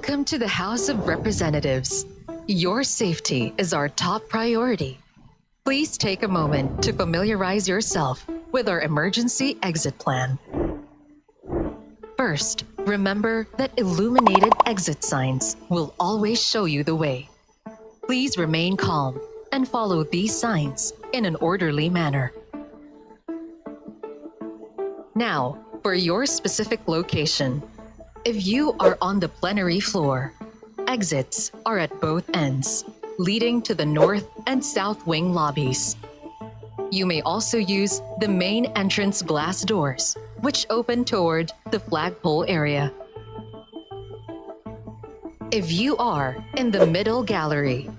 Welcome to the House of Representatives. Your safety is our top priority. Please take a moment to familiarize yourself with our emergency exit plan. First, remember that illuminated exit signs will always show you the way. Please remain calm and follow these signs in an orderly manner. Now, for your specific location. If you are on the plenary floor, exits are at both ends, leading to the north and south wing lobbies. You may also use the main entrance glass doors, which open toward the flagpole area. If you are in the middle gallery,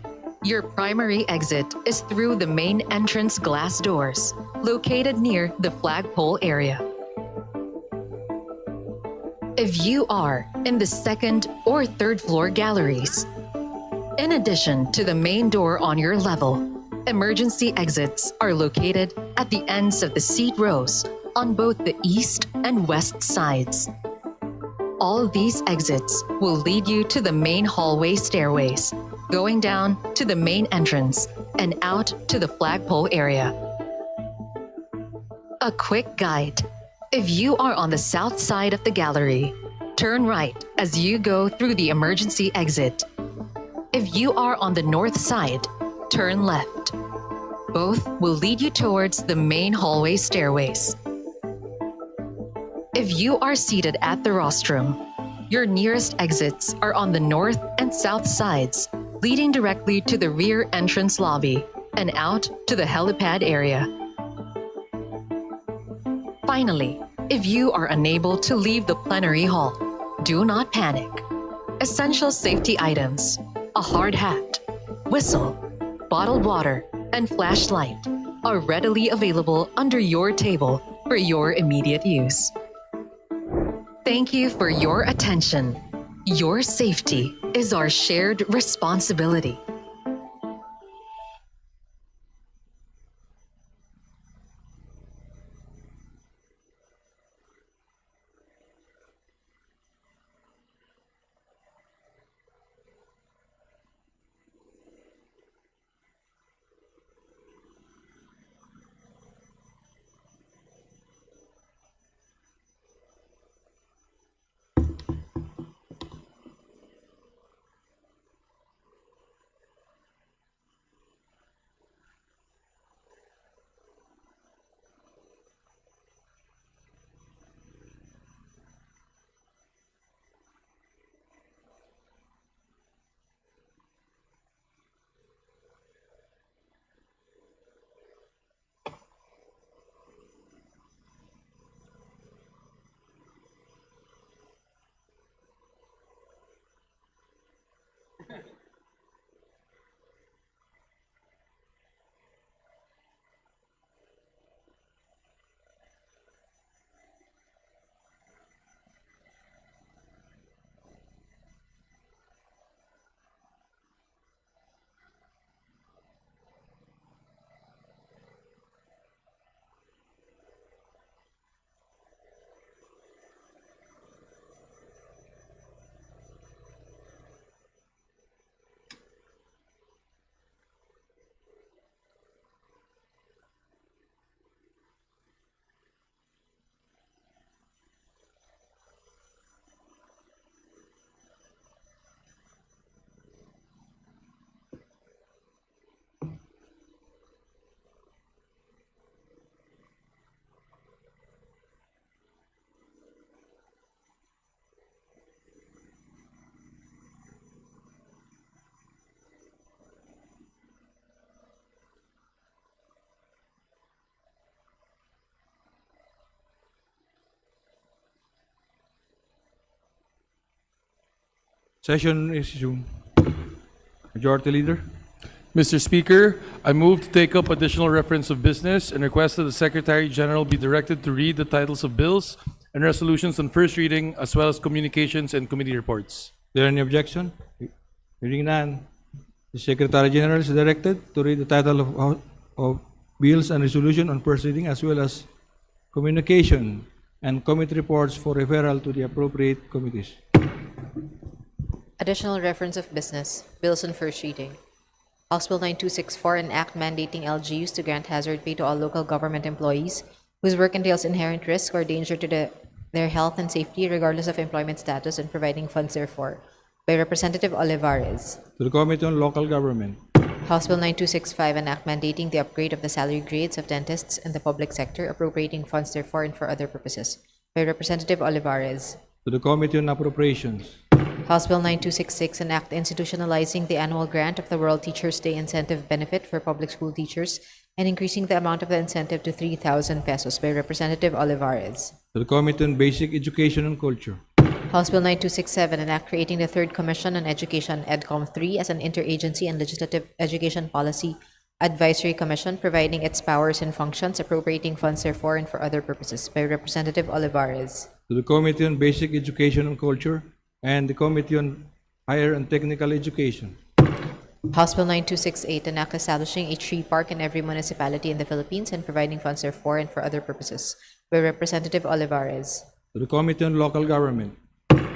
your primary exit is through the main entrance glass doors, located near the flagpole area. If you are in the second or third floor galleries, in addition to the main door on your level, emergency exits are located at the ends of the seat rows on both the east and west sides. All these exits will lead you to the main hallway stairways, going down to the main entrance and out to the flagpole area. A quick guide. If you are on the south side of the gallery, turn right as you go through the emergency exit. If you are on the north side, turn left. Both will lead you towards the main hallway stairways. If you are seated at the rostrum, your nearest exits are on the north and south sides, leading directly to the rear entrance lobby and out to the helipad area. Finally, if you are unable to leave the plenary hall, do not panic. Essential safety items, a hard hat, whistle, bottled water, and flashlight are readily available under your table for your immediate use. Thank you for your attention. Your safety is our shared responsibility. Session is resumed. Majority Leader. Mr. Speaker, I move to take up additional reference of business and request that the Secretary General be directed to read the titles of bills and resolutions on first reading, as well as communications and committee reports. Is there any objection? Hearing none, the Secretary General is directed to read the title of bills and resolution on first reading, as well as communication and committee reports for referral to the appropriate committees. Additional reference of business. Bills on first reading. House Bill 9264, an act mandating LGUs to grant hazard pay to all local government employees whose work entails inherent risk or danger to their health and safety, regardless of employment status, and providing funds therefor, by Representative Olivares. To the Committee on Local Government. House Bill 9265, an act mandating the upgrade of the salary grades of dentists in the public sector, appropriating funds therefor and for other purposes, by Representative Olivares. To the Committee on Appropriations. House Bill 9266, an act institutionalizing the annual grant of the World Teachers' Day incentive benefit for public school teachers and increasing the amount of the incentive to 3,000 pesos, by Representative Olivares. To the Committee on Basic Education and Culture. House Bill 9267, an act creating the Third Commission on Education, EDCOM 3, as an interagency and legislative education policy advisory commission, providing its powers and functions, appropriating funds therefor and for other purposes, by Representative Olivares. To the Committee on Basic Education and Culture and the Committee on Higher and Technical Education. House Bill 9268, an act establishing a tree park in every municipality in the Philippines and providing funds therefor and for other purposes, by Representative Olivares. To the Committee on Local Government.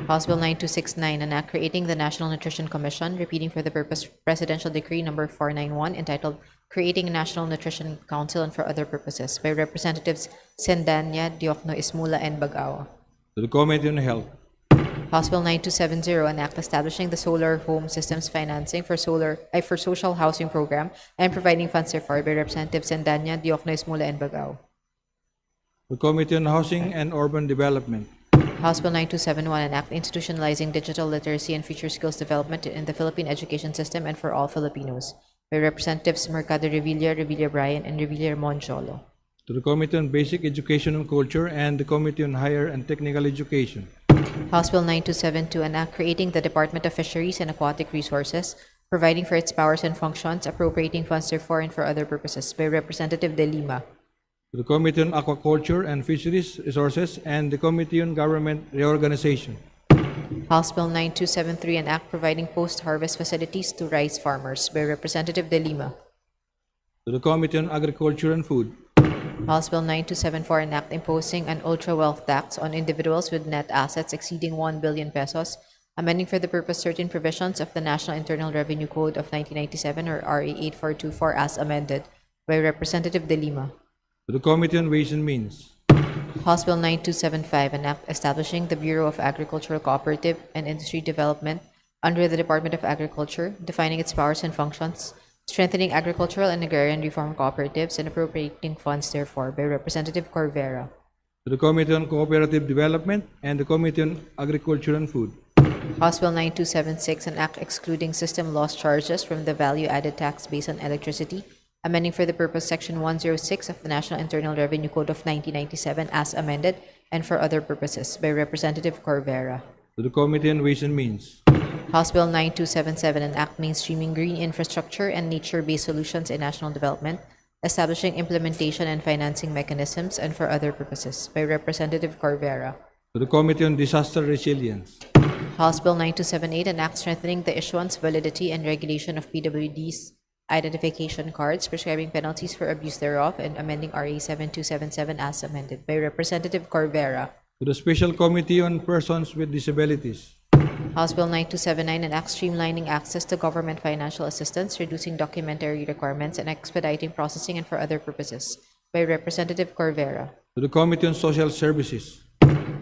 House Bill 9269, an act creating the National Nutrition Commission, repeating for the purpose Presidential Decree number 491, entitled Creating a National Nutrition Council and for other purposes, by Representatives Sendanya, Diokno, Ismula, and Bagao. To the Committee on Health. House Bill 9270, an act establishing the Solar Home Systems Financing for Social Housing Program and providing funds therefor, by Representatives Sendanya, Diokno, Ismula, and Bagao. The Committee on Housing and Urban Development. House Bill 9271, an act institutionalizing digital literacy and future skills development in the Philippine education system and for all Filipinos, by Representatives Mercado Revilla, Revilla Bryan, and Revilla Moncholo. To the Committee on Basic Education and Culture and the Committee on Higher and Technical Education. House Bill 9272, an act creating the Department of Fisheries and Aquatic Resources, providing for its powers and functions, appropriating funds therefor and for other purposes, by Representative De Lima. To the Committee on Aquaculture and Fisheries Resources and the Committee on Government Reorganization. House Bill 9273, an act providing post-harvest facilities to rice farmers, by Representative De Lima. To the Committee on Agriculture and Food. House Bill 9274, an act imposing an ultra-wealth tax on individuals with net assets exceeding 1 billion pesos, amending for the purpose certain provisions of the National Internal Revenue Code of 1997 or RA 8424 as amended, by Representative De Lima. To the Committee on Ways and Means. House Bill 9275, an act establishing the Bureau of Agricultural Cooperative and Industry Development under the Department of Agriculture, defining its powers and functions, strengthening agricultural and agrarian reform cooperatives, and appropriating funds therefor, by Representative Corvera. To the Committee on Cooperative Development and the Committee on Agriculture and Food. House Bill 9276, an act excluding system loss charges from the value-added tax based on electricity, amending for the purpose Section 106 of the National Internal Revenue Code of 1997 as amended, and for other purposes, by Representative Corvera. To the Committee on Ways and Means. House Bill 9277, an act mainstreaming green infrastructure and nature-based solutions in national development, establishing implementation and financing mechanisms, and for other purposes, by Representative Corvera. To the Committee on Disaster Resilience. House Bill 9278, an act strengthening the issuance, validity, and regulation of PWDs identification cards, prescribing penalties for abuse thereof, and amending RA 7277 as amended, by Representative Corvera. To the Special Committee on Persons with Disabilities. House Bill 9279, an act streamlining access to government financial assistance, reducing documentary requirements, and expediting processing, and for other purposes, by Representative Corvera. To the Committee on Social Services.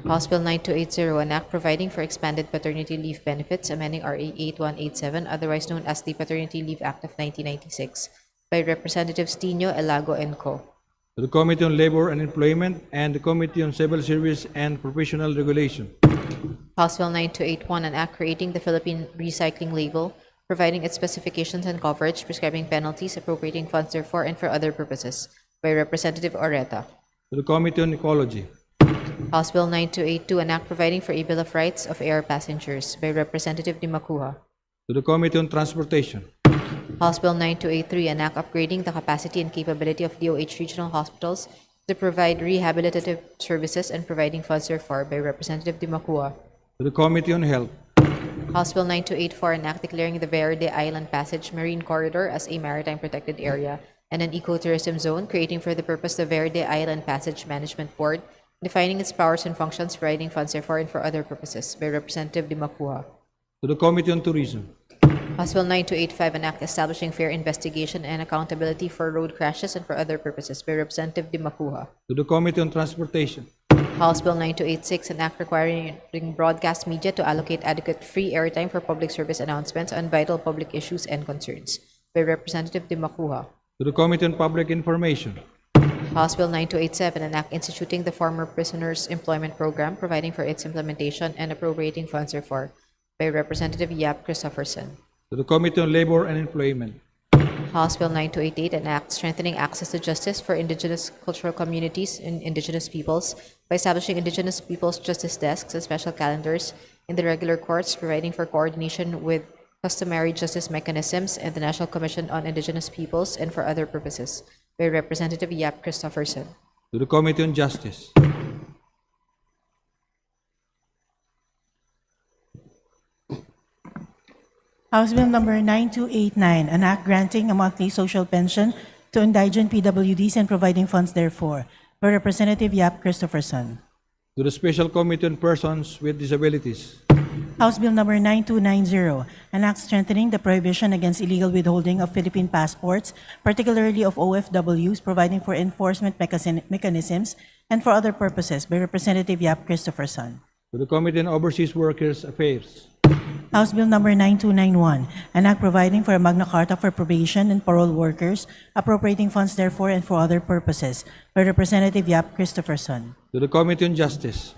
House Bill 9280, an act providing for expanded paternity leave benefits, amending RA 8187, otherwise known as the Paternity Leave Act of 1996, by Representatives Tino, Elago, and Co. To the Committee on Labor and Employment and the Committee on Civil Service and Professional Regulation. House Bill 9281, an act creating the Philippine Recycling Label, providing its specifications and coverage, prescribing penalties, appropriating funds therefor, and for other purposes, by Representative Oreta. To the Committee on Ecology. House Bill 9282, an act providing for a Bill of Rights of Air Passengers, by Representative Di Macuja. To the Committee on Transportation. House Bill 9283, an act upgrading the capacity and capability of DOH regional hospitals to provide rehabilitative services and providing funds therefor, by Representative Di Macuja. To the Committee on Health. House Bill 9284, an act declaring the Verde Island Passage Marine Corridor as a maritime protected area and an ecotourism zone, creating for the purpose the Verde Island Passage Management Board, defining its powers and functions, providing funds therefor, and for other purposes, by Representative Di Macuja. To the Committee on Tourism. House Bill 9285, an act establishing fair investigation and accountability for road crashes and for other purposes by Representative Di Macuja. To the Committee on Transportation. House Bill 9286, an act requiring broadcast media to allocate adequate free airtime for public service announcements on vital public issues and concerns by Representative Di Macuja. To the Committee on Public Information. House Bill 9287, an act instituting the Former Prisoners Employment Program, providing for its implementation and appropriating funds therefor by Representative Yap Christopherson. To the Committee on Labor and Employment. House Bill 9288, an act strengthening access to justice for indigenous cultural communities and indigenous peoples by establishing indigenous peoples justice desks and special calendars in the regular courts, providing for coordination with customary justice mechanisms and the National Commission on Indigenous Peoples and for other purposes by Representative Yap Christopherson. To the Committee on Justice. House Bill number 9289, an act granting a monthly social pension to indigent PWDs and providing funds therefor by Representative Yap Christopherson. To the Special Committee on Persons with Disabilities. House Bill number 9290, an act strengthening the prohibition against illegal withholding of Philippine passports, particularly of OFWs, providing for enforcement mechanisms and for other purposes by Representative Yap Christopherson. To the Committee on Overseas Workers Affairs. House Bill number 9291, an act providing for a Magna Carta for probation and parole workers, appropriating funds therefor and for other purposes by Representative Yap Christopherson. To the Committee on Justice.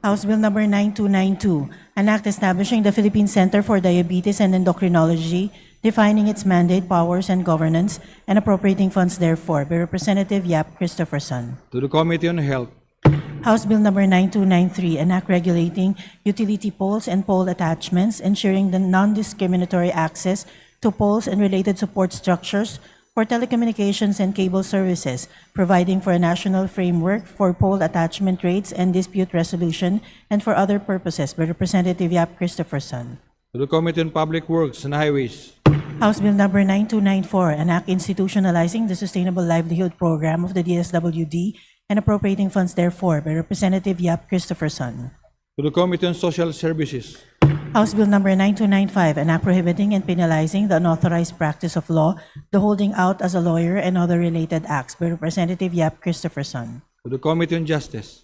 House Bill number 9292, an act establishing the Philippine Center for Diabetes and Endocrinology, defining its mandate, powers, and governance, and appropriating funds therefor by Representative Yap Christopherson. To the Committee on Health. House Bill number 9293, an act regulating utility poles and pole attachments, ensuring the non-discriminatory access to poles and related support structures for telecommunications and cable services, providing for a national framework for pole attachment rates and dispute resolution, and for other purposes by Representative Yap Christopherson. To the Committee on Public Works and Highways. House Bill number 9294, an act institutionalizing the Sustainable Livelihood Program of the DSWD and appropriating funds therefor by Representative Yap Christopherson. To the Committee on Social Services. House Bill number 9295, an act prohibiting and penalizing the unauthorized practice of law, the holding out as a lawyer, and other related acts by Representative Yap Christopherson. To the Committee on Justice.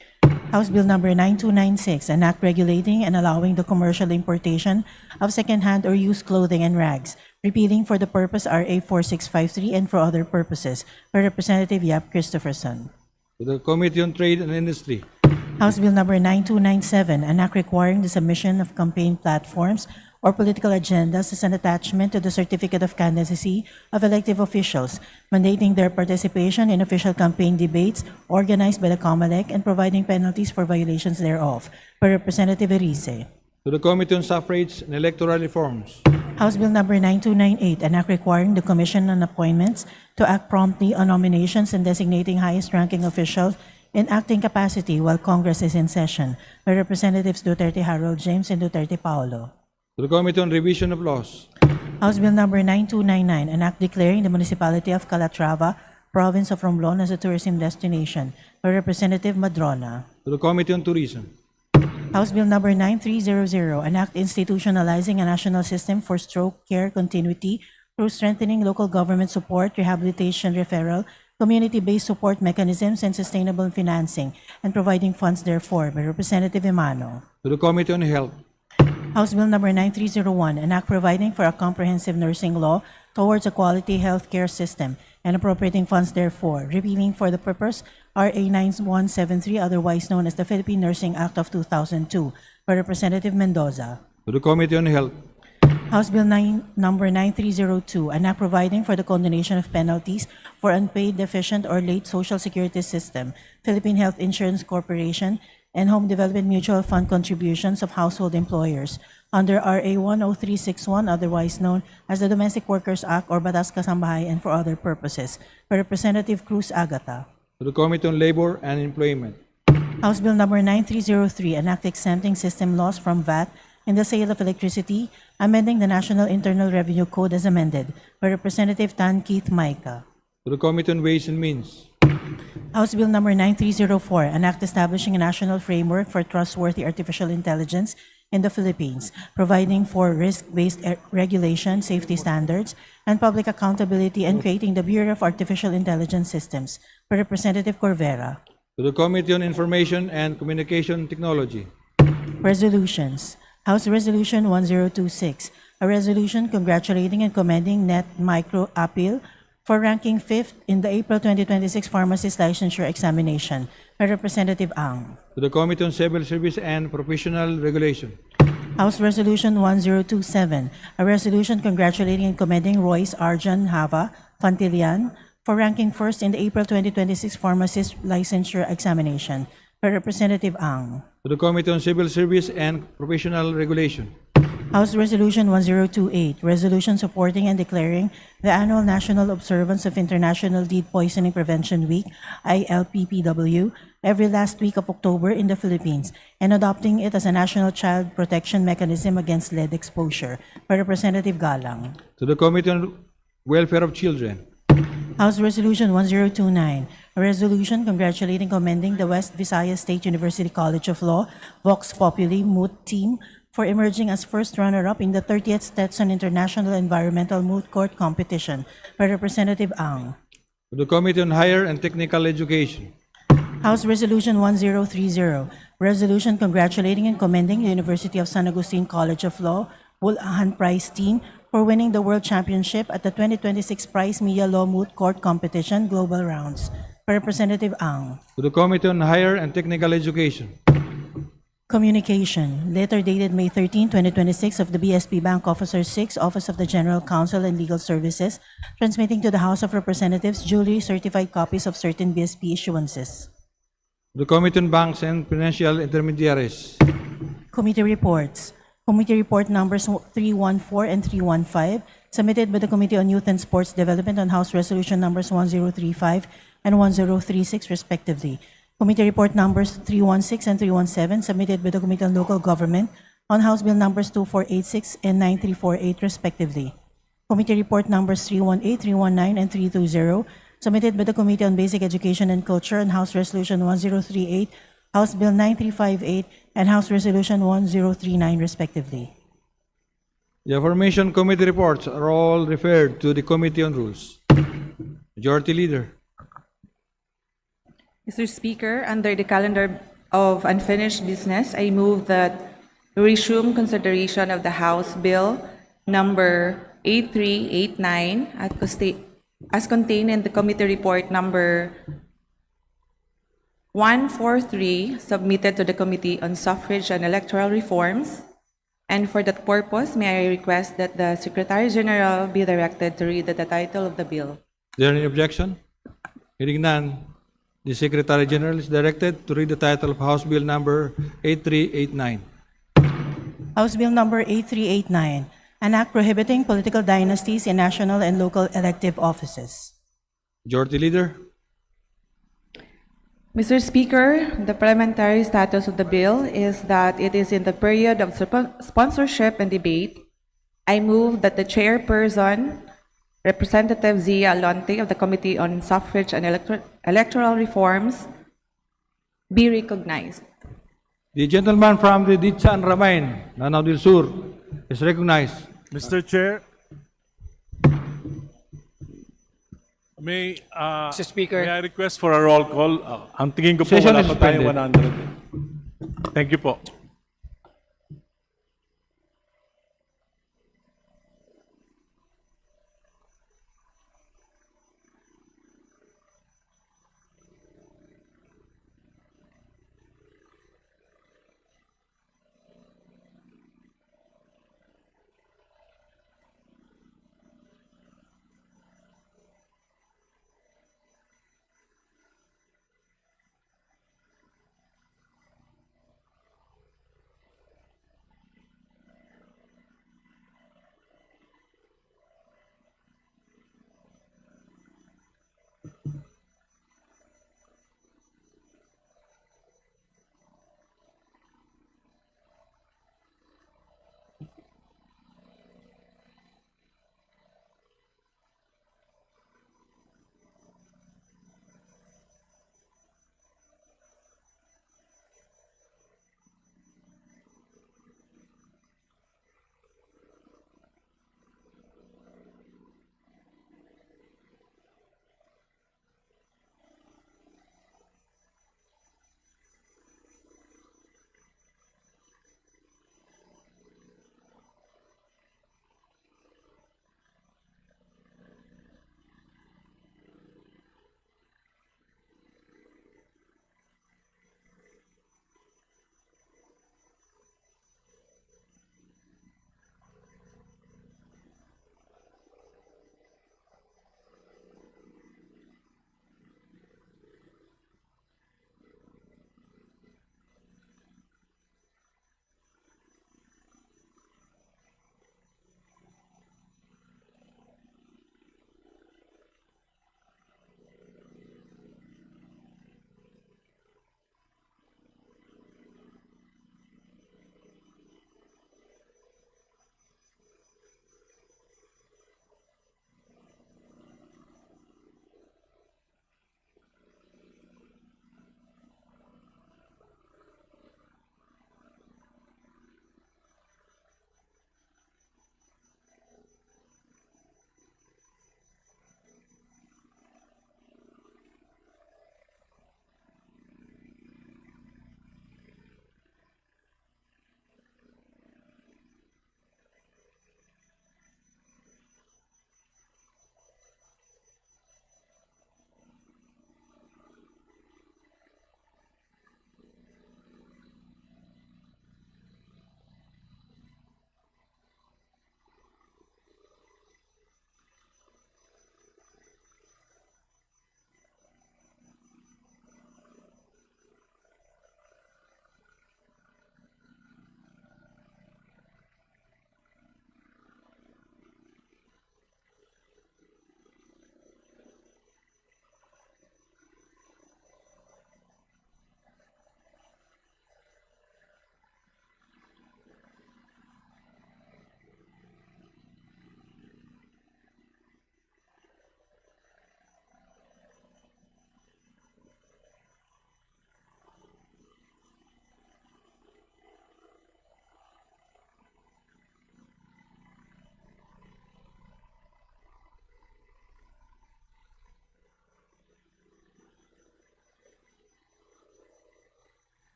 House Bill number 9296, an act regulating and allowing the commercial importation of second-hand or used clothing and rags, repealing for the purpose RA 4653 and for other purposes by Representative Yap Christopherson. To the Committee on Trade and Industry. House Bill number 9297, an act requiring the submission of campaign platforms or political agendas as an attachment to the certificate of candidacy of elective officials, mandating their participation in official campaign debates organized by the COMELEC and providing penalties for violations thereof by Representative Erice. To the Committee on Suffrage and Electoral Reforms. House Bill number 9298, an act requiring the Commission on Appointments to act promptly on nominations and designating highest-ranking officials in acting capacity while Congress is in session by Representatives Duterte Harold James and Duterte Paolo. To the Committee on Revision of Laws. House Bill number 9299, an act declaring the municipality of Calatrava, province of Romblon as a tourism destination by Representative Madrona. To the Committee on Tourism. House Bill number 9300, an act institutionalizing a national system for stroke care continuity through strengthening local government support, rehabilitation referral, community-based support mechanisms, and sustainable financing, and providing funds therefor by Representative Emano. To the Committee on Health. House Bill number 9301, an act providing for a comprehensive nursing law towards a quality health care system and appropriating funds therefor, repealing for the purpose RA 9173, otherwise known as the Philippine Nursing Act of 2002, by Representative Mendoza. To the Committee on Health. House Bill number 9302, an act providing for the condonation of penalties for unpaid, deficient, or late Social Security System, Philippine Health Insurance Corporation, and Home Development Mutual Fund contributions of household employers under RA 10361, otherwise known as the Domestic Workers Act or Batas Kasambahay, and for other purposes, by Representative Cruz Agata. To the Committee on Labor and Employment. House Bill number 9303, an act exempting system loss from VAT in the sale of electricity, amending the National Internal Revenue Code as amended, by Representative Tan Keith Maika. To the Committee on Ways and Means. House Bill number 9304, an act establishing a national framework for trustworthy artificial intelligence in the Philippines, providing for risk-based regulation, safety standards, and public accountability, and creating the Bureau of Artificial Intelligence Systems. By Representative Corvera. to the Committee on Information and Communication Technology, Resolutions. House Resolution 1026, a resolution congratulating and commending Net Micro Appeal for ranking 5th in the April 2026 pharmacist licensure examination. By Representative Ang. to the Committee on Civil Service and Professional Regulation, House Resolution 1027, a resolution congratulating and commending Royce Arjan Hava Fantilian for ranking 1st in the April 2026 pharmacist licensure examination. By Representative Ang. to the Committee on Civil Service and Professional Regulation, House Resolution 1028, resolution supporting and declaring the annual national observance of International Lead Poisoning Prevention Week, ILPPW, every last week of October in the Philippines, and adopting it as a national child protection mechanism against lead exposure. By Representative Galang. to the Committee on Welfare of Children, House Resolution 1029, a resolution congratulating and commending the West Visayas State University College of Law, Vox Populi Moot Team, for emerging as first runner-up in the 30th Stetson International Environmental Moot Court Competition. By Representative Ang. to the Committee on Higher and Technical Education, House Resolution 1030, resolution congratulating and commending the University of San Agustin College of Law, Bulacan Prize Team, for winning the World Championship at the 2026 Prize Mia Law Moot Court Competition Global Rounds. By Representative Ang. to the Committee on Higher and Technical Education, Communication. Letter dated May 13, 2026 of the BSP Bank Officer 6, Office of the General Counsel and Legal Services, transmitting to the House of Representatives duly certified copies of certain BSP issuances. to the Committee on Banks and Financial Intermediaries, Committee reports. Committee report numbers 314 and 315, submitted by the Committee on Youth and Sports Development on House Resolution numbers 1035 and 1036 respectively. Committee report numbers 316 and 317, submitted by the Committee on Local Government on House Bill numbers 2486 and 9348 respectively. Committee report numbers 318, 319, and 320, submitted by the Committee on Basic Education and Culture on House Resolution 1038, House Bill 9358, and House Resolution 1039 respectively. The aforementioned committee reports are all referred to the Committee on Rules. Majority Leader. Mr. Speaker, under the calendar of unfinished business, I move that we resume consideration of the House Bill number 8389 as contained in the committee report number 143 submitted to the Committee on Suffrage and Electoral Reforms. And for that purpose, may I request that the Secretary General be directed to read the title of the bill. Is there any objection? Hearing none, the Secretary General is directed to read the title of House Bill number 8389. House Bill number 8389, an act prohibiting political dynasties in national and local elective offices. Majority Leader. Mr. Speaker, the parliamentary status of the bill is that it is in the period of sponsorship and debate. I move that the chairperson, Representative Zia Alonte of the Committee on Suffrage and Electoral Reforms, be recognized. The gentleman from the Ditsan Ramain, Lanao del Sur, is recognized. Mr. Chair, may I request for a roll call? Ang tingin ko po Session wala is pa tayo suspended. 100. Thank you po.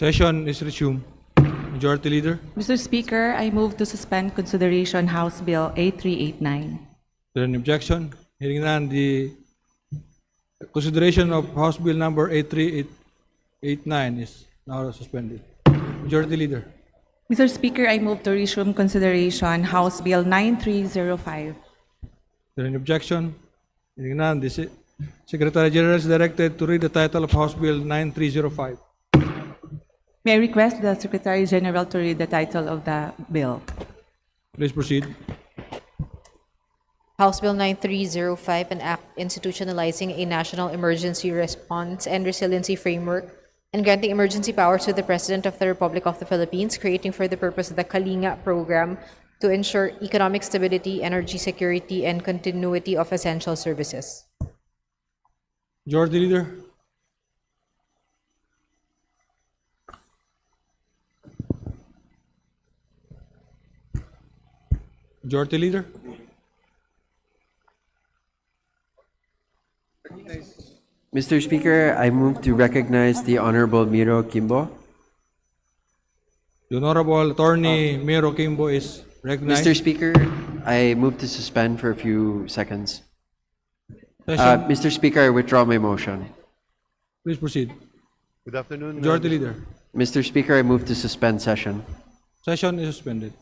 Session is resumed. Majority Leader. Mr. Speaker, I move to suspend consideration House Bill 8389. Is there any objection? Hearing none, the consideration of House Bill number 8389 is now suspended. Majority Leader. Mr. Speaker, I move to resume consideration House Bill 9305. Is there any objection? Hearing none, the Secretary General is directed to read the title of House Bill 9305. May I request the Secretary General to read the title of the bill? Please proceed. House Bill 9305, an act institutionalizing a national emergency response and resiliency framework and granting emergency powers to the President of the Republic of the Philippines, creating for the purpose of the Kalinga program to ensure economic stability, energy security, and continuity of essential services. Majority Leader. Majority Leader. Mr. Speaker, I move to recognize the Honorable Miro Kimbo. The Honorable Attorney Miro Kimbo is recognized. Mr. Speaker, I move to suspend for a few seconds. Session. Mr. Speaker, I withdraw my motion. Please proceed. Good afternoon. Majority Leader. Mr. Speaker, I move to suspend session. Session is suspended.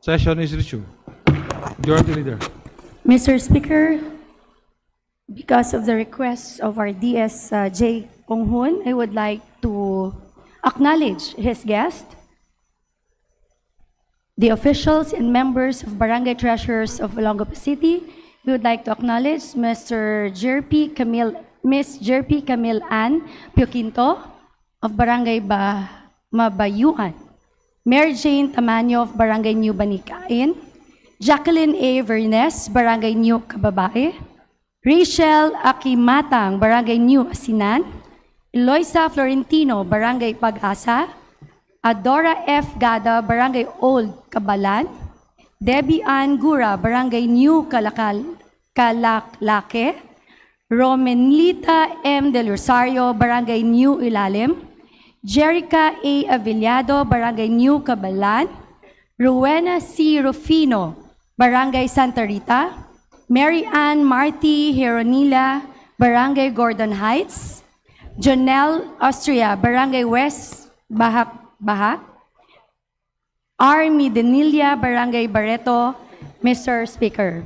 Session is resumed. Majority Leader. Mr. Speaker, because of the requests of our DS J. Konghun, I would like to acknowledge his guest, the officials and members of Barangay Treasurers of Olongapo City. We would like to acknowledge Mr. Miss Jerpy Camille Ann Pioquinto of Barangay Mabayuan, Mary Jane Tamanyo of Barangay New Banikain, Jacqueline A. Vernes, Barangay New Kababae, Rachel Akimatang, Barangay New Asinan, Eloisa Florentino, Barangay Pag-asa, Adora F. Gada, Barangay Old Kabalan, Debbie Ann Gura, Barangay New Kalaklake, Romenlita M. Del Rosario, Barangay New Ilalim, Jerica A. Avillado, Barangay New Cabalan, Rowena C. Rufino, Barangay Santa Rita, Mary Ann Marty Heronila, Barangay Gordon Heights, Jonelle Austria, Barangay West Bahak, Army Denilia, Barangay Barreto. Mr. Speaker.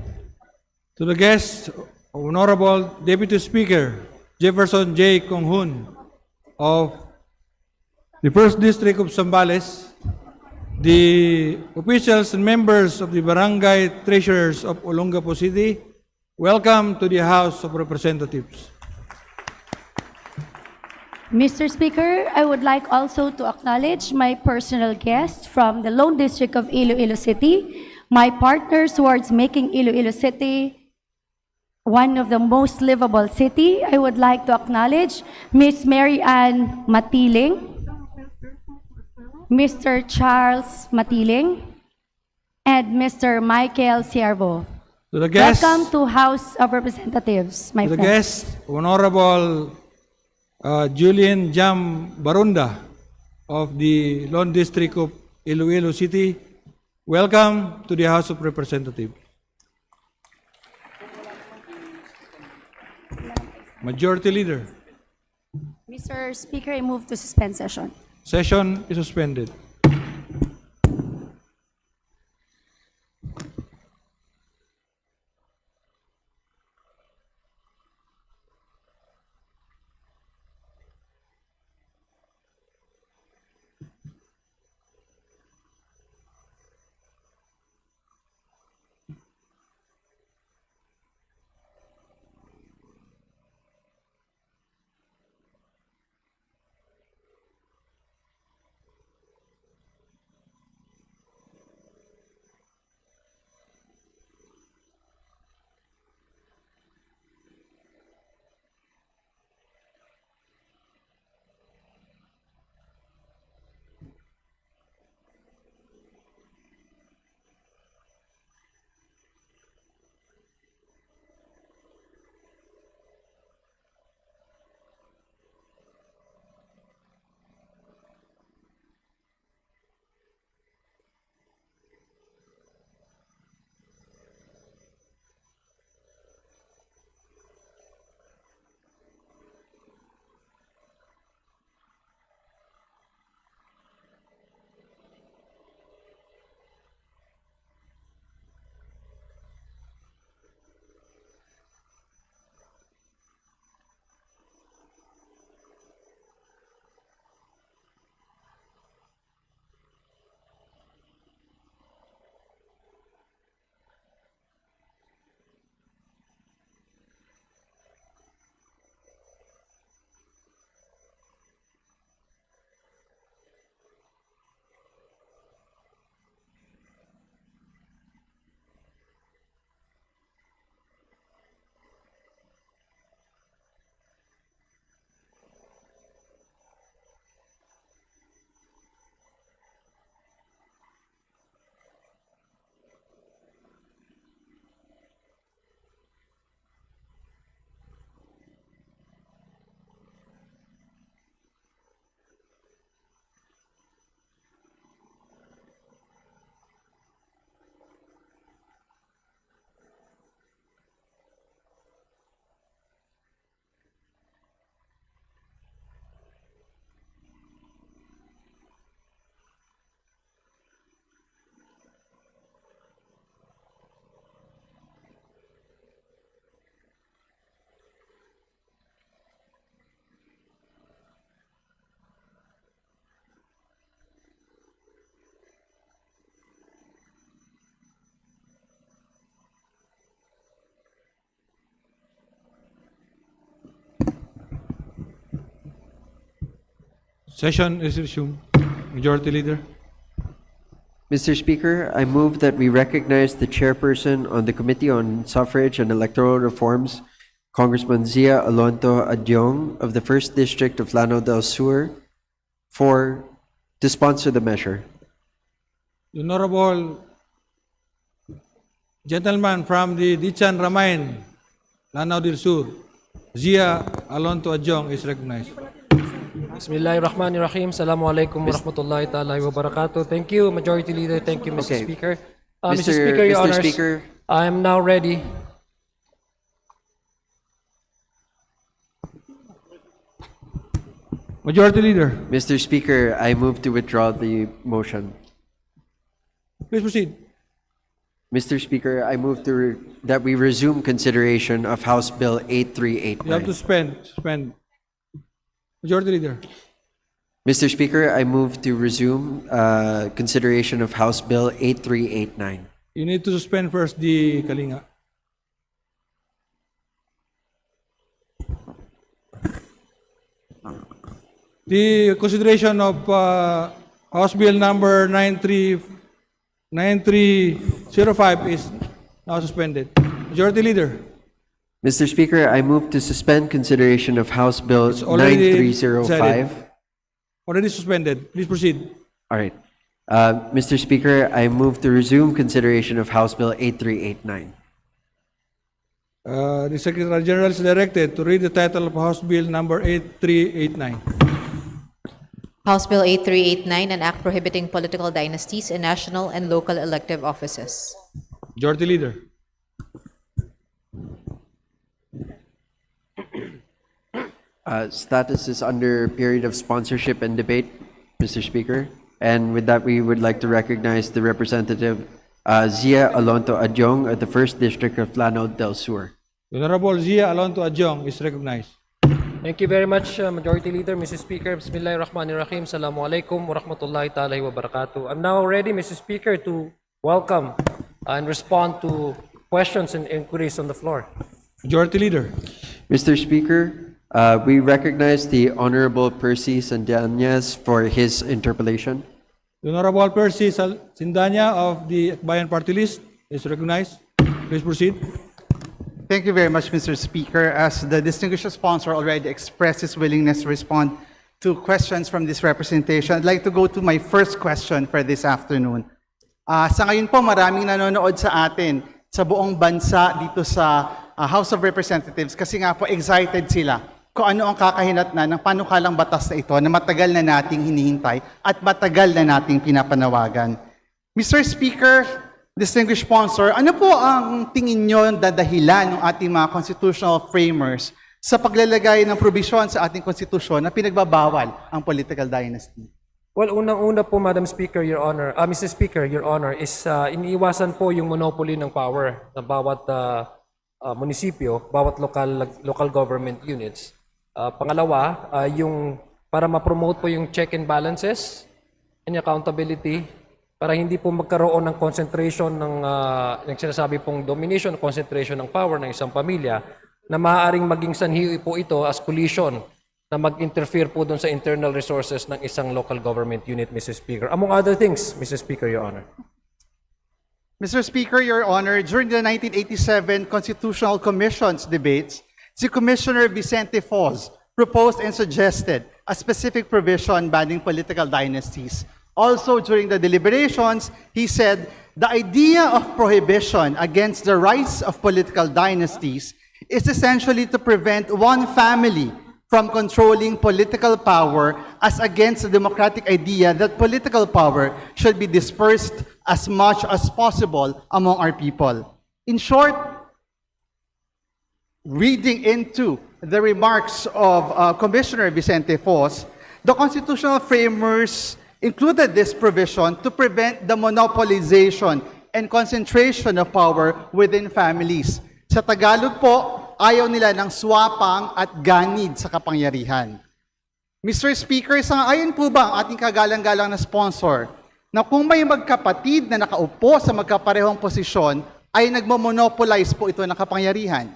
To the guest, Honorable Deputy Speaker Jefferson J. Konghun of the 1st District of Zambales, the officials and members of the Barangay Treasurers of Olongapo City, welcome to the House of Representatives. Mr. Speaker, I would like also to acknowledge my personal guest from the Lone District of Iloilo City, my partners towards making Iloilo City one of the most livable city. I would like to acknowledge Miss Mary Ann Matiling, Mr. Charles Matiling, and Mr. Michael Siervo. To the guest, Welcome to House of Representatives, my to the friends. guest, Honorable Julian Jam Barunda of the Lone District of Iloilo City, welcome to the House of Representatives. Majority Leader. Mr. Speaker, I move to suspend session. Session is suspended. To Session is resumed. Majority Leader. Mr. Speaker, I move that we recognize the chairperson on the Committee on Suffrage and Electoral Reforms, Congressman Zia Alonto Adyong of the 1st District of Lanao del Sur, to sponsor the measure. The Honorable gentleman from the Dichan Ramain, Lanao del Sur, Zia Alonto Adyong is recognized. Bismillahirrahmanirrahim. Assalamualaikum warahmatullahi ta'ala wabarakatuh. Thank you, Majority Leader. Thank you, Mr. Okay. Speaker. Mr. Mr. Speaker, Your Mr. Honors, Speaker. I am now ready. Majority Leader, Mr. Speaker, I move to withdraw the motion. please proceed. Mr. Speaker, I move that we resume consideration of House Bill You have to 8389. suspend. Majority Leader. Mr. Speaker, I move to resume consideration of House Bill 8389. You need to suspend first the Kalinga. The consideration of House Bill number 9305 is now suspended. Majority Leader. Mr. Speaker, I move to suspend consideration of House Bill It's already 9305. Already suspended. Please proceed. All right. Mr. Speaker, I move to resume consideration of House Bill 8389. The Secretary General is directed to read the title of House Bill number 8389. House Bill 8389, an act prohibiting political dynasties in national and local elective offices. Majority Leader. Status is under period of sponsorship and debate, Mr. Speaker. And with that, we would like to recognize the representative Zia Alonto Adyong of the 1st District of Lanao del Sur. The Honorable Zia Alonto Adyong is recognized. Thank you very much, Majority Leader, Mr. Speaker. Bismillahirrahmanirrahim. Assalamualaikum warahmatullahi ta'ala wabarakatuh. I'm now ready, Mr. Speaker, to welcome and respond to questions and inquiries on the floor. Majority Leader. Mr. Speaker, we recognize the Honorable Percy Sandañas for his interpellation. The Honorable Percy Sindanya of the Akbayan Party List is recognized. Please proceed. Thank you very much, Mr. Speaker. As the distinguished sponsor already expressed his willingness to respond to questions from this representation, I'd like to go to my first question for this afternoon. Sa ngayon po, maraming nanonood sa atin sa buong bansa dito sa House of Representatives kasi nga po excited sila kung ano ang kakahinatnan ng panukalang batas na ito na matagal na nating hinihintay at matagal na nating pinapanawagan. Mr. Speaker, distinguished sponsor, ano po ang tingin nyo dadahilan ng ating mga constitutional framers sa paglalagay ng probisyon sa ating konstitusyon na pinagbabawal ang political dynasty? Well, unang-una po, Madam Speaker, Your Honor, Mr. Speaker, Your Honor, is iniiwasan po yung monopoly ng power ng bawat munisipyo, bawat local government units. Pangalawa, yung para ma-promote po yung check and balances and accountability para hindi po magkaroon ng concentration ng sinasabi pong domination, concentration ng power ng isang pamilya na maaaring maging sanhi po ito as collision na mag-interfere po doon sa internal resources ng isang local government unit, Mr. Speaker. Among other things, Mr. Speaker, Your Honor. Mr. Speaker, Your Honor, during the 1987 Constitutional Commission's debates, si Commissioner Vicente Foz proposed and suggested a specific provision banning political dynasties. Also, during the deliberations, he said, the idea of prohibition against the rise of political dynasties is essentially to prevent one family from controlling political power as against the democratic idea that political power should be dispersed as much as possible among our people. In short, reading into the remarks of Commissioner Vicente Foz, the constitutional framers included this provision to prevent the monopolization and concentration of power within families. Sa Tagalog po, ayaw nila ng swapang at ganid sa kapangyarihan. Mr. Speaker, sang-ayon po ba ang ating kagalang-galang na sponsor na kung may magkapatid na nakaupo sa magkaparehong posisyon, ay nagmo-monopolize po ito ng kapangyarihan?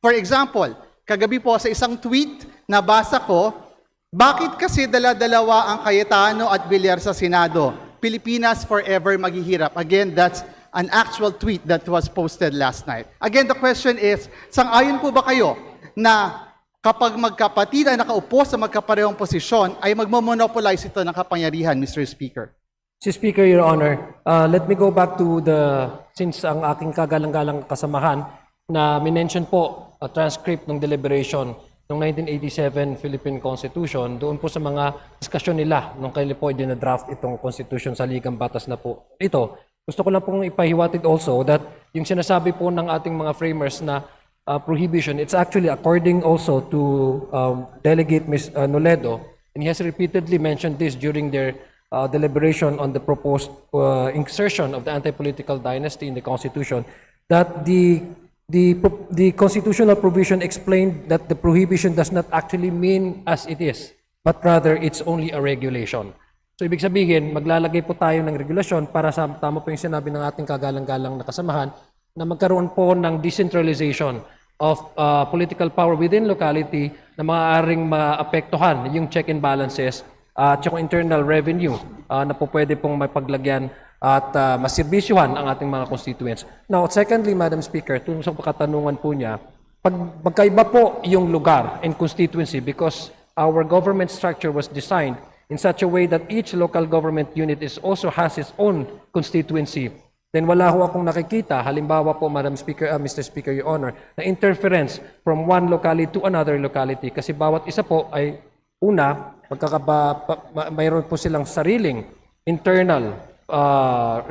For example, kagabi po sa isang tweet, nabasa ko Bakit kasi dala-dalawa ang Cayetano at Villar sa Senado? Pilipinas forever maghihirap. Again, that's an actual tweet that was posted last night. Again, the question is, sang-ayon po ba kayo na kapag magkapatid ay nakaupo sa magkaparehong posisyon, ay magmomonopolize ito ng kapangyarihan, Mr. Speaker? Mr. Speaker, Your Honor, let me go back to since ang aking kagalang-galang kasamahan na minention po a transcript ng deliberation ng 1987 Philippine Constitution, doon po sa mga diskusyon nila nung kailan po dina-draft itong Constitution sa Ligang Batas na po ito. Gusto ko lang pong ipahiwatig also that yung sinasabi po ng ating mga framers na prohibition, it's actually according also to Delegate Ms. Noledo, and he has repeatedly mentioned this during their deliberation on the proposed insertion of the anti-political dynasty in the Constitution, that the constitutional provision explained that the prohibition does not actually mean as it is, but rather it's only a regulation. So ibig sabihin, maglalagay po tayo ng regulasyon para sa tama po yung sinabi ng ating kagalang-galang na kasamahan na magkaroon po ng decentralization of political power within locality na maaaring maapektuhan yung check and balances at yung internal revenue na po pwede pong mapaglagyan at maserbisyuhan ang ating mga constituents. Now, secondly, Madam Speaker, tungkol sa katanungan po niya, magkaiba po yung lugar and constituency because our government structure was designed in such a way that each local government unit also has its own constituency. Then wala ho akong nakikita, halimbawa po, Madam Speaker, Mr. Speaker, Your Honor, na interference from one locality to another locality kasi bawat isa po ay una, mayroon po silang sariling internal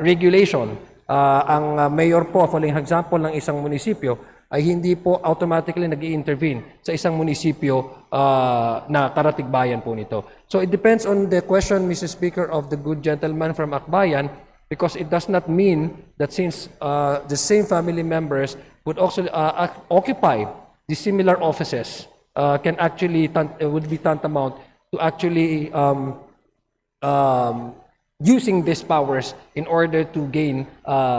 regulation. Ang mayor po, following example ng isang munisipyo, ay hindi po automatically nag-i-intervene sa isang munisipyo na karatigbayan po nito. So it depends on the question, Mr. Speaker, of the good gentleman from Akbayan, because it does not mean that since the same family members would also occupy the similar offices, can actually would be tantamount to actually using these powers in order to gain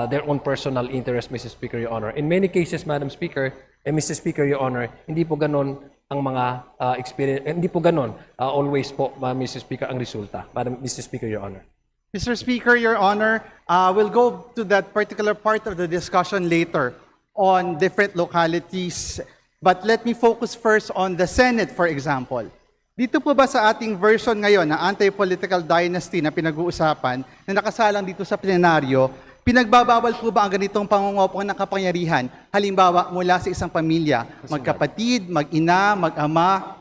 their own personal interest, Mr. Speaker, Your Honor. In many cases, Madam Speaker, and Mr. Speaker, Your Honor, hindi po ganon ang mga experience, hindi po ganon always po, Mr. Speaker, ang resulta. Mr. Speaker, Your Honor. Mr. Speaker, Your Honor, we'll go to that particular part of the discussion later on different localities. But let me focus first on the Senate, for example. Dito po ba sa ating version ngayon na anti-political dynasty na pinag-uusapan na nakasalang dito sa plenaryo, pinagbabawal po ba ang ganitong pangungopong ng kapangyarihan? Halimbawa, mula sa isang pamilya, magkapatid, mag-ina, mag-ama?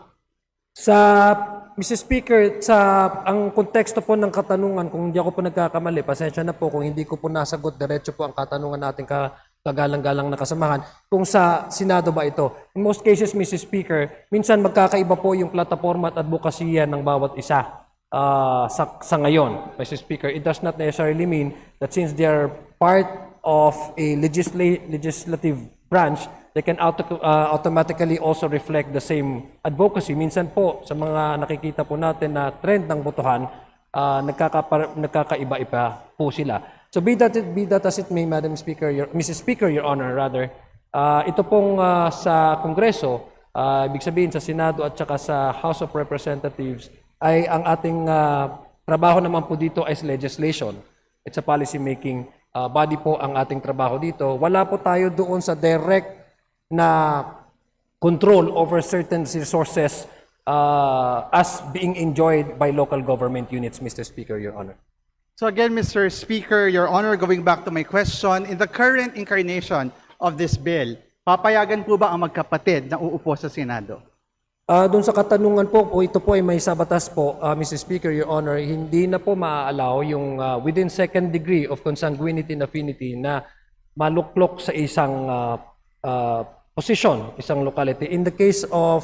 Mr. Speaker, ang konteksto po ng katanungan, kung hindi ako po nagkakamali, pasensya na po kung hindi ko po nasagot diretso po ang katanungan natin kagalang-galang na kasamahan, kung sa Senado ba ito. In most cases, Mr. Speaker, minsan magkakaiba po yung plataforma at advokasya ng bawat isa sa ngayon, Mr. Speaker. It does not necessarily mean that since they are part of a legislative branch, they can automatically also reflect the same advocacy. Minsan po, sa mga nakikita po natin na trend ng botohan, nagkakaiba-iba po sila. So be that as it may, Madam Speaker, Mrs. Speaker, Your Honor, rather, ito pong sa Kongreso, ibig sabihin sa Senado at saka sa House of Representatives, ay ang ating trabaho naman po dito is legislation. It's a policy-making body po ang ating trabaho dito. Wala po tayo doon sa direct na control over certain resources as being enjoyed by local government units, Mr. Speaker, Your Honor. So again, Mr. Speaker, Your Honor, going back to my question, in the current incarnation of this bill, papayagan po ba ang magkapatid na uupo sa Senado? Doon sa katanungan po, ito po ay may sa batas po, Mr. Speaker, Your Honor, hindi na po maaalaw yung within second degree of consanguinity and affinity na maluklok sa isang position, isang locality. In the case of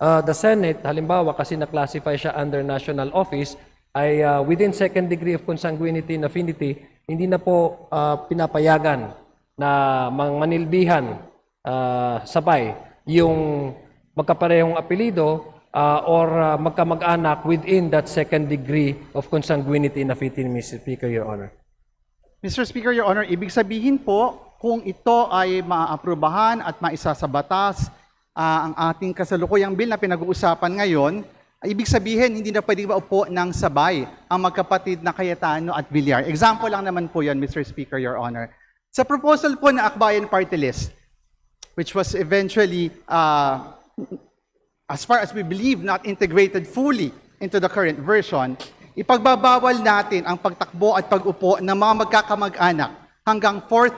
the Senate, halimbawa kasi na-classify siya under national office, ay within second degree of consanguinity and affinity, hindi na po pinapayagan na manilbihan sabay yung magkaparehong apelido or magkamag-anak within that second degree of consanguinity and affinity, Mr. Speaker, Your Honor. Mr. Speaker, Your Honor, ibig sabihin po, kung ito ay maaprubahan at maisa sa batas, ang ating kasalukuyang bill na pinag-uusapan ngayon, Ibig sabihin, hindi na pwedeng maupo ng sabay ang magkapatid na Cayetano at Villar. Example lang naman po yan, Mr. Speaker, Your Honor. Sa proposal po na Akbayan Party List, which was eventually, as far as we believe, not integrated fully into the current version, ipagbabawal natin ang pagtakbo at pag-upo ng mga magkakamag-anak hanggang fourth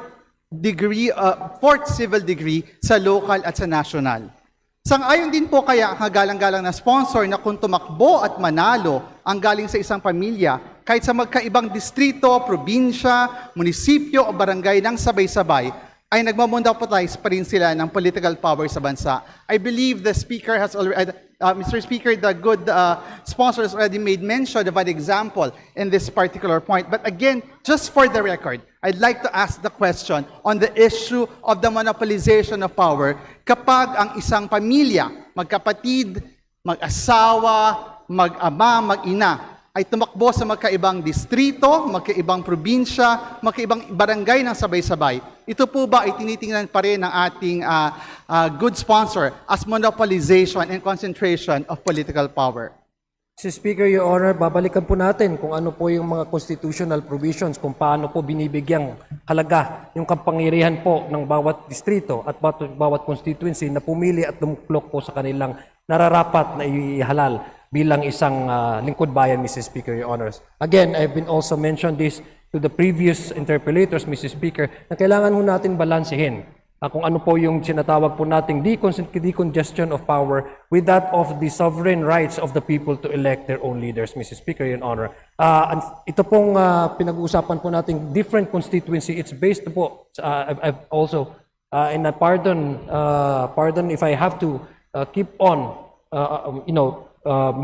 civil degree sa local at sa national. Sang-ayon din po kaya ang kagalang-galang na sponsor na kung tumakbo at manalo ang galing sa isang pamilya, kahit sa magkaibang distrito, probinsya, munisipyo o barangay ng sabay-sabay, ay nagmamonopolize pa rin sila ng political power sa bansa. I believe the Speaker has already, Mr. Speaker, the good sponsor has already made mention of an example in this particular point. But again, just for the record, I'd like to ask the question on the issue of the monopolization of power kapag ang isang pamilya, magkapatid, mag-asawa, mag-ama, mag-ina, ay tumakbo sa magkaibang distrito, magkaibang probinsya, magkaibang barangay ng sabay-sabay. Ito po ba ay tinitingnan pa rin ng ating good sponsor as monopolization and concentration of political power? Mr. Speaker, Your Honor, babalikan po natin kung ano po yung mga constitutional provisions, kung paano po binibigyang halaga yung kapangyarihan po ng bawat distrito at bawat constituency na pumili at tumuklok po sa kanilang nararapat na ihalal bilang isang lingkod bayan, Mr. Speaker, Your Honors. Again, I've been also mentioned this to the previous interpellators, Mr. Speaker, na kailangan ho natin balansehin kung ano po yung sinatawag po nating decongestion of power with that of the sovereign rights of the people to elect their own leaders, Mr. Speaker, Your Honor. Ito pong pinag-uusapan po nating different constituency, it's based po, I've also, and pardon if I have to keep on,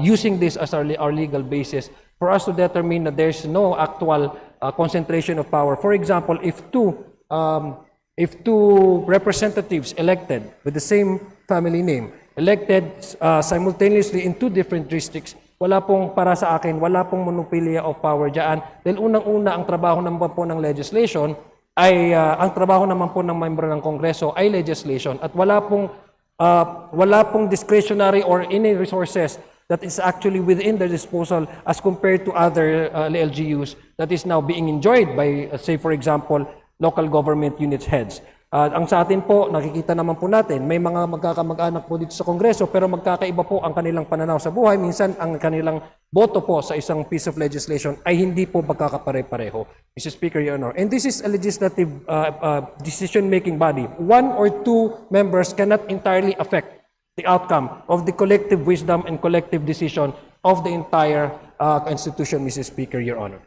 using this as our legal basis for us to determine that there's no actual concentration of power. For example, if two representatives elected with the same family name, elected simultaneously in two different districts, wala pong, para sa akin, wala pong monopilya of power dyan. Dahil unang-una, ang trabaho naman po ng legislation ay, ang trabaho naman po ng membro ng Kongreso ay legislation at wala pong discretionary or any resources that is actually within their disposal as compared to other LGUs that is now being enjoyed by, say for example, local government units heads. Ang sa atin po, nakikita naman po natin, may mga magkakamag-anak po dito sa Kongreso pero magkakaiba po ang kanilang pananaw sa buhay. Minsan, ang kanilang boto po sa isang piece of legislation ay hindi po magkakapare-pareho. Mr. Speaker, Your Honor. And this is a legislative decision-making body. One or two members cannot entirely affect the outcome of the collective wisdom and collective decision of the entire institution, Mr. Speaker, Your Honor.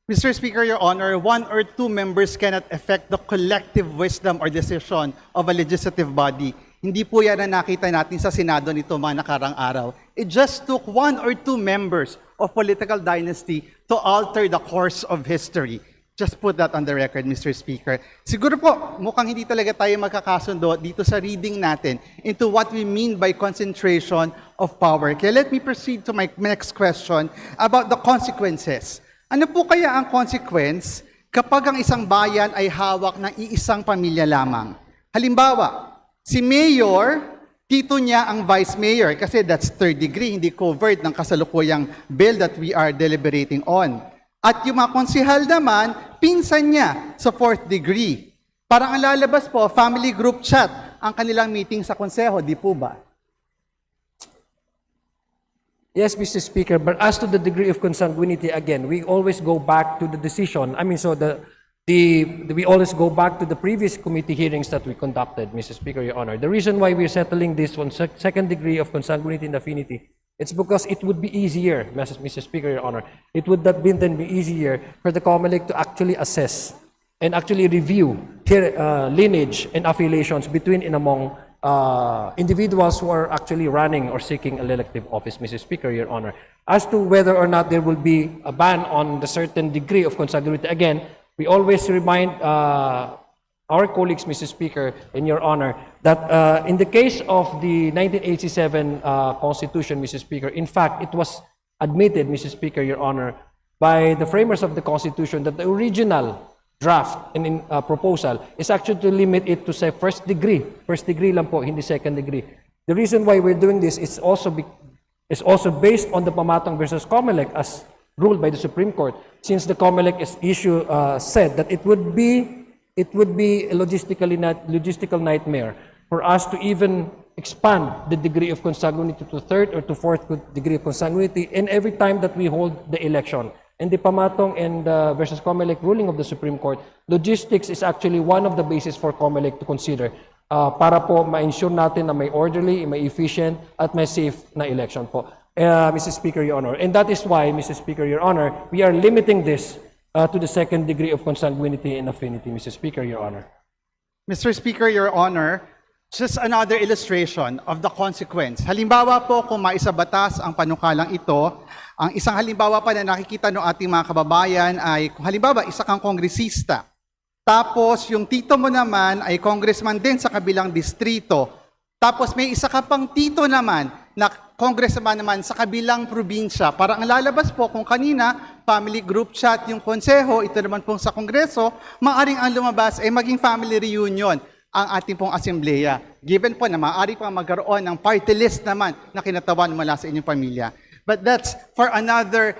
Mr. Speaker, Your Honor, one or two members cannot affect the collective wisdom or decision of a legislative body. Hindi po yan na nakita natin sa Senado nito mga nakarang araw. It just took one or two members of political dynasty to alter the course of history. Just put that on the record, Mr. Speaker. Siguro po, mukhang hindi talaga tayo magkakasundo dito sa reading natin into what we mean by concentration of power. Kaya let me proceed to my next question about the consequences. Ano po kaya ang consequence kapag ang isang bayan ay hawak ng iisang pamilya lamang? Halimbawa, si mayor, tito niya ang vice mayor kasi that's third degree, hindi covered ng kasalukuyang bill that we are deliberating on. At yung mga konsihal naman, pinsan niya sa fourth degree. Parang ang lalabas po, family group chat ang kanilang meeting sa konseho, di po ba? Yes, Mr. Speaker, but as to the degree of consanguinity, again, we always go back to the decision. I mean, so we always go back to the previous committee hearings that we conducted, Mr. Speaker, Your Honor. The reason why we're settling this on second degree of consanguinity and affinity, it's because it would be easier, Mr. Speaker, Your Honor. It would have been then be easier for the COMELEC to actually assess and actually review lineage and affiliations between and among individuals who are actually running or seeking an elective office, Mr. Speaker, Your Honor. As to whether or not there will be a ban on the certain degree of consanguinity, again, we always remind our colleagues, Mr. Speaker, and Your Honor, that in the case of the 1987 Constitution, Mr. Speaker, in fact, it was admitted, Mr. Speaker, Your Honor, by the framers of the Constitution that the original draft and proposal is actually to limit it to say first degree lang po, hindi second degree. The reason why we're doing this is also is also based on the Pamatong versus Comelec as ruled by the Supreme Court, since the Comelec said that it would be a logistical nightmare for us to even expand the degree of consanguinity to third or to fourth degree of consanguinity in every time that we hold the election. And the Pamatong and versus Comelec ruling of the Supreme Court, logistics is actually one of the bases for Comelec to consider para po ma-ensure natin na may orderly, may efficient, at may safe na election po. Mr. Speaker, Your Honor. And that is why, Mr. Speaker, Your Honor, we are limiting this to the second degree of consanguinity and affinity, Mr. Speaker, Your Honor. Mr. Speaker, Your Honor, just another illustration of the consequence. Halimbawa po kung maisabatas ang panukalang ito, ang isang halimbawa pa na nakikita ng ating mga kababayan ay kung halimbawa isa kang kongresista, tapos yung tito mo naman ay congressman din sa kabilang distrito, tapos may isa ka pang tito naman na congressman naman sa kabilang probinsya. Parang ang lalabas po kung kanina, family group chat yung konseho, ito naman pong sa kongreso, maaaring ang lumabas ay maging family reunion ang ating pong asembleya. Given po na maaari pang magkaroon ng party list naman na kinatawan mula sa inyong pamilya. But that's for another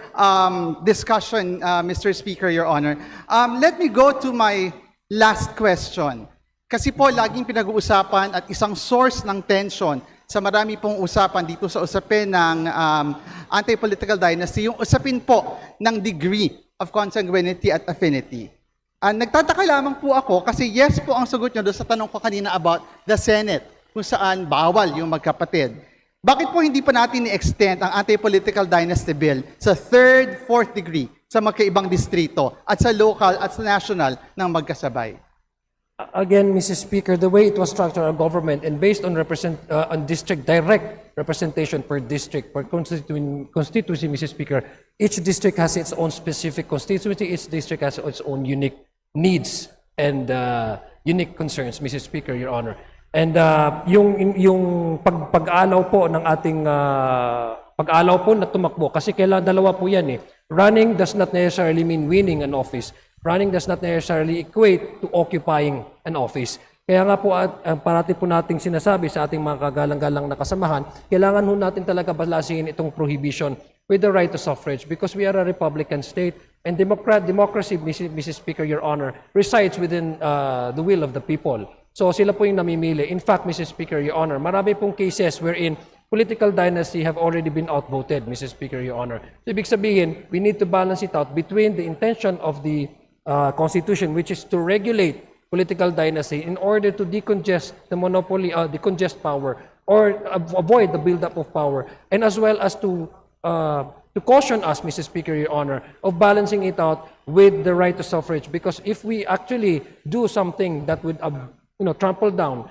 discussion, Mr. Speaker, Your Honor. Let me go to my last question. Kasi po, laging pinag-uusapan at isang source ng tension sa marami pong usapan dito sa usapin ng anti-political dynasty, yung usapin po ng degree of consanguinity at affinity. Nagtataka lamang po ako kasi yes po ang sagot nyo doon sa tanong ko kanina about the Senate, kung saan bawal yung magkapatid. Bakit po hindi pa natin i-extend ang anti-political dynasty bill sa third, fourth degree sa magkaibang distrito at sa local at sa national ng magkasabay? Again, Mr. Speaker, the way it was structured our government and based on district direct representation per district, per constituency, Mr. Speaker, each district has its own specific constituency, each district has its own unique needs and unique concerns, Mr. Speaker, Your Honor. And yung pag-alaw po ng ating pag-alaw po na tumakbo, kasi kailangan dalawa po yan eh. Running does not necessarily mean winning an office. Running does not necessarily equate to occupying an office. Kaya nga po, parati po nating sinasabi sa ating mga kagalang-galang na kasamahan, kailangan ho natin talaga balansehin itong prohibition with the right to suffrage because we are a Republican state and democracy, Mrs. Speaker, Your Honor, resides within the will of the people. So sila po yung namimili. In fact, Mrs. Speaker, Your Honor, marami pong cases wherein political dynasty have already been outvoted, Mrs. Speaker, Your Honor. So, ibig sabihin, we need to balance it out between the intention of the Constitution, which is to regulate political dynasty in order to decongest the monopoly, decongest power, or avoid the buildup of power, and as well as to caution us, Mr. Speaker, Your Honor, of balancing it out with the right to suffrage. Because if we actually do something that would, trample down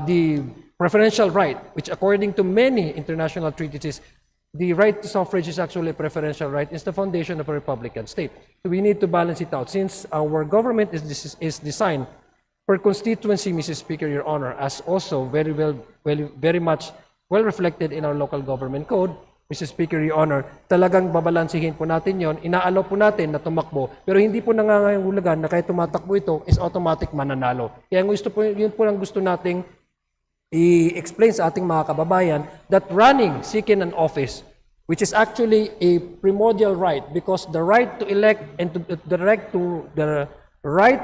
the preferential right, which according to many international treaties, the right to suffrage is actually a preferential right. It's the foundation of a Republican state. So we need to balance it out. Since our government is designed per constituency, Mrs. Speaker, Your Honor, as also very much well reflected in our local government code, Mrs. Speaker, Your Honor, talagang babalansihin po natin yon. Inaalaw po natin na tumakbo, pero hindi po nangangahulugan na kahit tumatakbo ito is automatic mananalo. Kaya yun po ang gusto nating i-explain sa ating mga kababayan that running, seeking an office, which is actually a primordial right because the right to elect and the right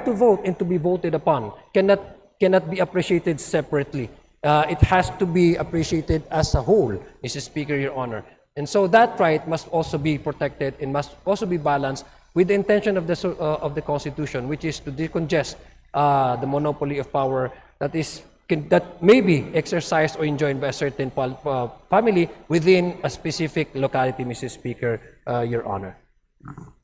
to vote and to be voted upon cannot be appreciated separately. It has to be appreciated as a whole, Mr. Speaker, Your Honor. And so that right must also be protected and must also be balanced with the intention of the Constitution, which is to decongest the monopoly of power that may be exercised or enjoyed by a certain family within a specific locality, Mr. Speaker, Your Honor.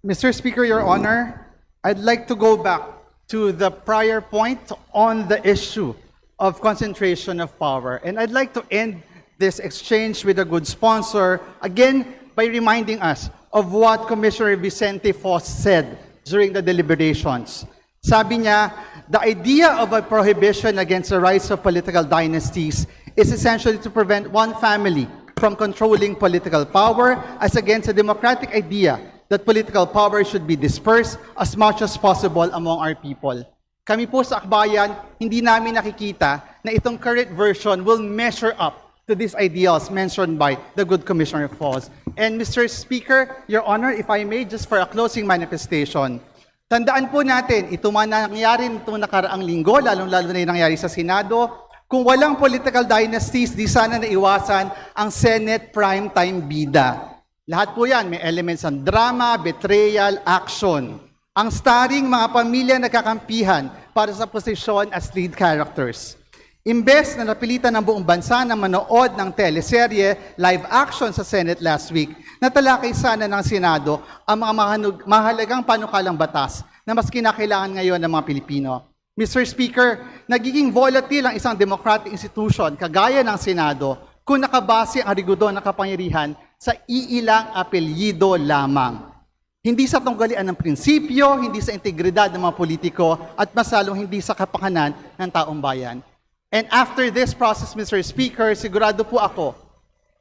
Mr. Speaker, Your Honor, I'd like to go back to the prior point on the issue of concentration of power. And I'd like to end this exchange with a good sponsor, again, by reminding us of what Commissioner Vicente Foss said during the deliberations. Sabi niya, the idea of a prohibition against the rise of political dynasties is essentially to prevent one family from controlling political power as against the democratic idea that political power should be dispersed as much as possible among our people. Kami po sa Akbayan, hindi namin nakikita na itong current version will measure up to these ideals mentioned by the good Commissioner Falls. And Mr. Speaker, Your Honor, if I may, just for a closing manifestation, tandaan po natin, ito man nangyari itong nakaraang linggo, lalong-lalo na yung nangyari sa Senado, kung walang political dynasties, di sana naiwasan ang Senate primetime bida. Lahat po yan, may elements ng drama, betrayal, action. Ang starring mga pamilya nagkakampihan para sa posisyon as lead characters. Imbes na napilitan ng buong bansa na manood ng teleserye live action sa Senate last week, natalakay sana ng Senado ang mga mahalagang panukalang batas na mas kinakailangan ngayon ng mga Pilipino. Mr. Speaker, nagiging volatile ang isang democratic institution kagaya ng Senado kung nakabase ang rigidon ng kapangyarihan sa iilang apelyido lamang. Hindi sa tunggalian ng prinsipyo, hindi sa integridad ng mga politiko, at mas lalong hindi sa kapakanan ng taong bayan. And after this process, Mr. Speaker, sigurado po ako,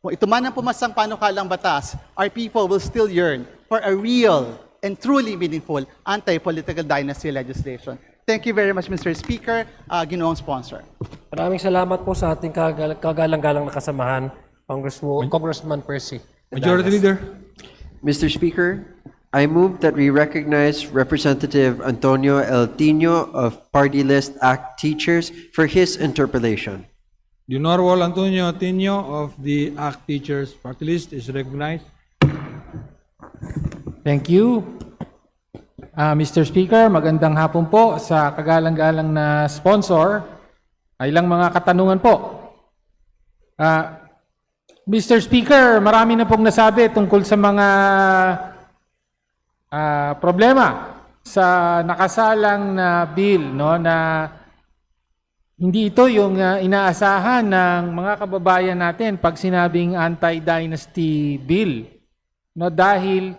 kung ito man ang pumasang panukalang batas, our people will still yearn for a real and truly meaningful anti-political dynasty legislation. Thank you very much, Mr. Speaker, Ginoong Sponsor. Maraming salamat po sa ating kagalang-galang na kasamahan, Congressman Percy. Majority Leader. Mr. Speaker, I move that we recognize Representative Antonio El Tino of Party List ACT Teachers for his interpellation. The Honorable Antonio Tino of the ACT Teachers Party List is recognized. Thank you. Mr. Speaker, magandang hapon po sa kagalang-galang na sponsor. Ay ilang mga katanungan po. Mr. Speaker, marami na pong nasabi tungkol sa mga problema sa nakasalang na bill, no, na hindi ito yung inaasahan ng mga kababayan natin pag sinabing anti-dynasty bill. No, dahil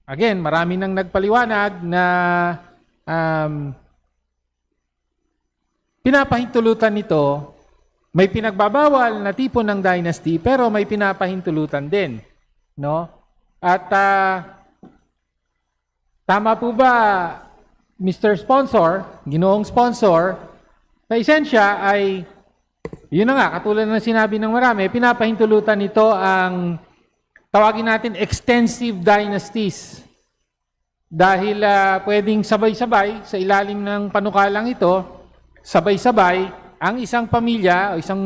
again, marami nang nagpaliwanag na pinapahintulutan nito, may pinagbabawal na tipo ng dynasty pero may pinapahintulutan din, no? At tama po ba, Mr. Sponsor, Ginoong Sponsor, sa esensya ay, yun na nga, katulad ng sinabi ng marami, pinapahintulutan nito ang tawagin natin extensive dynasties. Dahil pwedeng sabay-sabay sa ilalim ng panukalang ito, sabay-sabay ang isang pamilya o isang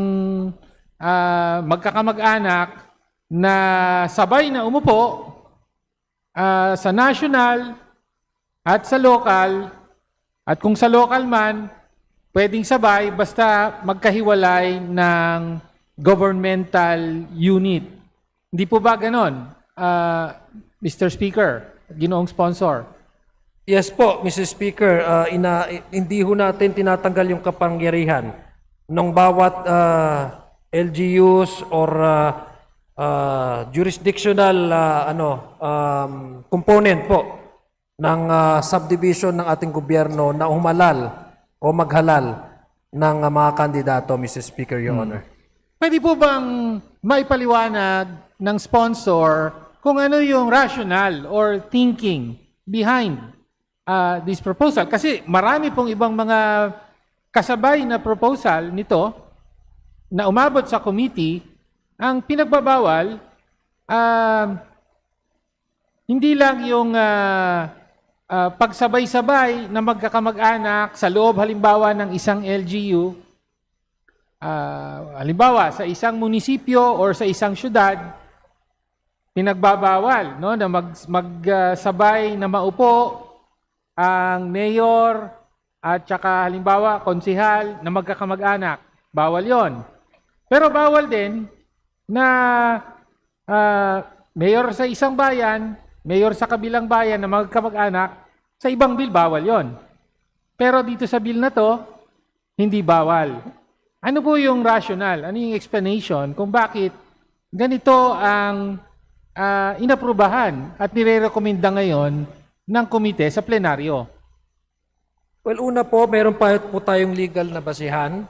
magkakamag-anak na sabay na umupo sa national at sa local, at kung sa local man, pwedeng sabay basta magkahiwalay ng governmental unit. Hindi po ba ganon, Mr. Speaker, Ginoong Sponsor? Yes po, Mr. Speaker, hindi ho natin tinatanggal yung kapangyarihan ng bawat LGUs or jurisdictional component po ng subdivision ng ating gobyerno na humalal o maghalal ng mga kandidato, Mr. Speaker, Your Honor. Pwede po bang maipaliwanag ng sponsor kung ano yung rationale or thinking behind this proposal? Kasi marami pong ibang mga kasabay na proposal nito na umabot sa committee, ang pinagbabawal, hindi lang yung pagsabay-sabay na magkakamag-anak sa loob halimbawa ng isang LGU, halimbawa sa isang munisipyo or sa isang syudad, pinagbabawal, no, na magsabay na maupo ang mayor at saka halimbawa konsehal na magkakamag-anak. Bawal yon. Pero bawal din na mayor sa isang bayan, mayor sa kabilang bayan na magkamag-anak, sa ibang bill bawal yon. Pero dito sa bill na to, hindi bawal. Ano po yung rationale? Ano yung explanation kung bakit ganito ang inaprubahan at nire-rekomenda ngayon ng komite sa plenaryo? Well, una po, meron pa po tayong legal na basihan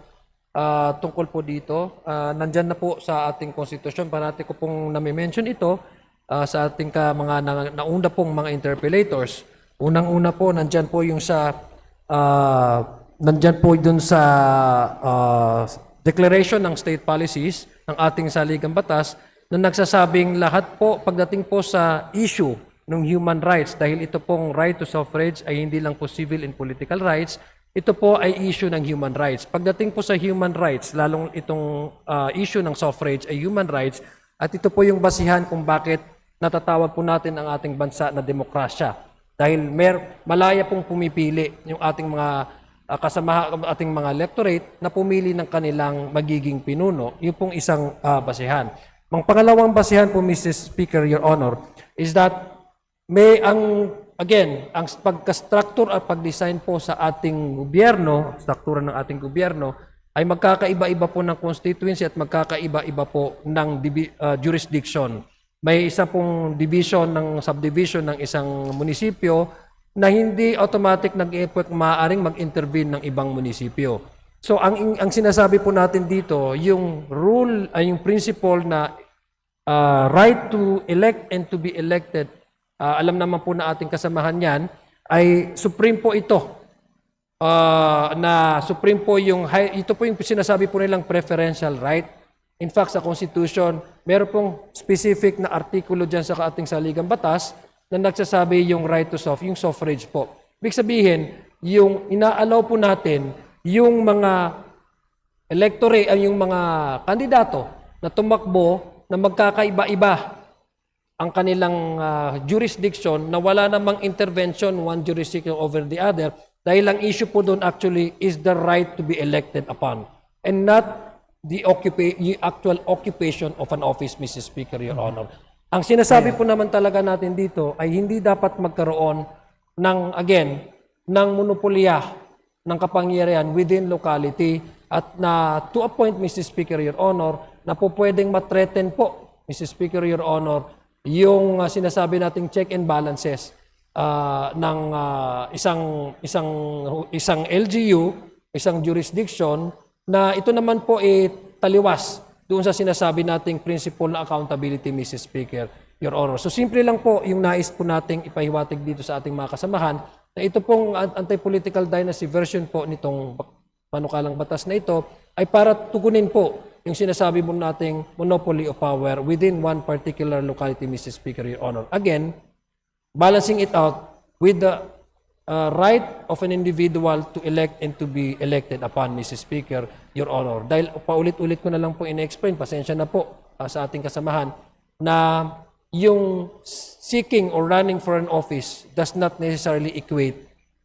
tungkol po dito. Nandyan na po sa ating konstitusyon. Parati ko pong nami-mention ito sa ating mga nauna pong mga interpellators. Unang-una po, nandyan po yung sa nandyan po dun sa declaration ng state policies ng ating saligang batas na nagsasabing lahat po pagdating po sa issue ng human rights, dahil ito pong right to suffrage ay hindi lang po civil and political rights, ito po ay issue ng human rights. Pagdating po sa human rights, lalong itong issue ng suffrage ay human rights, at ito po yung basihan kung bakit natatawag po natin ang ating bansa na demokrasya. Dahil malaya pong pumipili yung ating mga ating mga electorate na pumili ng kanilang magiging pinuno. Yun pong isang basihan. Ang pangalawang basihan po, Mrs. Speaker, Your Honor, is that ang pagka-structure at pag-design po sa ating gobyerno, struktura ng ating gobyerno, ay magkakaiba-iba po ng constituency at magkakaiba-iba po ng jurisdiction. May isa pong division ng subdivision ng isang munisipyo na hindi automatic nag-effect maaaring mag-intervene ng ibang munisipyo. So ang sinasabi po natin dito, yung rule ay yung principle na right to elect and to be elected, alam naman po na ating kasamahan yan, ay supreme po ito. Na supreme po ito po yung sinasabi po nilang preferential right. In fact, sa Constitution, meron pong specific na artikulo dyan sa ating saligang batas na nagsasabi yung right to yung suffrage po. Ibig sabihin, yung inaalaw po natin, yung mga electorate, ay yung mga kandidato na tumakbo na magkakaiba-iba ang kanilang jurisdiction na wala namang intervention one jurisdiction over the other, dahil ang issue po doon actually is the right to be elected upon and not the actual occupation of an office, Mrs. Speaker, Your Honor. Ang sinasabi po naman talaga natin dito ay hindi dapat magkaroon ng monopolya ng kapangyarihan within locality at na to a point, Mrs. Speaker, Your Honor, na po pwedeng matreten po, Mrs. Speaker, Your Honor, yung sinasabi nating check and balances ng isang LGU, isang jurisdiction, na ito naman po taliwas doon sa sinasabi nating principle na accountability, Mrs. Speaker, Your Honor. So simple lang po yung nais po nating ipahiwatig dito sa ating mga kasamahan na ito pong anti-political dynasty version po nitong panukalang batas na ito ay para tugunin po yung sinasabi mo nating monopoly of power within one particular locality, Mrs. Speaker, Your Honor. Again, balancing it out with the right of an individual to elect and to be elected upon, Mrs. Speaker, Your Honor. Dahil paulit-ulit ko na lang po in-explain, pasensya na po sa ating kasamahan, na yung seeking or running for an office does not necessarily equate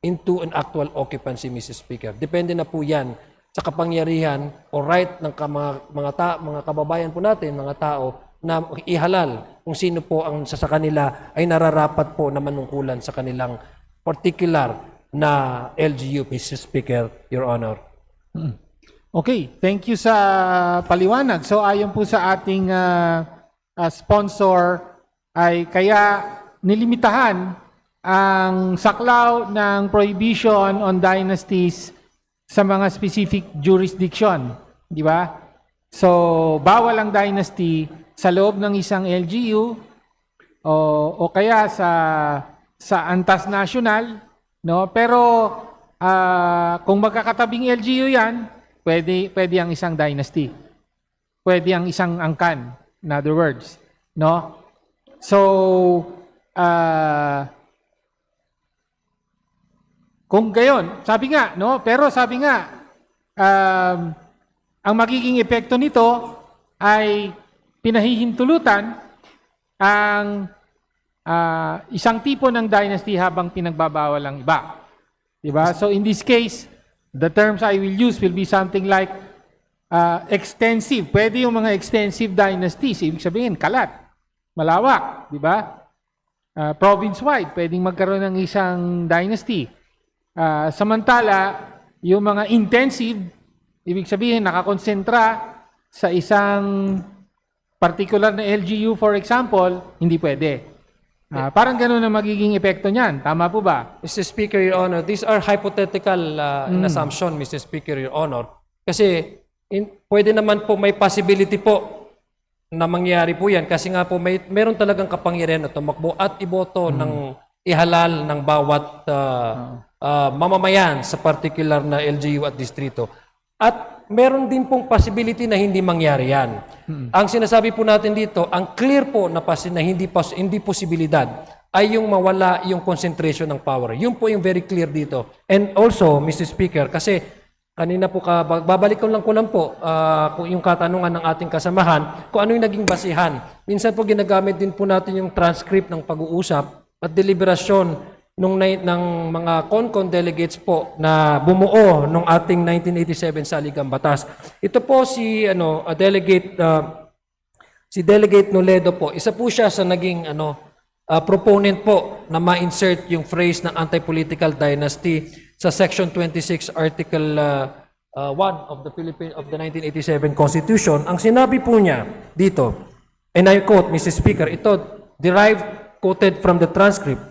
into an actual occupancy, Mrs. Speaker. Depende na po yan sa kapangyarihan o right ng mga kababayan po natin, mga tao, na ihalal kung sino po ang sa kanila ay nararapat po na manungkulan sa kanilang particular na LGU, Mr. Speaker, Your Honor. Okay, thank you sa paliwanag. So ayon po sa ating sponsor ay kaya nilimitahan ang saklaw ng prohibition on dynasties sa mga specific jurisdiction, di ba? So, bawal ang dynasty sa loob ng isang LGU o kaya sa antas national, no? Pero kung magkakatabing LGU 'yan, pwede ang isang dynasty. Pwede ang isang angkan, in other words, no? So, kung gayon, sabi nga, no? Pero sabi nga, ang magiging epekto nito ay pinahihintulutan ang isang tipo ng dynasty habang pinagbabawal ang iba. Diba? So in this case, the terms I will use will be something like extensive. Pwede yung mga extensive dynasties. Ibig sabihin, kalat, malawak. Diba? Province-wide, pwedeng magkaroon ng isang dynasty. Samantala, yung mga intensive, ibig sabihin nakakonsentra sa isang particular na LGU, for example, hindi pwede. Parang ganun ang magiging epekto niyan. Tama po ba? Mr. Speaker, Your Honor, these are hypothetical assumption, Mr. Speaker, Your Honor. Kasi pwede naman po may possibility po na mangyari po yan kasi nga po meron talagang kapangyarihan na tumakbo at iboto ng ihalal ng bawat mamamayan sa particular na LGU at distrito. At meron din pong possibility na hindi mangyari yan. Ang sinasabi po natin dito, ang clear po na, hindi posibilidad ay yung mawala yung concentration ng power. Yun po yung very clear dito. And also, Mr. Speaker, kasi kanina po babalik ko lang po kung yung katanungan ng ating kasamahan, kung ano yung naging basihan. Minsan po ginagamit din po natin yung transcript ng pag-uusap at deliberasyon ng mga CONCON delegates po na bumuo nung ating 1987 Saligang Batas. Ito po si Delegate Noledo po. Isa po siya sa naging proponent po na ma-insert yung phrase ng anti-political dynasty sa Section 26 Article 1 of the 1987 Constitution. Ang sinabi po niya dito, and I quote, Mr. Speaker, ito quoted from the transcript.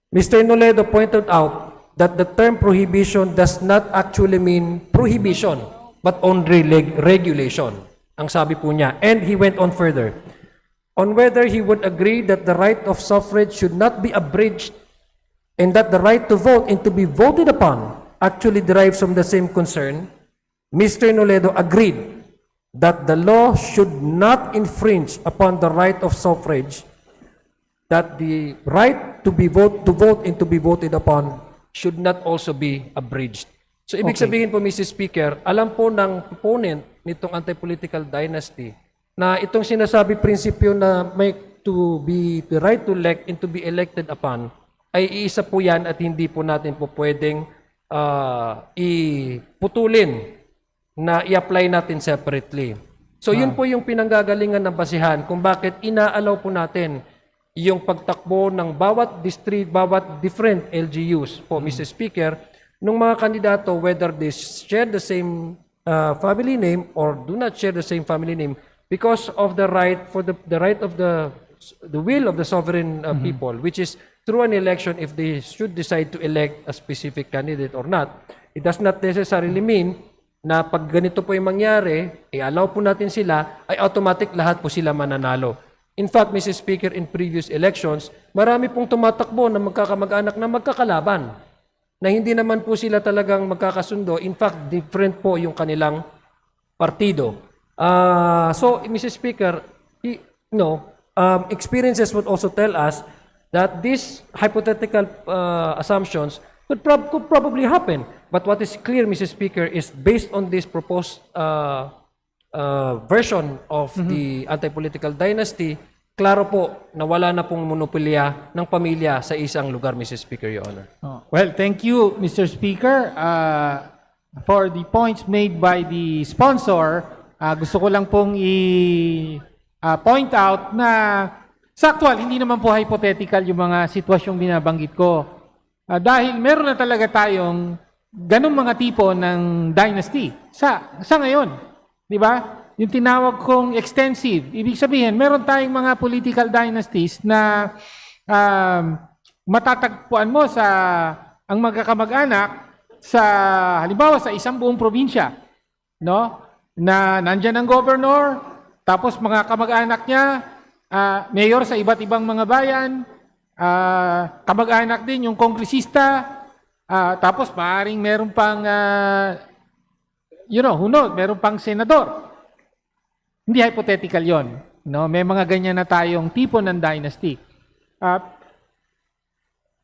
Mr. Noledo pointed out that the term prohibition does not actually mean prohibition, but only regulation. Ang sabi po niya. And he went on further. On whether he would agree that the right of suffrage should not be abridged and that the right to vote and to be voted upon actually derives from the same concern, Mr. Noledo agreed that the law should not infringe upon the right of suffrage, that the right to vote and to be voted upon should not also be abridged. So ibig sabihin po, Mr. Speaker, alam po ng proponent nitong anti-political dynasty na itong sinasabi prinsipyo na may the right to elect and to be elected upon ay iisa po yan at hindi po natin po pwedeng iputulin na i-apply natin separately. So yun po yung pinanggagalingan ng basihan kung bakit inaalaw po natin yung pagtakbo ng bawat district, bawat different LGUs po, Mr. Speaker, nung mga kandidato, whether they share the same family name or do not share the same family name, because of the right of the will of the sovereign people, which is through an election if they should decide to elect a specific candidate or not. It does not necessarily mean na pag ganito po yung mangyari, i-allow po natin sila, ay automatic lahat po sila mananalo. In fact, Mr. Speaker, in previous elections, marami pong tumatakbo na magkakamag-anak na magkakalaban, na hindi naman po sila talagang magkakasundo. In fact, different po yung kanilang partido. So, Mr. Speaker, experiences would also tell us that these hypothetical assumptions could probably happen. But what is clear, Mr. Speaker, is based on this proposed version of the anti-political dynasty, klaro po na wala na pong monopolya ng pamilya sa isang lugar, Mr. Speaker, Your Honor. Well, thank you, Mr. Speaker. For the points made by the sponsor, gusto ko lang pong i-point out na sa actual, hindi naman po hypothetical yung mga sitwasyong binabanggit ko. Dahil meron na talaga tayong ganong mga tipo ng dynasty sa ngayon. Di ba? Yung tinawag kong extensive. Ibig sabihin, meron tayong mga political dynasties na matatagpuan mo sa ang magkakamag-anak sa halimbawa sa isang buong probinsya, no? Na nandiyan ang governor, tapos mga kamag-anak niya, mayor sa iba't ibang mga bayan, kamag-anak din yung kongresista, tapos maaaring meron pang meron pang senador. Hindi hypothetical yon, no? May mga ganyan na tayong tipo ng dynasty.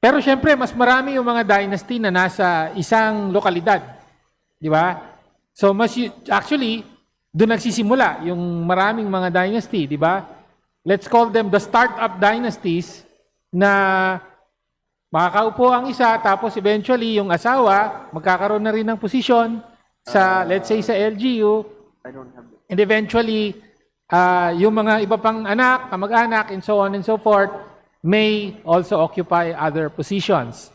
Pero syempre, mas marami yung mga dynasty na nasa isang lokalidad. Di ba? So, actually, doon nagsisimula yung maraming mga dynasty, di ba? Let's call them the startup dynasties na makakaupo ang isa, tapos eventually yung asawa, magkakaroon na rin ng posisyon sa, let's say, sa LGU. And eventually, yung mga iba pang anak, kamag-anak, and so on and so forth, may also occupy other positions.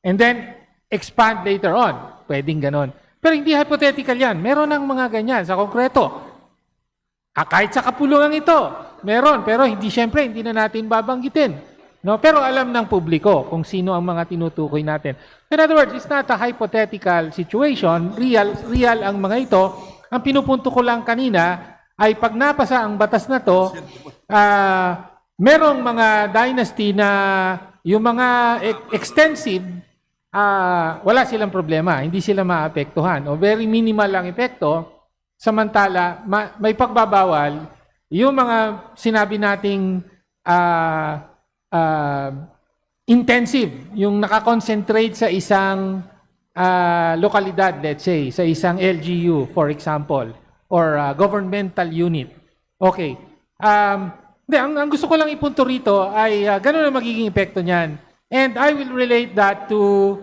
And then, expand later on. Pwedeng ganon. Pero hindi hypothetical yan. Meron ng mga ganyan sa konkreto. Kahit sa kapulungan ito, meron. Pero syempre, hindi na natin babanggitin. No? Pero alam ng publiko kung sino ang mga tinutukoy natin. In other words, it's not a hypothetical situation. Real ang mga ito. Ang pinupunto ko lang kanina ay pag napasa ang batas na to, merong mga dynasty na yung mga extensive wala silang problema, hindi sila maapektuhan o very minimal ang epekto. Samantala, may pagbabawal yung mga sinabi nating intensive, yung nakakonsentrate sa isang lokalidad, let's say, sa isang LGU, for example, or governmental unit. Okay. Ang gusto ko lang ipunto rito ay ganun ang magiging epekto niyan. And I will relate that to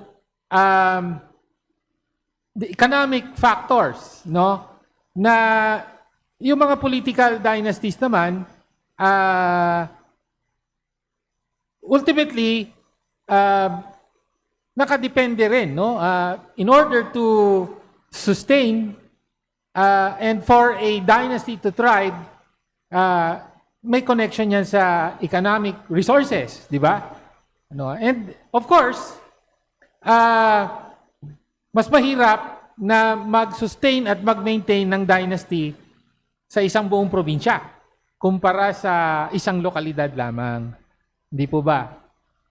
the economic factors, no? Na yung mga political dynasties naman, ultimately, nakadepende rin, no? In order to sustain and for a dynasty to thrive, may connection yan sa economic resources, di ba? No? And of course, mas mahirap na mag-sustain at mag-maintain ng dynasty sa isang buong probinsya kumpara sa isang lokalidad lamang. Di po ba?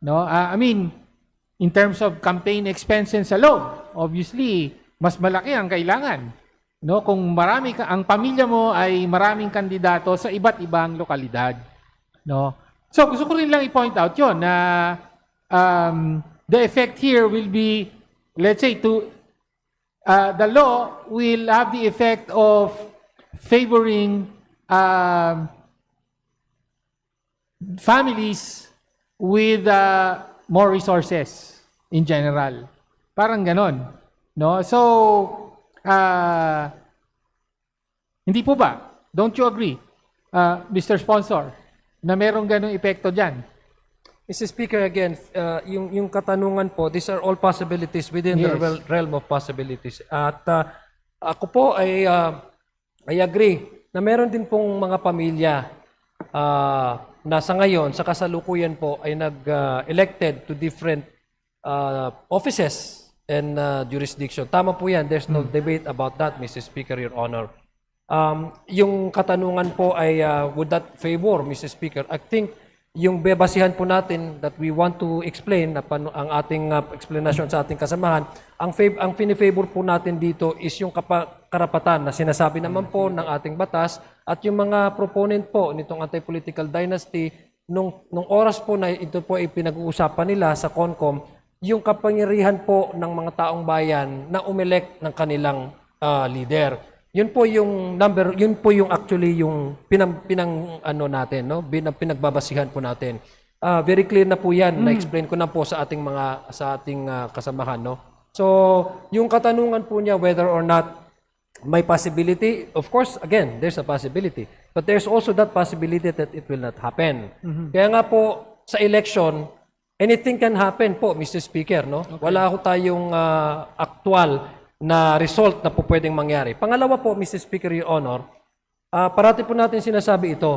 No? I mean, in terms of campaign expenses alone, obviously, mas malaki ang kailangan. No? Kung marami ang pamilya mo ay maraming kandidato sa iba't ibang lokalidad. No? So, gusto ko rin lang i-point out yun na the effect here will be, let's say, the law will have the effect of favoring families with more resources in general. Parang ganon. No? So, hindi po ba? Don't you agree, Mr. Sponsor, na merong ganong epekto dyan? Mr. Speaker, again, yung katanungan po, these are all possibilities within the realm of possibilities. At ako po ay I agree na meron din pong mga pamilya na sa ngayon, sa kasalukuyan po, ay nag-elected to different offices and jurisdiction. Tama po yan. There's no debate about that, Mr. Speaker, Your Honor. Yung katanungan po ay would that favor, Mr. Speaker? I think yung bebasihan po natin that we want to explain na ang ating explanation sa ating kasamahan, ang pinifavor po natin dito is yung karapatan na sinasabi naman po ng ating batas at yung mga proponent po nitong anti-political dynasty, nung oras po na ito po ay pinag-uusapan nila sa CONCOM, yung kapangyarihan po ng mga taong bayan na umelect ng kanilang leader. Yun po yung actually yung natin, no? Pinagbabasihan po natin. Very clear na po 'yan. Na-explain ko na po sa ating kasamahan, no? So, yung katanungan po niya whether or not may possibility, of course, again, there's a possibility. But there's also that possibility that it will not happen. Kaya nga po sa election, anything can happen po, Mr. Speaker, no? Okay. Wala ho tayong actual na result na po pwedeng mangyari. Pangalawa po, Mr. Speaker, Your Honor, parati po natin sinasabi ito,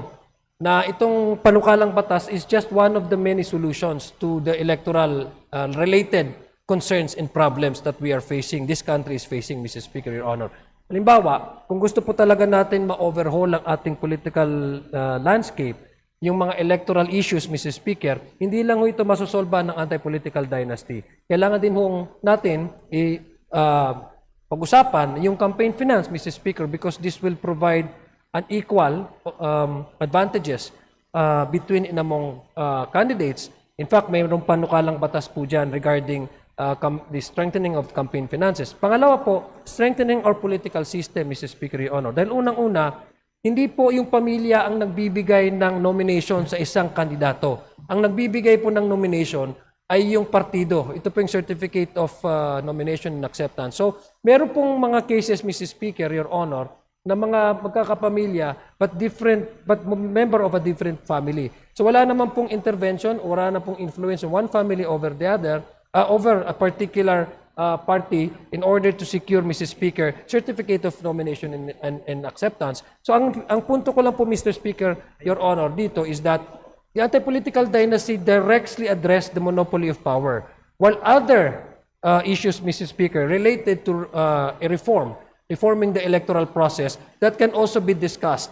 na itong panukalang batas is just one of the many solutions to the electoral related concerns and problems that we are facing, this country is facing, Mr. Speaker, Your Honor. Halimbawa, kung gusto po talaga natin ma-overhaul ang ating political landscape, yung mga electoral issues, Mr. Speaker, hindi lang ho ito masusolba ng anti-political dynasty. Kailangan din ho natin pag-usapan yung campaign finance, Mr. Speaker, because this will provide an equal advantages between and among candidates. In fact, mayroong panukalang batas po dyan regarding the strengthening of campaign finances. Pangalawa po, strengthening our political system, Mr. Speaker, Your Honor. Dahil unang-una, hindi po yung pamilya ang nagbibigay ng nomination sa isang kandidato. Ang nagbibigay po ng nomination ay yung partido. Ito po yung Certificate of Nomination and Acceptance. So, meron pong mga cases, Mr. Speaker, Your Honor, na mga magkakapamilya but member of a different family. So, wala naman pong intervention, wala na pong influence of one family over the other, over a particular party in order to secure, Mr. Speaker, Certificate of Nomination and Acceptance. So, ang punto ko lang po, Mr. Speaker, Your Honor, dito is that the anti-political dynasty directly addressed the monopoly of power, while other issues, Mr. Speaker, related to reforming the electoral process, that can also be discussed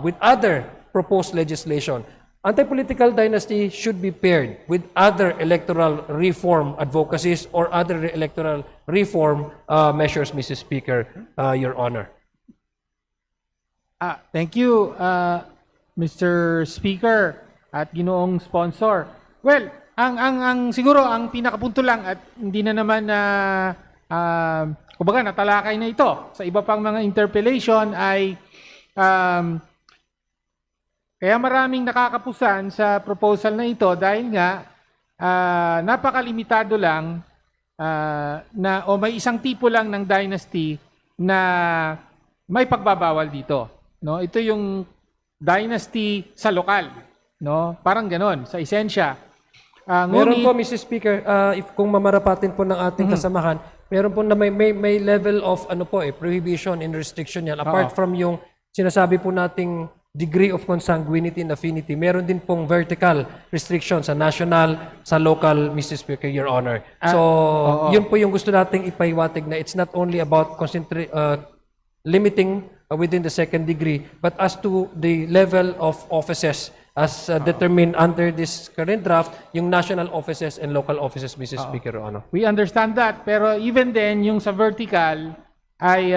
with other proposed legislation. Anti-political dynasty should be paired with other electoral reform advocacies or other electoral reform measures, Mrs. Speaker, Your Honor. Thank you, Mr. Speaker at ginoong sponsor. Well, ang siguro ang pinakapunto lang at hindi na naman na kumbaga natalakay na ito sa iba pang mga interpellation ay kaya maraming nakakapusan sa proposal na ito dahil nga napakalimitado lang na o may isang tipo lang ng dynasty na may pagbabawal dito, no? Ito yung dynasty sa lokal, no? Parang ganon sa esensya. Meron po, Mr. Speaker, if kung mamarapatin po ng ating kasamahan, meron po na may level of prohibition and restriction yan. Apart from yung sinasabi po nating degree of consanguinity and affinity, meron din pong vertical restriction sa national, sa local, Mr. Speaker, Your Honor. So, yun po yung gusto nating ipahiwatig na it's not only about limiting within the second degree, but as to the level of offices as determined under this current draft, yung national offices and local offices, Mr. Speaker, Your Honor. We understand that, pero even then, yung sa vertical ay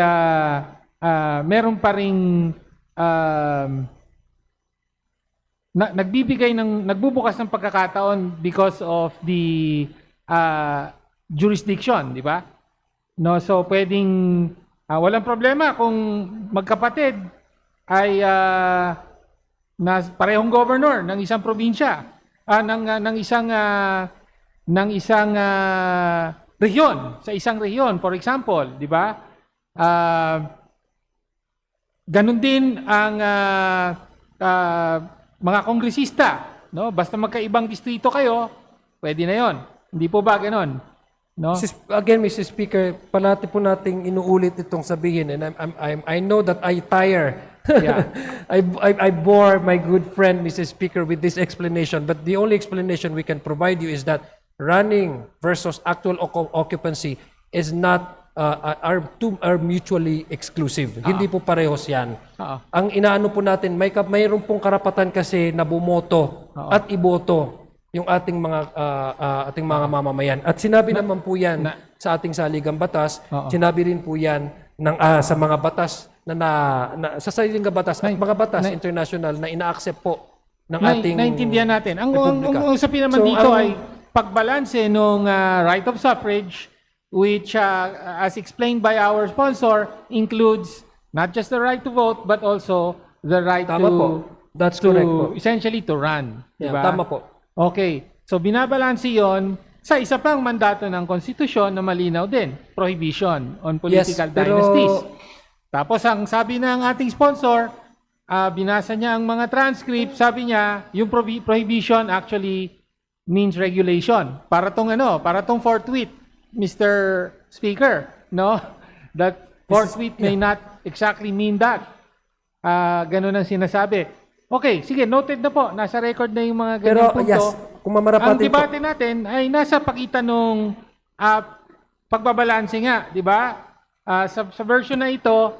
meron pa ring nagbubukas ng pagkakataon because of the jurisdiction, di ba? No, so pwedeng walang problema kung magkapatid ay parehong governor ng isang probinsya, ng isang rehiyon, sa isang rehiyon, for example, di ba? Ganun din ang mga kongresista, no? Basta magkaibang distrito kayo, pwede na 'yon. Hindi po ba ganoon? No? Again, Mr. Speaker, palati po nating inuulit itong sabihin, and I know that I tire. Yeah. I bore my good friend, Mr. Speaker, with this explanation, but the only explanation we can provide you is that running versus actual occupancy is not are mutually exclusive. Hindi po parehos yan. Ang inaano po natin, mayroon pong karapatan kasi na bumoto at iboto yung ating mga mamamayan. At sinabi naman po yan sa ating saligang batas, sinabi rin po yan sa mga batas sa saligang batas at mga batas international na ina-accept po ng ating naintindihan natin. Ang usapin naman dito ay pagbalanse ng right of suffrage, which, as explained by our sponsor, includes not just the right to vote, but also the right That's correct po. Essentially to run. Yeah, diba? tama po. Okay. So, binabalanse yon sa isa pang mandato ng konstitusyon na malinaw din, prohibition on political dynasties. Tapos, ang sabi ng ating sponsor, binasa niya ang mga transcript, sabi niya, yung prohibition actually means regulation. Para tong forthwith, Mr. Speaker, no? That forthwith may not exactly mean that. Ganun ang sinasabi. Okay, sige, noted na po. Nasa record na yung mga ganyan punto. Yes, kung mamarapatin ang debate natin ay nasa pagitan ng pagbabalanse nga, di ba? Sa version na ito,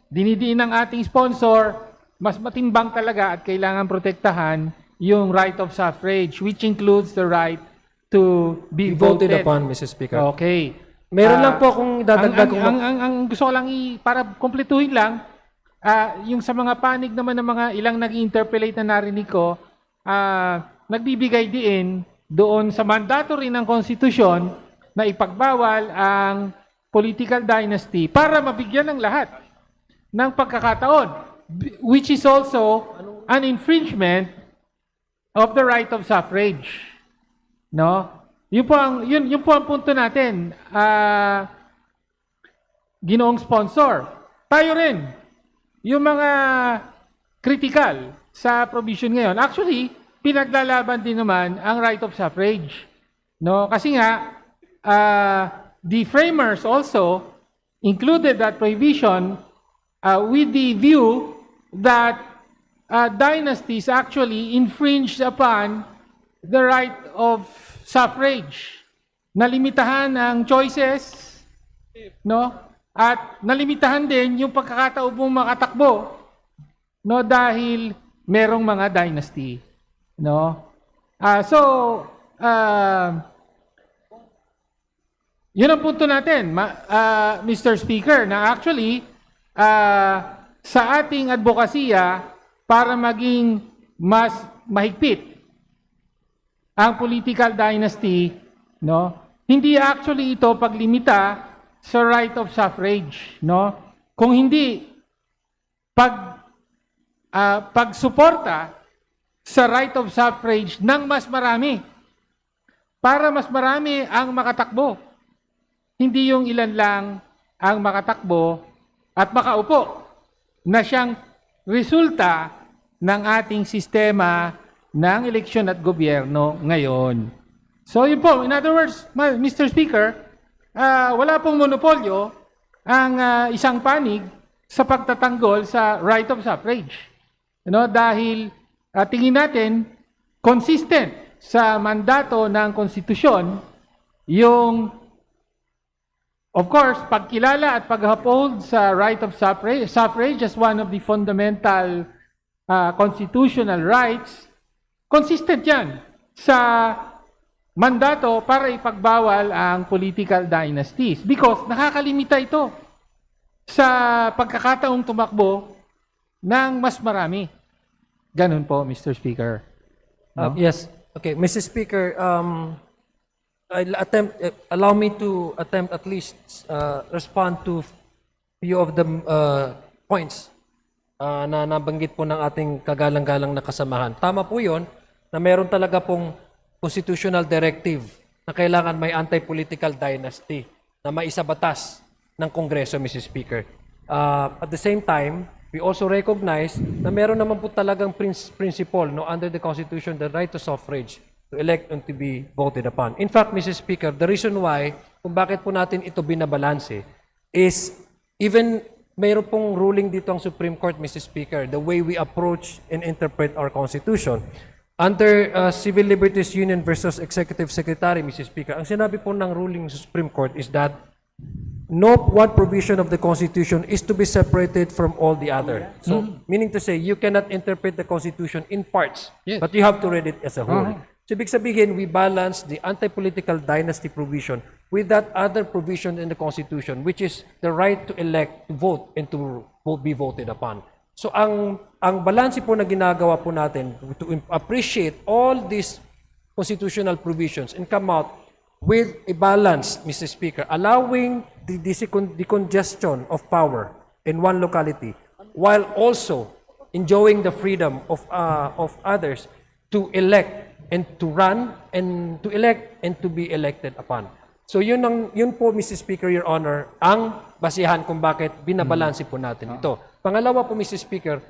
dinidiin ng ating sponsor, mas matimbang talaga at kailangan protektahan yung right of suffrage, which includes the right to be voted upon, Mr. Speaker. Okay. Meron lang po akong dadagdag. Ang gusto ko lang para kumpletuhin lang, yung sa mga panig naman ng mga ilang nag-interpellate na narinig ko, nagbibigay din doon sa mandato rin ng konstitusyon na ipagbawal ang political dynasty para mabigyan ng lahat ng pagkakataon, which is also an infringement of the right of suffrage. No? Yun po ang punto natin. Ginoong sponsor. Tayo rin. Yung mga critical sa provision ngayon. Actually, pinaglalaban din naman ang right of suffrage. No? Kasi nga, the framers also included that prohibition with the view that dynasties actually infringed upon the right of suffrage. Nalimitahan ang choices, no? At nalimitahan din yung pagkakataon mong makatakbo, no? Dahil merong mga dynasty. no? So, yun ang punto natin, Mr. Speaker, na actually, sa ating advokasya, para maging mas mahigpit ang political dynasty, no? Hindi actually ito paglimita sa right of suffrage, no? Kung hindi pagsuporta sa right of suffrage ng mas marami para mas marami ang makatakbo. Hindi yung ilan lang ang makatakbo at makaupo na siyang resulta ng ating sistema ng eleksyon at gobyerno ngayon. So yun po, in other words, Mr. Speaker, wala pong monopolyo ang isang panig sa pagtatanggol sa right of suffrage. Dahil tingin natin, consistent sa mandato ng konstitusyon, yung of course, pagkilala at pag-uphold sa right of suffrage as one of the fundamental constitutional rights, consistent yan sa mandato para ipagbawal ang political dynasties because nakakalimita ito sa pagkakataong tumakbo ng mas marami. Ganun po, Mr. Speaker. No? Yes. Okay, Mr. Speaker, allow me to attempt at least respond to few of the points na nabanggit po ng ating kagalang-galang na kasamahan. Tama po yun na meron talaga pong constitutional directive na kailangan may anti-political dynasty na maisabatas ng Kongreso, Mr. Speaker. At the same time, we also recognize na meron naman po talagang principle under the Constitution, the right to suffrage, to elect and to be voted upon. In fact, Mr. Speaker, the reason why kung bakit po natin ito binabalanse is even mayroon pong ruling dito ang Supreme Court, Mr. Speaker, the way we approach and interpret our Constitution. Under Civil Liberties Union versus Executive Secretary, Mr. Speaker, ang sinabi po ng ruling sa Supreme Court is that no one provision of the Constitution is to be separated from all the other. So, meaning to say, you cannot interpret the Constitution in parts, but you have to read it as a whole. So, ibig sabihin, we balance the anti-political dynasty provision with that other provision in the Constitution, which is the right to elect, to vote, and to be voted upon. So, ang balanse po na ginagawa po natin to appreciate all these constitutional provisions and come out with a balance, Mr. Speaker, allowing the decongestion of power in one locality, while also enjoying the freedom of others to elect and to run and to elect and to be elected upon. So yun po, Mr. Speaker, Your Honor, ang basihan kung bakit binabalanse po natin ito. Pangalawa po, Mr. Speaker,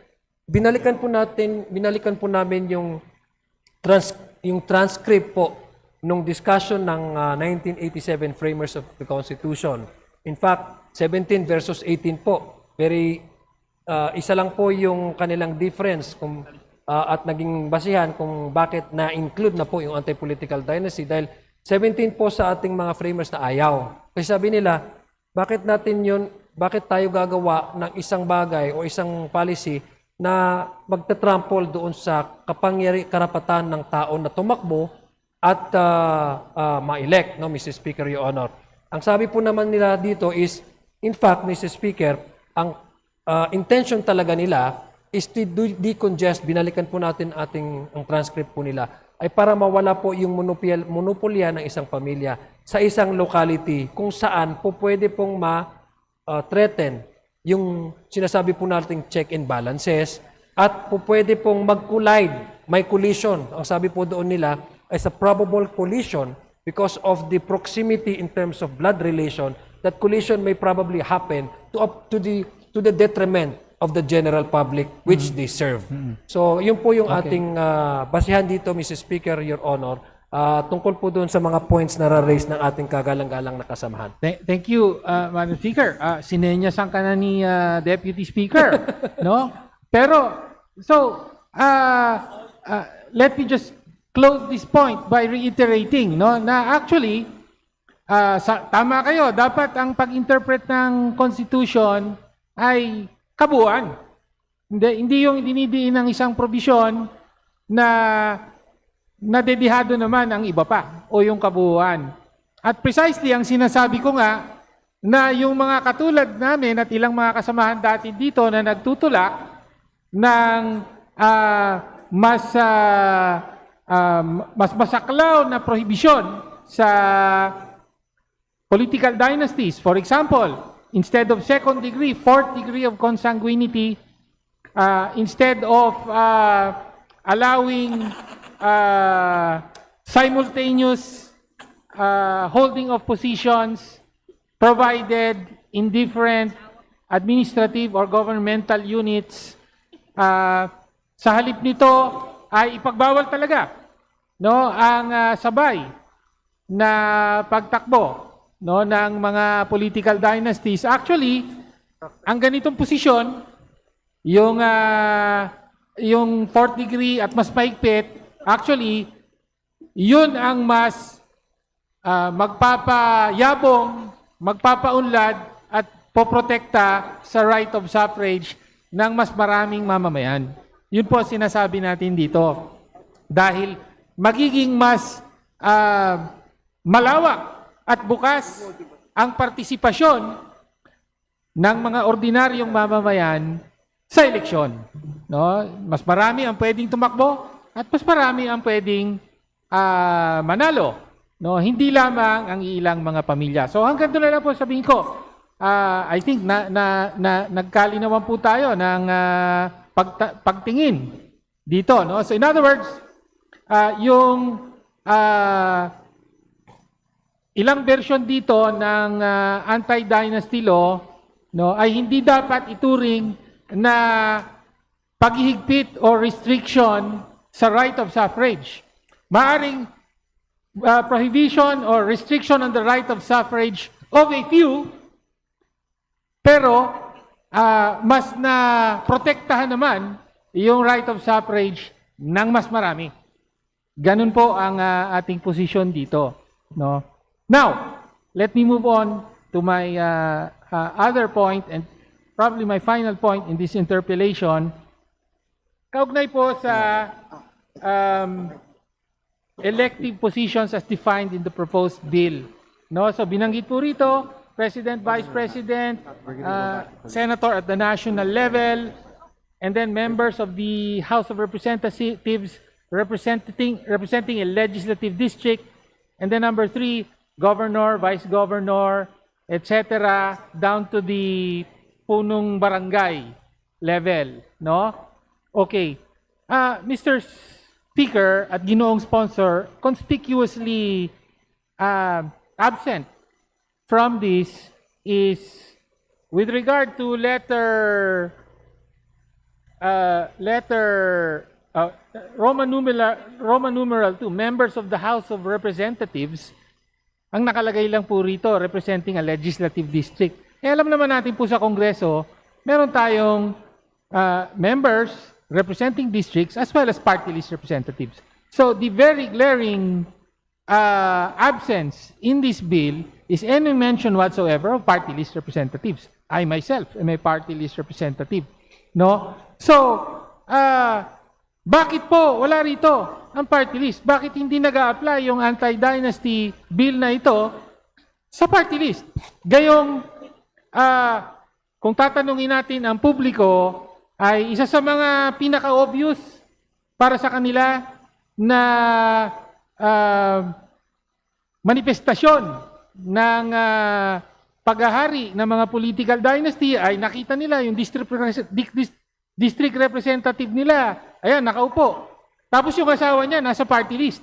binalikan po namin yung transcript po nung discussion ng 1987 framers of the Constitution. In fact, 17 versus 18 po. Isa lang po yung kanilang difference at naging basihan kung bakit na-include na po yung anti-political dynasty dahil 17 po sa ating mga framers na ayaw. Kasi sabi nila, bakit tayo gagawa ng isang bagay o isang policy na magtatrample doon sa karapatan ng tao na tumakbo at ma-elect, no, Mr. Speaker, Your Honor. Ang sabi po naman nila dito is, in fact, Mr. Speaker, ang intention talaga nila is to decongest, binalikan po natin ang transcript po nila, ay para mawala po yung monopolya ng isang pamilya sa isang locality kung saan po pwede pong ma-threaten yung sinasabi po nating check and balances at po pwede pong mag-collide, may collision. Ang sabi po doon nila is a probable collision because of the proximity in terms of blood relation. That collision may probably happen to the detriment of the general public which they serve. So, yun po yung ating basihan dito, Mr. Speaker, Your Honor, tungkol po doon sa mga points na ra-raise ng ating kagalang-galang na kasamahan. Thank you, Madam Speaker. Sinenyasan ka na ni Deputy Speaker, no? Pero, so, let me just close this point by reiterating, no, na actually, tama kayo, dapat ang pag-interpret ng Constitution ay kabuuan. Hindi yung dinidiin ng isang probisyon na nadedihado naman ang iba pa o yung kabuuan. At precisely ang sinasabi ko nga na yung mga katulad namin at ilang mga kasamahan dati dito na nagtutulak ng mas masaklaw na prohibisyon sa political dynasties. For example, instead of second degree, fourth degree of consanguinity, instead of allowing simultaneous holding of positions provided in different administrative or governmental units, sa halip nito ay ipagbawal talaga, no, ang sabay na pagtakbo, no, ng mga political dynasties. Actually, ang ganitong posisyon, yung fourth degree at mas paigpit, actually, yun ang mas magpapayabong, magpapaunlad at poprotekta sa right of suffrage ng mas maraming mamamayan. Yun po sinasabi natin dito. Dahil magiging mas malawak at bukas ang partisipasyon ng mga ordinaryong mamamayan sa eleksyon. No? Mas marami ang pwedeng tumakbo at mas marami ang pwedeng manalo. No, hindi lamang ang ilang mga pamilya. So hanggang doon na lang po sabihin ko, I think nagkalinawan po tayo ng pagtingin dito. No? So in other words, yung ilang version dito ng anti-dynasty law, no, ay hindi dapat ituring na paghihigpit or restriction sa right of suffrage. Maaring prohibition or restriction on the right of suffrage of a few, pero mas na protektahan naman yung right of suffrage ng mas marami. Ganun po ang ating position dito. No? Now, let me move on to my other point and probably my final point in this interpellation. Kaugnay po sa elective positions as defined in the proposed bill. No, so binanggit po rito, President, Vice President, Senator at the national level, and then members of the House of Representatives representing a legislative district, and then number 3, Governor, Vice Governor, etc., down to the punong barangay level. No? Okay. Mr. Speaker at ginoong sponsor, conspicuously absent from this is with regard to letter Roman numeral 2, members of the House of Representatives. Ang nakalagay lang po rito, representing a legislative district. Alam naman natin po sa Kongreso, meron tayong members representing districts as well as party list representatives. So the very glaring absence in this bill is any mention whatsoever of party list representatives. I myself am a party list representative. No? So, bakit po wala rito ang party list? Bakit hindi nag-a-apply yung anti-dynasty bill na ito sa party list? Gayong, kung tatanungin natin ang publiko, ay isa sa mga pinaka-obvious para sa kanila na manifestasyon ng paghahari ng mga political dynasty ay nakita nila yung district representative nila. Ayan, nakaupo. Tapos yung asawa niya nasa party list.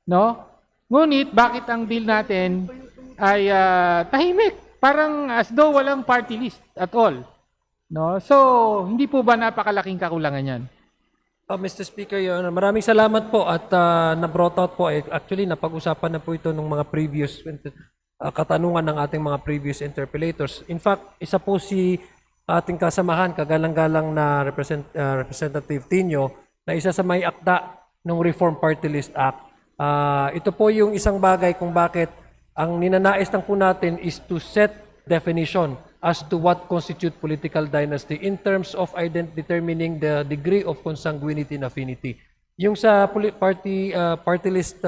No? Ngunit, bakit ang bill natin ay tahimik? Parang as though walang party list at all. No? So, hindi po ba napakalaking kakulangan yan? Mr. Speaker, Your Honor, maraming salamat po at na-brought out po. Actually, napag-usapan na po ito ng mga previous katanungan ng ating mga previous interpellators. In fact, isa po si ating kasamahan, kagalang-galang na Representative Tinio, na isa sa may akda ng Reform Party List Act. Ito po yung isang bagay kung bakit ang ninanais lang po natin is to set definition as to what constitute political dynasty in terms of determining the degree of consanguinity and affinity. Yung sa party list,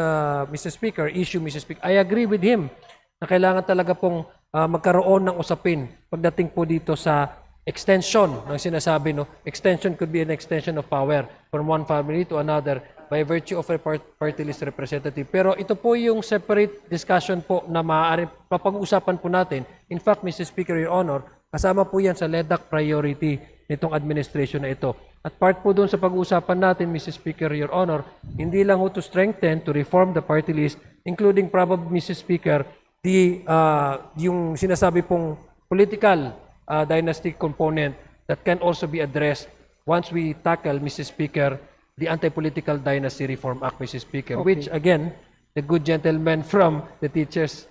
Mr. Speaker, Mr. Speaker, I agree with him na kailangan talaga pong magkaroon ng usapin pagdating po dito sa extension ng sinasabi, no? Extension could be an extension of power from one family to another by virtue of a party list representative. Pero ito po yung separate discussion po na maaari papag-usapan po natin. In fact, Mr. Speaker, Your Honor, kasama po yan sa LEDAC priority nitong administration na ito. At part po doon sa pag-uusapan natin, Mr. Speaker, Your Honor, hindi lang ho to strengthen, to reform the party list, including probably, Mr. Speaker, yung sinasabi pong political dynasty component that can also be addressed once we tackle, Mr. Speaker, the Anti-Political Dynasty Reform Act, Mr. Speaker, which, again, the good gentleman from the teachers'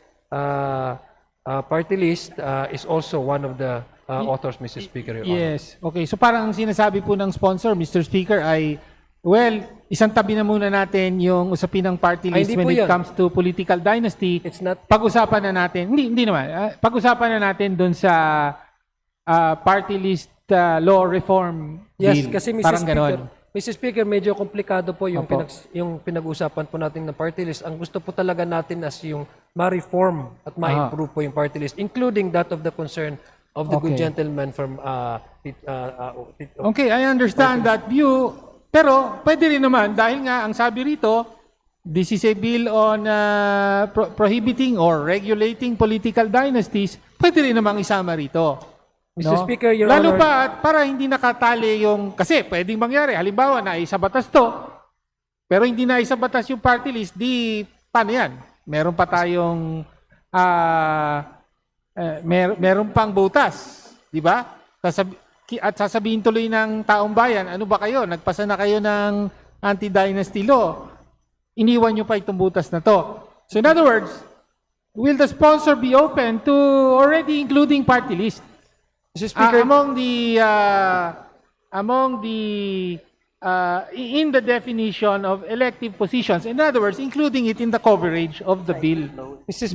party list is also one of the authors, Mr. Speaker, Your Honor. Yes. Okay. So parang ang sinasabi po ng sponsor, Mr. Speaker, ay, well, isang tabi na muna natin yung usapin ng party list when it comes to political dynasty. It's not... Pag-usapan na natin, hindi naman, pag-usapan na natin doon sa party list law reform bill. Yes, kasi Mr. Speaker, medyo komplikado po yung pinag-usapan po natin ng party list. Ang gusto po talaga natin as yung ma-reform at ma-improve po yung party list, including that of the concern of the good gentleman from Okay, I understand that view. Pero pwede rin naman dahil nga ang sabi rito, this is a bill on prohibiting or regulating political dynasties. Pwede rin namang isama rito. Mr. Speaker, Your Lalo Honor, pa para hindi nakatali yung kasi pwedeng mangyari halimbawa na isa batas to pero hindi na isa batas yung party list di paano yan? Meron pa tayong meron pang butas, di ba? At sasabihin tuloy ng taong bayan, ano ba kayo? Nagpasa na kayo ng anti-dynasty law. Iniwan nyo pa itong butas na to. So in other words, will the sponsor be open to already including party list? Mr. Speaker, in the definition of elective positions, in other words, including it in the coverage of the bill. Mr.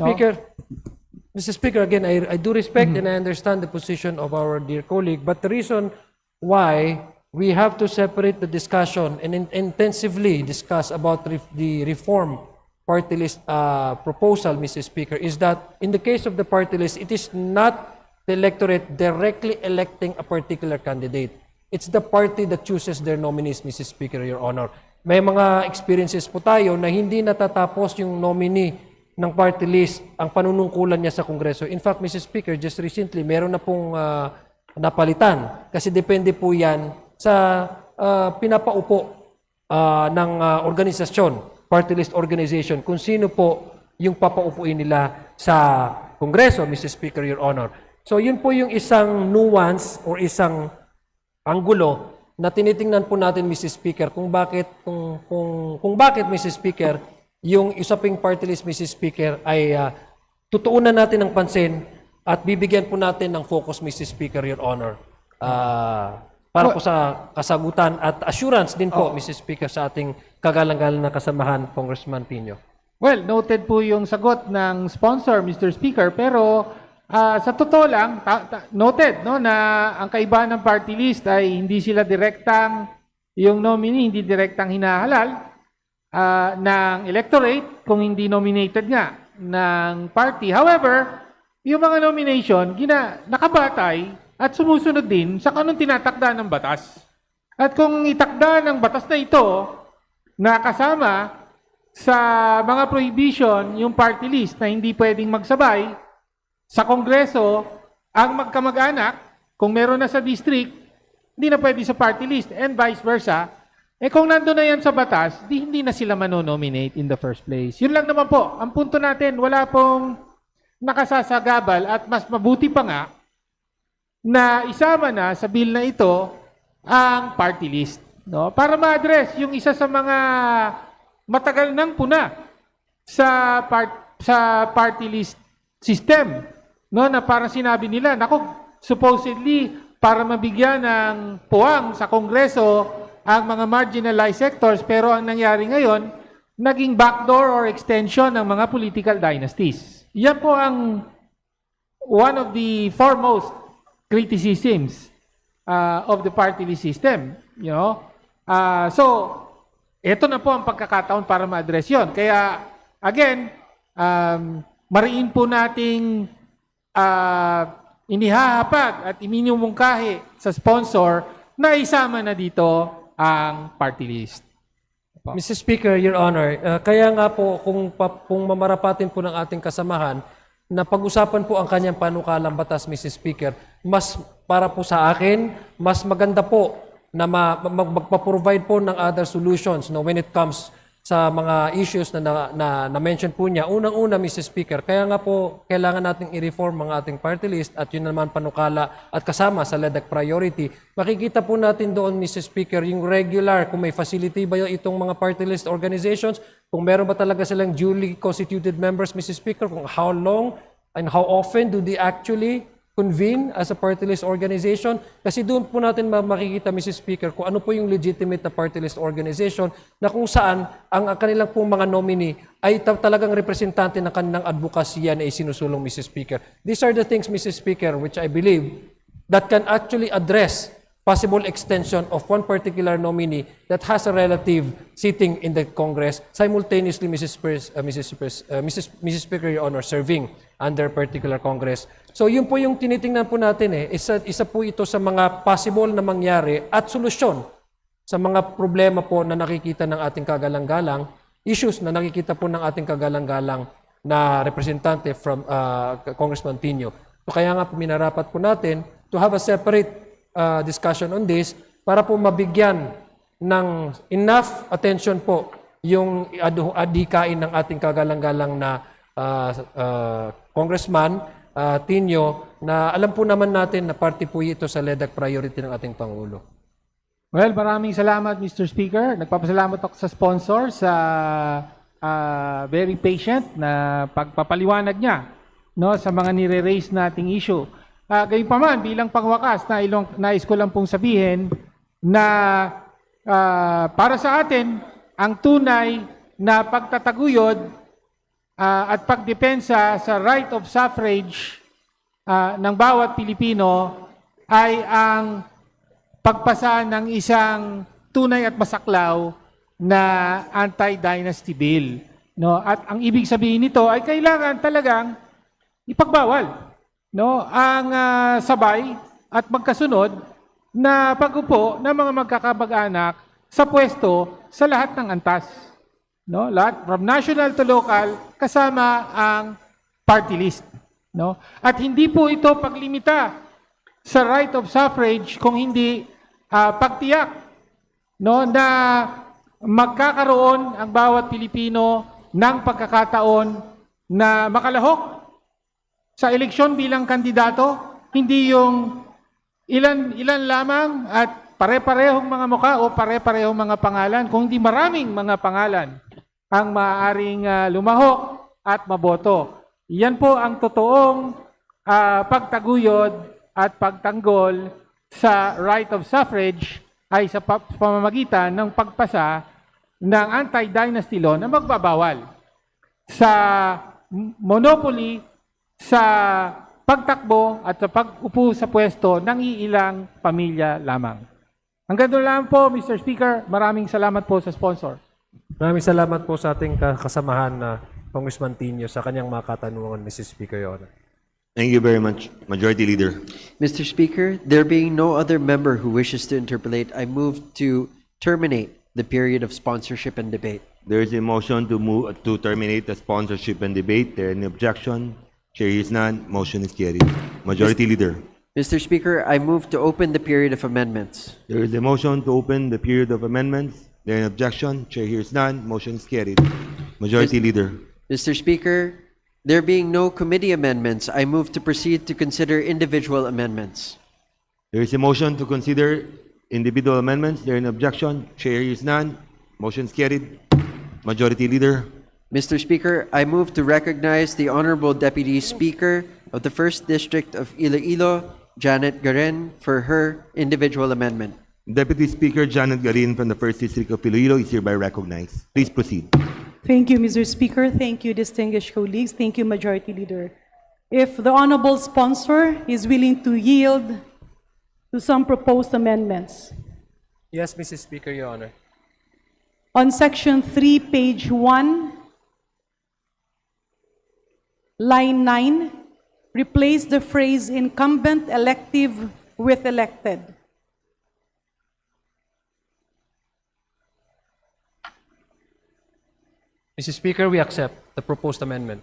Speaker, again, I do respect and I understand the position of our dear colleague, but the reason why we have to separate the discussion and intensively discuss about the reform party list proposal, Mr. Speaker, is that in the case of the party list, it is not the electorate directly electing a particular candidate. It's the party that chooses their nominees, Mr. Speaker, Your Honor. May mga experiences po tayo na hindi natatapos yung nominee ng party list ang panunungkulan niya sa Kongreso. In fact, Mr. Speaker, just recently, meron na pong napalitan. Kasi depende po yan sa pinapaupo ng organisasyon, party list organization, kung sino po yung papaupuin nila sa Kongreso, Mr. Speaker, Your Honor. So yun po yung isang nuance or isang anggulo na tinitingnan po natin, Mr. Speaker, kung bakit Mr. Speaker, yung usaping party list, Mr. Speaker, ay tutuunan natin ng pansin at bibigyan po natin ng focus, Mr. Speaker, Your Honor. Para po sa kasagutan at assurance din po, Mr. Speaker, sa ating kagalang-galang na kasamahan, Congressman Pino. Well, noted po yung sagot ng sponsor, Mr. Speaker, pero sa totoo lang, noted no, na ang kaibahan ng party list ay hindi sila direktang, yung nominee hindi direktang hinahalal ng electorate kung hindi nominated nga ng party. However, yung mga nomination, nakabatay at sumusunod din sa kanong tinatakda ng batas. At kung itakda ng batas na ito, na kasama sa mga prohibition yung party list na hindi pwedeng magsabay, sa Kongreso, ang magkamag-anak, kung meron na sa district, hindi na pwede sa party list and vice versa. Kung nandun na yan sa batas, hindi na sila manonominate in the first place. Yun lang naman po. Ang punto natin, wala pong nakasasagabal at mas mabuti pa nga na isama na sa bill na ito ang party list. No? Para ma-address yung isa sa mga matagal nang puna sa party list system. No, na parang sinabi nila, supposedly, para mabigyan ng puwang sa Kongreso ang mga marginalized sectors, pero ang nangyari ngayon, naging backdoor or extension ng mga political dynasties. Yan po ang one of the foremost criticisms of the party list system. You know? So, ito na po ang pagkakataon para ma-address yun. Kaya, again, mariin po nating inihahapag at iminumungkahi sa sponsor na isama na dito ang party list. Mr. Speaker, Your Honor, kaya nga po kung mamarapatin po ng ating kasamahan na pag-usapan po ang kanyang panukalang batas, Mr. Speaker, mas para po sa akin, mas maganda po na magpa-provide po ng other solutions when it comes sa mga issues na mention po niya. Unang-una, Mr. Speaker, kaya nga po kailangan nating i-reform ang ating party list at yun naman panukala at kasama sa LEDAC priority. Makikita po natin doon, Mr. Speaker, yung regular, kung may facility ba itong mga party list organizations, kung meron ba talaga silang duly constituted members, Mr. Speaker, kung how long and how often do they actually convene as a party list organization. Kasi doon po natin makikita, Mr. Speaker, kung ano po yung legitimate na party list organization na kung saan ang kanilang pong mga nominee ay talagang representante ng kanilang advokasya na isinusulong, Mr. Speaker. These are the things, Mr. Speaker, which I believe that can actually address possible extension of one particular nominee that has a relative sitting in the Congress simultaneously, Mrs. Speaker, Your Honor, serving under particular Congress. So yun po yung tinitingnan po natin isa po ito sa mga possible na mangyari at solusyon sa mga problema po na nakikita ng ating kagalang-galang, issues na nakikita po ng ating kagalang-galang na representante from Congressman Tino. So kaya nga po minarapat po natin to have a separate discussion on this para po mabigyan ng enough attention po yung adhikain ng ating kagalang-galang na Congressman Tino na alam po naman natin na party po ito sa LEDAC priority ng ating Pangulo. Well, maraming salamat, Mr. Speaker. Nagpapasalamat ako sa sponsor sa very patient na pagpapaliwanag niya sa mga nire-raise nating issue. Gayunpaman, bilang pangwakas, nais ko lang pong sabihin na para sa atin, ang tunay na pagtataguyod at pagdepensa sa right of suffrage ng bawat Pilipino ay ang pagpasa ng isang tunay at masaklaw na anti-dynasty bill. At ang ibig sabihin nito ay kailangan talagang ipagbawal ang sabay at magkasunod na pag-upo ng mga magkakabag-anak sa pwesto sa lahat ng antas. Lahat, from national to local, kasama ang party list. At hindi po ito paglimita sa right of suffrage kung hindi pagtiyak na magkakaroon ang bawat Pilipino ng pagkakataon na makalahok sa eleksyon bilang kandidato, hindi yung ilan lamang at pare-parehong mga mukha o pare-parehong mga pangalan, kung hindi maraming mga pangalan ang maaaring lumahok at maboto. Yan po ang totoong pagtaguyod at pagtanggol sa right of suffrage ay sa pamamagitan ng pagpasa ng anti-dynasty law na magbabawal sa monopoly sa pagtakbo at sa pag-upo sa pwesto ng iilang pamilya lamang. Hanggang doon lang po, Mr. Speaker. Maraming salamat po sa sponsor. Maraming salamat po sa ating kasamahan na Congressman Tino sa kanyang mga katanungan, Mr. Speaker, Your Honor. Thank you very much, Majority Leader. Mr. Speaker, there being no other member who wishes to interpolate, I move to terminate the period of sponsorship and debate. There is a motion to terminate the sponsorship and debate. There any objection? Chair hears none. Motion is carried. Majority Leader. Mr. Speaker, I move to open the period of amendments. There is a motion to open the period of amendments. There any objection? Chair hears none. Motion is carried. Majority Leader. Mr. Speaker, there being no committee amendments, I move to proceed to consider individual amendments. There is a motion to consider individual amendments. There any objection? Chair hears none. Motion is carried. Majority Leader. Mr. Speaker, I move to recognize the Honorable Deputy Speaker of the 1st District of Iloilo, Janet Garen, for her individual amendment. Deputy Speaker Janet Garin from the 1st District of Iloilo is hereby recognized. Please proceed. Thank you, Mr. Speaker. Thank you, distinguished colleagues. Thank you, Majority Leader. If the honorable sponsor is willing to yield to some proposed amendments. Yes, Mr. Speaker, Your Honor. On section 3, page 1, line 9, replace the phrase incumbent elective with elected. Mr. Speaker, we accept the proposed amendment.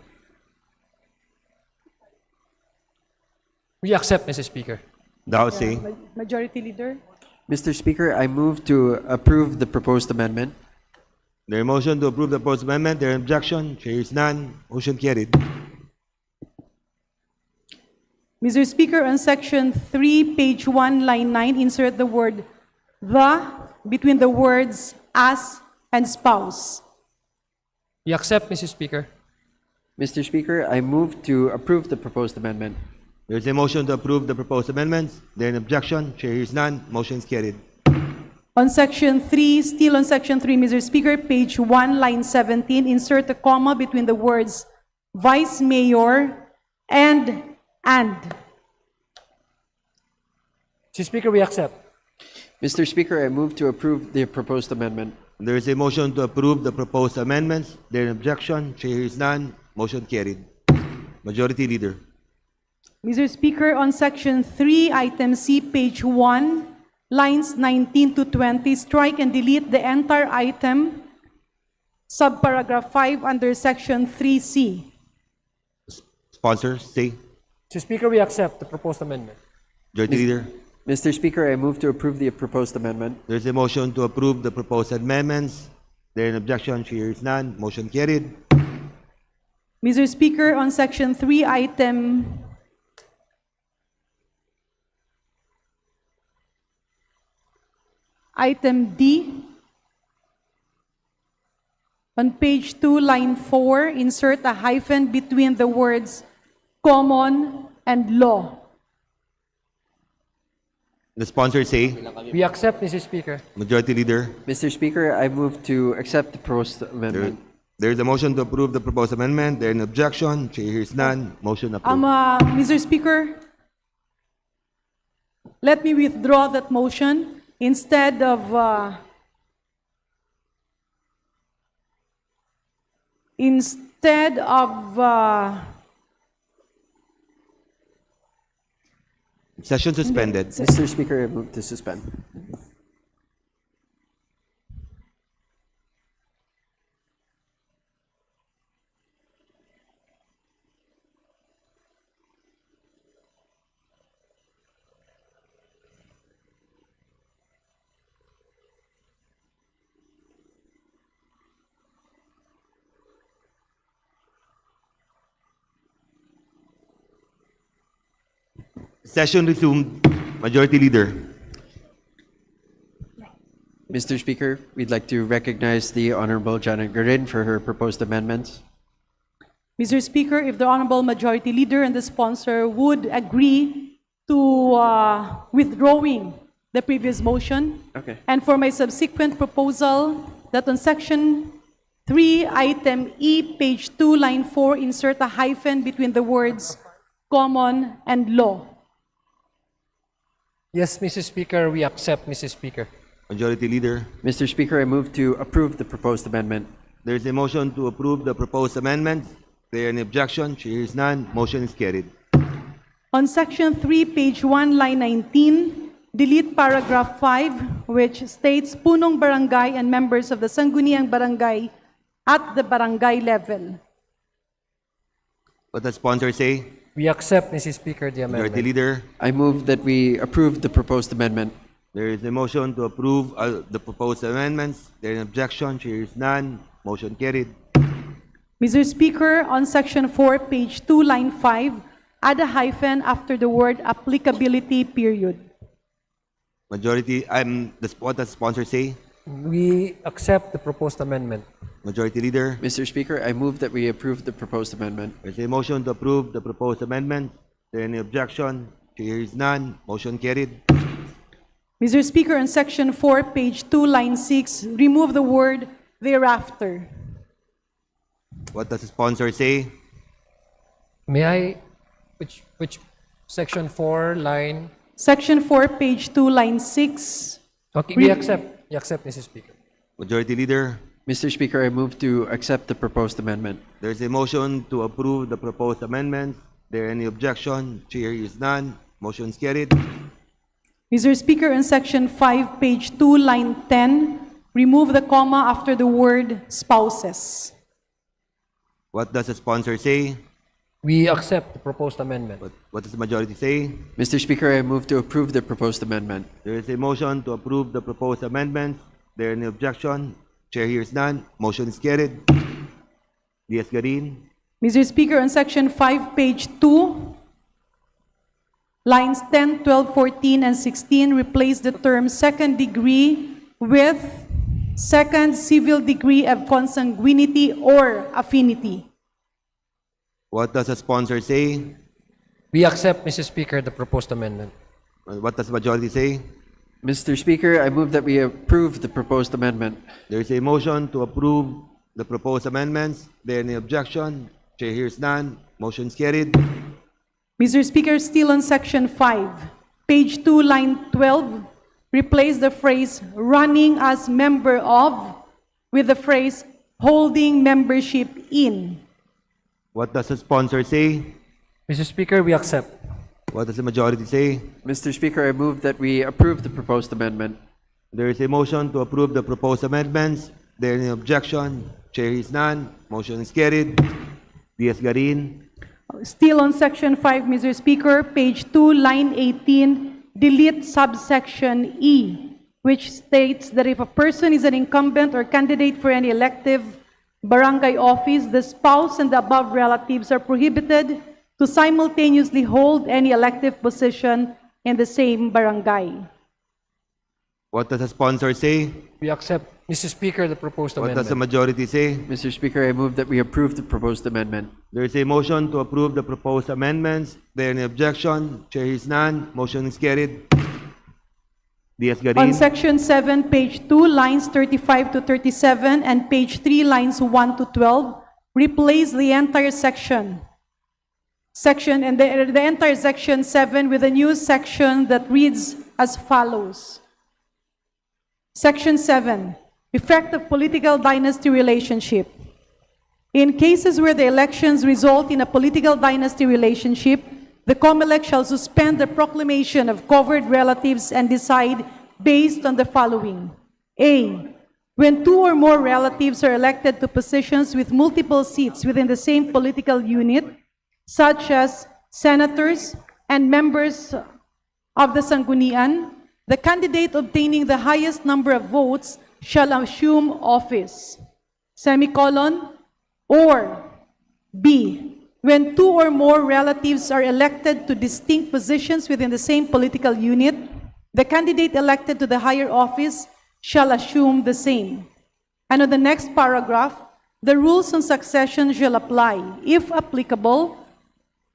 We accept, Mr. Speaker. Thou say. Majority Leader? Mr. Speaker, I move to approve the proposed amendment. There is a motion to approve the proposed amendment. There is objection. Chair is none. Motion carried. Mr. Speaker, on section 3, page 1, line 9, insert the word the between the words as and spouse. We accept, Mr. Speaker. Mr. Speaker, I move to approve the proposed amendment. There is a motion to approve the proposed amendments. There is an objection. Chair is none. Motion is carried. On section 3, still on section 3, Mr. Speaker, page 1, line 17, insert a comma between the words vice mayor and. Mr. Speaker, we accept. Mr. Speaker, I move to approve the proposed amendment. There is a motion to approve the proposed amendments. There is an objection. Chair is none. Motion carried. Majority Leader. Mr. Speaker, on section 3, item C, page 1, lines 19 to 20, strike and delete the entire item, subparagraph 5 under section 3C. Sponsors, say. Mr. Speaker, we accept the proposed amendment. Majority Leader. Mr. Speaker, I move to approve the proposed amendment. There is a motion to approve the proposed amendments. There is an objection. Chair is none. Motion carried. Mr. Speaker, on section 3, item D, on page 2, line 4, insert a hyphen between the words common and law. The sponsors say. We accept, Mr. Speaker. Majority Leader. Mr. Speaker, I move to accept the proposed amendment. There is a motion to approve the proposed amendment. There is an objection. Chair is none. Motion approved. Mr. Speaker, let me withdraw that motion. Instead of Session suspended. Mr. Speaker, I move to suspend. Session resumed. Majority Leader. Mr. Speaker, we'd like to recognize the Honorable Janet Garin for her proposed amendments. Mr. Speaker, if the Honorable Majority Leader and the sponsor would agree to withdrawing the previous motion. Okay. And for my subsequent proposal that on section 3, item E, page 2, line 4, insert a hyphen between the words common and law. Yes, Mr. Speaker, we accept, Mr. Speaker. Majority Leader. Mr. Speaker, I move to approve the proposed amendment. There is a motion to approve the proposed amendment. There is an objection. Chair is none. Motion is carried. On section 3, page 1, line 19, delete paragraph 5, which states punong barangay and members of the Sangguniang Barangay at the barangay level. What does sponsor say? We accept, Mr. Speaker, the amendment. Majority Leader. I move that we approve the proposed amendment. There is a motion to approve the proposed amendments. There is an objection. Chair is none. Motion carried. Mr. Speaker, on section 4, page 2, line 5, add a hyphen after the word applicability period. Majority, what does sponsor say? We accept the proposed amendment. Majority Leader. Mr. Speaker, I move that we approve the proposed amendment. There's a motion to approve the proposed amendment. There any objection? Chair is none. Motion carried. Mr. Speaker, on section 4, page 2, line 6, remove the word thereafter. What does the sponsor say? May I, which section 4, line? Section 4, page 2, line 6. Okay, we accept, Mr. Speaker. Majority Leader, Mr. Speaker, I move to accept the proposed amendment. there's a motion to approve the proposed amendments. There any objection? Chair is none. Motion is carried. Mr. Speaker, in section 5, page 2, line 10, remove the comma after the word spouses. What does the sponsor say? We accept the proposed amendment. What does the majority say? Mr. Speaker, I move to approve the proposed amendment. There is a motion to approve the proposed amendments. There any objection? Chair hears none. Motion is carried. Diaz-Garin. Mr. Speaker, on section 5, page 2, lines 10, 12, 14, and 16, replace the term second degree with second civil degree of consanguinity or affinity. What does the sponsor say? We accept, Mr. Speaker, the proposed amendment. What does the majority say? Mr. Speaker, I move that we approve the proposed amendment. There is a motion to approve the proposed amendments. There any objection? Chair hears none. Motion is carried. Mr. Speaker, still on section 5, page 2, line 12, replace the phrase running as member of with the phrase holding membership in. What does the sponsor say? Mr. Speaker, we accept. What does the majority say? Mr. Speaker, I move that we approve the proposed amendment. There is a motion to approve the proposed amendments. There any objection? Chair is none. Motion is carried. Diaz-Garin. Still on section 5, Mr. Speaker, page 2, line 18, delete subsection E, which states that if a person is an incumbent or candidate for any elective barangay office, the spouse and the above relatives are prohibited to simultaneously hold any elective position in the same barangay. What does the sponsor say? We accept, Mr. Speaker, the proposed What amendment. does the majority say? Mr. Speaker, I move that we approve the proposed amendment. There is a motion to approve the proposed amendments. There any objection? Chair is none. Motion is carried. Diaz-Garin. On section 7, page 2, lines 35 to 37, and page 3, lines 1 to 12, replace the entire section and the entire section 7 with a new section that reads as follows. Section 7, effect of political dynasty relationship. In cases where the elections result in a political dynasty relationship, the COMELEC shall suspend the proclamation of covered relatives and decide based on the following. A, when two or more relatives are elected to positions with multiple seats within the same political unit, such as senators and members of the Sanggunian, the candidate obtaining the highest number of votes shall assume office. Semicolon. Or B, when two or more relatives are elected to distinct positions within the same political unit, the candidate elected to the higher office shall assume the same. And on the next paragraph, the rules on succession shall apply, if applicable,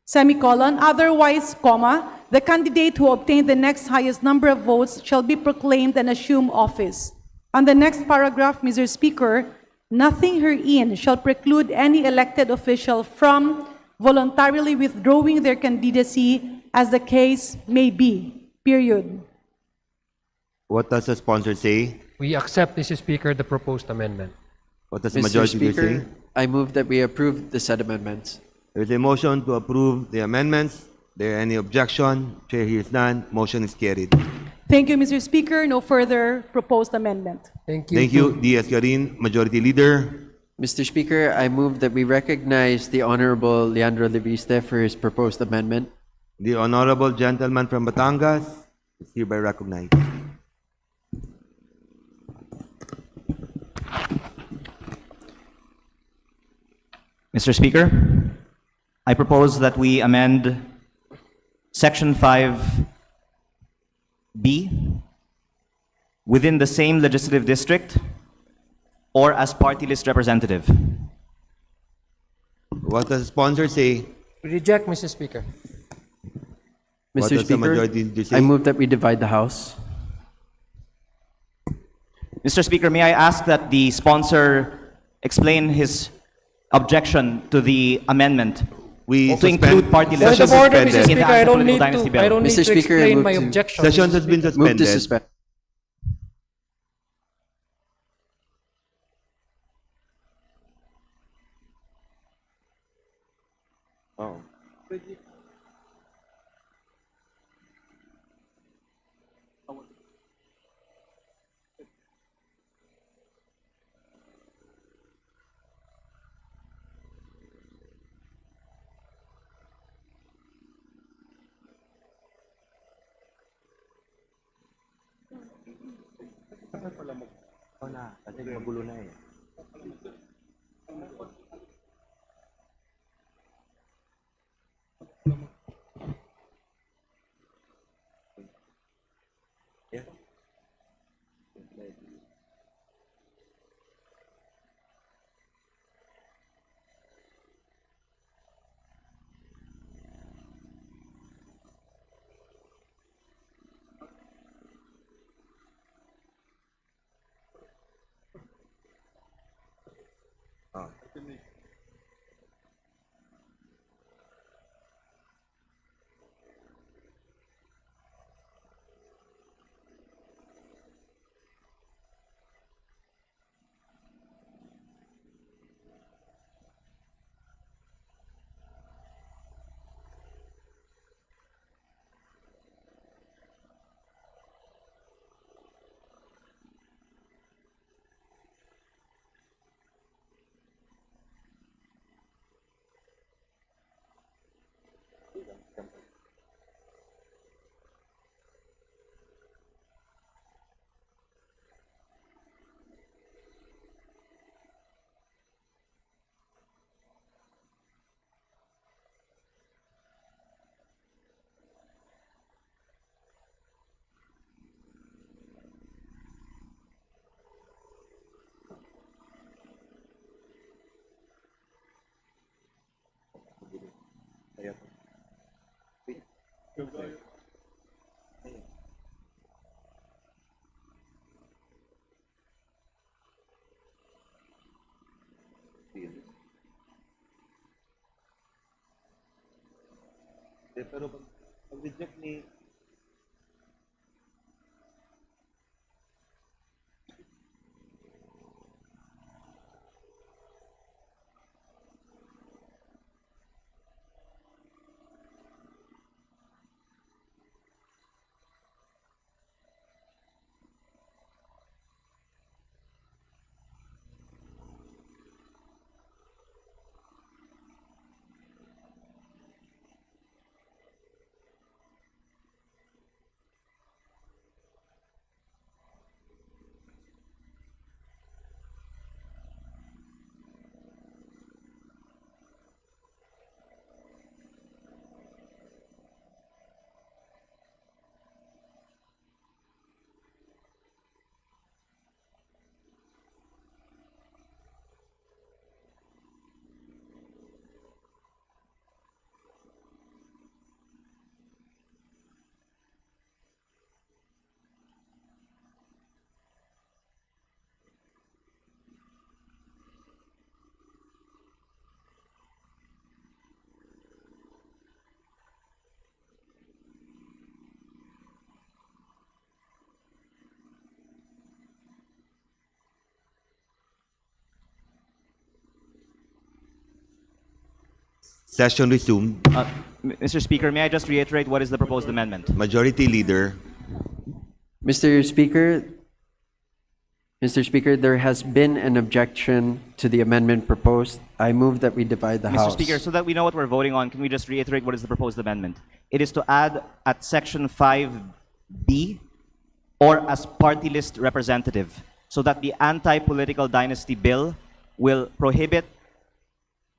semicolon, otherwise, comma, the candidate who obtained the next highest number of votes shall be proclaimed and assume office. On the next paragraph, Mr. Speaker, nothing herein shall preclude any elected official from voluntarily withdrawing their candidacy as the case may be. Period. What does the sponsor say? We accept, Mr. Speaker, the proposed amendment. What does the Mr. majority leader Speaker, say? I move that we approve the said amendments. There is a motion to approve the amendments. There any objection? Chair hears none. Motion is carried. Thank you, Mr. Speaker. No further proposed amendment. Thank you. Thank you, Diaz-Garin. Majority Leader. Mr. Speaker, I move that we recognize the Honorable Leandro Leviste for his proposed amendment. The honorable gentleman from Batangas is hereby recognized. Mr. Speaker, I propose that we amend Section 5B within the same legislative district or as party list representative. What does the sponsor say? We reject, Mr. Speaker. What Mr. does the majority Speaker, leader say? I move that we divide the House. Mr. Speaker, may I ask that the sponsor explain his objection to the amendment to include party Point lists of order, Mr. in the Speaker. I don't political need dynasty to, bill? I don't need Mr. to Speaker, I explain move my to- objection. Session Mr. has been Speaker. Move to suspended. suspend. Kasi magulo na eh. Pero pag reject ni session resumed. Mr. Speaker, may I just reiterate what is the proposed amendment? Majority Leader. Mr. Speaker, there has been an objection to the amendment proposed. I move that we divide the House. Mr. Speaker, so that we know what we're voting on, can we just reiterate what is the proposed amendment? It is to add at section 5B, or as party list representative, so that the anti-political dynasty bill will prohibit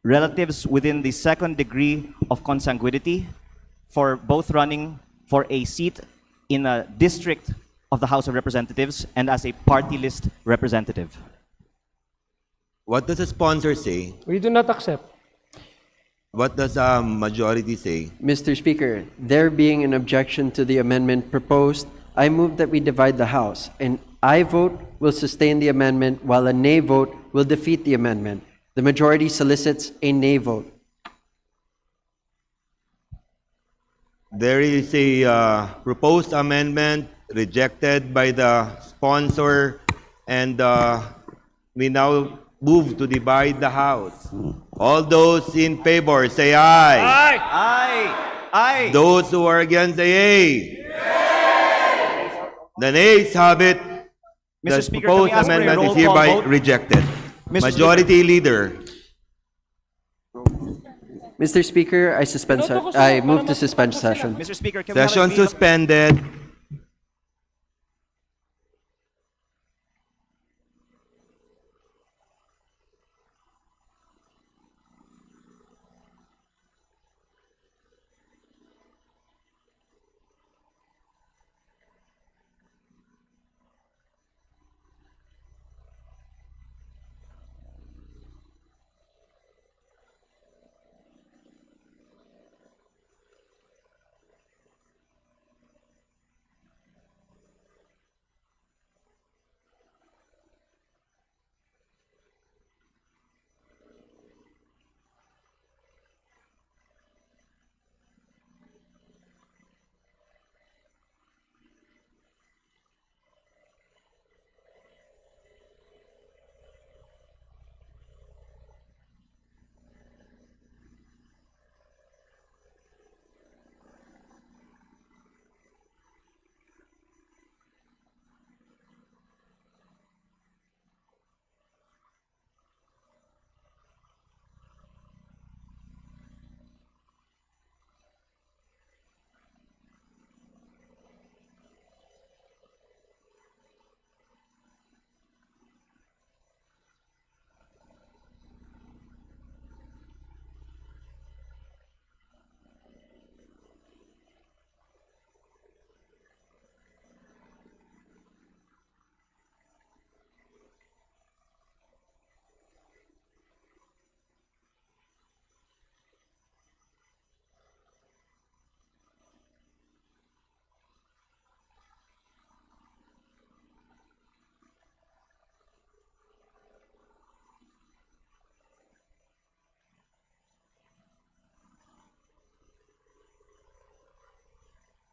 relatives within the second degree of consanguinity for both running for a seat in a district of the House of Representatives and as a party list representative. What does the sponsor say? We do not accept. What does majority say? Mr. Speaker, there being an objection to the amendment proposed, I move that we divide the House. An aye vote will sustain the amendment, while a nay vote will defeat the amendment. The majority solicits a nay vote. There is a proposed amendment rejected by the sponsor, and we now move to divide the House. All those in favor, say aye. Aye. Aye. Those who are against, say aye. The nays have it. Mr. The Speaker, can we proposed ask for a amendment is roll call hereby vote? rejected. Mr. Majority Leader. Mr. Speaker, I move to suspend session. Mr. Speaker, can we have a Session brief- suspended.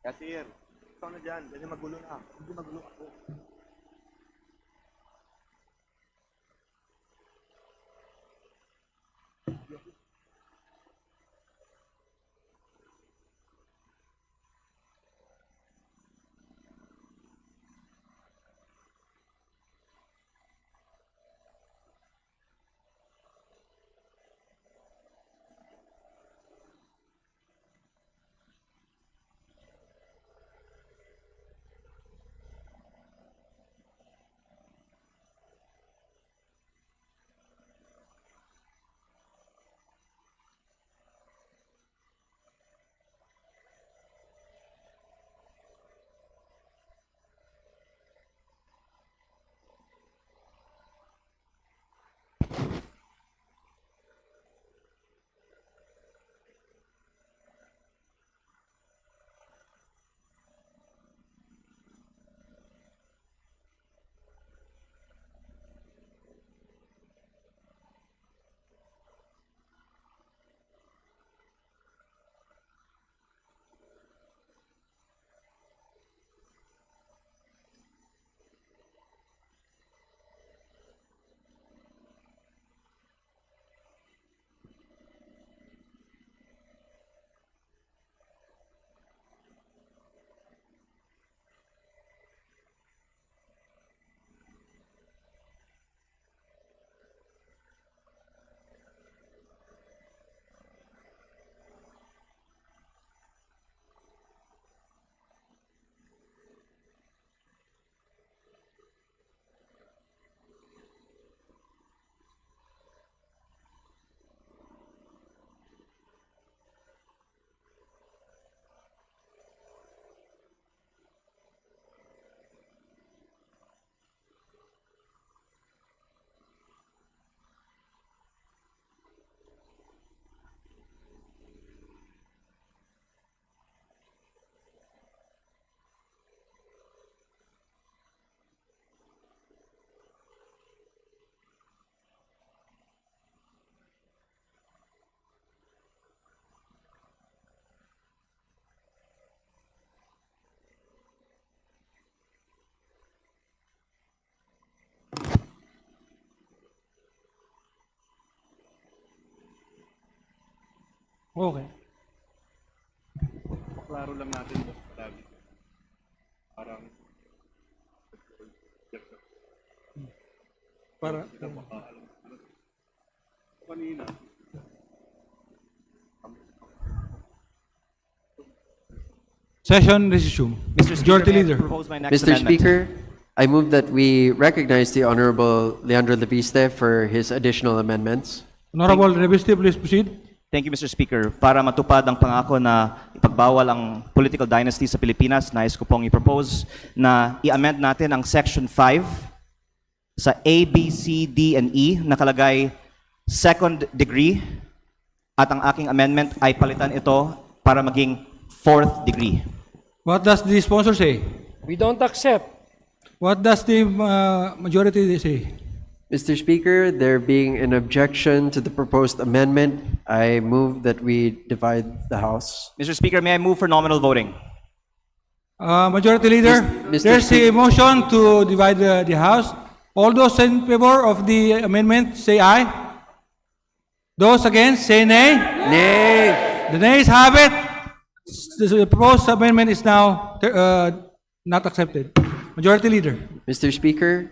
Kasir, ikaw na dyan. Kasi magulo na. Hindi magulo ako. Okay. Klaro lang natin lagi. Parang Para kanina. session resume. Mr. Majority Speaker, may I Leader. propose my next Mr. amendment? Speaker, I move that we recognize the Honorable Leandro Leviste for his additional amendments. Honorable Reviste, please proceed. Thank you, Mr. Speaker. Para matupad ang pangako na ipagbawal ang political dynasty sa Pilipinas, nais ko pong i-propose na i-amend natin ang Section 5 sa A, B, C, D, and E, nakalagay second degree, at ang aking amendment ay palitan ito para maging fourth degree. What does the sponsor say? We don't accept. What does the majority say? Mr. Speaker, there being an objection to the proposed amendment, I move that we divide the House. Mr. Speaker, may I move for nominal voting? Majority Leader, Mr. there's a motion to divide the House. All those in favor of the amendment, say aye. Those against, say nay. Nay. The nays have it. The proposed amendment is now not accepted. Majority Leader. Mr. Speaker,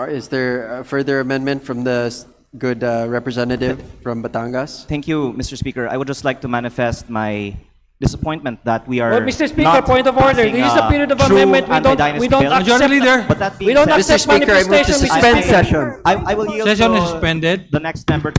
is there a further amendment from the good representative from Batangas? Thank you, Mr. Speaker. I would just like to manifest my disappointment that we are Well, Mr. Speaker, not point of order. passing This is a period of true amendment. We anti-dynasty don't bill. accept. Majority Leader. But that being We don't said, Mr. accept Speaker, I move to manifestation, Mr. suspend Speaker. session. I will yield Session to is suspended. the next member.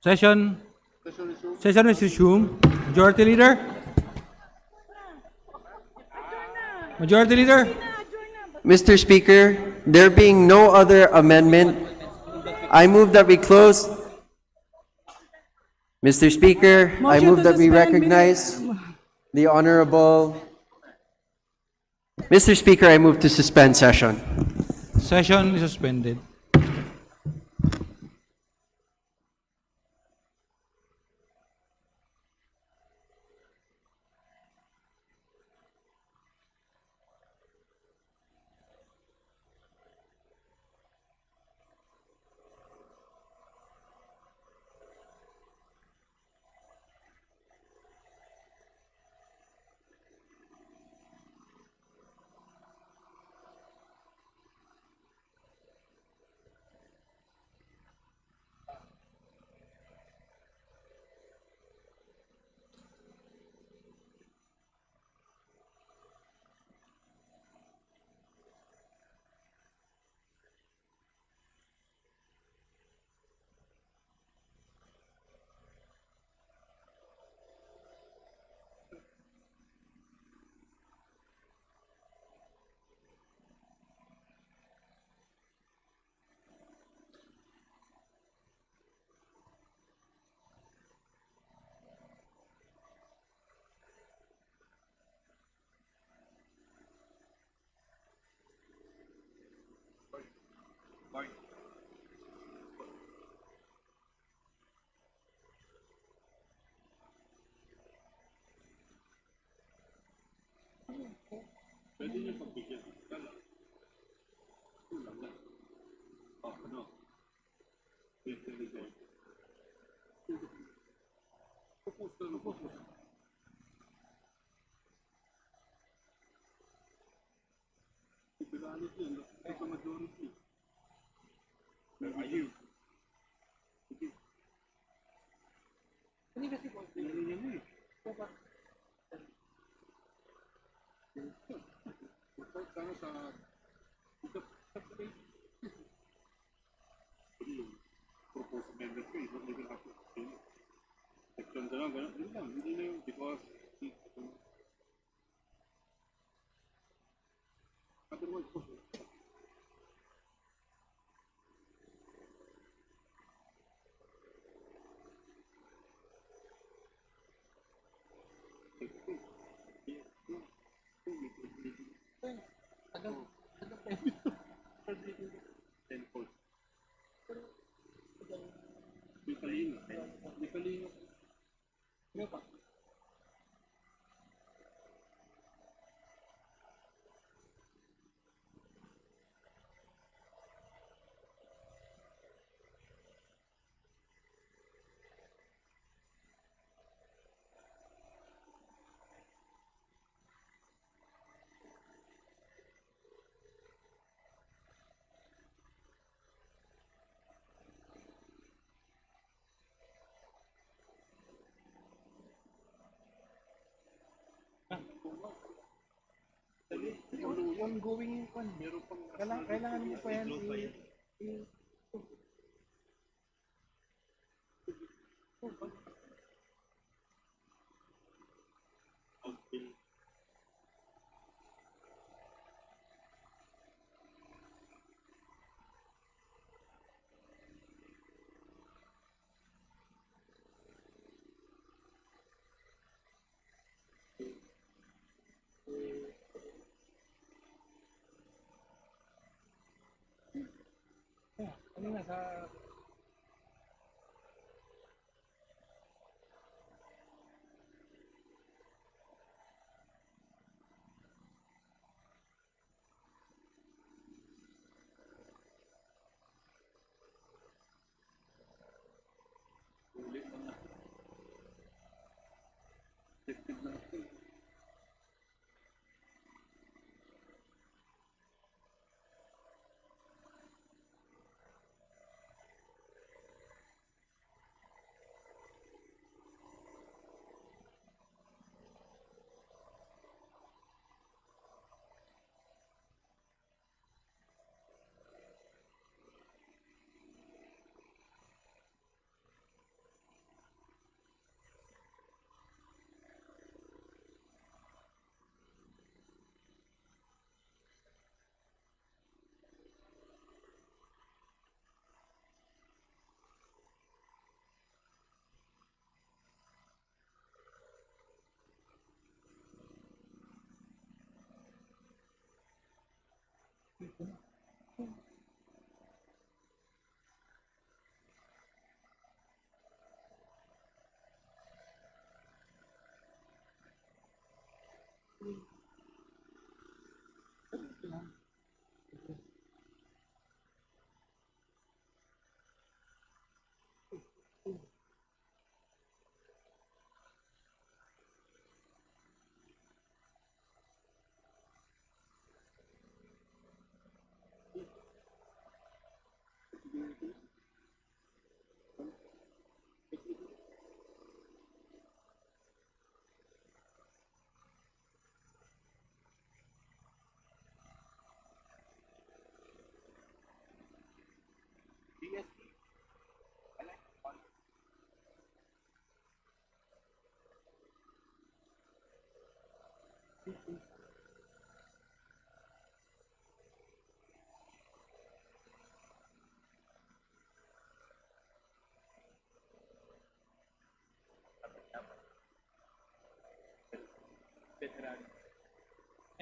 Session is resumed. Majority Leader. Majority Leader. Mr. Speaker, there being no other amendment, I move that we close. Mr. Speaker, I Motion move to that we suspend recognize the Honorable. Mr. Speaker, I move to suspend session. Session is suspended. Ongoing yung kwan. Kailangan mo pa yan ano nga sa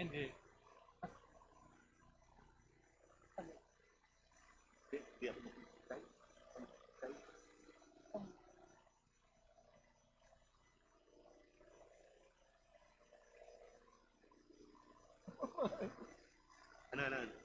Hindi. Ano?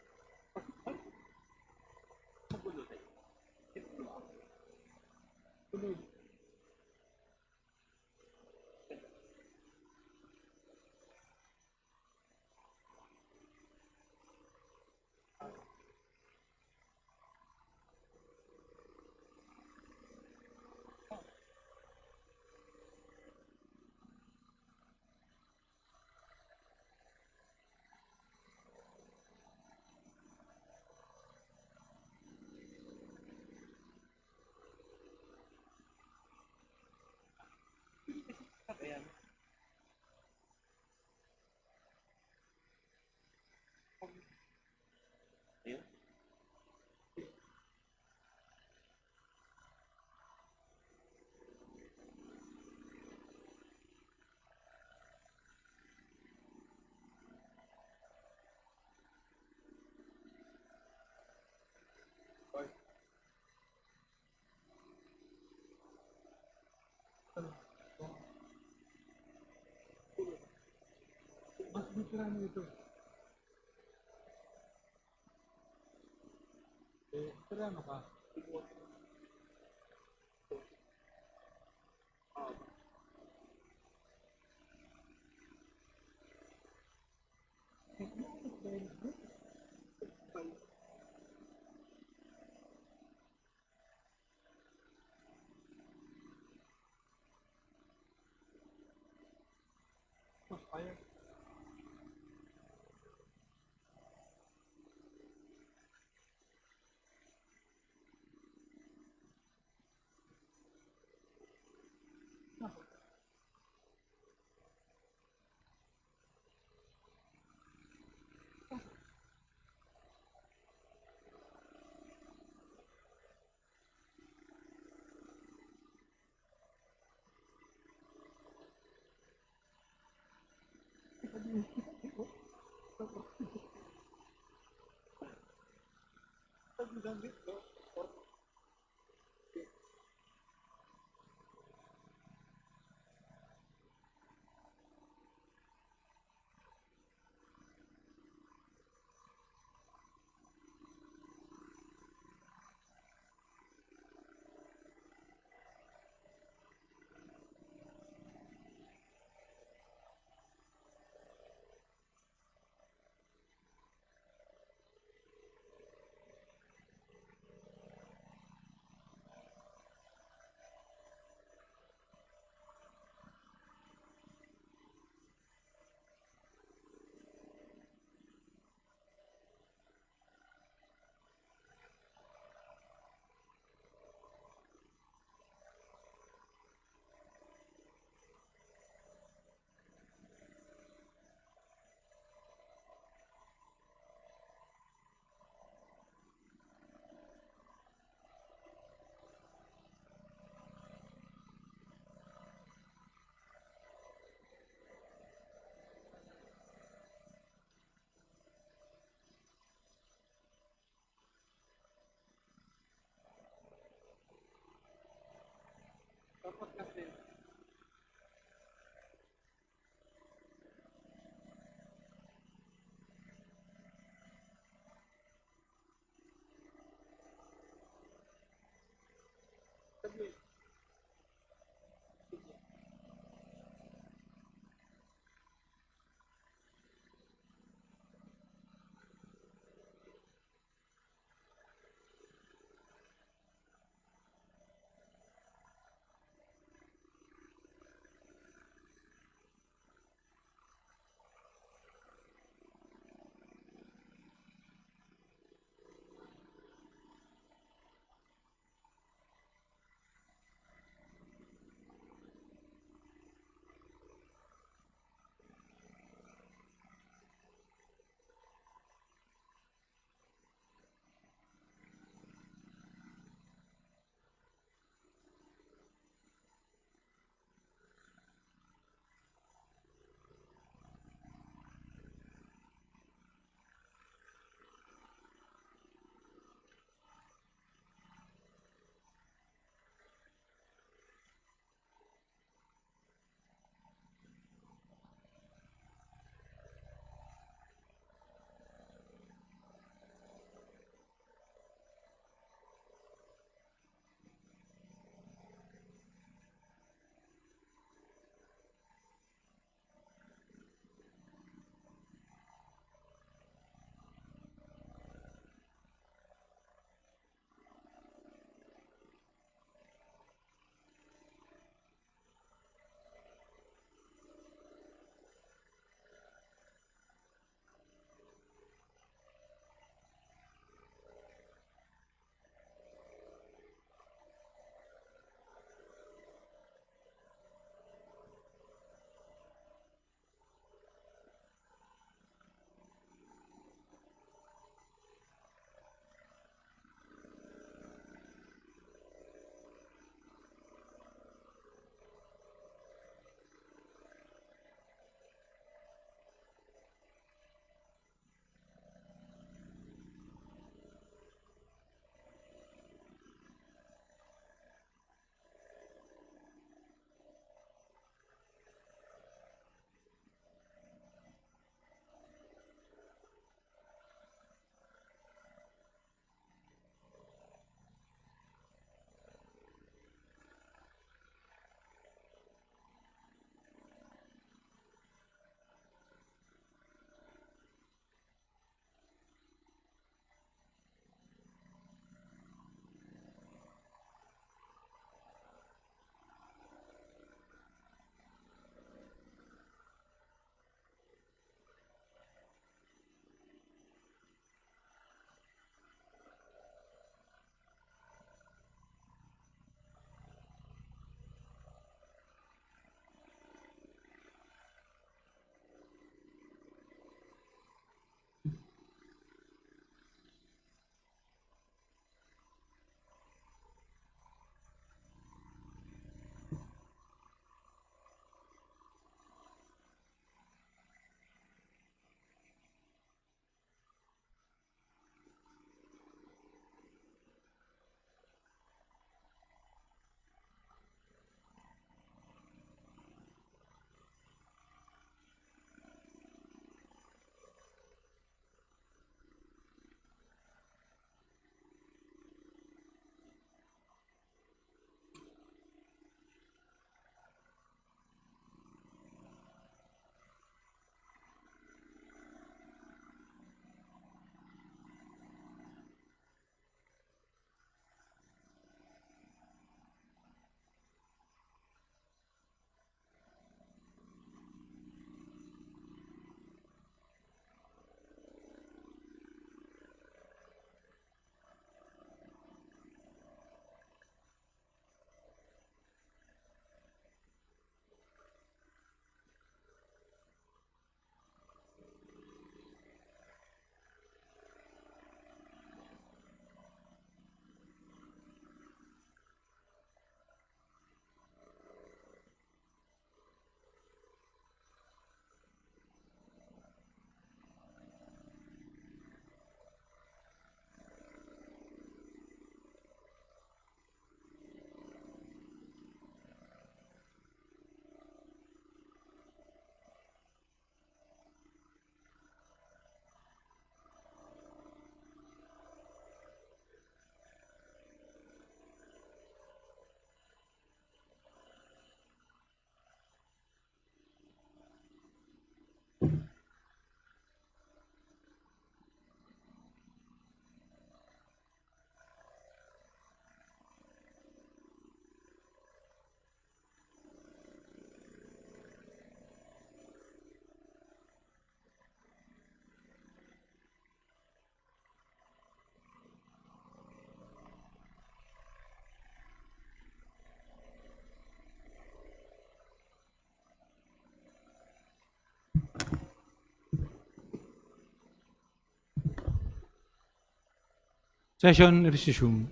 Session resumed.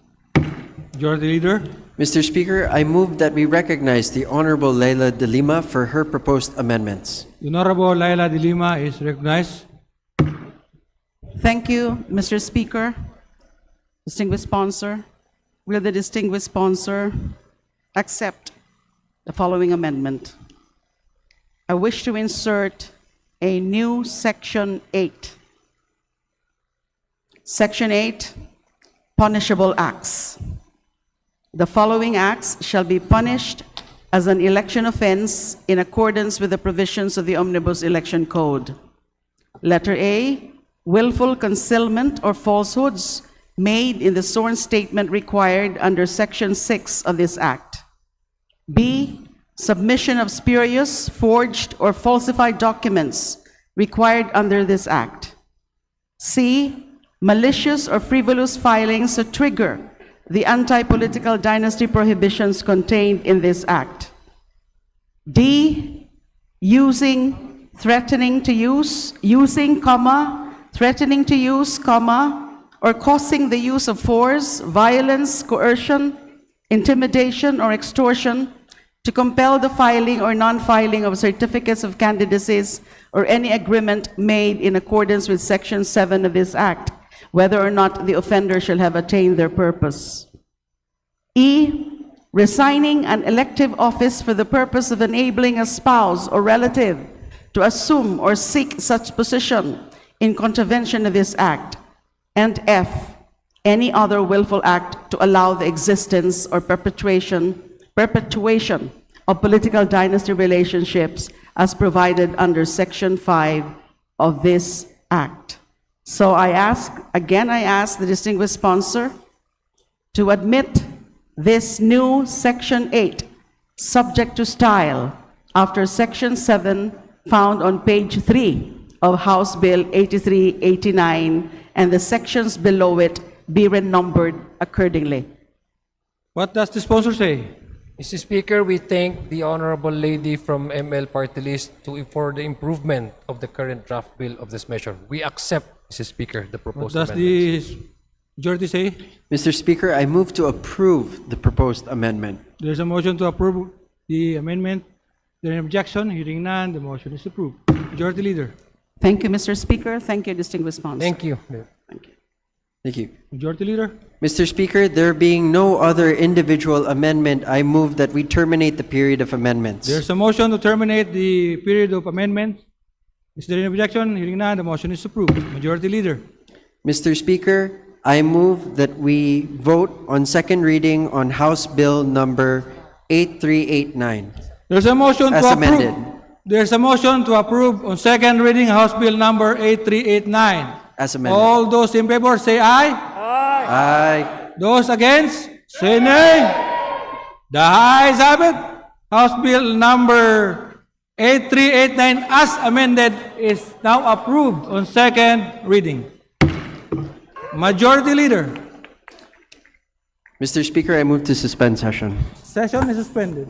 Majority Leader. Mr. Speaker, I move that we recognize the Honorable Leila de Lima for her proposed amendments. The Honorable Laila de Lima is recognized. Thank you, Mr. Speaker. Distinguished sponsor, will the distinguished sponsor accept the following amendment? I wish to insert a new Section 8. Section 8, punishable acts. The following acts shall be punished as an election offense in accordance with the provisions of the Omnibus Election Code. Letter A, willful concealment or falsehoods made in the sworn statement required under Section 6 of this Act. B, submission of spurious, forged, or falsified documents required under this Act. C, malicious or frivolous filings to trigger the anti-political dynasty prohibitions contained in this Act. D, using, threatening to use, threatening to use, or causing the use of force, violence, coercion, intimidation, or extortion to compel the filing or non-filing of certificates of candidacies or any agreement made in accordance with Section 7 of this Act, whether or not the offender shall have attained their purpose. E, resigning an elective office for the purpose of enabling a spouse or relative to assume or seek such position in contravention of this Act. And F, any other willful act to allow the existence or perpetuation of political dynasty relationships as provided under Section 5 of this Act. So I ask the distinguished sponsor to admit this new Section 8, subject to style, after Section 7 found on page 3 of House Bill 8389, and the sections below it be renumbered accordingly. What does the sponsor say? Mr. Speaker, we thank the honorable lady from ML Party List for the improvement of the current draft bill of this measure. We accept, Mr. Speaker, the proposed What does amendments. the majority say? Mr. Speaker, I move to approve the proposed amendment. There's a motion to approve the amendment. There is an objection. Hearing none, the motion is approved. Majority Leader. Thank you, Mr. Speaker. Thank you, distinguished sponsor. Thank you. Thank you. Majority Leader. Mr. Speaker, there being no other individual amendment, I move that we terminate the period of amendments. There's a motion to terminate the period of amendment. Is there any objection? Hearing none, the motion is approved. Majority Leader. Mr. Speaker, I move that we vote on second reading on House Bill number 8389. There's a motion as to approve. amended. There's a motion to approve on second reading House Bill number 8389. As amended. All those in favor say aye. Aye. Those against say nay. The ayes have it. House Bill number 8389 as amended is now approved on second reading. Majority Leader. Mr. Speaker, I move to suspend session. Session is suspended.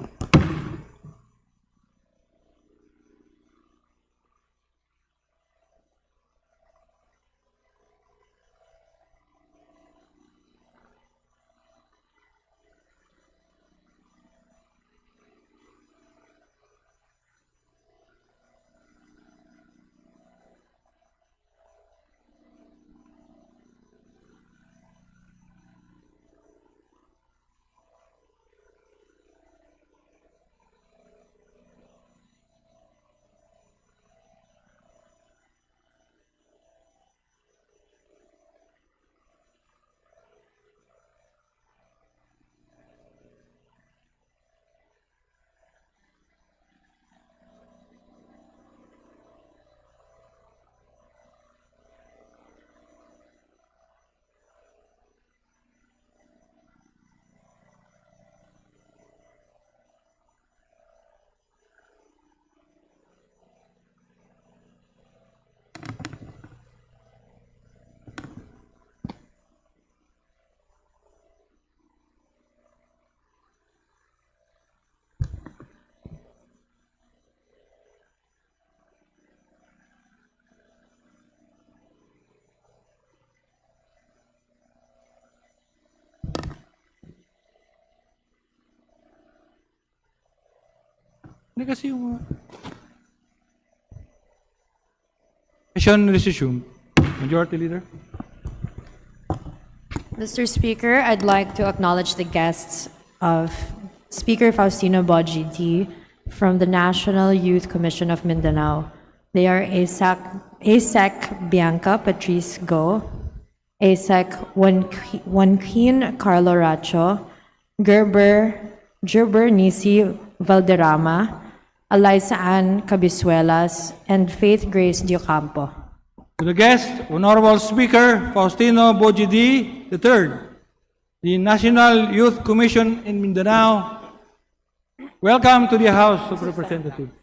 Hindi kasi yung session resumed. Majority Leader. Mr. Speaker, I'd like to acknowledge the guests of Speaker Faustino Bojiti from the National Youth Commission of Mindanao. They are ASEC Bianca Patrice Go, ASEC Joaquin Carlo Racho, Gerber Nisi Valderrama, Eliza Ann Cabisuelas, and Faith Grace Diocampo. To the guest, Honorable Speaker Faustino Bojidi III, the National Youth Commission in Mindanao. Welcome to the House of Representatives.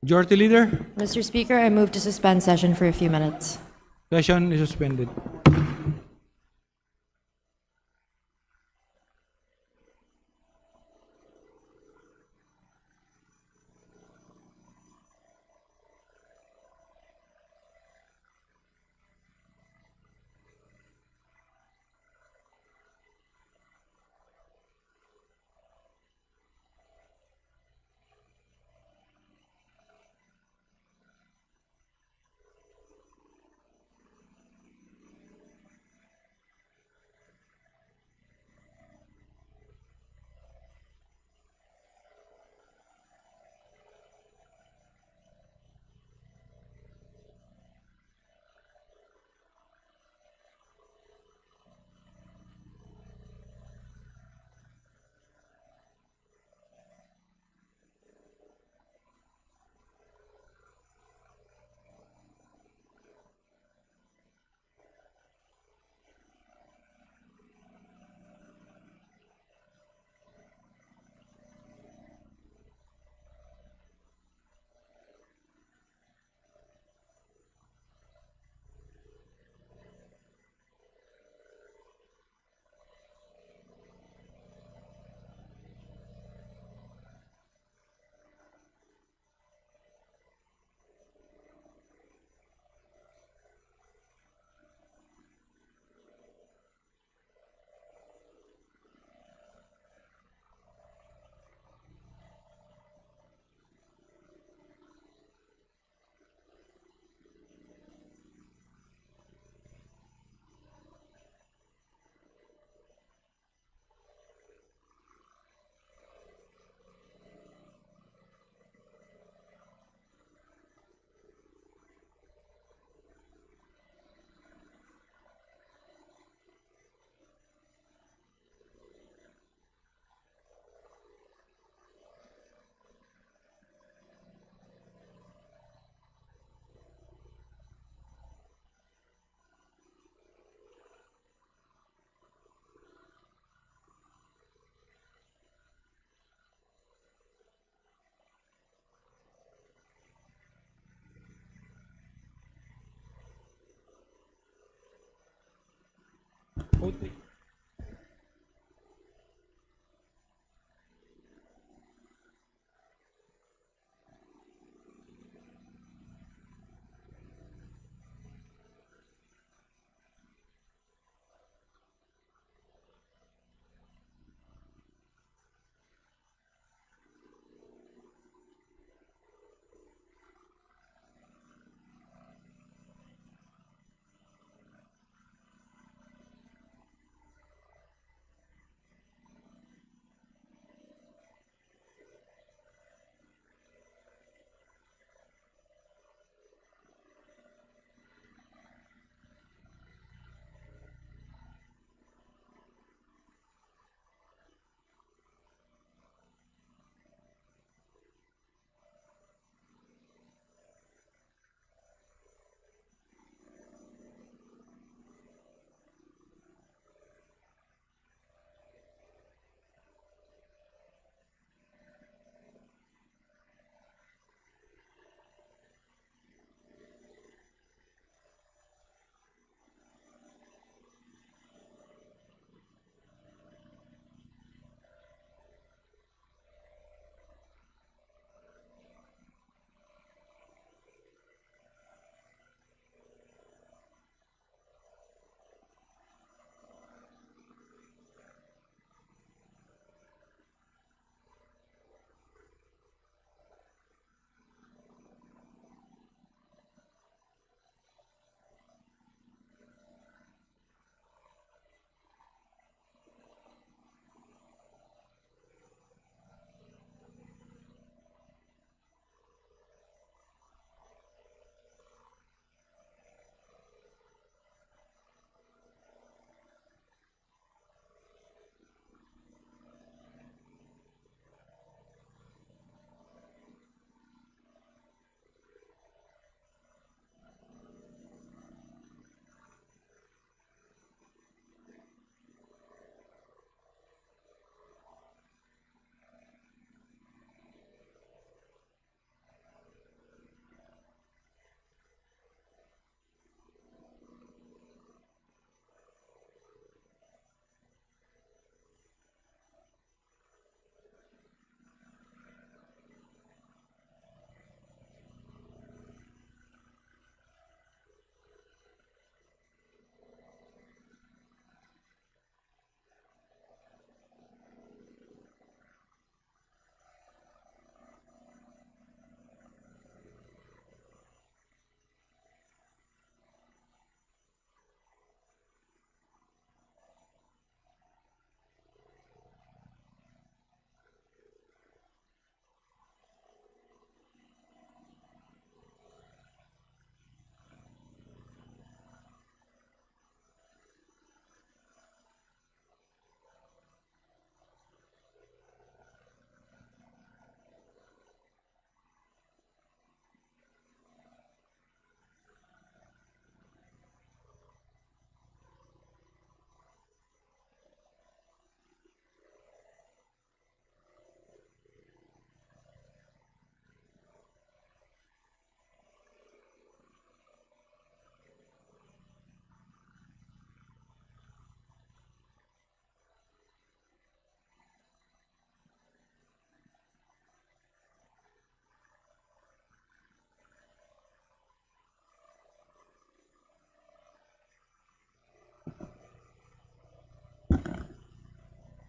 Majority Leader, Mr. Speaker, I move to suspend session for a few minutes. session is suspended.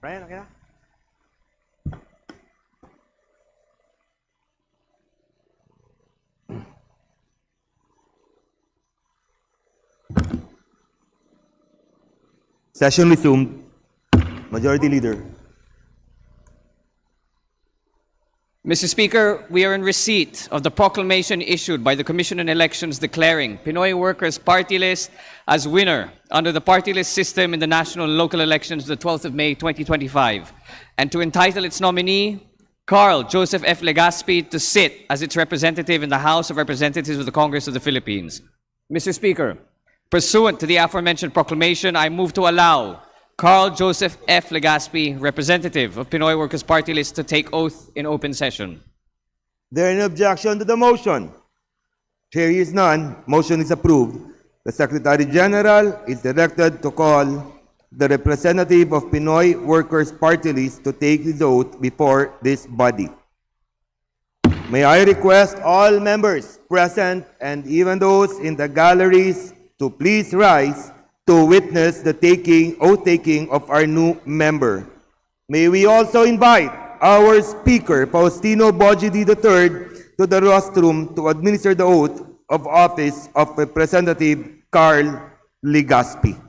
Brian, okay na? Session resumed. Majority Leader. Mr. Speaker, we are in receipt of the proclamation issued by the Commission on Elections declaring Pinoy Workers' Party List as winner under the party list system in the national and local elections the 12th of May 2025, and to entitle its nominee, Carl Joseph F. Legaspi, to sit as its representative in the House of Representatives of the Congress of the Philippines. Mr. Speaker, pursuant to the aforementioned proclamation, I move to allow Carl Joseph F. Legaspi, representative of Pinoy Workers' Party List, to take oath in open session. There any objection to the motion? Chair is none. Motion is approved. The Secretary General is directed to call the representative of Pinoy Workers' Party List to take his oath before this body. May I request all members present and even those in the galleries to please rise to witness the oath-taking of our new member. May we also invite our Speaker, Faustino Bojidi III, to the rostrum to administer the oath of office of Representative Carl Legaspi.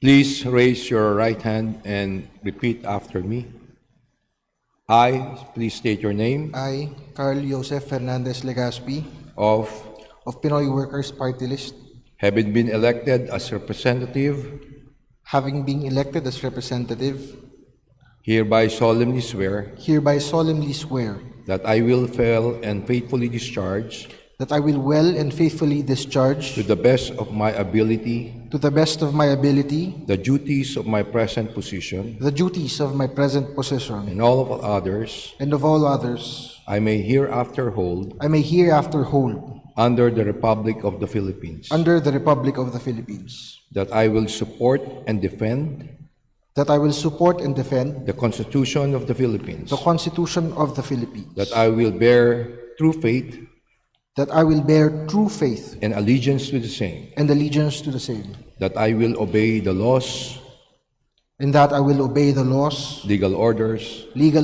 Please raise your right hand and repeat after me. I, please state your name. I, Carl Joseph Fernandez Legaspi, Of Pinoy Workers' Party List, having been elected as representative, having been elected as representative, hereby solemnly swear that I will well and faithfully discharge I will well and faithfully discharge to the best of my ability the duties of my present position and all of others all others I may hereafter hold under the Republic of the Philippines, that I will support and defend the Constitution of the Philippines, that I will bear true faith and allegiance to the same, that I will obey the laws, legal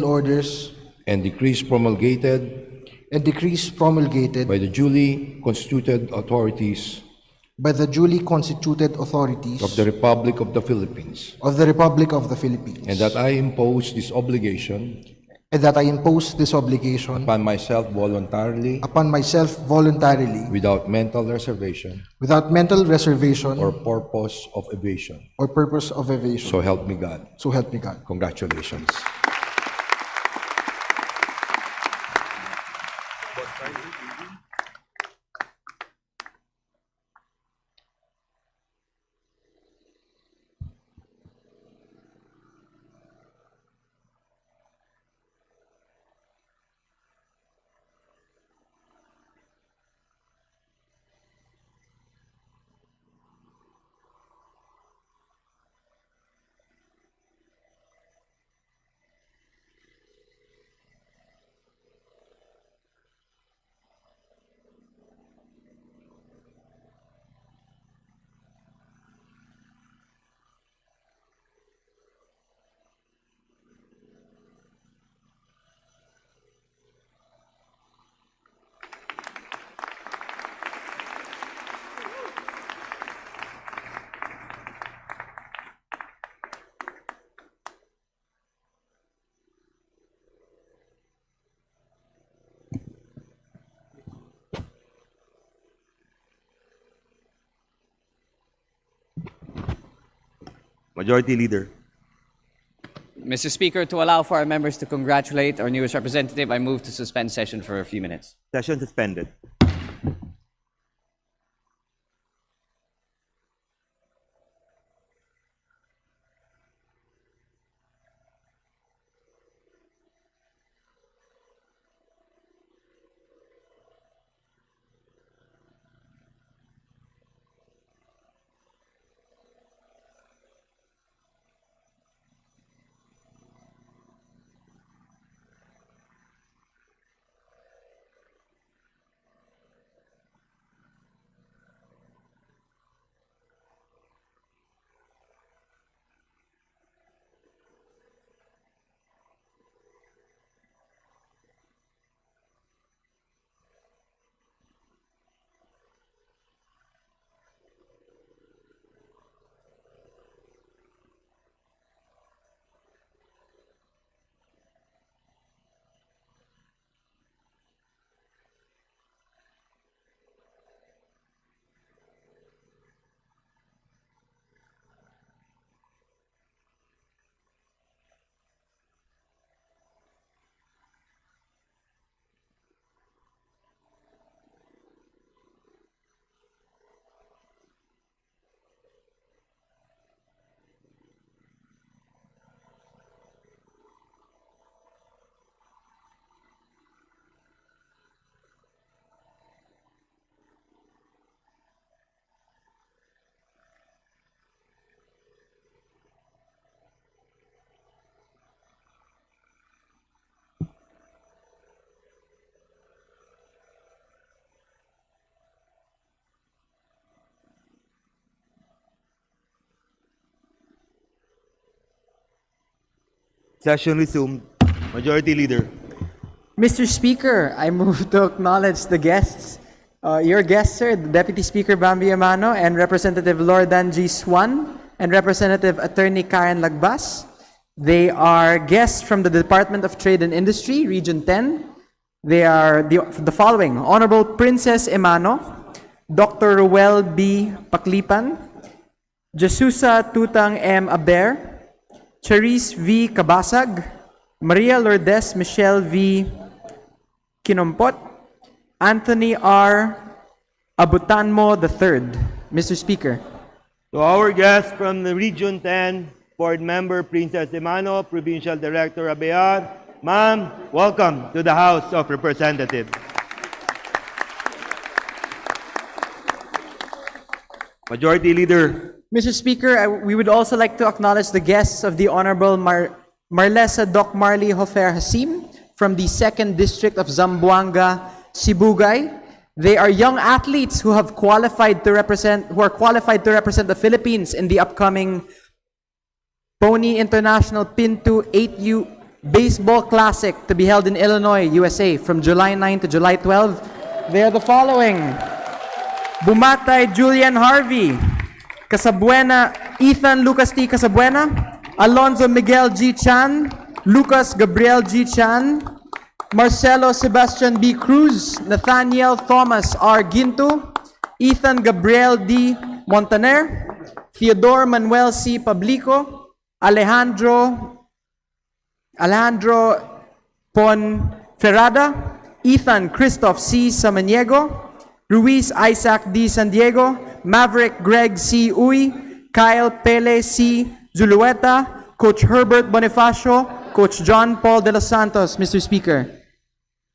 orders, and decrees promulgated by the duly constituted authorities of the Republic of the Philippines, and that I impose this obligation upon myself voluntarily without mental reservation or purpose of evasion. So help me God. Congratulations. Majority Leader. Mr. Speaker, to allow for our members to congratulate our newest representative, I move to suspend session for a few minutes. Session suspended. Session resumed. Majority Leader. Mr. Speaker, I move to acknowledge the guests. Your guests, sir, Deputy Speaker Bambi Amano and Representative Lordan G. Swan and Representative Attorney Karen Lagbas. They are guests from the Department of Trade and Industry, Region 10. They are the following: Honorable Princess Emano, Dr. Ruel B. Paklipan, Jesusa Tutang M. Aber, Charisse V. Kabasag, Maria Lourdes Michelle V. Kinompot, Anthony R. Abutanmo III. Mr. Speaker. To our guests from the Region 10, Board Member Princess Emano, Provincial Director Abear, ma'am, welcome to the House of Representatives. Majority Leader. Mr. Speaker, we would also like to acknowledge the guests of the Honorable Marlesa Doc Marley Hofer Hasim from the 2nd District of Zamboanga, Sibugay. They are young athletes who are qualified to represent the Philippines in the upcoming Pony International Pinto 8U Baseball Classic to be held in Illinois, USA from July 9 to July 12. They are the following: Bumatay Julian Harvey, Casabuena Ethan Lucas T. Casabuena, Alonzo Miguel G. Chan, Lucas Gabriel G. Chan, Marcelo Sebastian B. Cruz, Nathaniel Thomas R. Ginto, Ethan Gabriel D. Montaner, Theodore Manuel C. Pablico, Alejandro Ponferrada, Ethan Christoph C. Samaniego, Ruiz Isaac D. San Diego, Maverick Greg C. Uy, Kyle Pele C. Zulueta, Coach Herbert Bonifacio, Coach John Paul de los Santos. Mr. Speaker.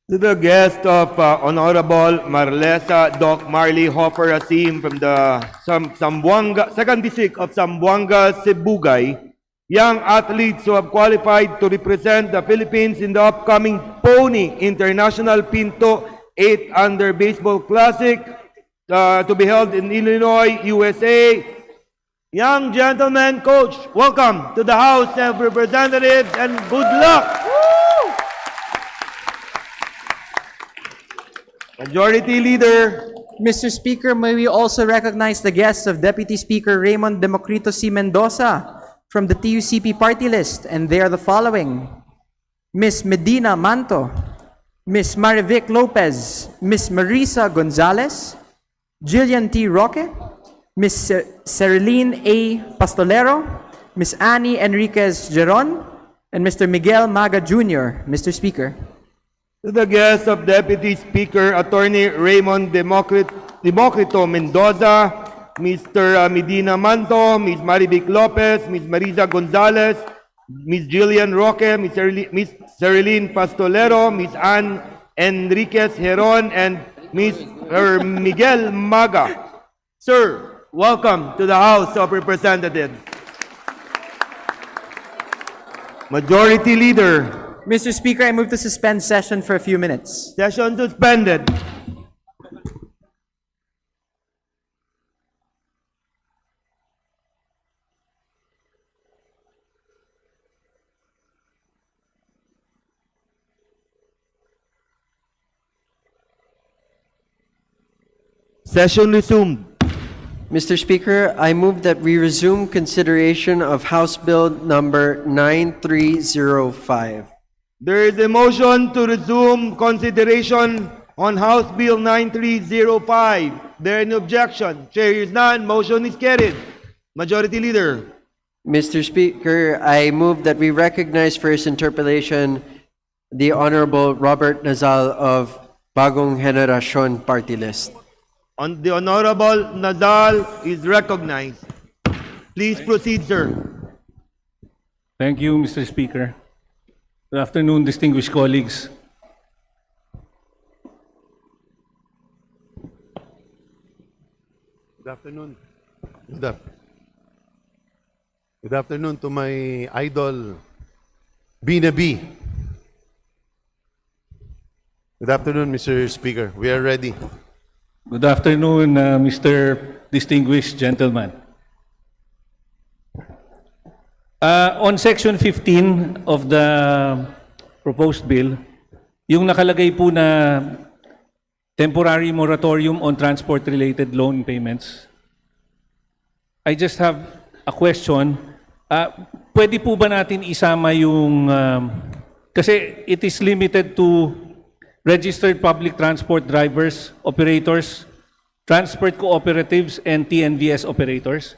To the guest of Honorable Marlesa Doc Marley Hofer Hasim from the Zamboanga, 2nd District of Zamboanga, Sibugay, young athletes who have qualified to represent the Philippines in the upcoming Pony International Pinto 8 Under Baseball Classic to be held in Illinois, USA. Young gentlemen, Coach, welcome to the House of Representatives and good luck. Majority Leader. Mr. Speaker, may we also recognize the guests of Deputy Speaker Raymond Democrito C. Mendoza from the TUCP party list, and they are the following: Miss Medina Manto, Miss Marivic Lopez, Miss Marisa Gonzalez, Jillian T. Roque, Miss Cereline A. Pastolero, Miss Annie Enriquez Geron, and Mr. Miguel Maga Jr. Mr. Speaker. To the guests of Deputy Speaker Attorney Raymond Democrito Mendoza, Mr. Medina Manto, Ms. Marivic Lopez, Ms. Marisa Gonzalez, Ms. Jillian Roque, Ms. Cereline Pastolero, Ms. Ann Enriquez Heron, and Mr. Miguel Maga. Sir, welcome to the House of Representatives. Majority Leader. Mr. Speaker, I move to suspend session for a few minutes. Session suspended. Session resumed. Mr. Speaker, I move that we resume consideration of House Bill number 9305. There is a motion to resume consideration on House Bill 9305. There is no objection. Chair is none. Motion is carried. Majority Leader. Mr. Speaker, I move that we recognize for his interpellation the Honorable Robert Nazal of Bagong Generacion Party List. The Honorable Nazal is recognized. Please proceed, sir. Thank you, Mr. Speaker. Good afternoon, distinguished colleagues. Good afternoon. Good afternoon to my idol, Bina B. Good afternoon, Mr. Speaker. We are ready. Good afternoon, Mr. Distinguished Gentleman. On Section 15 of the proposed bill, yung nakalagay po na temporary moratorium on transport-related loan payments, I just have a question. Pwede po ba natin isama yung, kasi it is limited to registered public transport drivers, operators, transport cooperatives, and TNVS operators.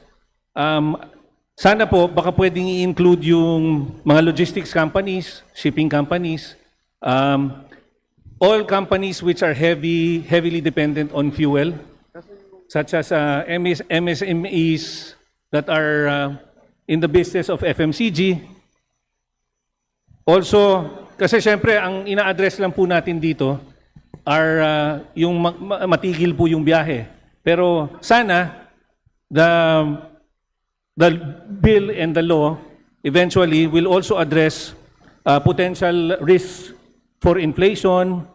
Sana po, baka pwedeng i-include yung mga logistics companies, shipping companies, all companies which are heavily dependent on fuel, such as MSMEs that are in the business of FMCG. Also, kasi syempre, ang ina-address lang po natin dito are yung matigil po yung biyahe. Pero sana, the bill and the law eventually will also address potential risks for inflation,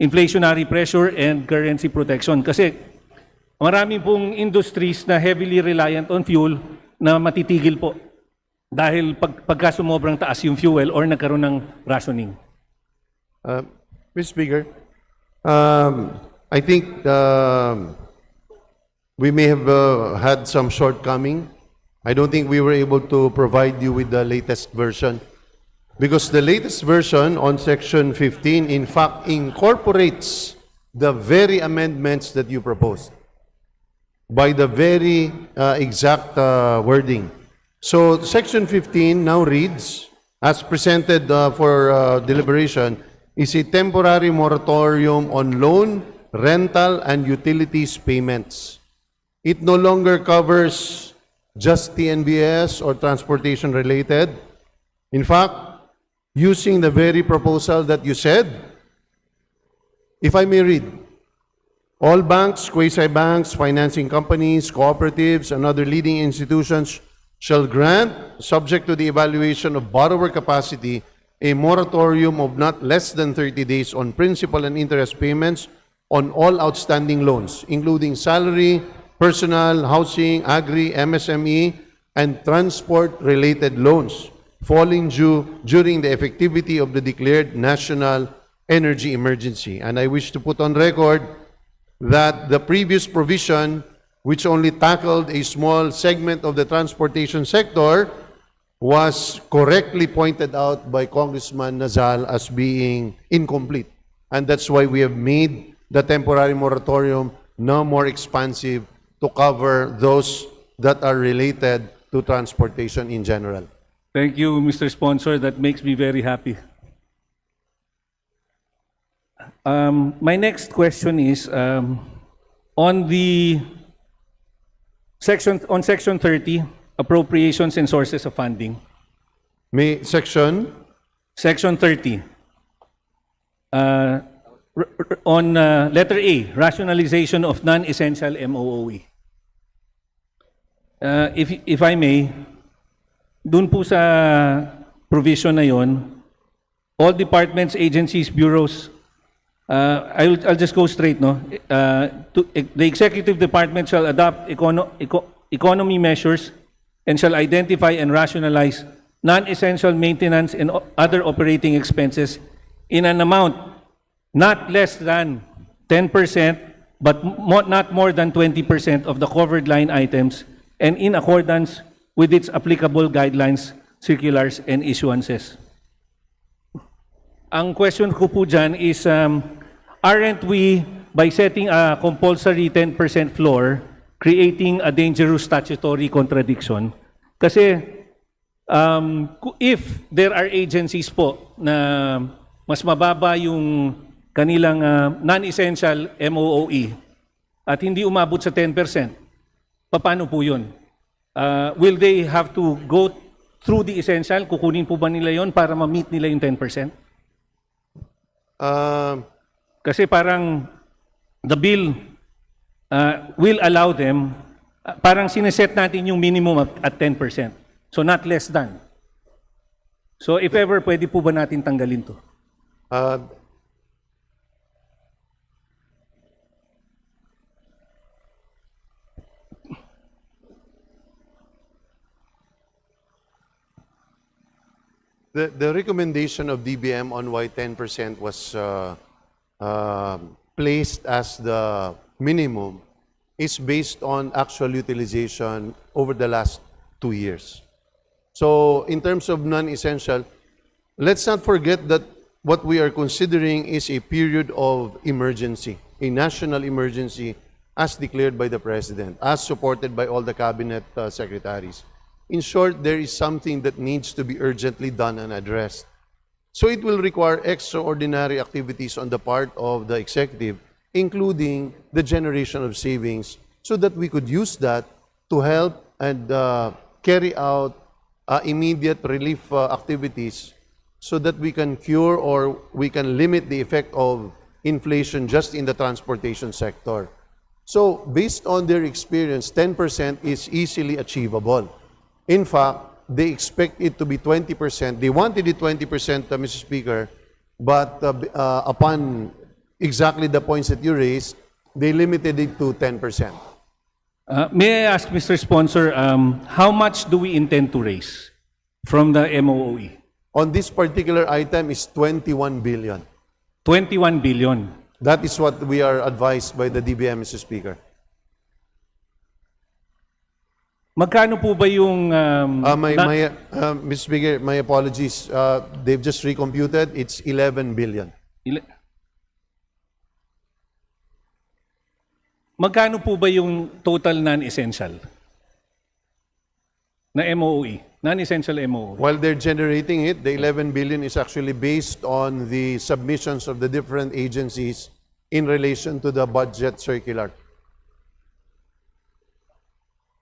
inflationary pressure, and currency protection. Kasi marami pong industries na heavily reliant on fuel na matitigil po dahil pagka sumobrang taas yung fuel or nagkaroon ng rationing. Mr. Speaker, I think we may have had some shortcoming. I don't think we were able to provide you with the latest version because the latest version on Section 15 in fact incorporates the very amendments that you proposed by the very exact wording. So Section 15 now reads, as presented for deliberation, is a temporary moratorium on loan, rental, and utilities payments. It no longer covers just TNVS or transportation related. In fact, using the very proposal that you said, if I may read, all banks, quasi-banks, financing companies, cooperatives, and other leading institutions shall grant, subject to the evaluation of borrower capacity, a moratorium of not less than 30 days on principal and interest payments on all outstanding loans, including salary, personal, housing, agri, MSME, and transport-related loans falling due during the effectivity of the declared national energy emergency. And I wish to put on record that the previous provision, which only tackled a small segment of the transportation sector, was correctly pointed out by Congressman Nazal as being incomplete. And that's why we have made the temporary moratorium no more expansive to cover those that are related to transportation in general. Thank you, Mr. Sponsor. That makes me very happy. My next question is on Section 30, appropriations and sources of funding. May Section 30. On letter A, rationalization of non-essential MOOE. If I may, dun po sa provision na yon, all departments, agencies, bureaus, I'll just go straight, no? The executive department shall adopt economy measures and shall identify and rationalize non-essential maintenance and other operating expenses in an amount not less than 10%, but not more than 20% of the covered line items, and in accordance with its applicable guidelines, circulars, and issuances. Ang question ko po dyan is, aren't we, by setting a compulsory 10% floor, creating a dangerous statutory contradiction? Kasi if there are agencies po na mas mababa yung kanilang non-essential MOOE at hindi umabot sa 10%, paano po yun? Will they have to go through the essential? Kukunin po ba nila yon para ma-meet nila yung 10%? Kasi parang the bill will allow them, parang sineset natin yung minimum at 10%. So not less than. So if ever, pwede po ba natin tanggalin to? The recommendation of DBM on why 10% was placed as the minimum is based on actual utilization over the last 2 years. So in terms of non-essential, let's not forget that what we are considering is a period of emergency, a national emergency as declared by the President, as supported by all the cabinet secretaries. In short, there is something that needs to be urgently done and addressed. So it will require extraordinary activities on the part of the executive, including the generation of savings, so that we could use that to help and carry out immediate relief activities so that we can cure or we can limit the effect of inflation just in the transportation sector. So based on their experience, 10% is easily achievable. In fact, they expect it to be 20%. They wanted it 20%, Mr. Speaker, but upon exactly the points that you raised, they limited it to 10%. May I ask, Mr. Sponsor, how much do we intend to raise from the MOOE? On this particular item is 21 billion. 21 billion. That is what we are advised by the DBM, Mr. Speaker. Magkano po ba yung... Mr. Speaker, my apologies. They've just recomputed. It's 11 billion. Magkano po ba yung total non-essential na MOE? Non-essential MOE. While they're generating it, the 11 billion is actually based on the submissions of the different agencies in relation to the budget circular.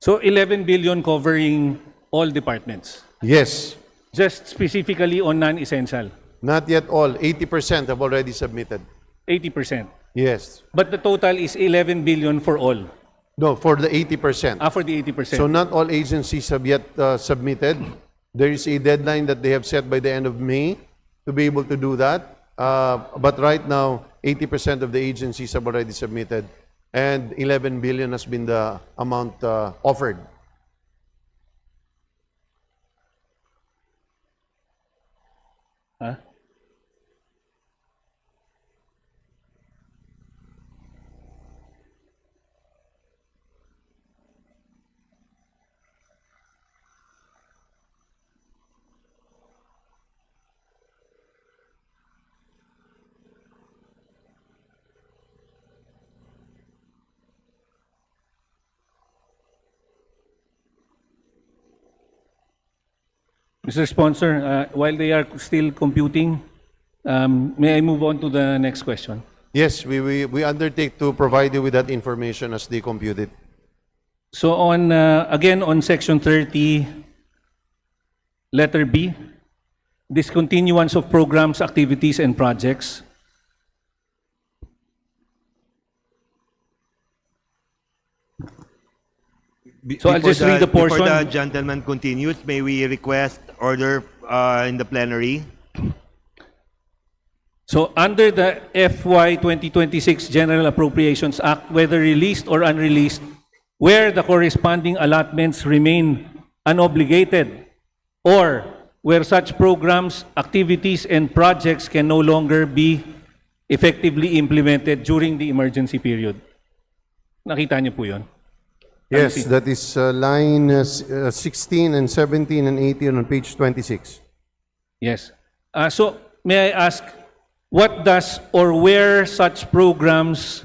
So 11 billion covering all departments? Yes. Just specifically on non-essential? Not yet all. 80% have already submitted. 80%? Yes. But the total is 11 billion for all? No, for the 80%. For the 80%. So not all agencies have yet submitted. There is a deadline that they have set by the end of May to be able to do that. But right now, 80% of the agencies have already submitted, and 11 billion has been the amount offered. Huh? Mr. Sponsor, while they are still computing, may I move on to the next question? Yes, we undertake to provide you with that information as they compute it. So on again on section 30, letter B, discontinuance of programs, activities, and projects. So I'll just read the portion. Before the gentleman continues, may we request order in the plenary? So under the FY 2026 General Appropriations Act, whether released or unreleased, where the corresponding allotments remain unobligated, or where such programs, activities, and projects can no longer be effectively implemented during the emergency period. Nakita niyo po yun? Yes, that is line 16 and 17 and 18 on page 26. Yes. So may I ask, what does or where such programs,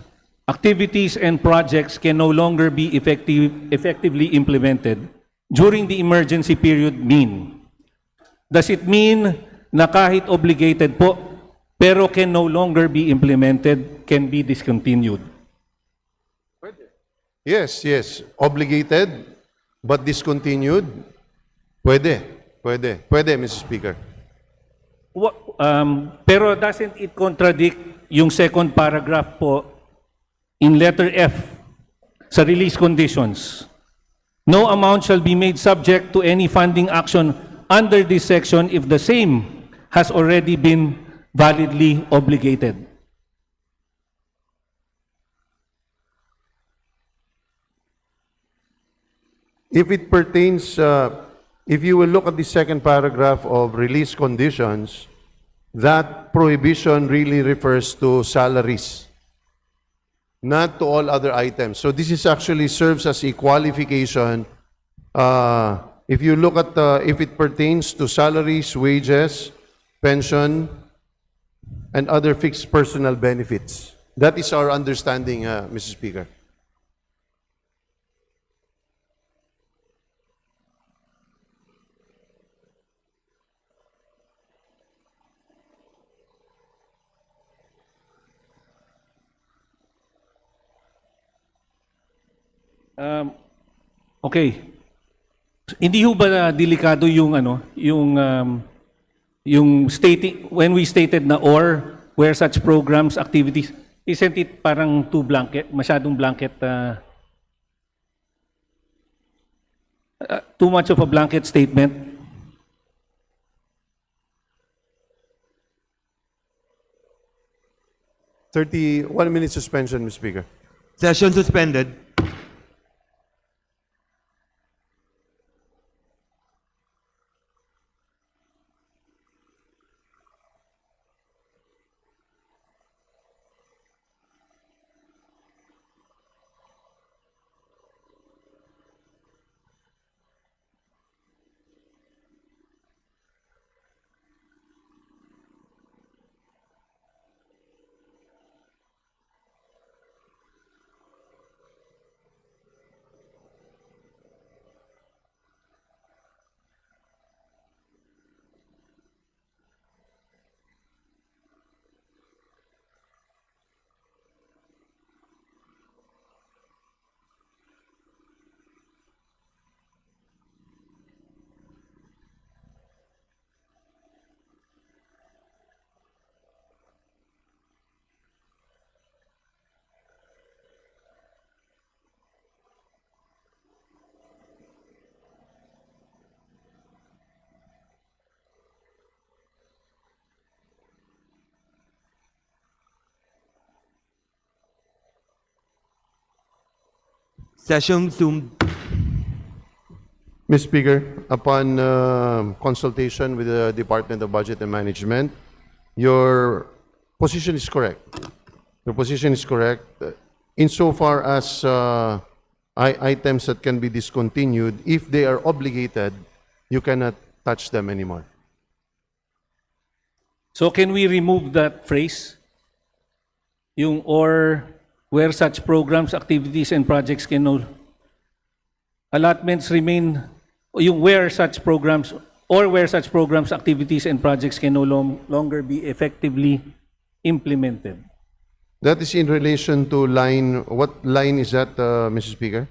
activities, and projects can no longer be effectively implemented during the emergency period mean? Does it mean na kahit obligated po, pero can no longer be implemented, can be discontinued? Yes, yes. Obligated, but discontinued? Pwede, Mr. Speaker. Pero doesn't it contradict yung second paragraph po in letter F sa release conditions? No amount shall be made subject to any funding action under this section if the same has already been validly obligated. If it pertains if you will look at the second paragraph of release conditions, that prohibition really refers to salaries, not to all other items. So this is actually serves as a qualification. If you look at if it pertains to salaries, wages, pension, and other fixed personal benefits. That is our understanding, Mr. Speaker. Okay. Hindi ho ba delikado yung yung stating when we stated na or where such programs activities, isn't it parang masyadong blanket, too much of a blanket statement? One-minute suspension, Mr. Speaker. Session suspended. Session resumed. Mr. Speaker, upon consultation with the Department of Budget and Management, your position is correct. Your position is correct. Insofar as items that can be discontinued, if they are obligated, you cannot touch them anymore. So can we remove that phrase? Yung or where such programs, activities, and projects can no allotments remain, yung where such programs, activities, and projects can no longer be effectively implemented. That is in relation to line, what line is that, Mr. Speaker?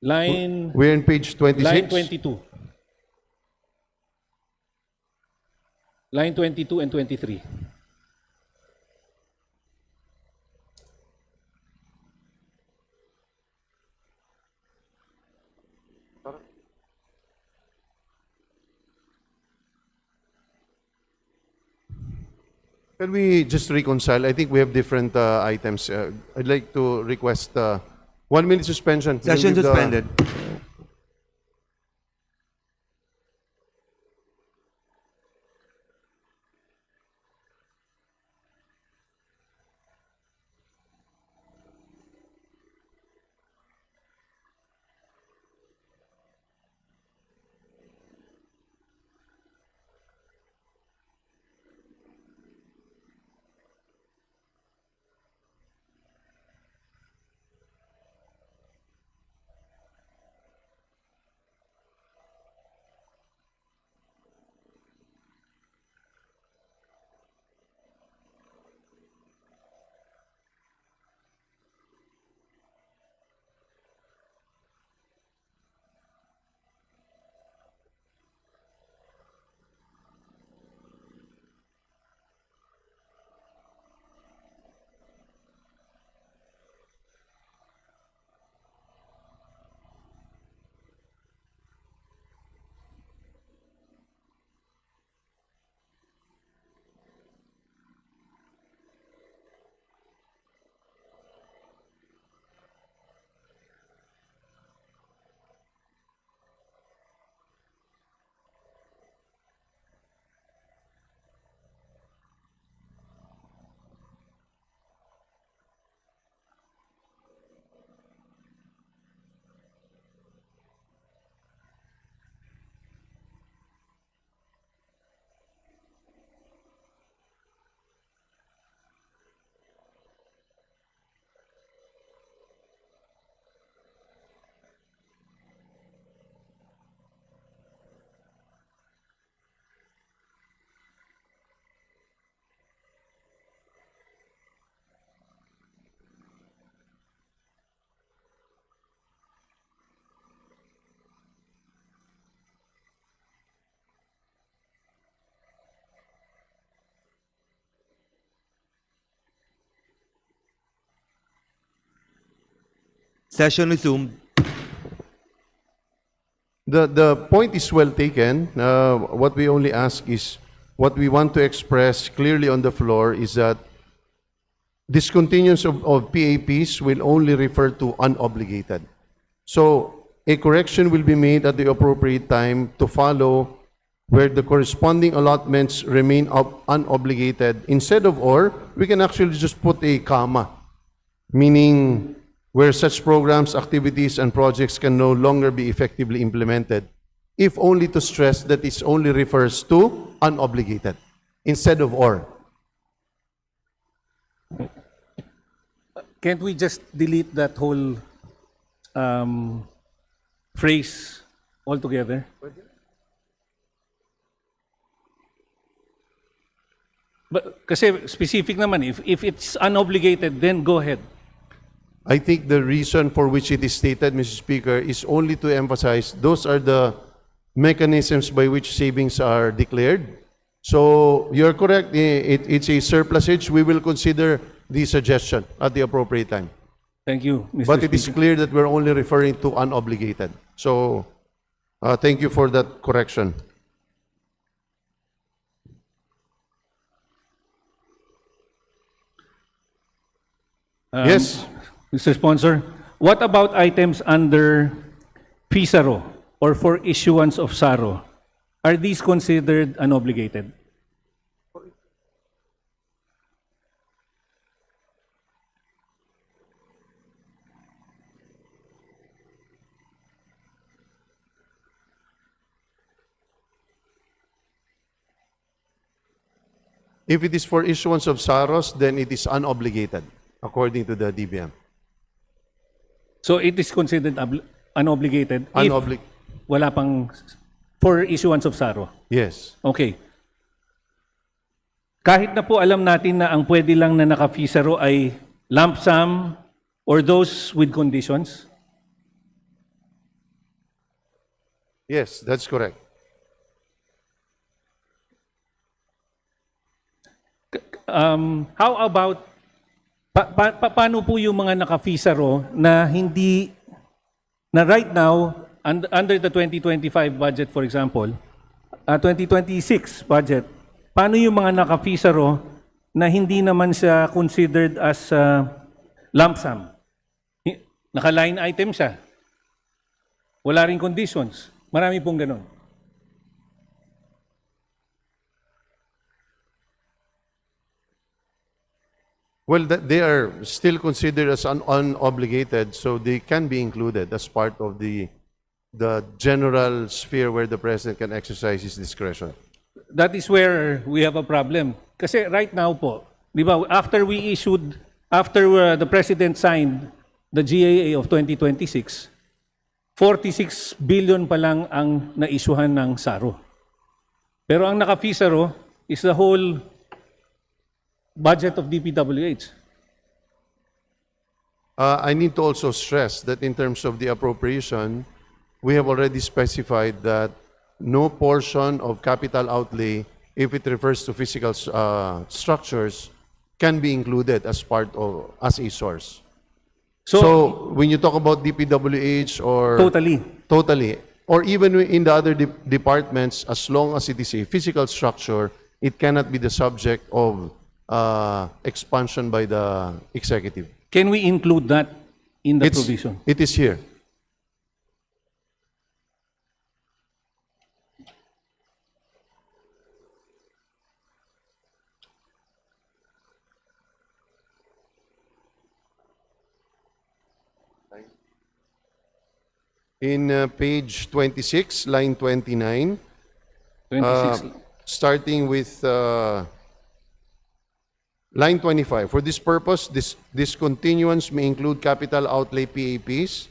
We're in page 26? Line 22. Line 22 and 23. Can we just reconcile? I think we have different items. I'd like to request 1 minute suspension. Session suspended. Session resumed. The point is well taken. What we only ask is, what we want to express clearly on the floor is that discontinuance of PAPs will only refer to unobligated. So a correction will be made at the appropriate time to follow where the corresponding allotments remain unobligated. Instead of or, we can actually just put a comma, meaning where such programs, activities, and projects can no longer be effectively implemented, if only to stress that it only refers to unobligated, instead of or. Can't we just delete that whole phrase altogether? But kasi specific naman, if it's unobligated, then go ahead. I think the reason for which it is stated, Mr. Speaker, is only to emphasize those are the mechanisms by which savings are declared. So you're correct, it's a surplusage. We will consider the suggestion at the appropriate time. Thank you, Mr. But it is Speaker. clear that we're only referring to unobligated. So thank you for that correction. Yes. Mr. Sponsor, what about items under FISARO or for issuance of SARO? Are these considered unobligated? If it is for issuance of SAROS, then it is unobligated, according to the DBM. So it is considered unobligated if wala pang for issuance of SARO? Yes. Okay. Kahit na po alam natin na ang pwede lang na naka-FISARO ay lump sum or those with conditions? Yes, that's correct. How about paano po yung mga naka-FISARO na hindi na right now under the 2025 budget, for example, 2026 budget, paano yung mga naka-FISARO na hindi naman siya considered as lump sum? Naka-line item siya. Wala ring conditions. Marami pong ganun. Well, they are still considered as unobligated, so they can be included as part of the general sphere where the President can exercise his discretion. That is where we have a problem. Kasi right now po, di ba, after the President signed the GAA of 2026, 46 billion pa lang ang naisuhan ng SARO. Pero ang naka-FISARO is the whole budget of DPWH. I need to also stress that in terms of the appropriation, we have already specified that no portion of capital outlay, if it refers to physical structures, can be included as part of, as a source. So when you talk about DPWH or... Totally. Or even in the other departments, as long as it is a physical structure, it cannot be the subject of expansion by the executive. Can we include that in the provision? It is here. In page 26, line 29, 26. Starting with line 25. For this purpose, discontinuance may include capital outlay PAPs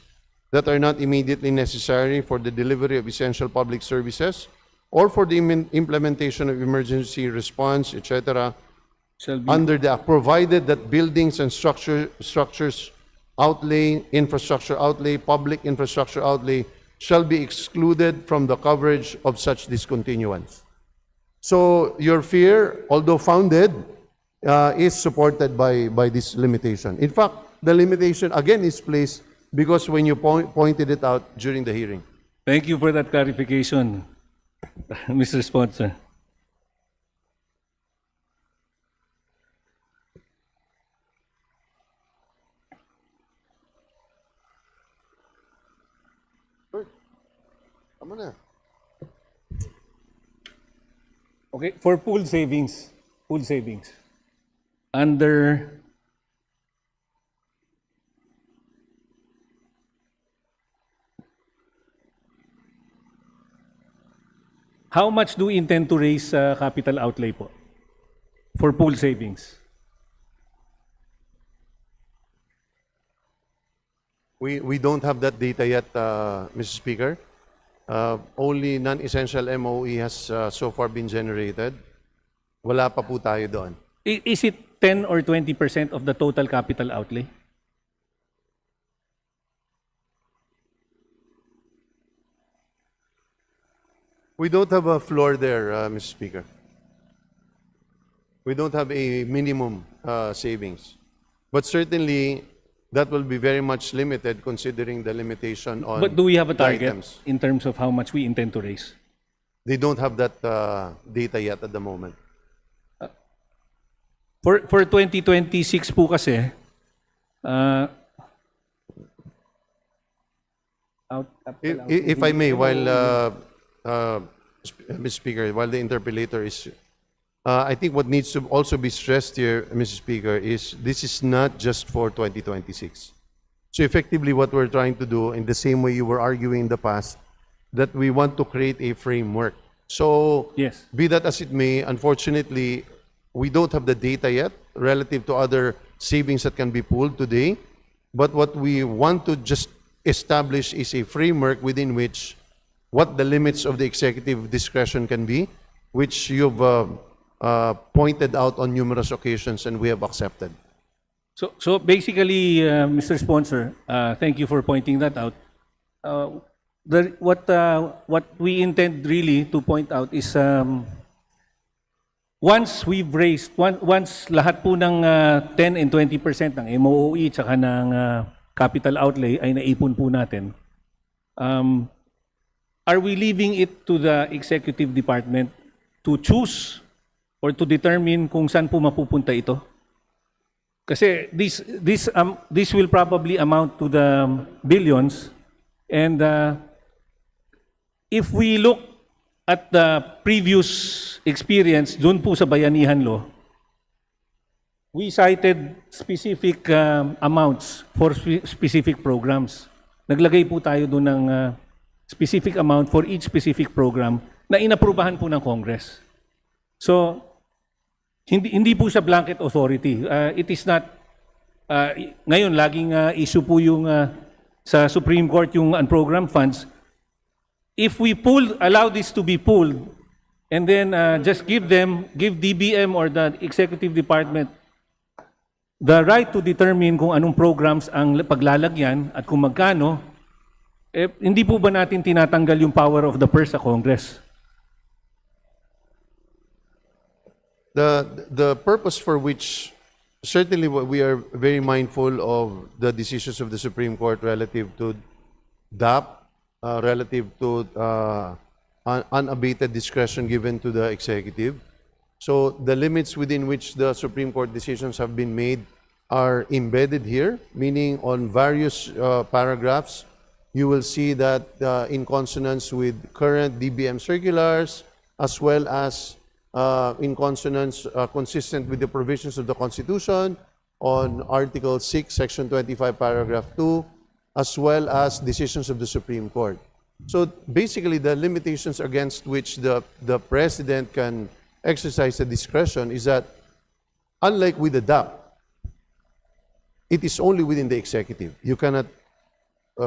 that are not immediately necessary for the delivery of essential public services or for the implementation of emergency response, etc. Under the provided that buildings and structures outlay, infrastructure outlay, public infrastructure outlay shall be excluded from the coverage of such discontinuance. So your fear, although founded, is supported by this limitation. In fact, the limitation again is placed because when you pointed it out during the hearing. Thank you for that clarification, Mr. Sponsor. Tama na. Okay, for pool savings, under how much do we intend to raise capital outlay po for pool savings? We don't have that data yet, Mr. Speaker. Only non-essential MOE has so far been generated. Wala pa po tayo doon. Is it 10 or 20% of the total capital outlay? We don't have a floor there, Mr. Speaker. We don't have a minimum savings. But certainly, that will be very much limited considering the limitation on But do we have a the target items. in terms of how much we intend to raise? They don't have that data yet at the moment. For 2026 po kasi, If I may, while Mr. Speaker, while the interpellator is, I think what needs to also be stressed here, Mr. Speaker, is this is not just for 2026. So effectively, what we're trying to do, in the same way you were arguing in the past, that we want to create a framework. So, yes, be that as it may, unfortunately, we don't have the data yet relative to other savings that can be pulled today. But what we want to just establish is a framework within which what the limits of the executive discretion can be, which you've pointed out on numerous occasions and we have accepted. So basically, Mr. Sponsor, thank you for pointing that out. What we intend really to point out is once we've raised, once lahat po ng 10 and 20% ng MOE tsaka ng capital outlay ay naipon po natin, are we leaving it to the executive department to choose or to determine kung saan po mapupunta ito? Kasi this will probably amount to the billions, and if we look at the previous experience doon po sa Bayanihan Law, we cited specific amounts for specific programs. Naglagay po tayo doon ng specific amount for each specific program na inaprubahan po ng Congress. So, hindi po siya blanket authority. It is not, ngayon laging issue po yung sa Supreme Court yung unprogrammed funds. If we allow this to be pulled, and then just give DBM or the executive department the right to determine kung anong programs ang paglalagyan at kung magkano, hindi po ba natin tinatanggal yung power of the purse sa Congress? The purpose for which, certainly we are very mindful of the decisions of the Supreme Court relative to DAP, relative to unabated discretion given to the executive. So the limits within which the Supreme Court decisions have been made are embedded here, meaning on various paragraphs, you will see that in consonance with current DBM circulars, as well as in consonance, consistent with the provisions of the Constitution on Article 6, Section 25, Paragraph 2, as well as decisions of the Supreme Court. So basically, the limitations against which the President can exercise the discretion is that, unlike with the DAP, it is only within the executive. You cannot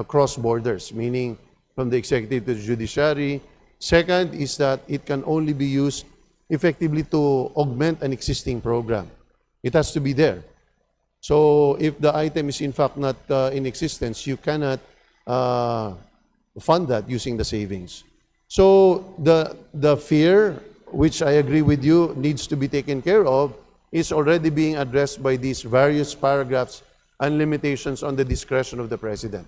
cross borders, meaning from the executive to the judiciary. Second is that it can only be used effectively to augment an existing program. It has to be there. So if the item is in fact not in existence, you cannot fund that using the savings. So the fear, which I agree with you, needs to be taken care of, is already being addressed by these various paragraphs and limitations on the discretion of the President.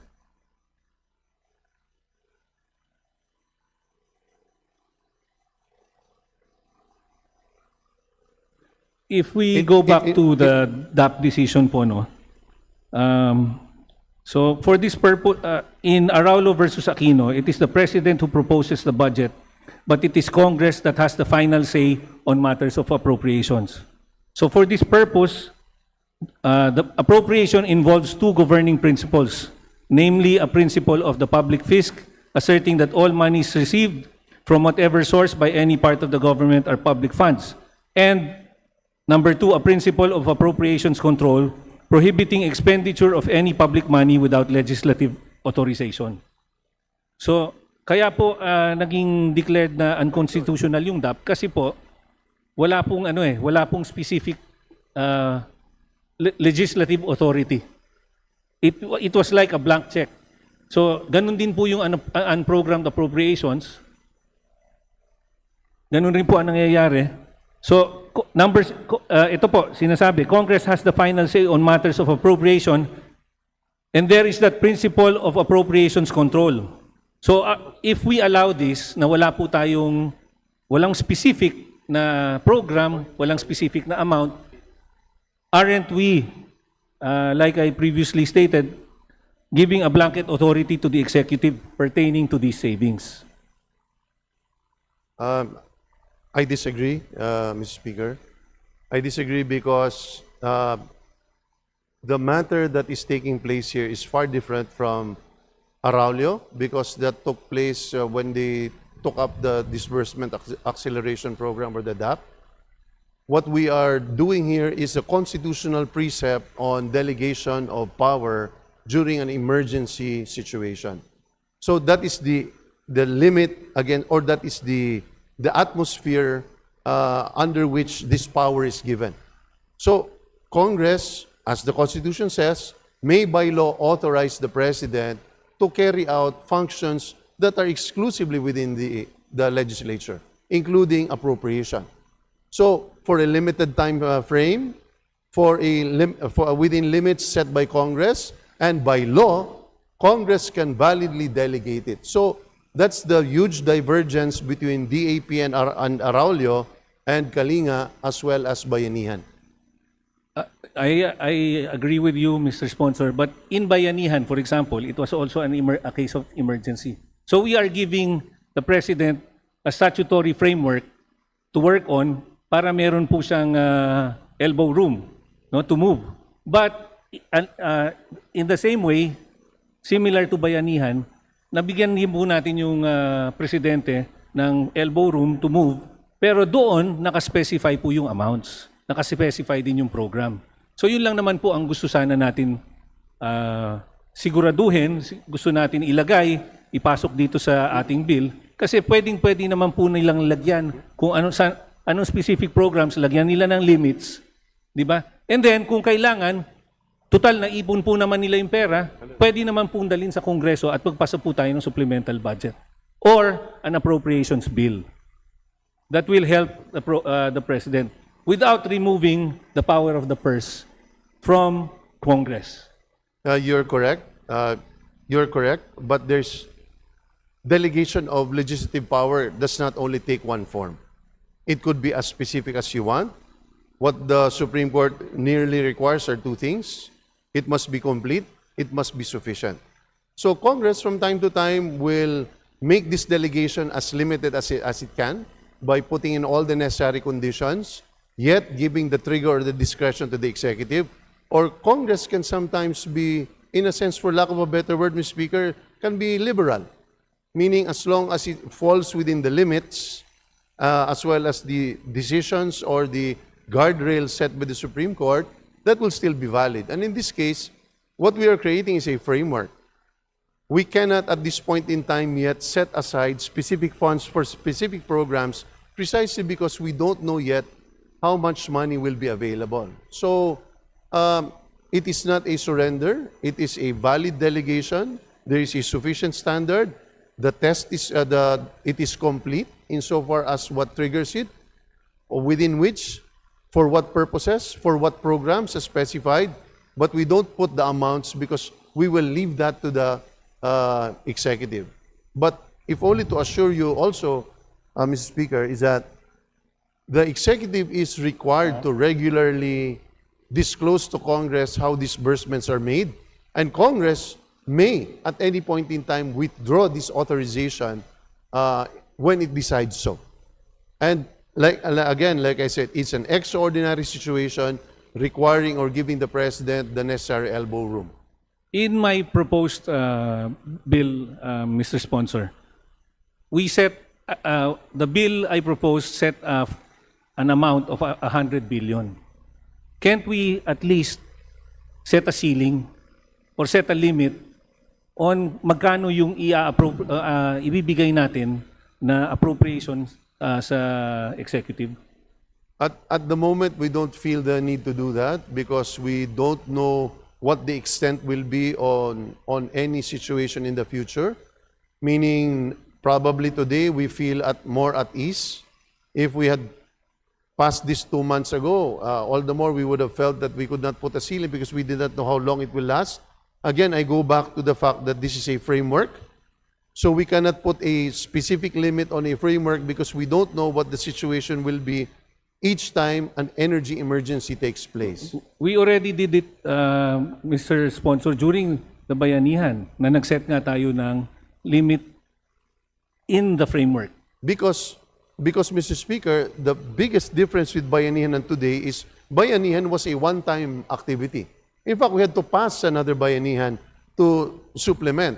If we go back to the DAP decision po, no? So for this purpose, in Araulo versus Aquino, it is the President who proposes the budget, but it is Congress that has the final say on matters of appropriations. So for this purpose, the appropriation involves two governing principles, namely a principle of the public fisc, asserting that all monies received from whatever source by any part of the government are public funds, and number two, a principle of appropriations control, prohibiting expenditure of any public money without legislative authorization. So, kaya po naging declared na unconstitutional yung DAP kasi po wala pong specific legislative authority. It was like a blank check. So, ganun din po yung unprogrammed appropriations. Ganun rin po ang nangyayari. So, ito po, sinasabi, Congress has the final say on matters of appropriation, and there is that principle of appropriations control. So, if we allow this, na walang specific na program, walang specific na amount, aren't we, like I previously stated, giving a blanket authority to the executive pertaining to these savings? I disagree, Mr. Speaker. I disagree because the matter that is taking place here is far different from Araulo, because that took place when they took up the Disbursement Acceleration Program, or the DAP. What we are doing here is a constitutional precept on delegation of power during an emergency situation. So that is the limit again, or that is the atmosphere under which this power is given. So Congress, as the Constitution says, may by law authorize the President to carry out functions that are exclusively within the legislature, including appropriation. So for a limited time frame, within limits set by Congress and by law, Congress can validly delegate it. So that's the huge divergence between DAP and Araulo and Kalinga, as well as Bayanihan. I agree with you, Mr. Sponsor, but in Bayanihan, for example, it was also a case of emergency. So we are giving the President a statutory framework to work on para meron po siyang elbow room, no, to move. But in the same way, similar to Bayanihan, nabigyan din po natin yung Presidente ng elbow room to move, pero doon nakaspecify po yung amounts, nakaspecify din yung program. So yun lang naman po ang gusto sana natin siguraduhin, gusto natin ilagay, ipasok dito sa ating bill, kasi pwedeng-pwede naman po nilang lagyan kung anong specific programs, lagyan nila ng limits, di ba? And then kung kailangan, total na ipon po naman nila yung pera, pwede naman pong dalhin sa Kongreso at magpasa po tayo ng supplemental budget or an appropriations bill that will help the President without removing the power of the purse from Congress. You're correct. You're correct. But there's delegation of legislative power does not only take one form. It could be as specific as you want. What the Supreme Court nearly requires are two things. It must be complete. It must be sufficient. So Congress from time to time will make this delegation as limited as it can by putting in all the necessary conditions, yet giving the trigger or the discretion to the executive. Or Congress can sometimes be, in a sense, for lack of a better word, Mr. Speaker, can be liberal. Meaning as long as it falls within the limits, as well as the decisions or the guardrails set by the Supreme Court, that will still be valid. And in this case, what we are creating is a framework. We cannot at this point in time yet set aside specific funds for specific programs precisely because we don't know yet how much money will be available. So it is not a surrender. It is a valid delegation. There is a sufficient standard. The test is, it is complete insofar as what triggers it, within which, for what purposes, for what programs as specified, but we don't put the amounts because we will leave that to the executive. But if only to assure you also, Mr. Speaker, is that the executive is required to regularly disclose to Congress how disbursements are made, and Congress may, at any point in time, withdraw this authorization when it decides so. And like I said, it's an extraordinary situation requiring or giving the President the necessary elbow room. In my proposed bill, Mr. Sponsor, we set, the bill I proposed set an amount of 100 billion. Can't we at least set a ceiling or set a limit on magkano yung ibibigay natin na appropriation sa executive? At the moment, we don't feel the need to do that because we don't know what the extent will be on any situation in the future. Meaning, probably today we feel more at ease. If we had passed this 2 months ago, all the more we would have felt that we could not put a ceiling because we did not know how long it will last. Again, I go back to the fact that this is a framework. So we cannot put a specific limit on a framework because we don't know what the situation will be each time an energy emergency takes place. We already did it, Mr. Sponsor, during the Bayanihan na nag-set nga tayo ng limit in the framework. Because, Mr. Speaker, the biggest difference with Bayanihan and today is Bayanihan was a one-time activity. In fact, we had to pass another Bayanihan to supplement.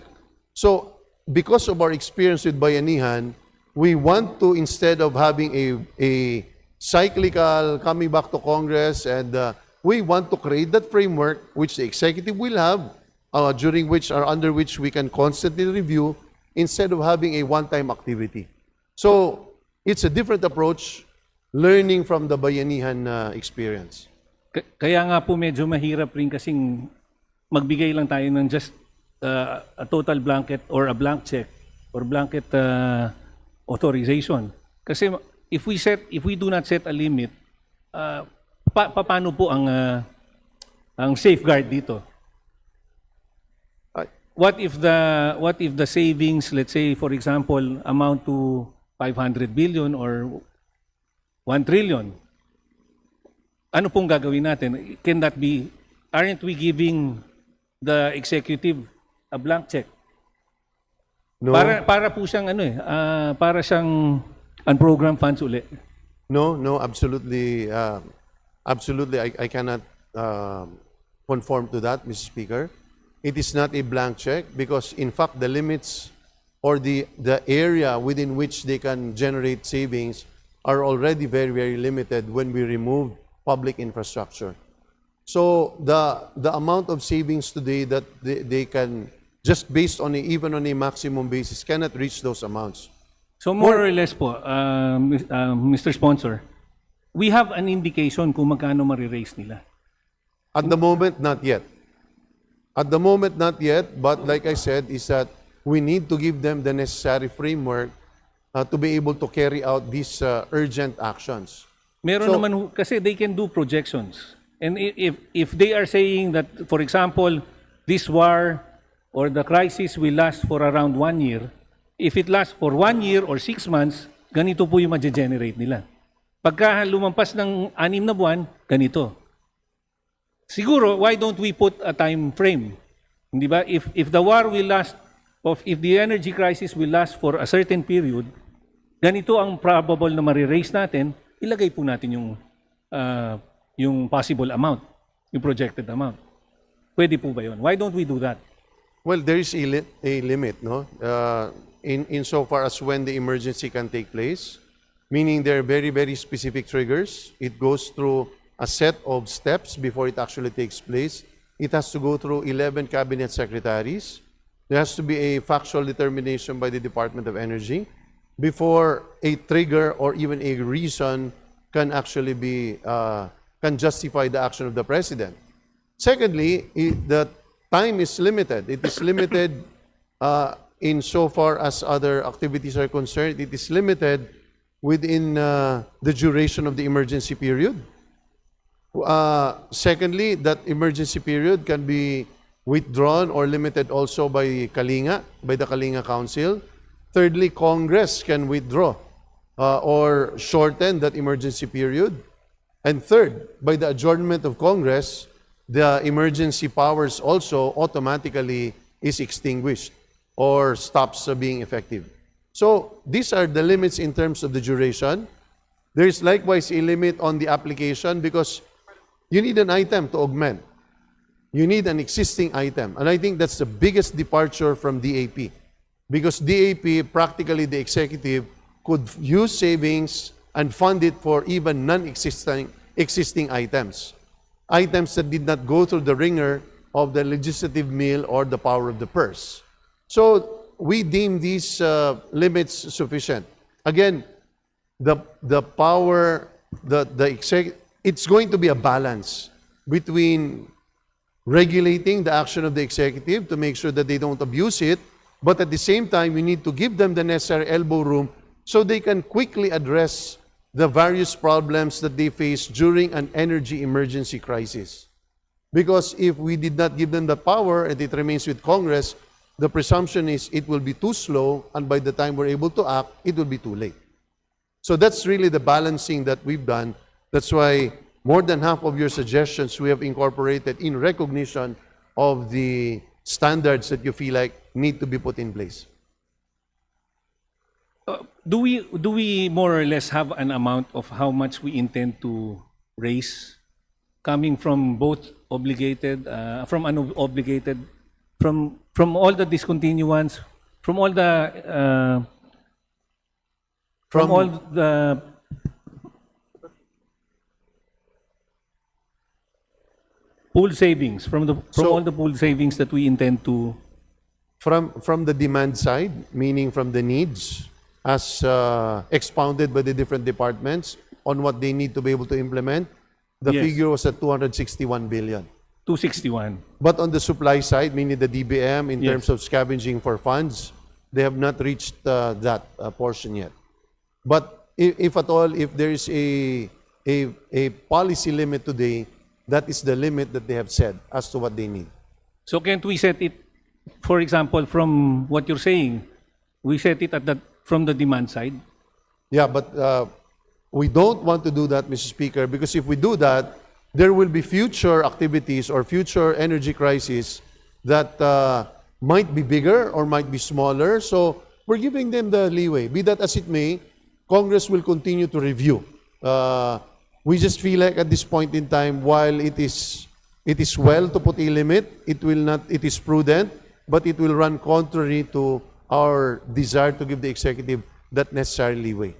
So, because of our experience with Bayanihan, we want to, instead of having a cyclical coming back to Congress, and we want to create that framework which the executive will have, under which we can constantly review, instead of having a one-time activity. So, it's a different approach, learning from the Bayanihan experience. Kaya nga po medyo mahirap rin kasing magbigay lang tayo ng just a total blanket or a blank check or blanket authorization. Kasi if we do not set a limit, paano po ang safeguard dito? What if the savings, let's say for example, amount to 500 billion or 1 trillion? Ano pong gagawin natin? Can that be, aren't we giving the executive a blank check? No. Para po siyang para siyang unprogrammed funds uli. No, absolutely. Absolutely, I cannot conform to that, Mr. Speaker. It is not a blank check because, in fact, the limits or the area within which they can generate savings are already very, very limited when we remove public infrastructure. So the amount of savings today that they can, just based on even on a maximum basis, cannot reach those amounts. So more or less po, Mr. Sponsor, we have an indication kung magkano ma-raise nila. At the moment, not yet. At the moment, not yet. But like I said, is that we need to give them the necessary framework to be able to carry out these urgent actions. Meron naman kasi they can do projections. And if they are saying that, for example, this war or the crisis will last for around 1 year, if it lasts for 1 year or 6 months, ganito po yung ma-generate nila. Pagka lumampas ng 6 na buwan, ganito. Siguro, why don't we put a time frame? Hindi ba? If the war will last, if the energy crisis will last for a certain period, ganito ang probable na ma-raise natin, ilagay po natin yung possible amount, yung projected amount. Pwede po ba yun? Why don't we do that? Well, there is a limit, no? In so far as when the emergency can take place, meaning there are very, very specific triggers. It goes through a set of steps before it actually takes place. It has to go through 11 cabinet secretaries. There has to be a factual determination by the Department of Energy before a trigger or even a reason can actually be, can justify the action of the President. Secondly, the time is limited. It is limited in so far as other activities are concerned. It is limited within the duration of the emergency period. Secondly, that emergency period can be withdrawn or limited also by Kalinga, by the Kalinga Council. Thirdly, Congress can withdraw or shorten that emergency period. And third, by the adjournment of Congress, the emergency powers also automatically is extinguished or stops being effective. So these are the limits in terms of the duration. There is likewise a limit on the application because you need an item to augment. You need an existing item. And I think that's the biggest departure from DAP. Because DAP, practically the executive, could use savings and fund it for even non-existing items. Items that did not go through the ringer of the legislative mill or the power of the purse. So we deem these limits sufficient. Again, the power, it's going to be a balance between regulating the action of the executive to make sure that they don't abuse it, but at the same time, we need to give them the necessary elbow room so they can quickly address the various problems that they face during an energy emergency crisis. Because if we did not give them the power and it remains with Congress, the presumption is it will be too slow, and by the time we're able to act, it will be too late. So that's really the balancing that we've done. That's why more than half of your suggestions we have incorporated in recognition of the standards that you feel like need to be put in place. Do we more or less have an amount of how much we intend to raise, coming from both obligated, from unobligated, from all the discontinuance, from all the pool savings, from all the pool savings that we intend to? From the demand side, meaning from the needs, as expounded by the different departments on what they need to be able to implement, the Yes. figure was at 261 billion. 261. But on the supply side, meaning the DBM, in Yes. terms of scavenging for funds, they have not reached that portion yet. But if at all, if there is a policy limit today, that is the limit that they have said as to what they need. So can't we set it, for example, from what you're saying, we set it from the demand side? Yeah, but we don't want to do that, Mr. Speaker, because if we do that, there will be future activities or future energy crises that might be bigger or might be smaller. So we're giving them the leeway. Be that as it may, Congress will continue to review. We just feel like at this point in time, while it is well to put a limit, it is prudent, but it will run contrary to our desire to give the executive that necessary leeway.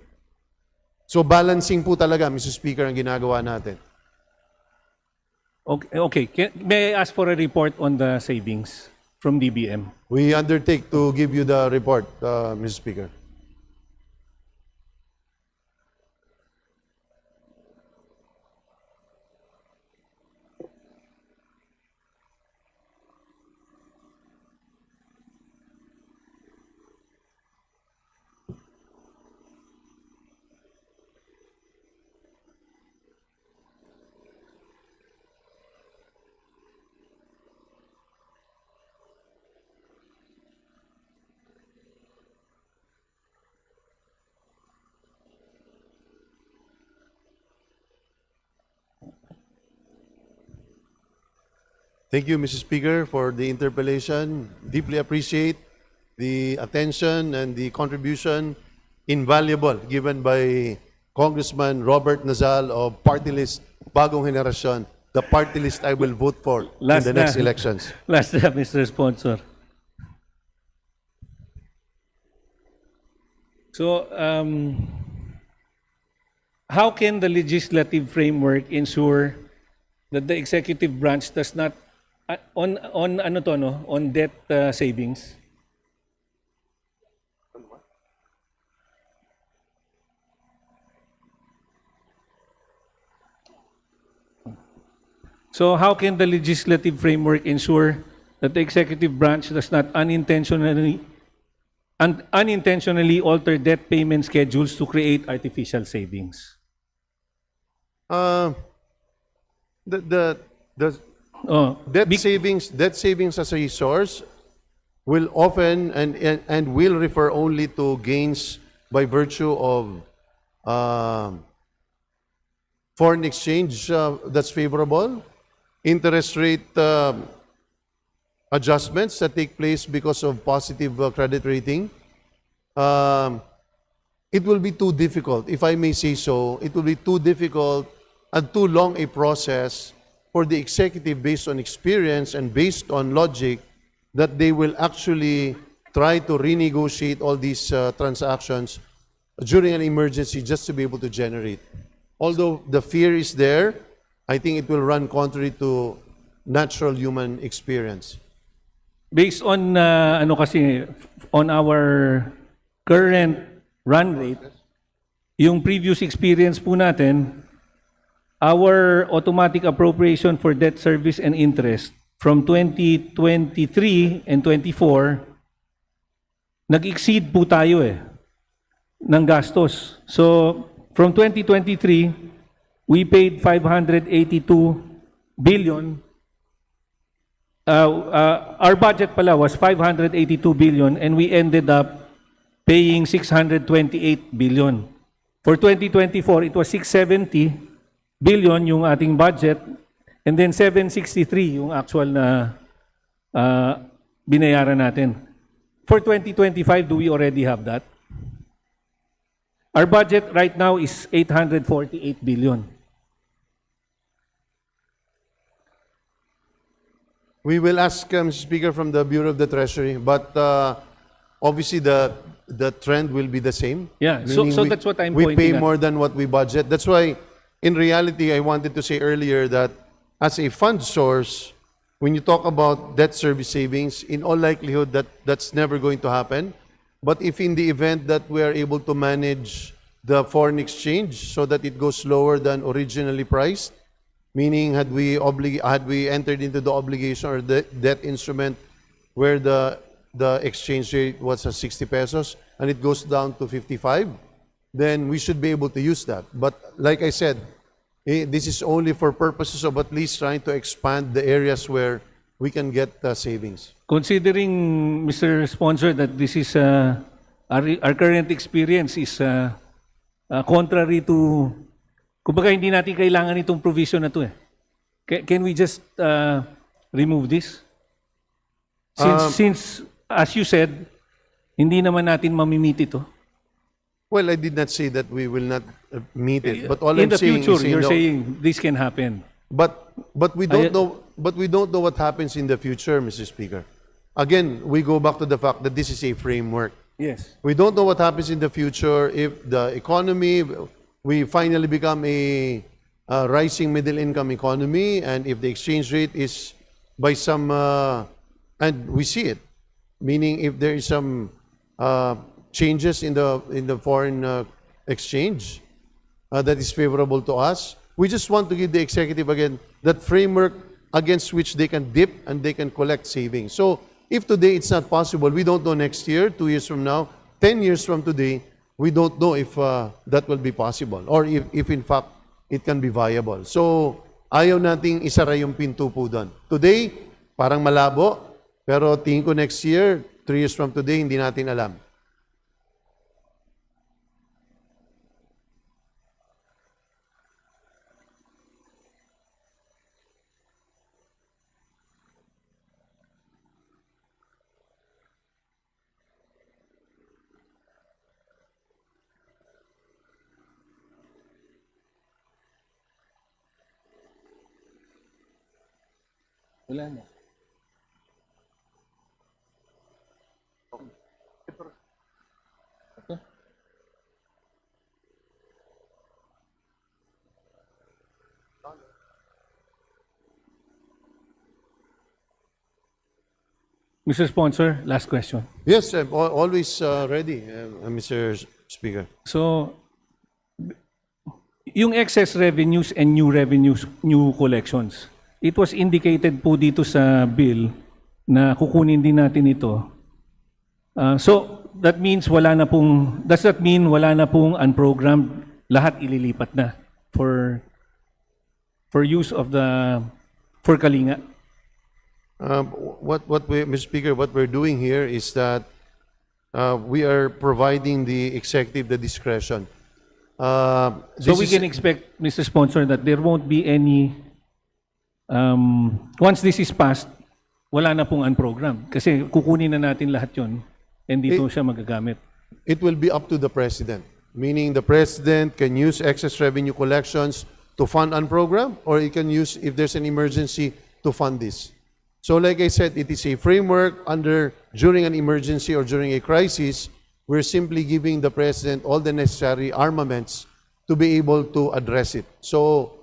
So balancing po talaga, Mr. Speaker, ang ginagawa natin. Okay. May I ask for a report on the savings from DBM? We undertake to give you the report, Mr. Speaker. Thank you, Mr. Speaker, for the interpellation. Deeply appreciate the attention and the contribution, invaluable, given by Congressman Robert Nazal of Party List Bagong Henerasyon, the party list I will vote for in the next elections. Last na, Mr. Sponsor. So, how can the legislative framework ensure that the executive branch does not on debt savings? So how can the legislative framework ensure that the executive branch does not unintentionally alter debt payment schedules to create artificial savings? the debt savings as a resource will often and will refer only to gains by virtue of foreign exchange that's favorable, interest rate adjustments that take place because of positive credit rating. It will be too difficult, if I may say so, it will be too difficult and too long a process for the executive, based on experience and based on logic, that they will actually try to renegotiate all these transactions during an emergency just to be able to generate. Although the fear is there, I think it will run contrary to natural human experience. Based on on our current run rate, yung previous experience po natin, our automatic appropriation for debt service and interest from 2023 and 24, nag-exceed po tayo ng gastos. So, from 2023, we paid 582 billion. Our budget pala was 582 billion and we ended up paying 628 billion. For 2024, it was 670 billion yung ating budget and then 763 yung actual na binayaran natin. For 2025, do we already have that? Our budget right now is 848 billion. We will ask, Mr. Speaker, from the Bureau of the Treasury, but obviously the trend will be the same. Yeah, so that's what I'm we pointing pay at. more than what we budget. That's why, in reality, I wanted to say earlier that as a fund source, when you talk about debt service savings, in all likelihood that's never going to happen. But if in the event that we are able to manage the foreign exchange so that it goes lower than originally priced, meaning had we entered into the obligation or the debt instrument where the exchange rate was at 60 pesos and it goes down to 55, then we should be able to use that. But like I said, this is only for purposes of at least trying to expand the areas where we can get savings. Considering, Mr. Sponsor, that this is our current experience is contrary to, kumbaga hindi natin kailangan itong provision na to Can we just remove this? Since, as you said, hindi naman natin mamimit ito. Well, I did not say that we will not meet it, but all In I'm the saying future, is, you're saying this can happen. But we don't know. But we don't know what happens in the future, Mr. Speaker. Again, we go back to the fact that this is a framework. Yes. We don't know what happens in the future if the economy, we finally become a rising middle income economy, and if the exchange rate is by some, and we see it, meaning if there is some changes in the foreign exchange that is favorable to us, we just want to give the executive again that framework against which they can dip and they can collect savings. So if today it's not possible, we don't know next year, 2 years from now, 10 years from today, we don't know if that will be possible or if in fact it can be viable. So ayaw nating isara yung pinto po doon. Today, parang malabo, pero tingin ko next year, 3 years from today, hindi natin alam. Wala na. Okay. Mr. Sponsor, last question. Yes, I'm always ready, Mr. Speaker. So, yung excess revenues and new revenues, new collections, it was indicated po dito sa bill na kukunin din natin ito. So, that means does that mean wala na pong unprogrammed, lahat ililipat na for for use of for Kalinga? Mr. Speaker, what we're doing here is that we are providing the executive the discretion. So we can expect, Mr. Sponsor, that there won't be any, once this is passed, wala na pong unprogram. Kasi kukunin na natin lahat yon and dito siya magagamit. It will be up to the President, meaning the President can use excess revenue collections to fund unprogram, or he can use, if there's an emergency, to fund this. So like I said, it is a framework during an emergency or during a crisis, we're simply giving the President all the necessary armaments to be able to address it. So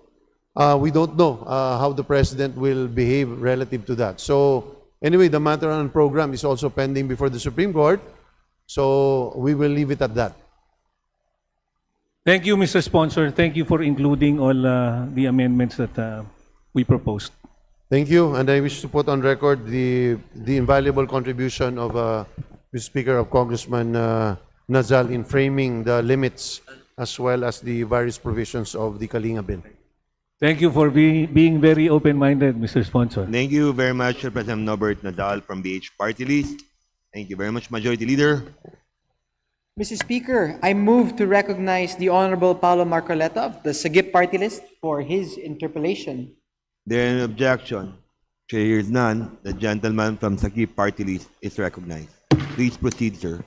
we don't know how the President will behave relative to that. So anyway, the matter on program is also pending before the Supreme Court. So we will leave it at that. Thank you, Mr. Sponsor. Thank you for including all the amendments that we proposed. Thank you, and I wish to put on record the invaluable contribution of Mr. Speaker, of Congressman Nazal in framing the limits as well as the various provisions of the Kalinga Bill. Thank you for being very open-minded, Mr. Sponsor. Thank you very much, President Norbert Nadal from BH Party List. Thank you very much, Majority Leader. Mr. Speaker, I move to recognize the Honorable Paolo Marcoleta of the Sagip Party List for his interpellation. There is an objection. Chair hears none. The gentleman from Sakip Party List is recognized. Please proceed, sir.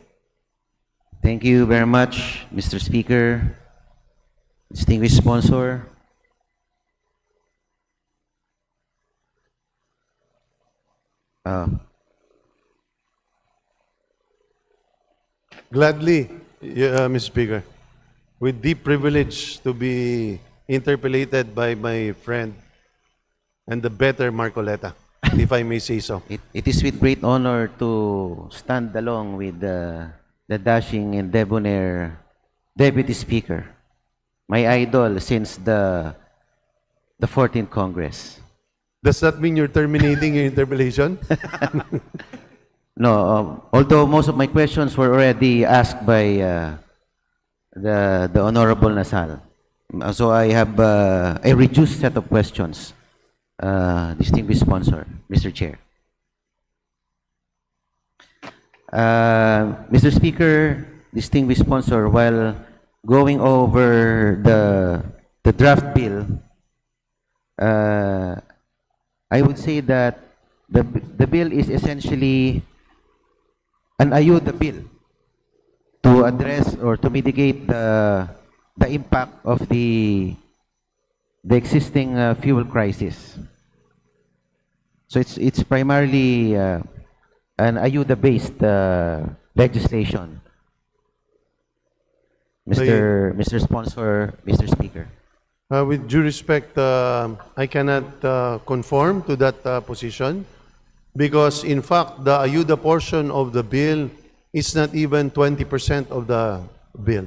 Thank you very much, Mr. Speaker, distinguished sponsor. Gladly, Mr. Speaker, with deep privilege to be interpellated by my friend and the better Marcoleta, if I may say so. It is with great honor to stand along with the dashing and debonair Deputy Speaker, my idol since the 14th Congress. Does that mean you're terminating your interpellation? No, although most of my questions were already asked by the Honorable Nasal. So I have a reduced set of questions, distinguished sponsor, Mr. Chair. Mr. Speaker, distinguished sponsor, while going over the draft bill, I would say that the bill is essentially an ayuda bill to address or to mitigate the impact of the existing fuel crisis. So it's primarily an ayuda-based legislation. Mr. Sponsor, Mr. Speaker. With due respect, I cannot conform to that position because, in fact, the ayuda portion of the bill is not even 20% of the bill.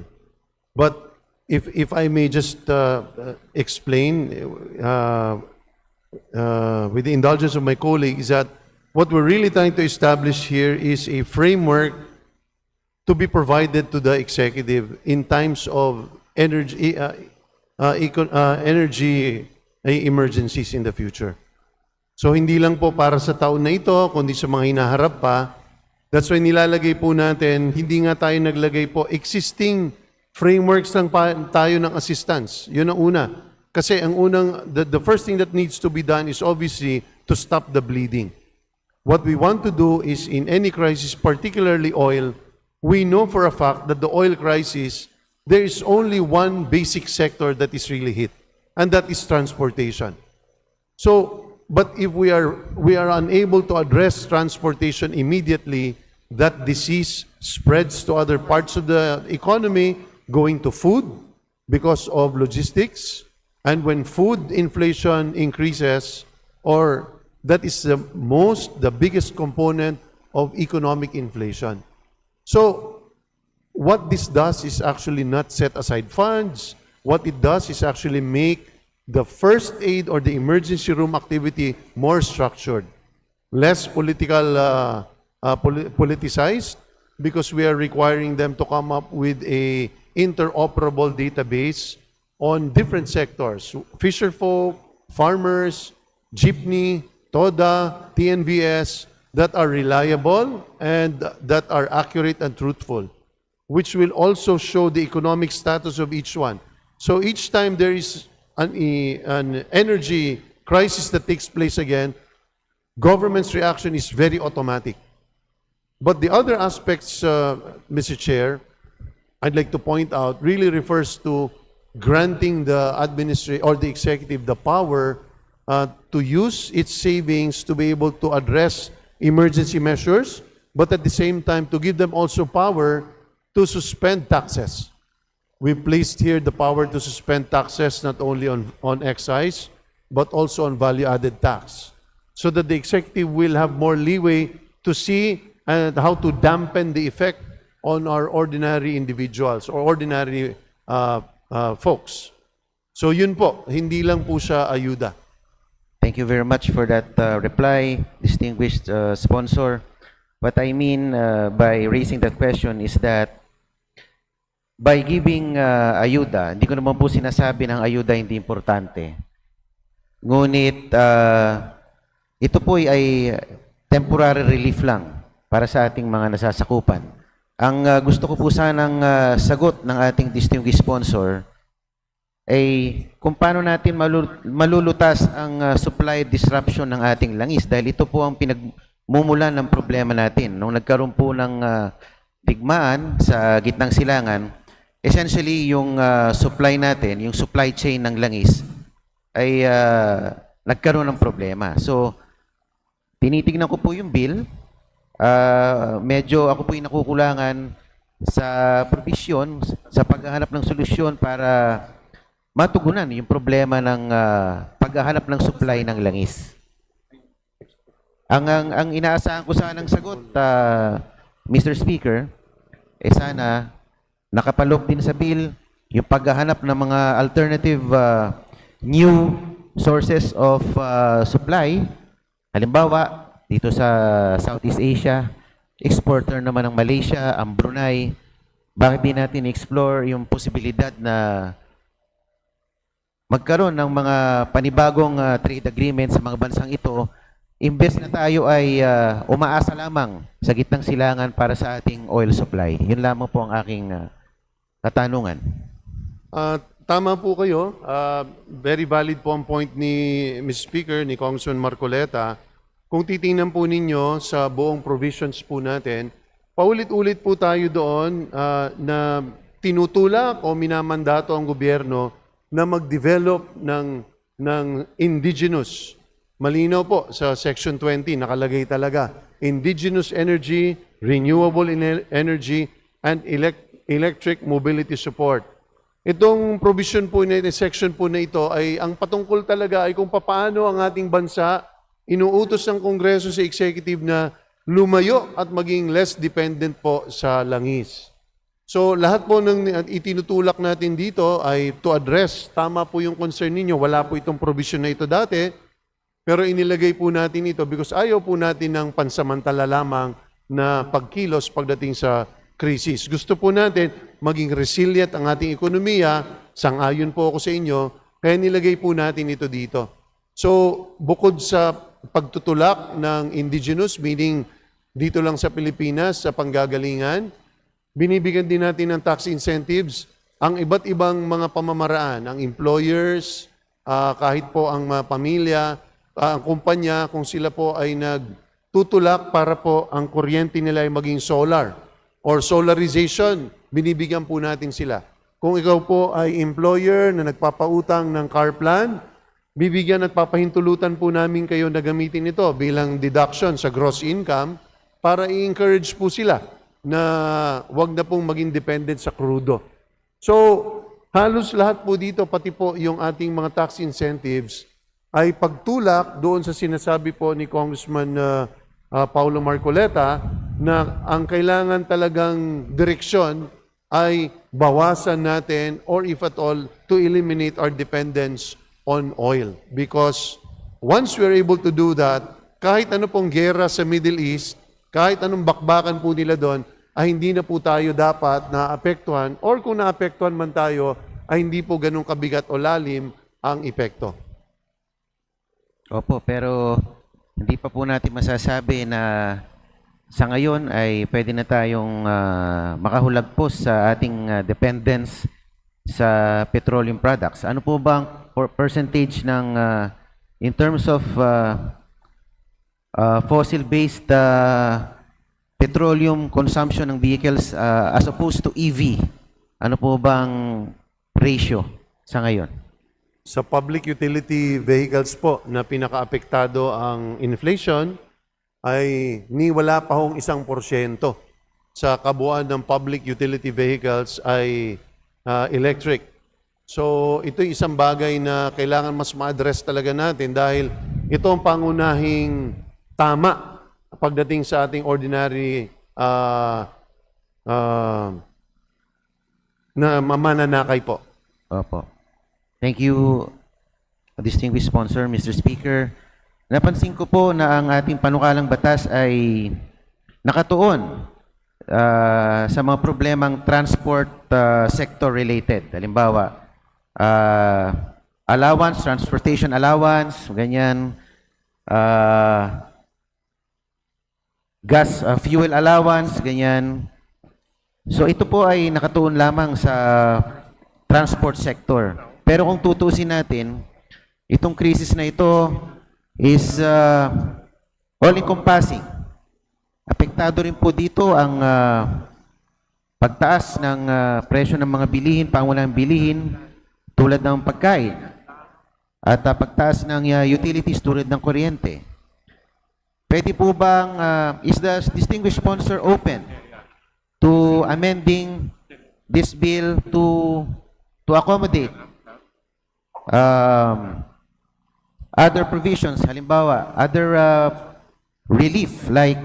But if I may just explain, with the indulgence of my colleague, is that what we're really trying to establish here is a framework to be provided to the executive in times of energy emergencies in the future. So hindi lang po para sa taon na ito, kundi sa mga hinaharap pa. That's why nilalagay po natin, hindi nga tayo naglagay po, existing frameworks lang tayo ng assistance. Yun ang una. Kasi ang the first thing that needs to be done is obviously to stop the bleeding. What we want to do is in any crisis, particularly oil, we know for a fact that the oil crisis, there is only one basic sector that is really hit, and that is transportation. So, but if we are unable to address transportation immediately, that disease spreads to other parts of the economy, going to food because of logistics, and when food inflation increases, or that is the biggest component of economic inflation. So, what this does is actually not set aside funds. What it does is actually make the first aid or the emergency room activity more structured, less politicized, because we are requiring them to come up with a interoperable database on different sectors, fisherfolk, farmers, jeepney, TODA, TNVS that are reliable and that are accurate and truthful, which will also show the economic status of each one. So each time there is an energy crisis that takes place again, government's reaction is very automatic. But the other aspects, Mr. Chair, I'd like to point out really refers to granting the administrator or the executive the power to use its savings to be able to address emergency measures, but at the same time to give them also power to suspend taxes. We placed here the power to suspend taxes not only on excise, but also on value-added tax, so that the executive will have more leeway to see and how to dampen the effect on our ordinary individuals or ordinary folks. So yun po, hindi lang po siya ayuda. Thank you very much for that reply, distinguished sponsor. What I mean by raising that question is that by giving ayuda, hindi ko naman po sinasabi ng ayuda hindi importante. Ngunit ito po ay temporary relief lang para sa ating mga nasasakupan. Ang gusto ko po sanang sagot ng ating distinguished sponsor ay kung paano natin malulutas ang supply disruption ng ating langis, dahil ito po ang pinagmumulan ng problema natin. Nung nagkaroon po ng digmaan sa gitnang silangan, essentially yung supply natin, yung supply chain ng langis ay nagkaroon ng problema. So, tinitignan ko po yung bill. Medyo ako po yung nakukulangan sa provision, sa paghahanap ng solusyon para matugunan yung problema ng paghahanap ng supply ng langis. Ang inaasahan ko sanang sagot, Mr. Speaker, sana nakapaloob din sa bill yung paghahanap ng mga alternative new sources of supply. Halimbawa, dito sa Southeast Asia, exporter naman ng Malaysia, ang Brunei, bakit di natin explore yung posibilidad na magkaroon ng mga panibagong trade agreements sa mga bansang ito, imbes na tayo ay umaasa lamang sa gitnang silangan para sa ating oil supply. Yun lamang po ang aking katanungan. Tama po kayo. Very valid po ang point ni Mr. Speaker, ni Congressman Marcoleta. Kung titingnan po ninyo sa buong provisions po natin, paulit-ulit po tayo doon na tinutulak o minamandato ang gobyerno na mag-develop ng indigenous. Malinaw po sa Section 20, nakalagay talaga, indigenous energy, renewable energy, and electric mobility support. Itong provision po na section po na ito ay ang patungkol talaga ay kung paano ang ating bansa inuutos ng Kongreso sa executive na lumayo at maging less dependent po sa langis. So lahat po ng itinutulak natin dito ay to address, tama po yung concern ninyo, wala po itong provision na ito dati, pero inilagay po natin ito because ayaw po natin ng pansamantala lamang na pagkilos pagdating sa krisis. Gusto po natin maging resilient ang ating ekonomiya, sang-ayon po ako sa inyo, kaya nilagay po natin ito dito. So bukod sa pagtutulak ng indigenous, meaning dito lang sa Pilipinas, sa panggagalingan, binibigyan din natin ng tax incentives ang iba't ibang mga pamamaraan, ang employers, kahit po ang mga pamilya, ang kumpanya, kung sila po ay nagtutulak para po ang kuryente nila ay maging solar or solarization, binibigyan po natin sila. Kung ikaw po ay employer na nagpapautang ng car plan, bibigyan at papahintulutan po namin kayo na gamitin ito bilang deduction sa gross income para i-encourage po sila na wag na pong maging dependent sa krudo. So, halos lahat po dito, pati po yung ating mga tax incentives, ay pagtulak doon sa sinasabi po ni Congressman Paulo Marcoleta na ang kailangan talagang direksyon ay bawasan natin or if at all, to eliminate our dependence on oil. Because once we are able to do that, kahit ano pong gera sa Middle East, kahit anong bakbakan po nila doon, ay hindi na po tayo dapat naapektuhan or kung naapektuhan man tayo, ay hindi po ganun kabigat o lalim ang epekto. Opo, pero hindi pa po natin masasabi na sa ngayon ay pwede na tayong makahulagpos sa ating dependence sa petroleum products. Ano po ba ang percentage ng in terms of fossil-based petroleum consumption ng vehicles as opposed to EV? Ano po bang ratio sa ngayon? Sa public utility vehicles po na pinakaapektado ang inflation ay wala pa hong 1% sa kabuuan ng public utility vehicles ay electric. So ito'y isang bagay na kailangan mas ma-address talaga natin dahil ito ang pangunahing tama pagdating sa ating ordinary na mamananakay po. Opo. Thank you, distinguished sponsor, Mr. Speaker. Napansin ko po na ang ating panukalang batas ay nakatuon sa mga problemang transport sector related. Halimbawa, allowance, transportation allowance, ganyan, gas, fuel allowance, ganyan. So ito po ay nakatuon lamang sa transport sector. Pero kung tutusin natin, itong crisis na ito is all-encompassing. Apektado rin po dito ang pagtaas ng presyo ng mga bilihin, pangunahing bilihin, tulad ng pagkain, at pagtaas ng utilities tulad ng kuryente. Pwede po bang, is the distinguished sponsor open to amending this bill to accommodate other provisions, halimbawa, other relief like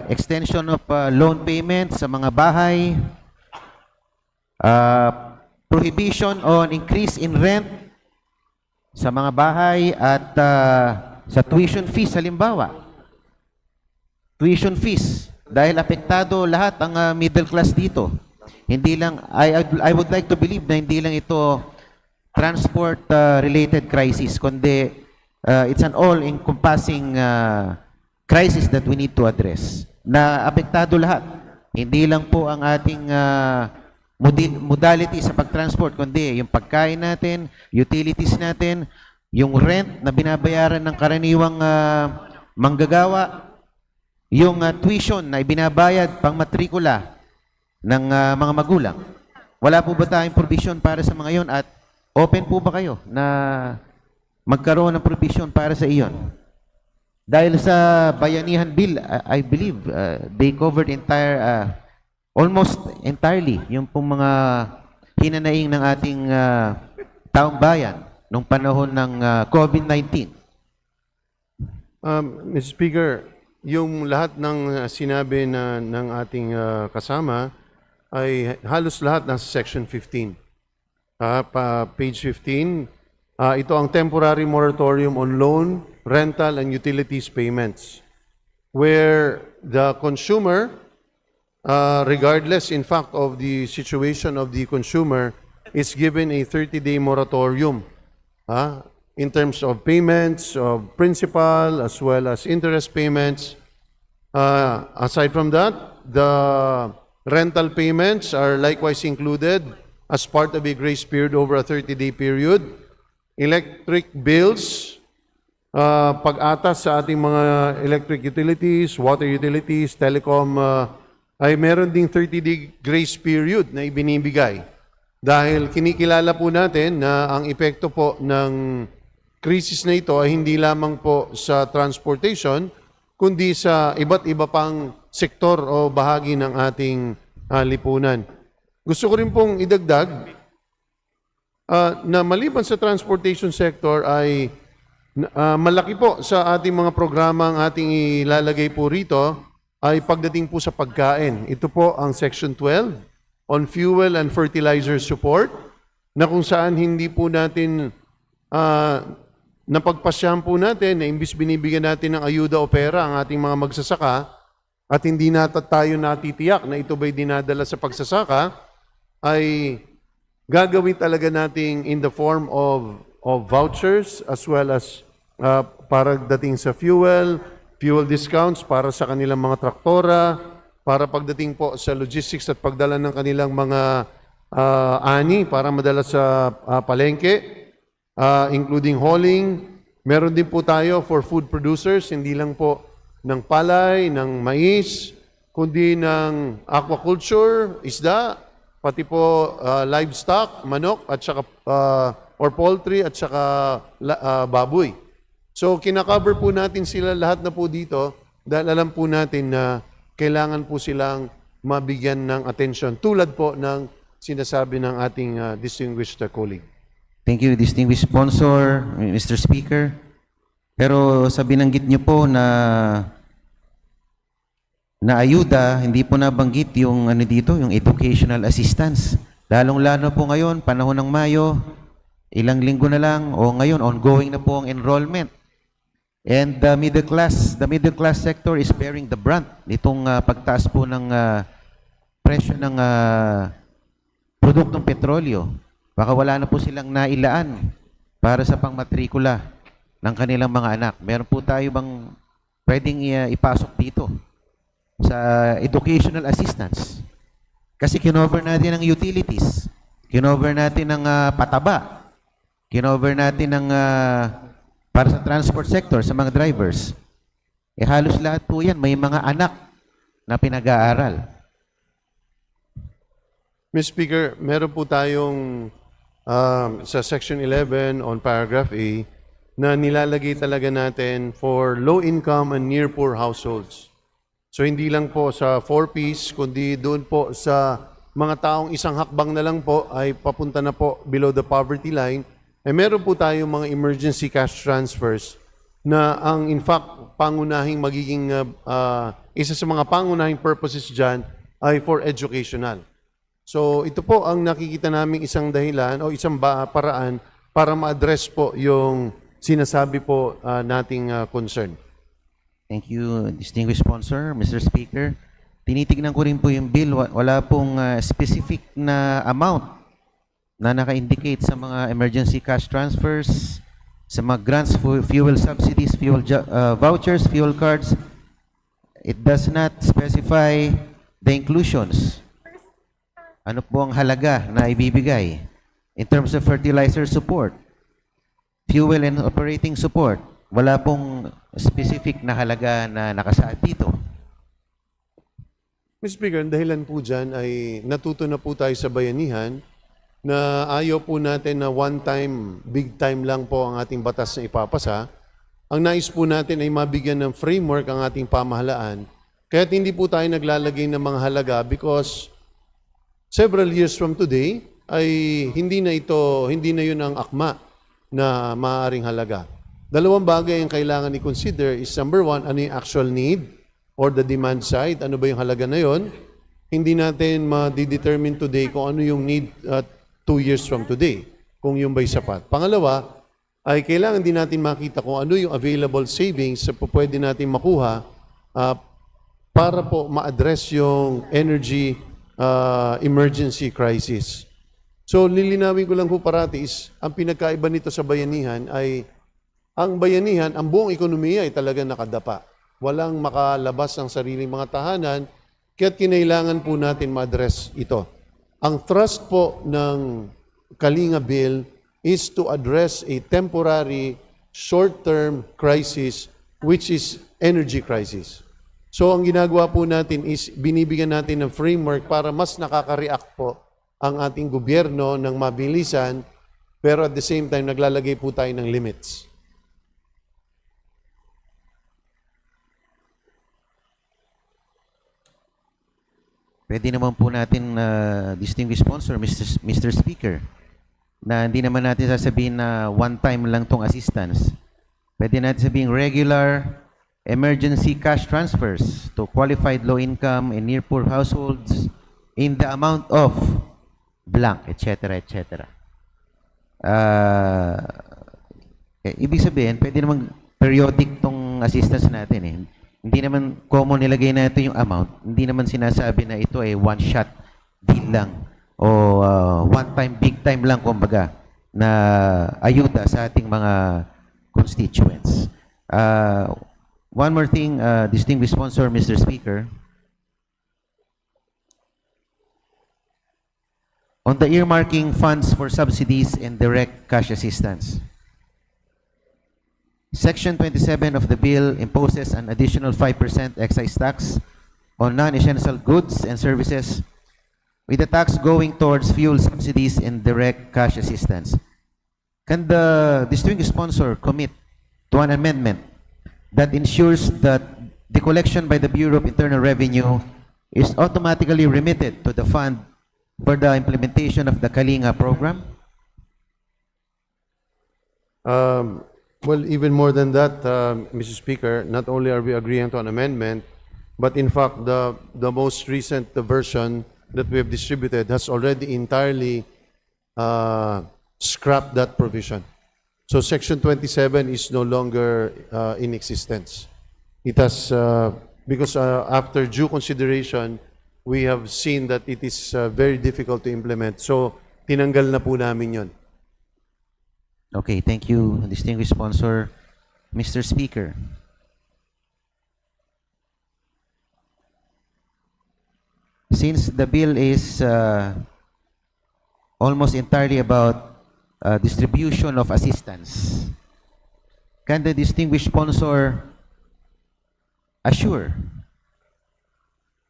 extension of loan payments sa mga bahay, prohibition on increase in rent sa mga bahay at sa tuition fees, halimbawa. Tuition fees, dahil apektado lahat ang middle class dito. Hindi lang, I would like to believe na hindi lang ito transport related crisis, kundi it's an all-encompassing crisis that we need to address. Na apektado lahat. Hindi lang po ang ating modality sa pagtransport, kundi yung pagkain natin, utilities natin, yung rent na binabayaran ng karaniwang manggagawa, yung tuition na ibinabayad pang matrikula ng mga magulang. Wala po ba tayong provision para sa mga yon at open po ba kayo na magkaroon ng provision para sa iyon? Dahil sa Bayanihan Bill, I believe they covered almost entirely yung pong mga hinanaing ng ating taong bayan nung panahon ng COVID-19. Mr. Speaker, yung lahat ng sinabi ng ating kasama ay halos lahat nasa Section 15. Page 15, ito ang temporary moratorium on loan, rental, and utilities payments, where the consumer, regardless in fact of the situation of the consumer, is given a 30-day moratorium in terms of payments of principal as well as interest payments. Aside from that, the rental payments are likewise included as part of a grace period over a 30-day period. Electric bills, pag-atas sa ating mga electric utilities, water utilities, telecom, ay meron ding 30-day grace period na ibinibigay. Dahil kinikilala po natin na ang epekto po ng krisis na ito ay hindi lamang po sa transportation, kundi sa iba't iba pang sektor o bahagi ng ating lipunan. Gusto ko rin pong idagdag na maliban sa transportation sector ay malaki po sa ating mga programang ating ilalagay po rito ay pagdating po sa pagkain. Ito po ang Section 12 on fuel and fertilizer support na kung saan hindi po natin napagpasyahan po natin na imbis binibigyan natin ng ayuda o pera ang ating mga magsasaka at hindi tayo natitiyak na ito ba'y dinadala sa pagsasaka, ay gagawin talaga nating in the form of vouchers as well as para dating sa fuel discounts para sa kanilang mga traktora, para pagdating po sa logistics at pagdala ng kanilang mga ani para madala sa palengke, including hauling. Meron din po tayo for food producers, hindi lang po ng palay, ng mais, kundi ng aquaculture, isda, pati po livestock, manok, at saka, or poultry, at saka baboy. So, kinakover po natin sila lahat na po dito dahil alam po natin na kailangan po silang mabigyan ng atensyon tulad po ng sinasabi ng ating distinguished colleague. Thank you, distinguished sponsor, Mr. Speaker. Pero sa binanggit niyo po na ayuda, hindi po nabanggit yung ano dito, yung educational assistance. Lalong-lalo po ngayon, panahon ng Mayo, ilang linggo na lang, o ngayon, ongoing na po ang enrollment. And the middle class sector is bearing the brunt nitong pagtaas po ng presyo ng produktong petrolyo. Baka wala na po silang nailaan para sa pangmatrikula ng kanilang mga anak. Meron po tayo bang pwedeng ipasok dito sa educational assistance? Kasi kinover natin ang utilities, kinover natin ang pataba, kinover natin ang para sa transport sector, sa mga drivers. Halos lahat po yan, may mga anak na pinag-aaral. Mr. Speaker, meron po tayong sa Section 11 on Paragraph A na nilalagay talaga natin for low-income and near-poor households. So hindi lang po sa 4-piece, kundi doon po sa mga taong isang hakbang na lang po ay papunta na po below the poverty line. Meron po tayong mga emergency cash transfers na ang in fact pangunahing magiging isa sa mga pangunahing purposes dyan ay for educational. So ito po ang nakikita naming isang dahilan o isang paraan para ma-address po yung sinasabi po nating concern. Thank you, distinguished sponsor, Mr. Speaker. Tinitignan ko rin po yung bill. Wala pong specific na amount na naka-indicate sa mga emergency cash transfers, sa mga grants, fuel subsidies, fuel vouchers, fuel cards. It does not specify the inclusions. Ano po ang halaga na ibibigay in terms of fertilizer support, fuel and operating support. Wala pong specific na halaga na nakasaad dito. Mr. Speaker, ang dahilan po dyan ay natuto na po tayo sa bayanihan na ayaw po natin na one time, big time lang po ang ating batas na ipapasa. Ang nais po natin ay mabigyan ng framework ang ating pamahalaan. Kaya't hindi po tayo naglalagay ng mga halaga because several years from today ay hindi na yun ang akma na maaaring halaga. Dalawang bagay ang kailangan i-consider is number one, ano yung actual need or the demand side, ano ba yung halaga na yun. Hindi natin ma-determine today kung ano yung need 2 years from today, kung yung ba'y sapat. Pangalawa, ay kailangan din natin makita kung ano yung available savings na pwede natin makuha para po ma-address yung energy emergency crisis. So, lilinawin ko lang po parati is, ang pinagkaiba nito sa bayanihan ay, ang bayanihan, ang buong ekonomiya ay talagang nakadapa. Walang makalabas ng sariling mga tahanan, kaya't kinailangan po natin ma-address ito. Ang thrust po ng Kalinga Bill is to address a temporary, short-term crisis, which is energy crisis. So, ang ginagawa po natin is binibigyan natin ng framework para mas nakaka-react po ang ating gobyerno ng mabilisan, pero at the same time, naglalagay po tayo ng limits. Pwede naman po natin, distinguished sponsor, Mr. Speaker, na hindi naman natin sasabihin na one time lang tong assistance. Pwede natin sabihin regular emergency cash transfers to qualified low-income and near-poor households in the amount of blank, etc., etc. Ibig sabihin, pwede naman periodic tong assistance natin eh. Hindi naman common nilagay natin yung amount. Hindi naman sinasabi na ito ay one-shot deal lang o one-time, big time lang kumbaga na ayuda sa ating mga constituents. One more thing, distinguished sponsor, Mr. Speaker. On the earmarking funds for subsidies and direct cash assistance. Section 27 of the bill imposes an additional 5% excise tax on non-essential goods and services, with the tax going towards fuel subsidies and direct cash assistance. Can the distinguished sponsor commit to an amendment that ensures that the collection by the Bureau of Internal Revenue is automatically remitted to the fund for the implementation of the Kalinga program? Well, even more than that, Mr. Speaker, not only are we agreeing to an amendment, but in fact, the most recent version that we have distributed has already entirely scrapped that provision. So Section 27 is no longer in existence. It has, because after due consideration, we have seen that it is very difficult to implement. So tinanggal na po namin yun. Okay, thank you, distinguished sponsor. Mr. Speaker. Since the bill is almost entirely about distribution of assistance, can the distinguished sponsor assure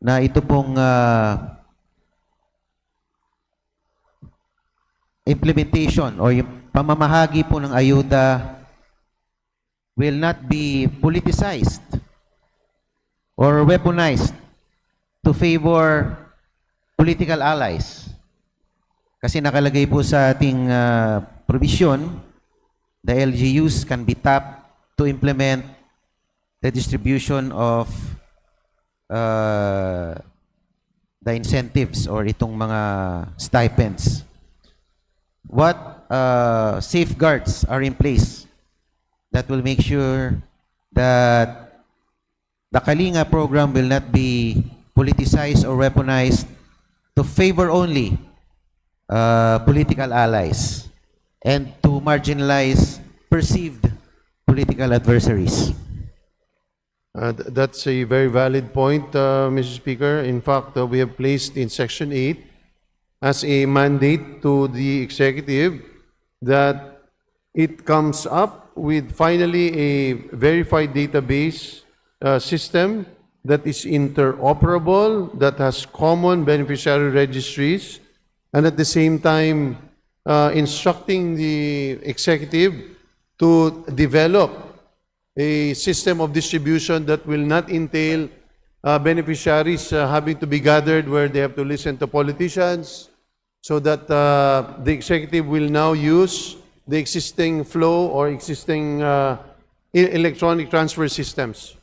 na ito pong implementation o yung pamamahagi po ng ayuda will not be politicized or weaponized to favor political allies? Kasi nakalagay po sa ating provision, the LGUs can be tapped to implement the distribution of the incentives or itong mga stipends. What safeguards are in place that will make sure that the Kalinga program will not be politicized or weaponized to favor only political allies and to marginalize perceived political adversaries? That's a very valid point, Mr. Speaker. In fact, we have placed in Section 8 as a mandate to the executive that it comes up with finally a verified database system that is interoperable, that has common beneficiary registries, and at the same time instructing the executive to develop a system of distribution that will not entail beneficiaries having to be gathered where they have to listen to politicians, so that the executive will now use the existing flow or existing electronic transfer systems.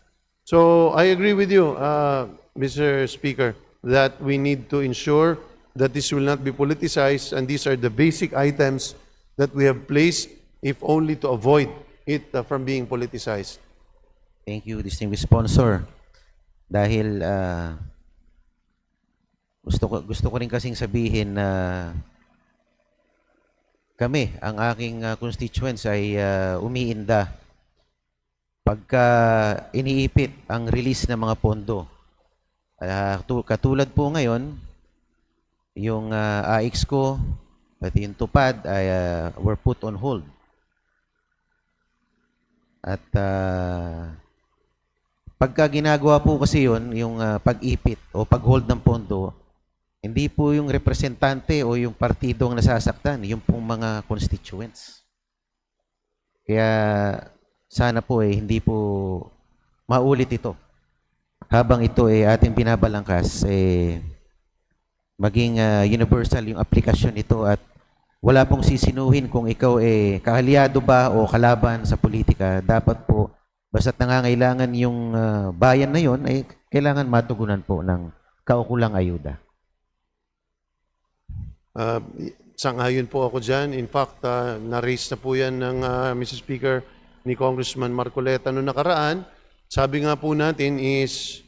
So I agree with you, Mr. Speaker, that we need to ensure that this will not be politicized, and these are the basic items that we have placed, if only to avoid it from being politicized. Thank you, distinguished sponsor. Dahil gusto ko rin kasing sabihin na kami, ang aking constituents ay umiinda pagka iniipit ang release ng mga pondo. Katulad po ngayon, yung AX ko, pati yung tupad ay were put on hold. At pagka ginagawa po kasi yun, yung pag-ipit o pag-hold ng pondo, hindi po yung representante o yung partido ang nasasaktan, yung pong mga constituents. Kaya sana po hindi po maulit ito. Habang ito ating binabalangkas, maging universal yung aplikasyon nito at wala pong sisinuhin kung ikaw kaaliado ba o kalaban sa politika. Dapat po, basta't nangangailangan yung bayan na yun, kailangan matugunan po ng kaukulang ayuda. Sangayon po ako dyan. In fact, na-raise na po yan ng Mr. Speaker ni Congressman Marcoleta noong nakaraan. Sabi nga po natin is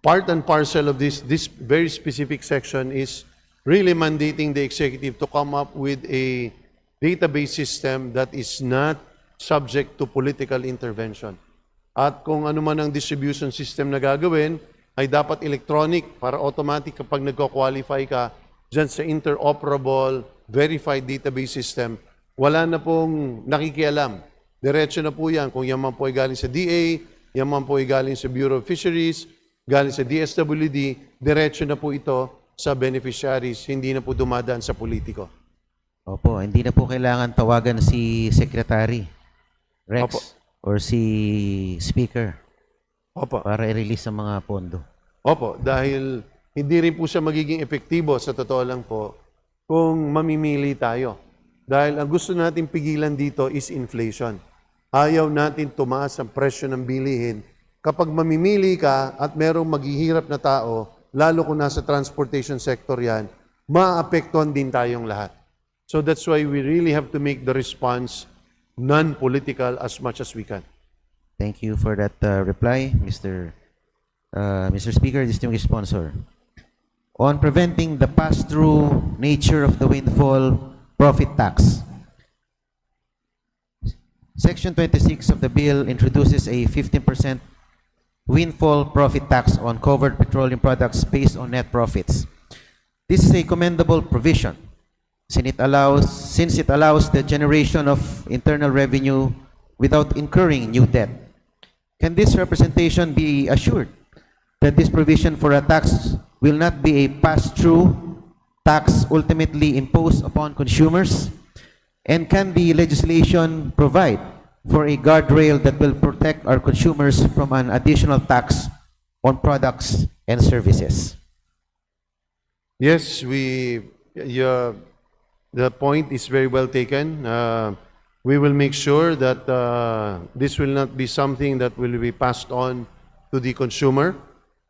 part and parcel of this very specific section is really mandating the executive to come up with a database system that is not subject to political intervention. At kung ano man ang distribution system na gagawin, ay dapat electronic para automatic kapag nagko-qualify ka dyan sa interoperable, verified database system, wala na pong nakikialam. Diretso na po yan. Kung yan man po ay galing sa DA, yan man po ay galing sa Bureau of Fisheries, galing sa DSWD, diretso na po ito sa beneficiaries, hindi na po dumadaan sa politiko. Opo, hindi na po kailangan tawagan si Secretary Rex Opo. or si Speaker Opo. para i-release ang mga pondo. Opo, dahil hindi rin po siya magiging epektibo sa totoo lang po kung mamimili tayo. Dahil ang gusto natin pigilan dito is inflation. Ayaw natin tumaas ang presyo ng bilihin. Kapag mamimili ka at merong maghihirap na tao, lalo kung nasa transportation sector yan, maapektuhan din tayong lahat. So that's why we really have to make the response non-political as much as we can. Thank you for that reply, Mr. Speaker, distinguished sponsor. On preventing the pass-through nature of the windfall profit tax, Section 26 of the bill introduces a 15% windfall profit tax on covered petroleum products based on net profits. This is a commendable provision since it allows the generation of internal revenue without incurring new debt. Can this representation be assured that this provision for a tax will not be a pass-through tax ultimately imposed upon consumers? And can the legislation provide for a guardrail that will protect our consumers from an additional tax on products and services? Yes, the point is very well taken. We will make sure that this will not be something that will be passed on to the consumer.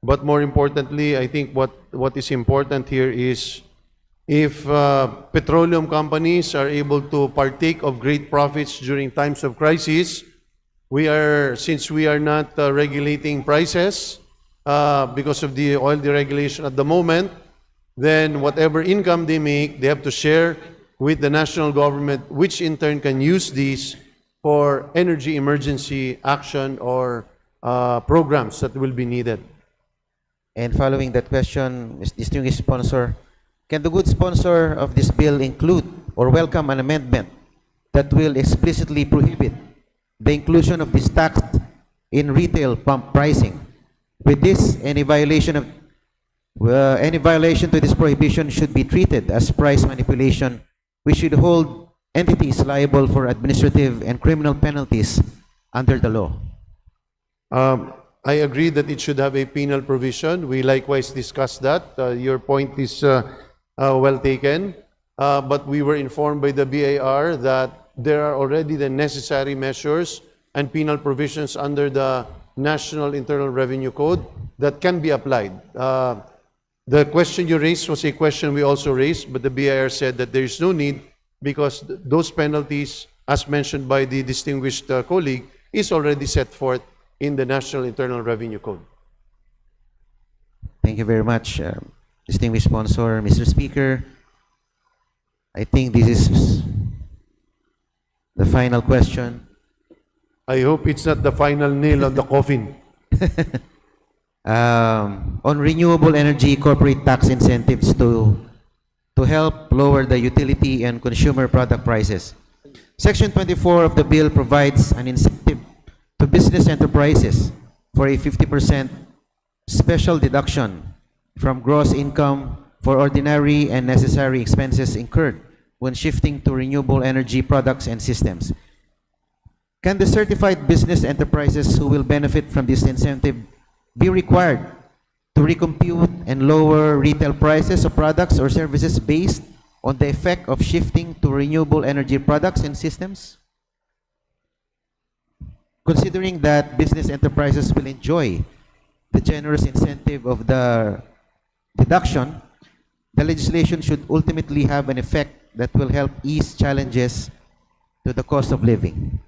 But more importantly, I think what is important here is if petroleum companies are able to partake of great profits during times of crisis, since we are not regulating prices because of the oil deregulation at the moment, then whatever income they make, they have to share with the national government, which in turn can use these for energy emergency action or programs that will be needed. And following that question, Mr. Distinguished Sponsor, can the good sponsor of this bill include or welcome an amendment that will explicitly prohibit the inclusion of this tax in retail pump pricing? With this, any violation to this prohibition should be treated as price manipulation. We should hold entities liable for administrative and criminal penalties under the law. I agree that it should have a penal provision. We likewise discussed that. Your point is well taken. But we were informed by the BAR that there are already the necessary measures and penal provisions under the National Internal Revenue Code that can be applied. The question you raised was a question we also raised, but the BIR said that there is no need because those penalties, as mentioned by the distinguished colleague, is already set forth in the National Internal Revenue Code. Thank you very much, distinguished sponsor. Mr. Speaker, I think this is the final question. I hope it's not the final nail on the coffin. On renewable energy corporate tax incentives to help lower the utility and consumer product prices. Section 24 of the bill provides an incentive to business enterprises for a 50% special deduction from gross income for ordinary and necessary expenses incurred when shifting to renewable energy products and systems. Can the certified business enterprises who will benefit from this incentive be required to recompute and lower retail prices of products or services based on the effect of shifting to renewable energy products and systems? Considering that business enterprises will enjoy the generous incentive of the deduction, the legislation should ultimately have an effect that will help ease challenges to the cost of living.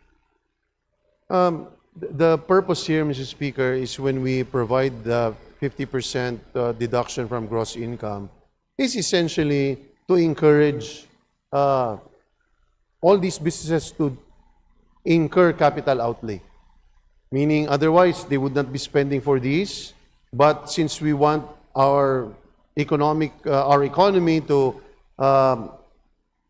The purpose here, Mr. Speaker, is when we provide the 50% deduction from gross income, is essentially to encourage all these businesses to incur capital outlay. Meaning, otherwise, they would not be spending for these. But since we want our economy to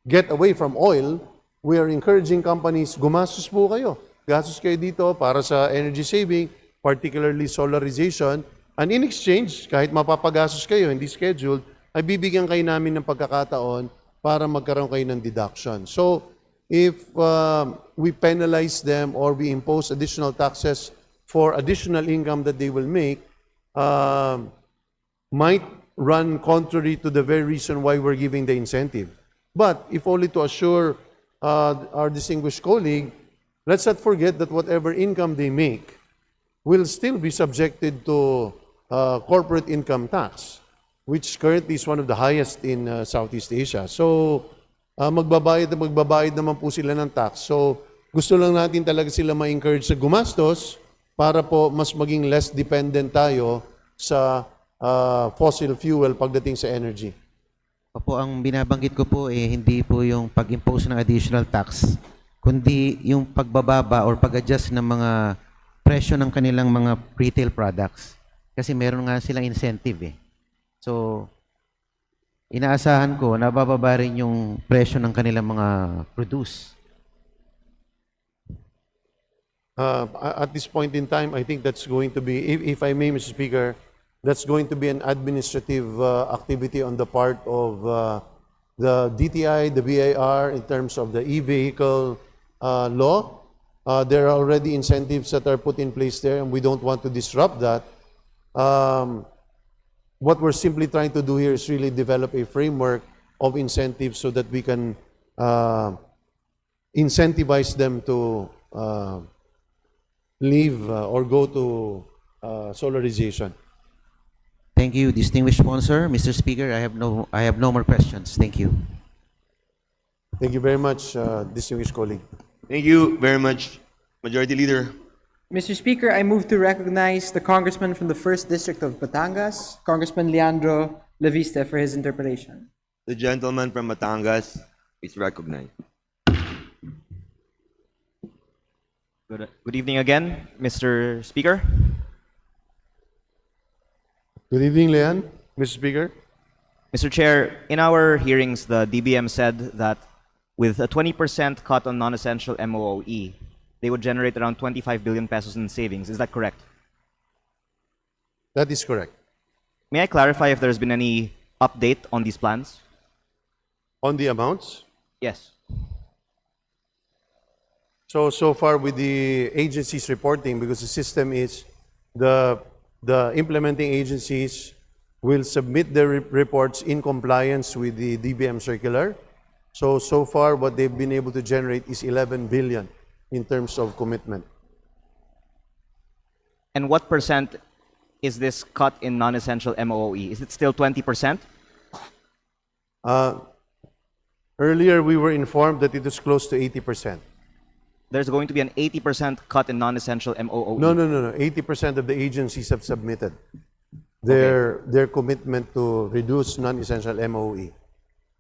get away from oil, we are encouraging companies, gumastos po kayo. Gastos kayo dito para sa energy saving, particularly solarization. And in exchange, kahit mapapagastos kayo, hindi scheduled, ay bibigyan kayo namin ng pagkakataon para magkaroon kayo ng deduction. So, if we penalize them or we impose additional taxes for additional income that they will make, might run contrary to the very reason why we're giving the incentive. But if only to assure our distinguished colleague, let's not forget that whatever income they make will still be subjected to corporate income tax, which currently is one of the highest in Southeast Asia. So, magbabayad naman po sila ng tax. So, gusto lang natin talaga sila ma-encourage sa gumastos para po mas maging less dependent tayo sa fossil fuel pagdating sa energy. Opo, ang binabanggit ko po hindi po yung pag-impose ng additional tax, kundi yung pagbababa or pag-adjust ng mga presyo ng kanilang mga retail products. Kasi meron nga silang incentive eh. So, inaasahan ko na bababa rin yung presyo ng kanilang mga produce. At this point in time, I think that's going to be, if I may, Mr. Speaker, that's going to be an administrative activity on the part of the DTI, the BIR, in terms of the e-vehicle law. There are already incentives that are put in place there, and we don't want to disrupt that. What we're simply trying to do here is really develop a framework of incentives so that we can incentivize them to leave or go to solarization. Thank you, distinguished sponsor. Mr. Speaker, I have no more questions. Thank you. Thank you very much, distinguished colleague. Thank you very much, Majority Leader. Mr. Speaker, I move to recognize the Congressman from the 1st District of Batangas, Congressman Leandro Leviste, for his interpellation. The gentleman from Batangas is recognized. Good evening again, Mr. Speaker. Good evening, Leon. Mr. Speaker. Mr. Chair, in our hearings, the DBM said that with a 20% cut on non-essential MOOE, they would generate around 25 billion pesos in savings. Is that correct? That is correct. May I clarify if there's been any update on these plans? On the amounts? Yes. So far with the agencies reporting, because the system is the implementing agencies will submit their reports in compliance with the DBM circular. So far what they've been able to generate is 11 billion in terms of commitment. And what percent is this cut in non-essential MOE? Is it still 20%? Earlier we were informed that it was close to 80%. There's going to be an 80% cut in non-essential MOE. No. 80% of the agencies have submitted their commitment to reduce non-essential MOE.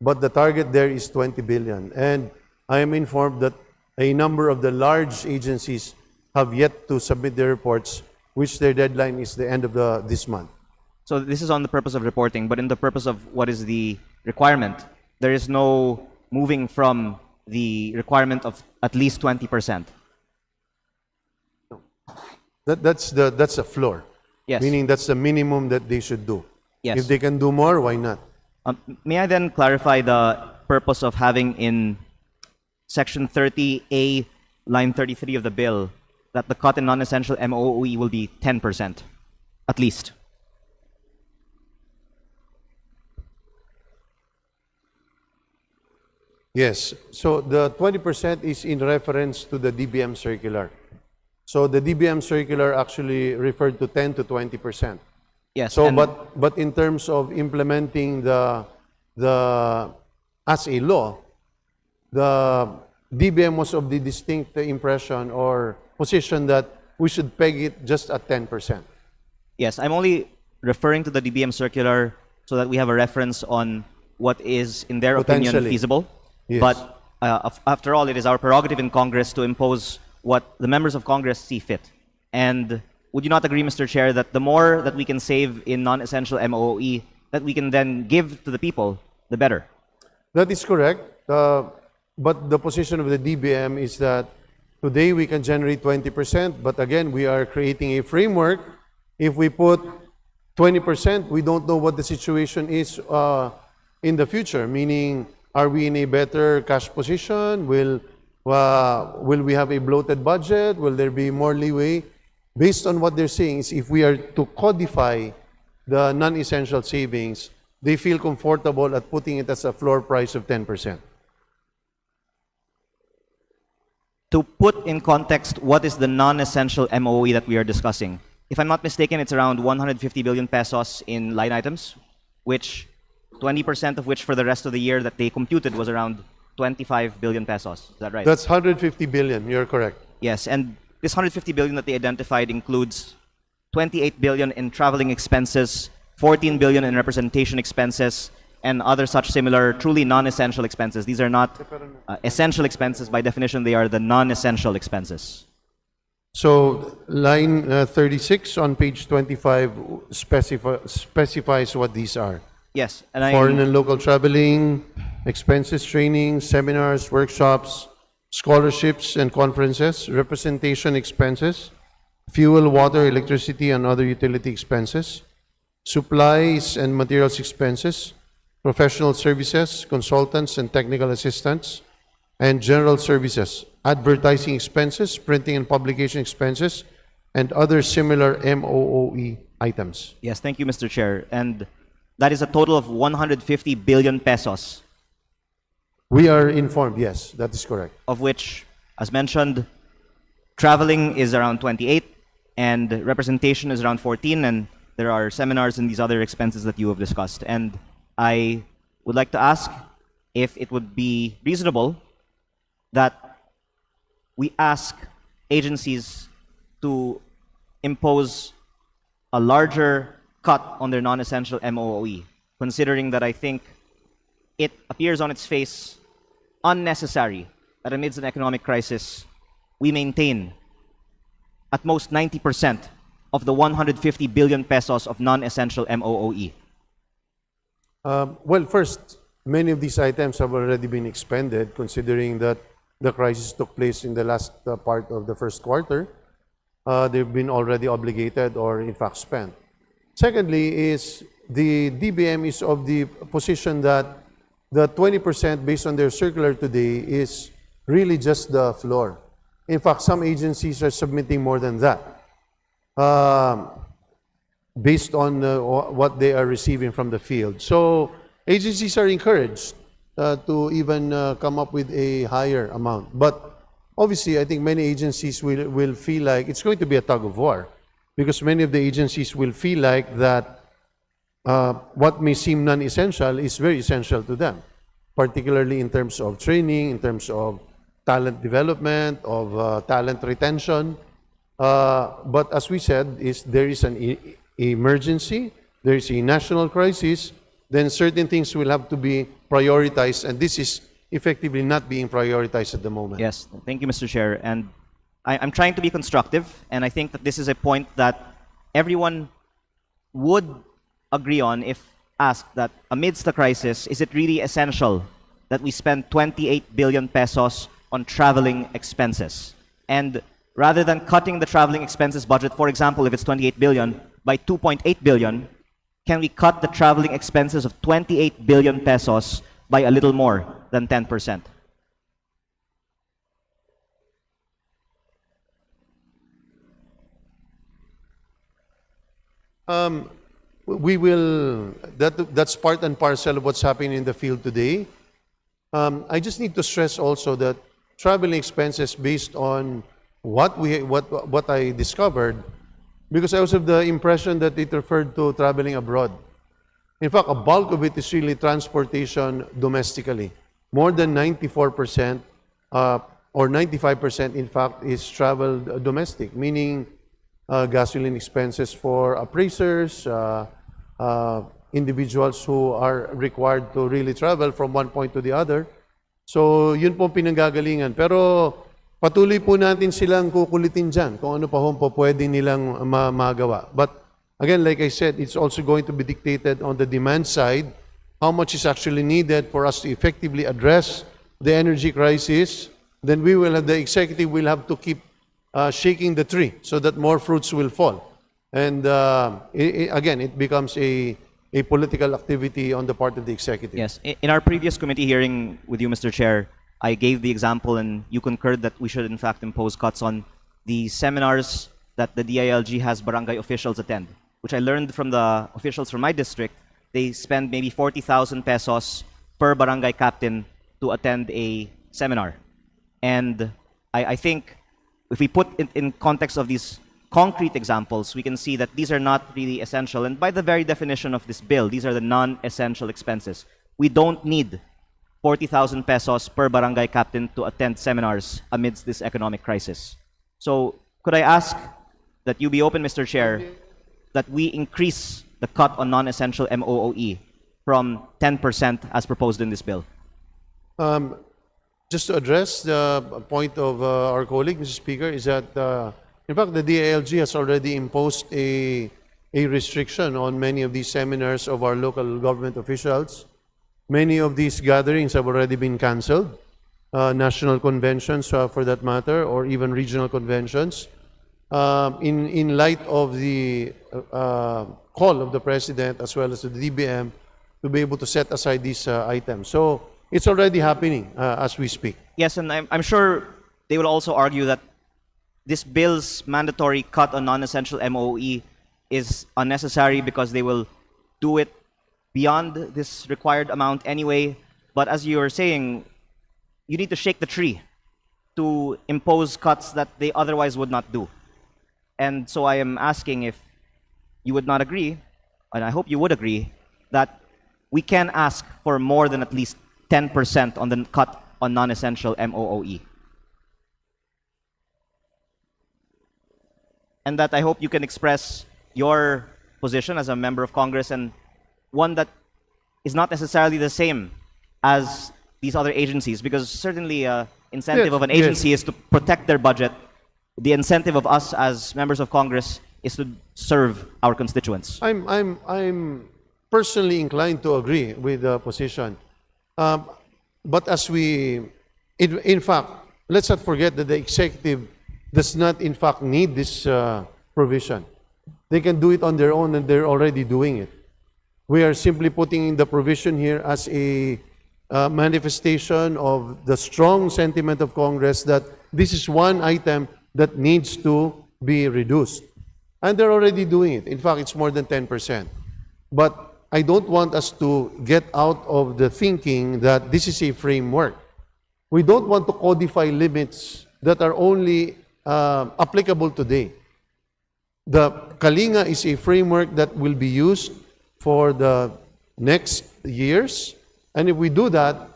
But the target there is 20 billion. And I am informed that a number of the large agencies have yet to submit their reports, which their deadline is the end of this month. So this is on the purpose of reporting, but in the purpose of what is the requirement, there is no moving from the requirement of at least 20%. That's a floor. Yes. Meaning that's the minimum that they should do. Yes. If they can do more, why not? May I then clarify the purpose of having in Section 30A, line 33 of the bill, that the cut in non-essential MOE will be 10%, at least? Yes. So the 20% is in reference to the DBM circular. So the DBM circular actually referred to 10 to 20%. Yes. So, but in terms of implementing the as a law, the DBM was of the distinct impression or position that we should peg it just at 10%. Yes, I'm only referring to the DBM circular so that we have a reference on what is, in their opinion, feasible. Yes. But after all, it is our prerogative in Congress to impose what the members of Congress see fit. And would you not agree, Mr. Chair, that the more that we can save in non-essential MOE that we can then give to the people, the better? That is correct. But the position of the DBM is that today we can generate 20%, but again, we are creating a framework. If we put 20%, we don't know what the situation is in the future, meaning, are we in a better cash position? Will we have a bloated budget? Will there be more leeway? Based on what they're saying is if we are to codify the non-essential savings, they feel comfortable at putting it as a floor price of 10%. To put in context, what is the non-essential MOE that we are discussing? If I'm not mistaken, it's around 150 billion pesos in line items, which 20% of which for the rest of the year that they computed was around 25 billion pesos. Is that right? That's 150 billion, you're correct. Yes, and this 150 billion that they identified includes 28 billion in traveling expenses, 14 billion in representation expenses, and other such similar truly non-essential expenses. These are not essential expenses. By definition, they are the non-essential expenses. So line 36 on page 25 specifies what these are. Yes, and foreign and local traveling, expenses, training, seminars, workshops, scholarships and conferences, representation expenses, fuel, water, electricity, and other utility expenses, supplies and materials expenses, professional services, consultants and technical assistants, and general services, advertising expenses, printing and publication expenses, and other similar MOOE items. Yes, thank you, Mr. Chair. And that is a total of 150 billion pesos. We are informed, yes, that is correct. Of which, as mentioned, traveling is around 28, and representation is around 14, and there are seminars and these other expenses that you have discussed. And I would like to ask if it would be reasonable that we ask agencies to impose a larger cut on their non-essential MOE, considering that I think it appears on its face unnecessary that amidst an economic crisis, we maintain at most 90% of the 150 billion pesos of non-essential MOE. Well, first, many of these items have already been expended, considering that the crisis took place in the last part of the first quarter. They've been already obligated or in fact spent. Secondly is the DBM is of the position that the 20% based on their circular today is really just the floor. In fact, some agencies are submitting more than that based on what they are receiving from the field. So agencies are encouraged to even come up with a higher amount. But obviously, I think many agencies will feel like it's going to be a tug of war, because many of the agencies will feel like that what may seem non-essential is very essential to them, particularly in terms of training, in terms of talent development, of talent retention. But as we said, there is an emergency, there is a national crisis, then certain things will have to be prioritized, and this is effectively not being prioritized at the moment. Yes, thank you, Mr. Chair. And I'm trying to be constructive, and I think that this is a point that everyone would agree on if asked that amidst the crisis, is it really essential that we spend 28 billion pesos on traveling expenses? And rather than cutting the traveling expenses budget, for example, if it's 28 billion, by 2.8 billion, can we cut the traveling expenses of 28 billion pesos by a little more than 10%? We will, that's part and parcel of what's happening in the field today. I just need to stress also that traveling expenses based on what I discovered, because I was of the impression that it referred to traveling abroad. In fact, a bulk of it is really transportation domestically. More than 94% or 95% in fact is travel domestic, meaning gasoline expenses for appraisers, individuals who are required to really travel from one point to the other. So yun po pinanggagalingan. Pero patuloy po natin silang kukulitin dyan kung ano pa po pwede nilang magawa. But again, like I said, it's also going to be dictated on the demand side, how much is actually needed for us to effectively address the energy crisis. Then the executive will have to keep shaking the tree so that more fruits will fall. And again, it becomes a political activity on the part of the executive. Yes. In our previous committee hearing with you, Mr. Chair, I gave the example and you concurred that we should in fact impose cuts on the seminars that the DILG has barangay officials attend, which I learned from the officials from my district. They spend maybe 40,000 pesos per barangay captain to attend a seminar. And I think if we put it in context of these concrete examples, we can see that these are not really essential. And by the very definition of this bill, these are the non-essential expenses. We don't need 40,000 pesos per barangay captain to attend seminars amidst this economic crisis. So could I ask that you be open, Mr. Chair, that we increase the cut on non-essential MOOE from 10% as proposed in this bill? Just to address the point of our colleague, Mr. Speaker, is that in fact, the DILG has already imposed a restriction on many of these seminars of our local government officials. Many of these gatherings have already been canceled, national conventions for that matter, or even regional conventions, in light of the call of the President as well as the DBM to be able to set aside these items. So it's already happening as we speak. Yes, and I'm sure they will also argue that this bill's mandatory cut on non-essential MOE is unnecessary because they will do it beyond this required amount anyway. But as you were saying, you need to shake the tree to impose cuts that they otherwise would not do. And so I am asking if you would not agree, and I hope you would agree, that we can ask for more than at least 10% on the cut on non-essential MOOE. And that I hope you can express your position as a member of Congress, and one that is not necessarily the same as these other agencies, because certainly incentive of an agency is to protect their budget. The incentive of us as members of Congress is to serve our constituents. I'm personally inclined to agree with the position. But as in fact, let's not forget that the executive does not in fact need this provision. They can do it on their own, and they're already doing it. We are simply putting in the provision here as a manifestation of the strong sentiment of Congress that this is one item that needs to be reduced. And they're already doing it. In fact, it's more than 10%. But I don't want us to get out of the thinking that this is a framework. We don't want to codify limits that are only applicable today. The Kalinga is a framework that will be used for the next years. And if we do that,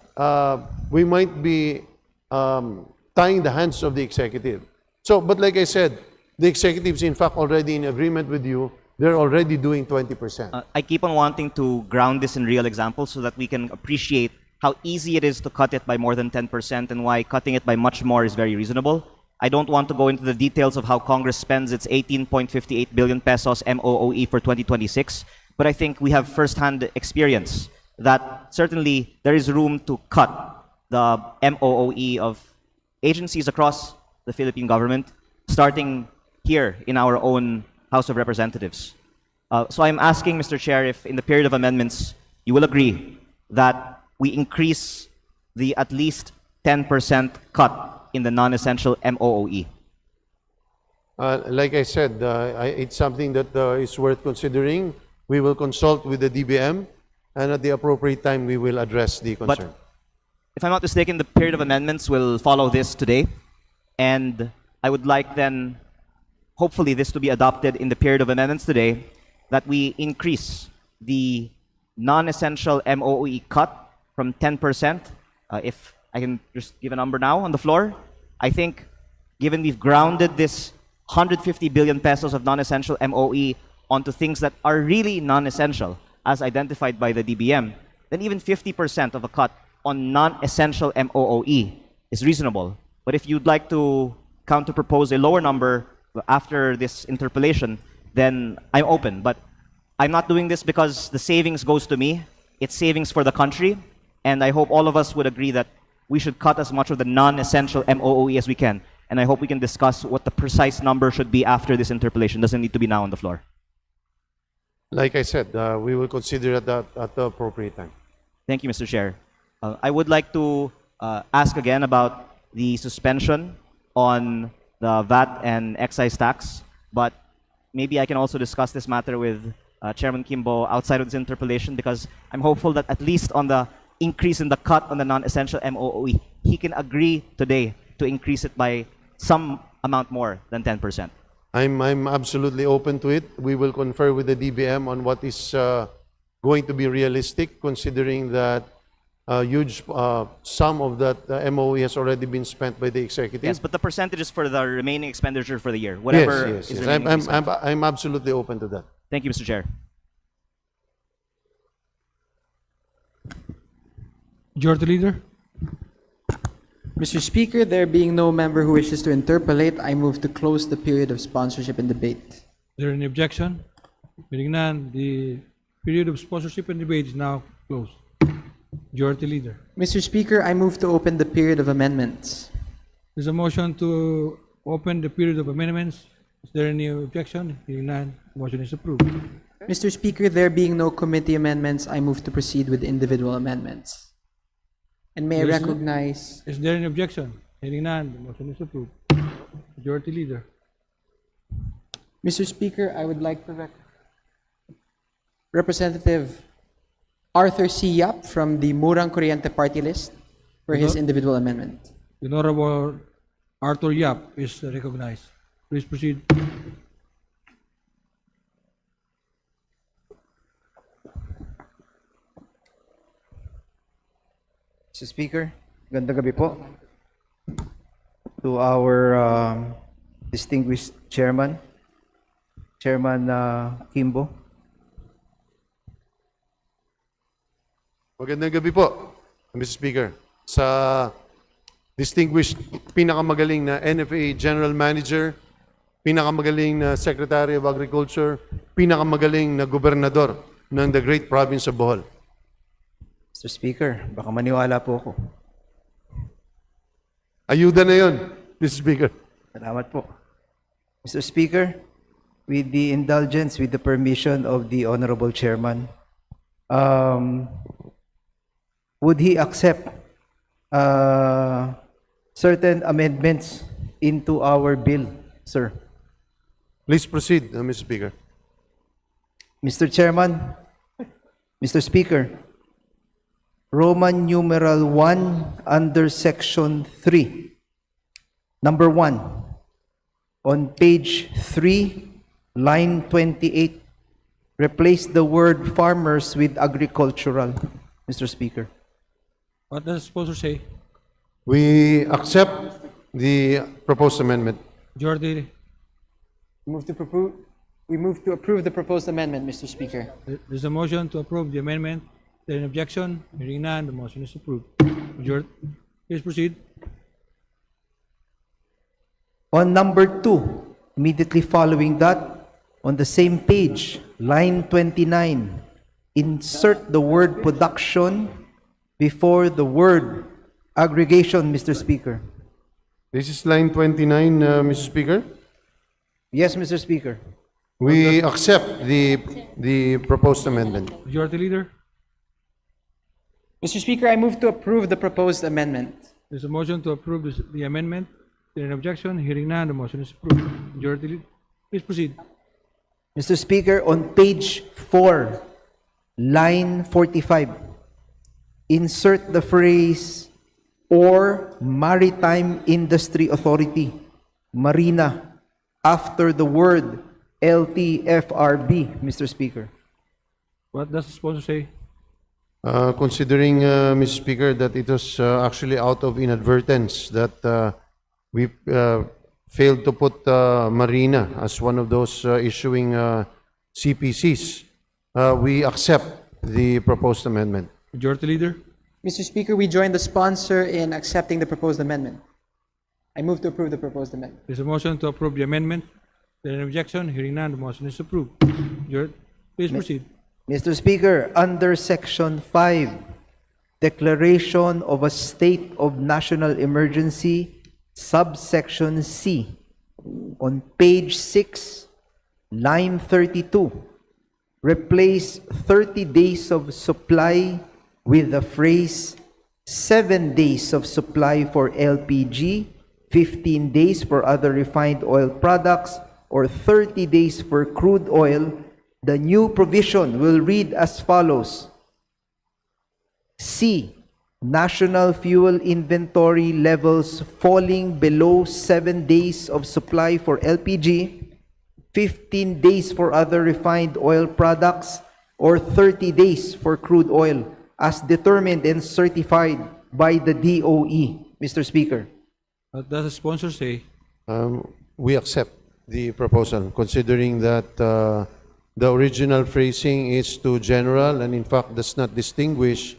we might be tying the hands of the executive. So, but like I said, the executives in fact already in agreement with you. They're already doing 20%. I keep on wanting to ground this in real examples so that we can appreciate how easy it is to cut it by more than 10% and why cutting it by much more is very reasonable. I don't want to go into the details of how Congress spends its 18.58 billion pesos MOOE for 2026, but I think we have first-hand experience that certainly there is room to cut the MOOE of agencies across the Philippine government, starting here in our own House of Representatives. So I'm asking, Mr. Chair, if in the period of amendments, you will agree that we increase the at least 10% cut in the non-essential MOOE. Like I said, it's something that is worth considering. We will consult with the DBM, and at the appropriate time, we will address the concern. But if I'm not mistaken, the period of amendments will follow this today, and I would like then, hopefully this to be adopted in the period of amendments today, that we increase the non-essential MOE cut from 10%. If I can just give a number now on the floor, I think given we've grounded this 150 billion pesos of non-essential MOE onto things that are really non-essential, as identified by the DBM, then even 50% of a cut on non-essential MOE is reasonable. But if you'd like to counter-propose a lower number after this interpellation, then I'm open. But I'm not doing this because the savings goes to me. It's savings for the country. And I hope all of us would agree that we should cut as much of the non-essential MOOE as we can. And I hope we can discuss what the precise number should be after this interpellation. Doesn't need to be now on the floor. Like I said, we will consider it at the appropriate time. Thank you, Mr. Chair. I would like to ask again about the suspension on the VAT and excise tax, but maybe I can also discuss this matter with Chairman Kimbo outside of this interpellation, because I'm hopeful that at least on the increase in the cut on the non-essential MOOE, he can agree today to increase it by some amount more than 10%. I'm absolutely open to it. We will confer with the DBM on what is going to be realistic, considering that a huge sum of that MOE has already been spent by the executive. Yes, but the percentage is for the remaining expenditure for the year. Whatever Yes. is remaining expenditure. I'm absolutely open to that. Thank you, Mr. Chair. Majority Leader. Mr. Speaker, there being no member who wishes to interpolate, I move to close the period of sponsorship and debate. Is there any objection? Hearing none, the period of sponsorship and debate is now closed. Majority Leader. Mr. Speaker, I move to open the period of amendments. There's a motion to open the period of amendments. Is there any objection? Hearing none, the motion is approved. Mr. Speaker, there being no committee amendments, I move to proceed with individual amendments. And may I recognize... Is there any objection? Hearing none, the motion is approved. Majority Leader. Mr. Speaker, I would like to Representative Arthur C. Yap from the Murang Kuryente party list for his individual amendment. The Honorable Arthur Yap is recognized. Please proceed. Mr. Speaker, gandang gabi po. To our distinguished chairman, Chairman Kimbo. Magandang gabi po, Mr. Speaker. Sa distinguished pinakamagaling na NFA General Manager, pinakamagaling na Secretary of Agriculture, pinakamagaling na Gobernador ng the Great Province of Bohol. Mr. Speaker, baka maniwala po ako. Ayuda na yun, Mr. Speaker. Salamat po. Mr. Speaker, with the indulgence, with the permission of the Honorable Chairman, would he accept certain amendments into our bill, sir? Please proceed, Mr. Speaker. Mr. Chairman, Mr. Speaker, Roman numeral 1 under section 3, number 1, on page 3, line 28, replace the word farmers with agricultural, Mr. Speaker. What does the sponsor say? We accept the proposed amendment. Majority. We move to approve the proposed amendment, Mr. Speaker. There's a motion to approve the amendment. Is there an objection? Hearing none, the motion is approved. Majority. Please proceed. On number 2, immediately following that, on the same page, line 29, insert the word production before the word aggregation, Mr. Speaker. This is line 29, Mr. Speaker. Yes, Mr. Speaker. We accept the proposed amendment. Majority Leader. Mr. Speaker, I move to approve the proposed amendment. There's a motion to approve the amendment. Is there an objection? Hearing none, the motion is approved. Majority Leader. Please proceed. Mr. Speaker, on page 4, line 45, insert the phrase or Maritime Industry Authority, Marina, after the word LTFRB, Mr. Speaker. What does the sponsor say? Considering, Mr. Speaker, that it was actually out of inadvertence that we failed to put Marina as one of those issuing CPCs, we accept the proposed amendment. Majority Leader. Mr. Speaker, we join the sponsor in accepting the proposed amendment. I move to approve the proposed amendment. There's a motion to approve the amendment. There an objection? Hearing none, the motion is approved. Please proceed. Mr. Speaker, under Section 5, Declaration of a State of National Emergency, subsection C, on page 6, line 32, replace 30 days of supply with the phrase 7 days of supply for LPG, 15 days for other refined oil products, or 30 days for crude oil. The new provision will read as follows. C. National fuel inventory levels falling below 7 days of supply for LPG, 15 days for other refined oil products, or 30 days for crude oil, as determined and certified by the DOE. Mr. Speaker. What does the sponsor say? We accept the proposal, considering that the original phrasing is too general and in fact does not distinguish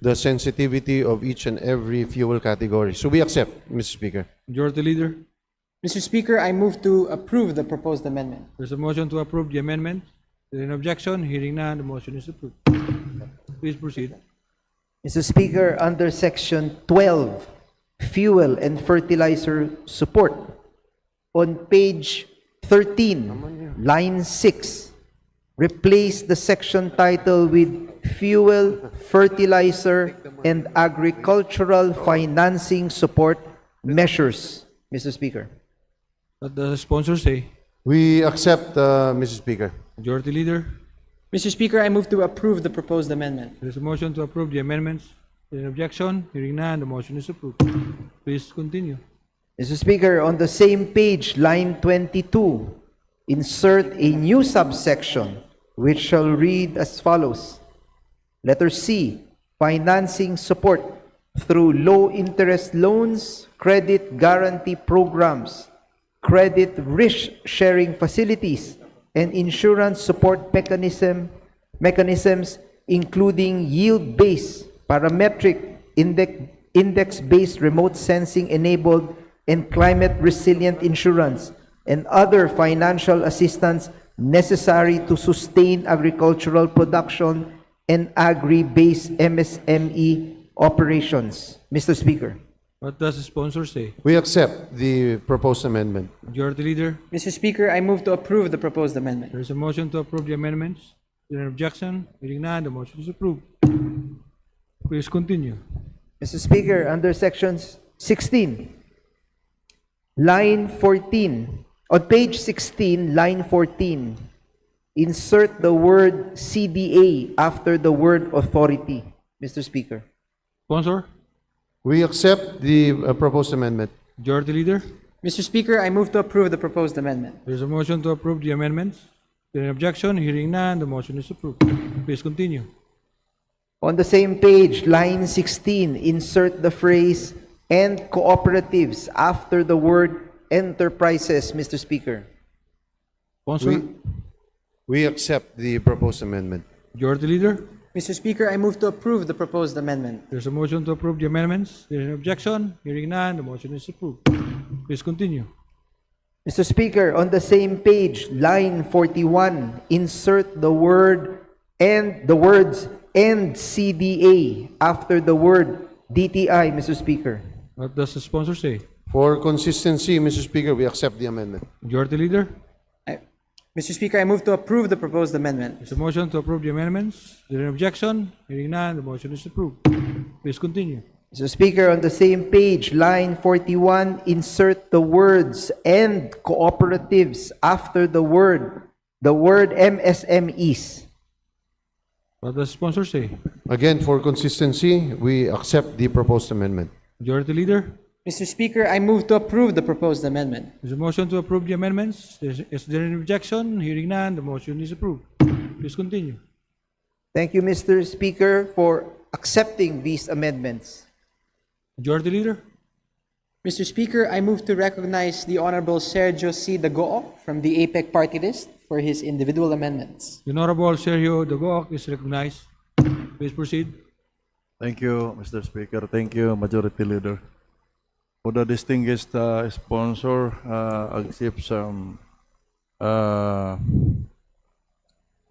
the sensitivity of each and every fuel category. So we accept, Mr. Speaker. Majority Leader. Mr. Speaker, I move to approve the proposed amendment. There's a motion to approve the amendment. There an objection? Hearing none, the motion is approved. Please proceed. Mr. Speaker, under Section 12, Fuel and Fertilizer Support, on page 13, line 6, replace the section title with Fuel, Fertilizer, and Agricultural Financing Support Measures. Mr. Speaker. What does the sponsor say? We accept, Mr. Speaker. Majority Leader. Mr. Speaker, I move to approve the proposed amendment. There is a motion to approve the amendments. There an objection? Hearing none, the motion is approved. Please continue. Mr. Speaker, on the same page, line 22, insert a new subsection which shall read as follows. Letter C, financing support through low-interest loans, credit guarantee programs, credit risk-sharing facilities, and insurance support mechanisms, including yield-based, parametric, index-based remote sensing-enabled, and climate-resilient insurance, and other financial assistance necessary to sustain agricultural production and agri-based MSME operations. Mr. Speaker. What does the sponsor say? We accept the proposed amendment. Majority Leader. Mr. Speaker, I move to approve the proposed amendment. There is a motion to approve the amendments. There an objection? Hearing none, the motion is approved. Please continue. Mr. Speaker, under sections 16, line 14, on page 16, line 14, insert the word CDA after the word authority. Mr. Speaker. Sponsor. We accept the proposed amendment. Majority Leader. Mr. Speaker, I move to approve the proposed amendment. There is a motion to approve the amendments. There an objection? Hearing none, the motion is approved. Please continue. On the same page, line 16, insert the phrase "and cooperatives" after the word "enterprises." Mr. Speaker. Sponsor. We accept the proposed amendment. Majority Leader. Mr. Speaker, I move to approve the proposed amendment. There's a motion to approve the amendments. There is an objection? Hearing none, the motion is approved. Please continue. Mr. Speaker, on the same page, line 41, insert the word and the words "and CDA" after the word DTI, Mr. Speaker. What does the sponsor say? For consistency, Mr. Speaker, we accept the amendment. Majority Leader. Mr. Speaker, I move to approve the proposed amendment. There's a motion to approve the amendments. There an objection? Hearing none, the motion is approved. Please continue. Mr. Speaker, on the same page, line 41, insert the words "and cooperatives" after the word MSMEs. What does the sponsor say? Again, for consistency, we accept the proposed amendment. Majority Leader. Mr. Speaker, I move to approve the proposed amendment. There's a motion to approve the amendments. Is there an objection? Hearing none, the motion is approved. Please continue. Thank you, Mr. Speaker, for accepting these amendments. Majority Leader. Mr. Speaker, I move to recognize the Honorable Sergio C. Dagoc from the APEC party list for his individual amendments. The Honorable Sergio Dagoc is recognized. Please proceed. Thank you, Mr. Speaker. Thank you, Majority Leader. would the distinguished sponsor accept some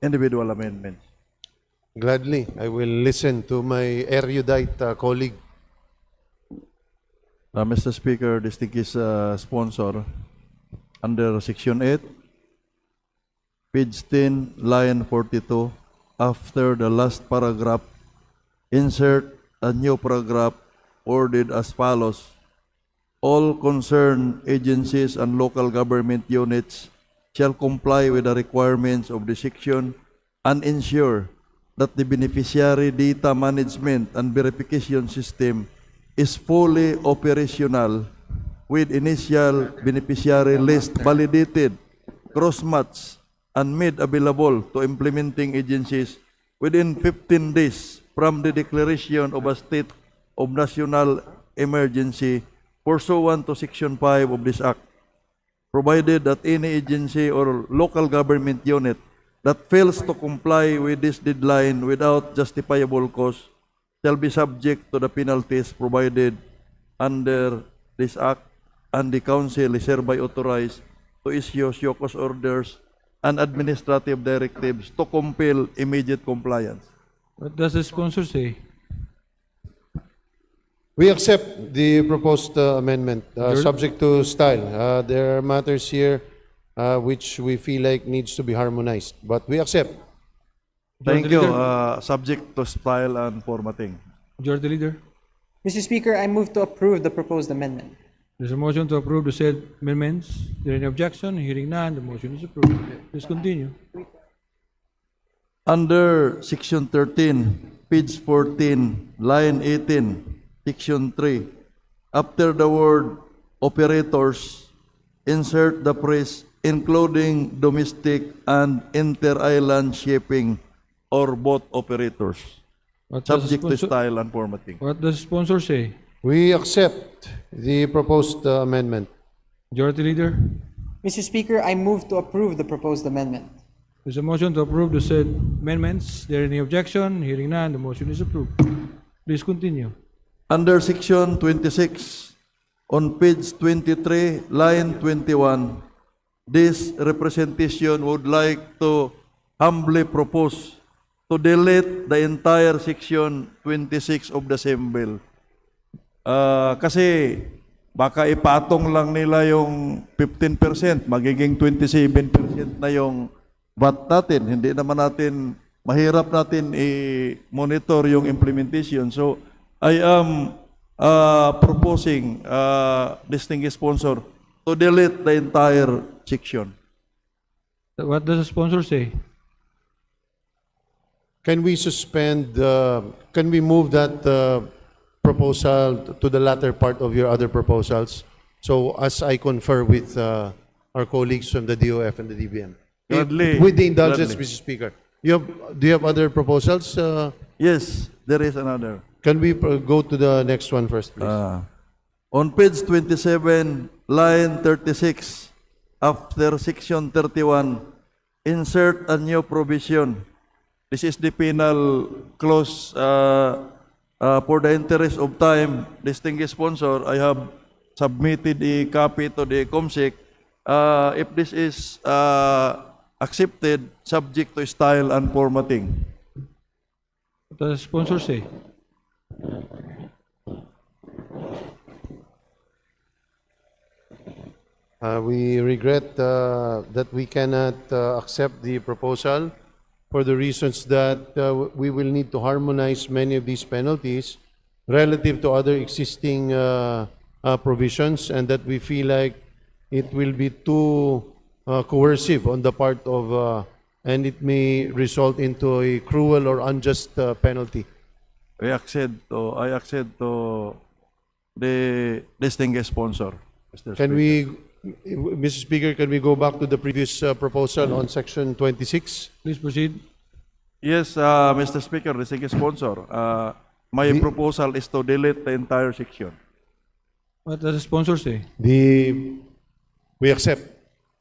individual amendments? Gladly, I will listen to my erudite colleague. Mr. Speaker, distinguished sponsor, under Section 8, page 10, line 42, after the last paragraph, insert a new paragraph worded as follows. All concerned agencies and local government units shall comply with the requirements of the section and ensure that the beneficiary data management and verification system is fully operational with initial beneficiary list validated, cross-matched, and made available to implementing agencies within 15 days from the declaration of a state of national emergency pursuant to Section 5 of this Act, provided that any agency or local government unit that fails to comply with this deadline without justifiable cause shall be subject to the penalties provided under this Act, and the Council is hereby authorized to issue show-cause orders and administrative directives to compel immediate compliance. What does the sponsor say? We accept the proposed amendment, subject to style. There are matters here which we feel like needs to be harmonized, but we accept. Thank you. Subject to style and formatting. Majority Leader. Mr. Speaker, I move to approve the proposed amendment. There's a motion to approve the said amendments. Is there any objection? Hearing none, the motion is approved. Please continue. Under Section 13, page 14, line 18, Section 3, after the word operators, insert the phrase including domestic and inter-island shipping or both operators, subject to style and formatting. What does the sponsor say? We accept the proposed amendment. Majority Leader. Mr. Speaker, I move to approve the proposed amendment. There's a motion to approve the said amendments. Is there any objection? Hearing none, the motion is approved. Please continue. Under Section 26, on page 23, line 21, this representation would like to humbly propose to delete the entire Section 26 of the same bill. Kasi baka ipatong lang nila yung 15%, magiging 27% na yung VAT natin. Hindi naman natin, mahirap natin i-monitor yung implementation. So, I am proposing, distinguished sponsor, to delete the entire section. What does the sponsor say? Can we suspend, can we move that proposal to the latter part of your other proposals? So as I confer with our colleagues from the DOF and the DBM. With the indulgence, Mr. Speaker. Do you have other proposals? Yes, there is another. Can we go to the next one first, please? On page 27, line 36, after Section 31, insert a new provision. This is the penal clause. For the interest of time, distinguished sponsor, I have submitted a copy to the COMSEC. If this is accepted, subject to style and formatting. What does the sponsor say? We regret that we cannot accept the proposal for the reasons that we will need to harmonize many of these penalties relative to other existing provisions, and that we feel like it will be too coercive on the part of, and it may result into a cruel or unjust penalty. I accede to the distinguished sponsor, Mr. Can Speaker. we, Mr. Speaker, can we go back to the previous proposal on Section 26? Please proceed. Yes, Mr. Speaker, distinguished sponsor. My proposal is to delete the entire section. What does the sponsor say? We accept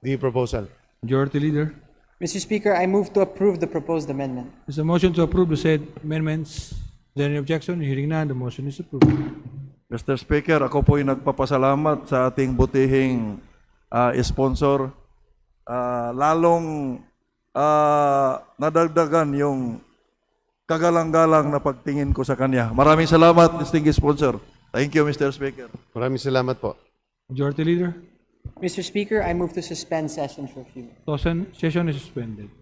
the proposal. Majority Leader. Mr. Speaker, I move to approve the proposed amendment. There's a motion to approve the said amendments. Is there any objection? Hearing none, the motion is approved. Mr. Speaker, ako po'y nagpapasalamat sa ating butihing sponsor. Lalong nadagdagan yung kagalang-galang na pagtingin ko sa kanya. Maraming salamat, distinguished sponsor. Thank you, Mr. Speaker. Maraming salamat po. Majority Leader, Mr. Speaker, I move to suspend session for a few minutes. session is suspended.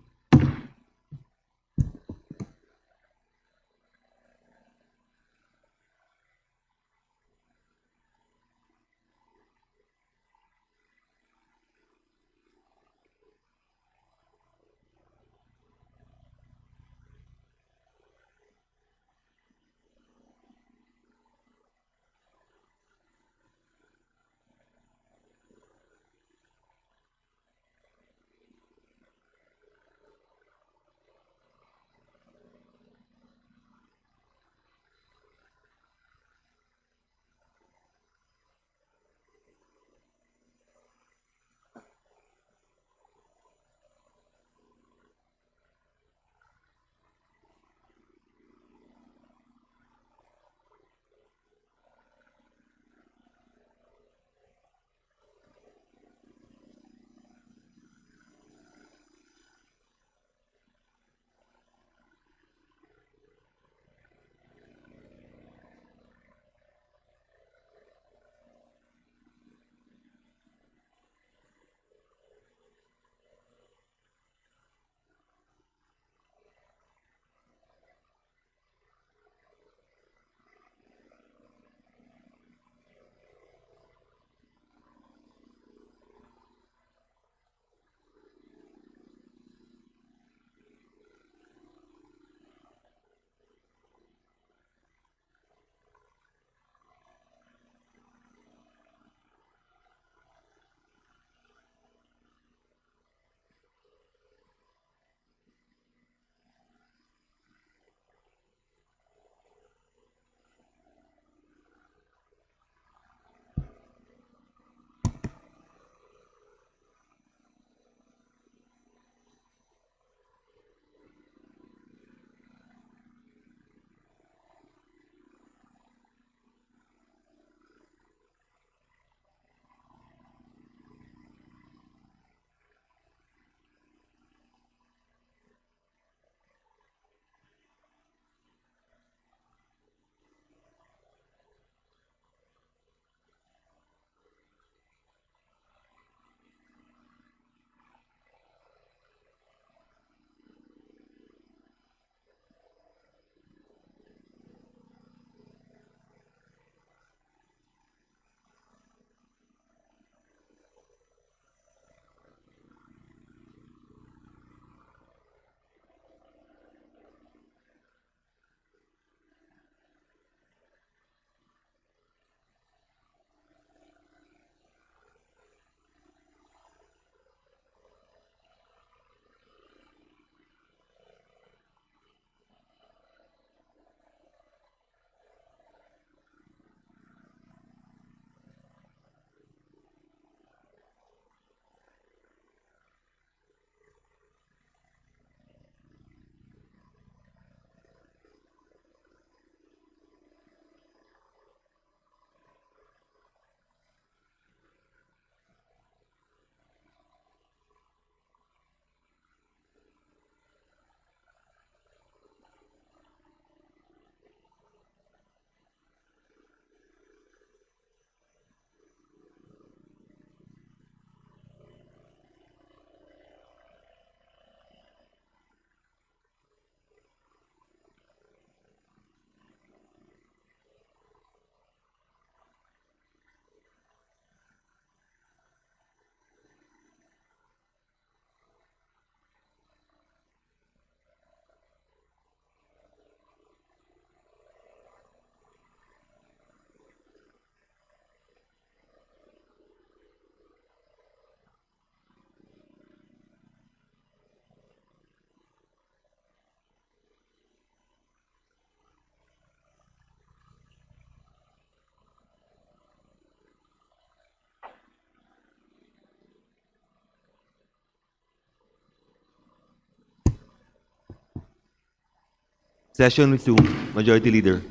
Session resumed. Majority Leader.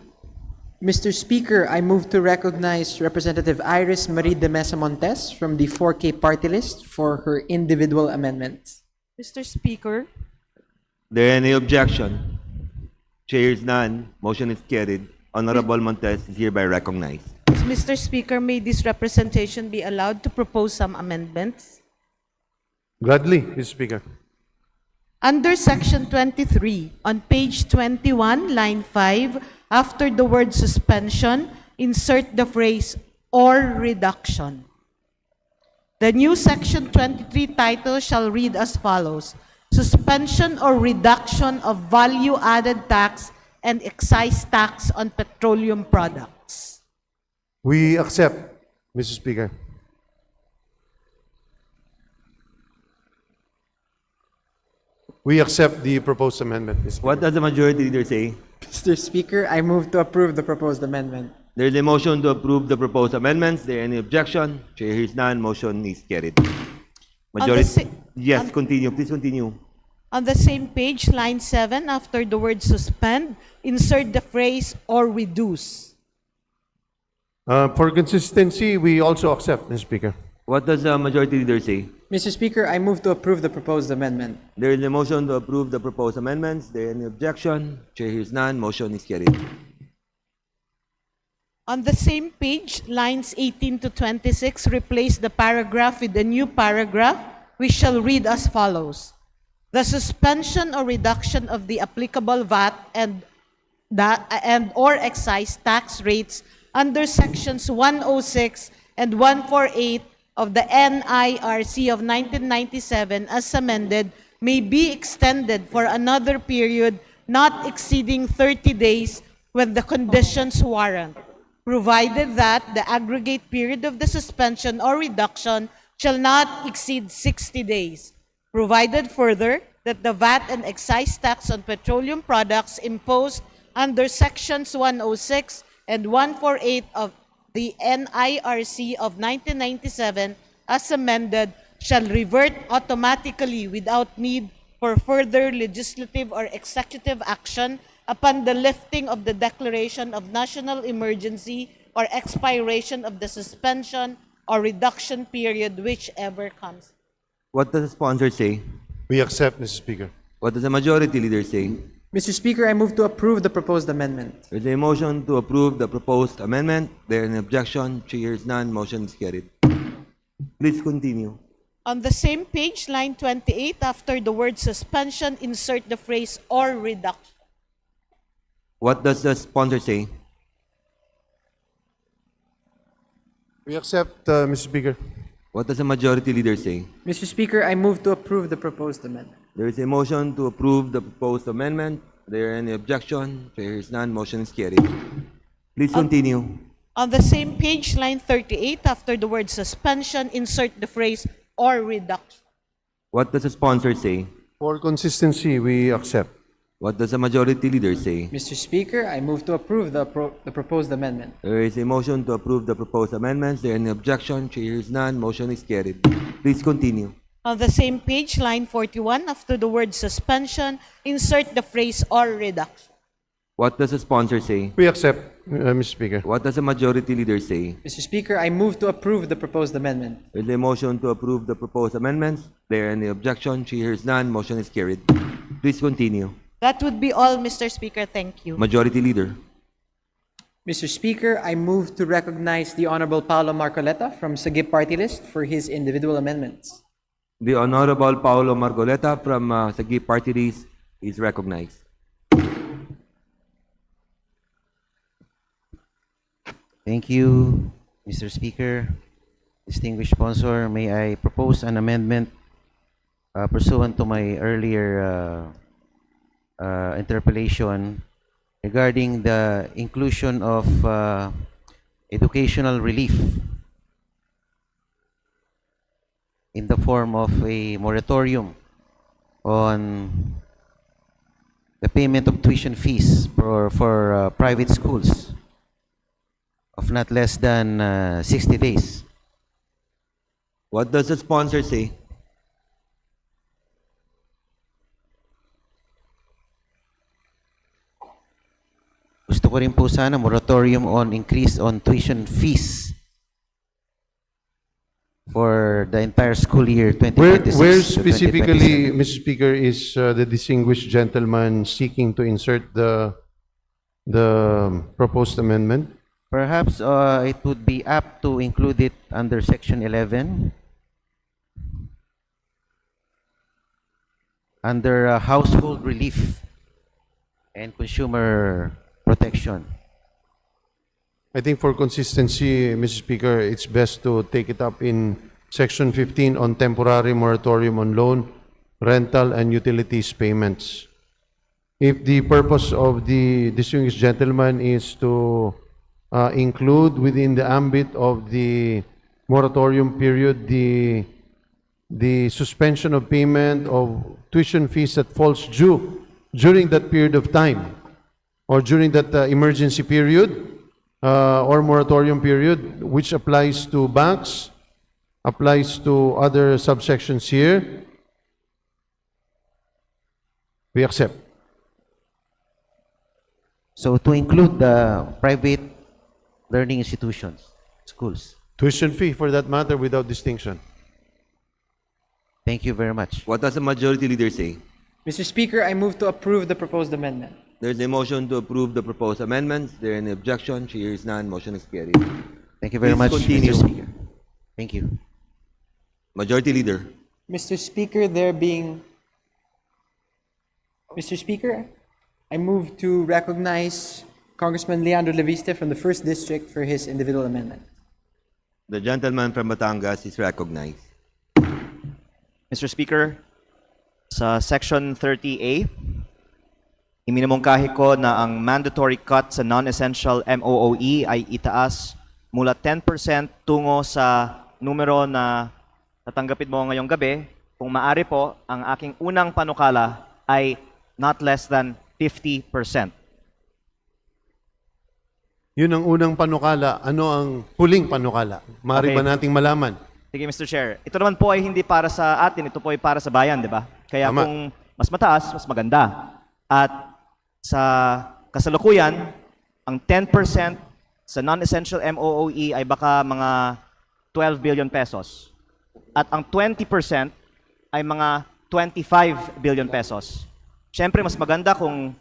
Mr. Speaker, I move to recognize Representative Iris Marie de Mesa Montes from the 4K party list for her individual amendments. Mr. Speaker, There any objection? Chair is none. Motion is carried. Honorable Montes is hereby recognized. Mr. Speaker, may this representation be allowed to propose some amendments? Gladly, Mr. Speaker. Under Section 23, on page 21, line 5, after the word suspension, insert the phrase or reduction. The new Section 23 title shall read as follows: Suspension or reduction of value-added tax and excise tax on petroleum products. We accept, Mr. Speaker. We accept the proposed amendment, Mr. Speaker. What does the majority leader say? Mr. Speaker, I move to approve the proposed amendment. There is a motion to approve the proposed amendments. There any objection? Chair hears none. Motion is carried. Majority. Yes, continue. Please continue. On the same page, line 7, after the word suspend, insert the phrase or reduce. For consistency, we also accept, Mr. Speaker. What does the majority leader say? Mr. Speaker, I move to approve the proposed amendment. There is a motion to approve the proposed amendments. There any objection? Chair hears none. Motion is carried. On the same page, lines 18 to 26, replace the paragraph with a new paragraph, which shall read as follows: The suspension or reduction of the applicable VAT and or excise tax rates under sections 106 and 148 of the NIRC of 1997 as amended may be extended for another period not exceeding 30 days when the conditions warrant, provided that the aggregate period of the suspension or reduction shall not exceed 60 days. Provided further that the VAT and excise tax on petroleum products imposed under sections 106 and 148 of the NIRC of 1997 as amended shall revert automatically without need for further legislative or executive action upon the lifting of the declaration of national emergency or expiration of the suspension or reduction period, whichever comes. What does the sponsor say? We accept, Mr. Speaker. What does the majority leader say? Mr. Speaker, I move to approve the proposed amendment. There is a motion to approve the proposed amendment. There any objection? Chair hears none. Motion is carried. Please continue. On the same page, line 28, after the word suspension, insert the phrase or reduction. What does the sponsor say? We accept, Mr. Speaker. What does the majority leader say? Mr. Speaker, I move to approve the proposed amendment. There is a motion to approve the proposed amendment. There any objection? Chair hears none. Motion is carried. Please continue. On the same page, line 38, after the word suspension, insert the phrase or reduction. What does the sponsor say? For consistency, we accept. What does the majority leader say? Mr. Speaker, I move to approve the proposed amendment. There is a motion to approve the proposed amendments. There any objection? Chair hears none. Motion is carried. Please continue. On the same page, line 41, after the word suspension, insert the phrase or reduction. What does the sponsor say? We accept, Mr. Speaker. What does the majority leader say? Mr. Speaker, I move to approve the proposed amendment. There is a motion to approve the proposed amendments. There any objection? Chair hears none. Motion is carried. Please continue. That would be all, Mr. Speaker. Thank you. Majority leader. Mr. Speaker, I move to recognize the Honorable Paolo Marcoleta from Sagip Party List for his individual amendments. The Honorable Paolo Margoleta from Sagip Party List is recognized. Thank you, Mr. Speaker. Distinguished sponsor, may I propose an amendment pursuant to my earlier interpellation regarding the inclusion of educational relief in the form of a moratorium on the payment of tuition fees for private schools of not less than 60 days. What does the sponsor say? Gusto gusto ko rin po sana moratorium on increase on tuition fees for the entire school year 2026 Where to specifically, 2027. Mr. Speaker, is the distinguished gentleman seeking to insert the proposed amendment? Perhaps it would be apt to include it under Section 11, under household relief and consumer protection. I think for consistency, Mr. Speaker, it's best to take it up in Section 15 on temporary moratorium on loan, rental, and utilities payments. If the purpose of the distinguished gentleman is to include within the ambit of the moratorium period the suspension of payment of tuition fees that falls due during that period of time or during that emergency period or moratorium period, which applies to banks, applies to other subsections here, we accept. So to include the private learning institutions, schools. Tuition fee for that matter without distinction. Thank you very much. What does the majority leader say? Mr. Speaker, I move to approve the proposed amendment. There's a motion to approve the proposed amendments. There any objection? Chair is none. Motion is carried. Thank you very Please much, continue. Mr. Speaker. Thank you. Majority leader. Mr. Speaker, Mr. Speaker, I move to recognize Congressman Leandro Leviste from the 1st District for his individual amendment. The gentleman from Batangas is recognized. Mr. Speaker, sa Section 30A, iminumungkahi ko na ang mandatory cut sa non-essential MOOE ay itaas mula 10% tungo sa numero na tatanggapin mo ngayong gabi. Kung maari po, ang aking unang panukala ay not less than 50%. Yun ang unang panukala. Ano ang huling panukala? Maaari Okay. ba nating malaman? Sige, Mr. Chair. Ito naman po ay hindi para sa atin, ito po ay para sa bayan, di ba? Kaya Tama. kung mas mataas, mas maganda. At sa kasalukuyan, ang 10% sa non-essential MOOE ay baka mga 12 billion pesos. At ang 20% ay mga 25 billion pesos. Siyempre, mas maganda kung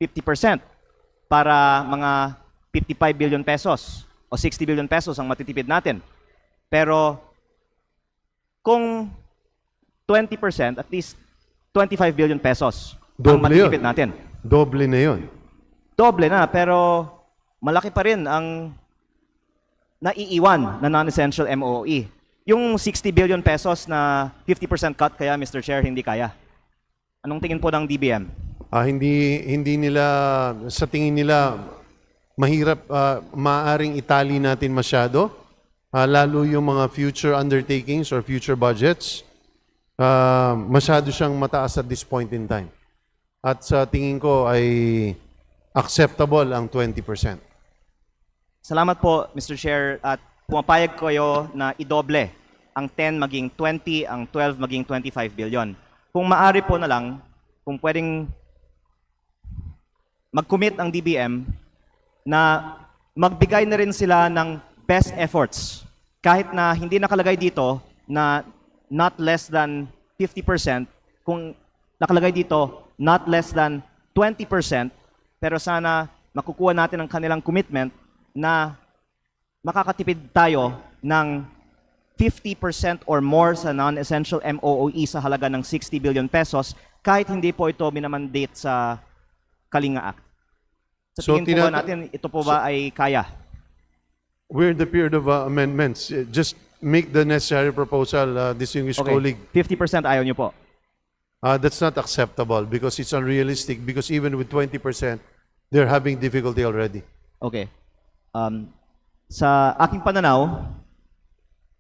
50% para mga 55 billion pesos o 60 billion pesos ang matitipid natin. Pero kung 20%, at least 25 billion pesos ang Doble yun. matitipid natin. Doble na yun. Doble na, pero malaki pa rin ang naiiwan na non-essential MOE. Yung 60 billion pesos na 50% cut, kaya Mr. Chair, hindi kaya. Anong tingin po ng DBM? Hindi nila, sa tingin nila, mahirap, maaring itali natin masyado, lalo yung mga future undertakings or future budgets, masyado siyang mataas at this point in time. At sa tingin ko ay acceptable ang 20%. Salamat po, Mr. Chair, at pumapayag kayo na idoble ang 10 maging 20, ang 12 maging 25 billion. Kung maari po na lang, kung pwedeng mag-commit ang DBM na magbigay na rin sila ng best efforts. Kahit na hindi nakalagay dito na not less than 50%, kung nakalagay dito not less than 20%, pero sana makukuha natin ang kanilang commitment na makakatipid tayo ng 50% or more sa non-essential MOOE sa halaga ng 60 billion pesos kahit hindi po ito minamandate sa Kalinga Act. Sa So, tingin po ba natin, ito po ba ay kaya? We're in the period of amendments. Just make the necessary proposal, distinguished colleague. 50% ayaw nyo po. That's not acceptable because it's unrealistic because even with 20%, they're having difficulty already. Okay. Sa aking pananaw,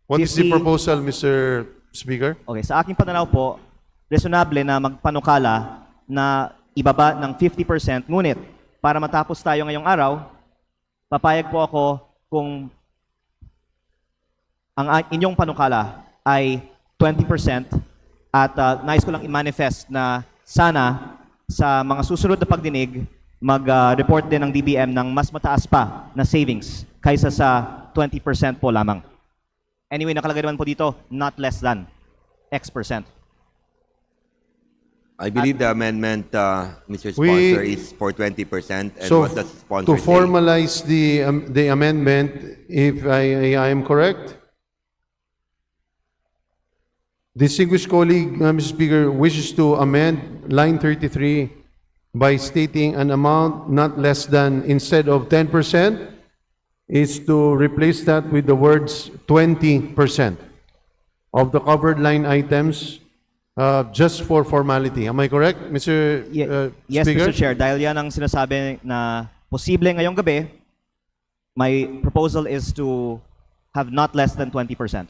What is the 50 proposal, Mr. Speaker? Okay, sa aking pananaw po, reasonable na magpanukala na ibaba ng 50%, ngunit para matapos tayo ngayong araw, papayag po ako kung ang inyong panukala ay 20% at nais ko lang i-manifest na sana sa mga susunod na pagdinig mag-report din ng DBM ng mas mataas pa na savings kaysa sa 20% po lamang. Anyway, nakalagay naman po dito, not less than X%. I believe the amendment, Mr. Sponsor, is for 20%. And So, what does sponsor to say? formalize the amendment, if I am correct, distinguished colleague, Mr. Speaker, wishes to amend line 33 by stating an amount not less than, instead of 10%, is to replace that with the words 20% of the covered line items, just for formality. Am I correct, Mr. Yes, Speaker? Mr. Chair. Dahil yan ang sinasabi na posible ngayong gabi, my proposal is to have not less than 20%.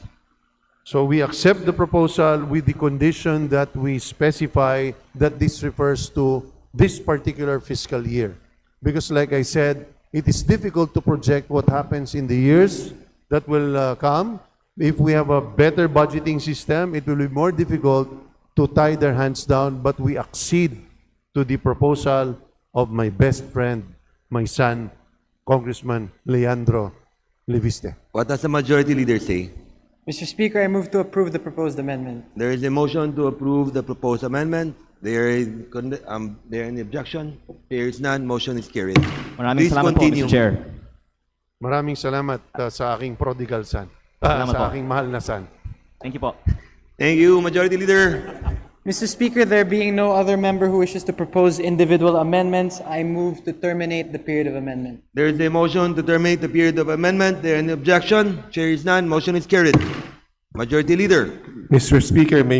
So we accept the proposal with the condition that we specify that this refers to this particular fiscal year. Because like I said, it is difficult to project what happens in the years that will come. If we have a better budgeting system, it will be more difficult to tie their hands down, but we accede to the proposal of my best friend, my son, Congressman Leandro Leviste. What does the majority leader say? Mr. Speaker, I move to approve the proposed amendment. There is a motion to approve the proposed amendment. There is any objection? There is none. Motion is carried. Maraming Please salamat continue. po, Mr. Chair. Maraming salamat sa aking prodigal son. Salamat po. Sa aking mahal na son. Thank you po. Thank you, Majority Leader. Mr. Speaker, there being no other member who wishes to propose individual amendments, I move to terminate the period of amendment. There is a motion to terminate the period of amendment. There any objection? Chair is none. Motion is carried. Majority Leader. Mr. Speaker, may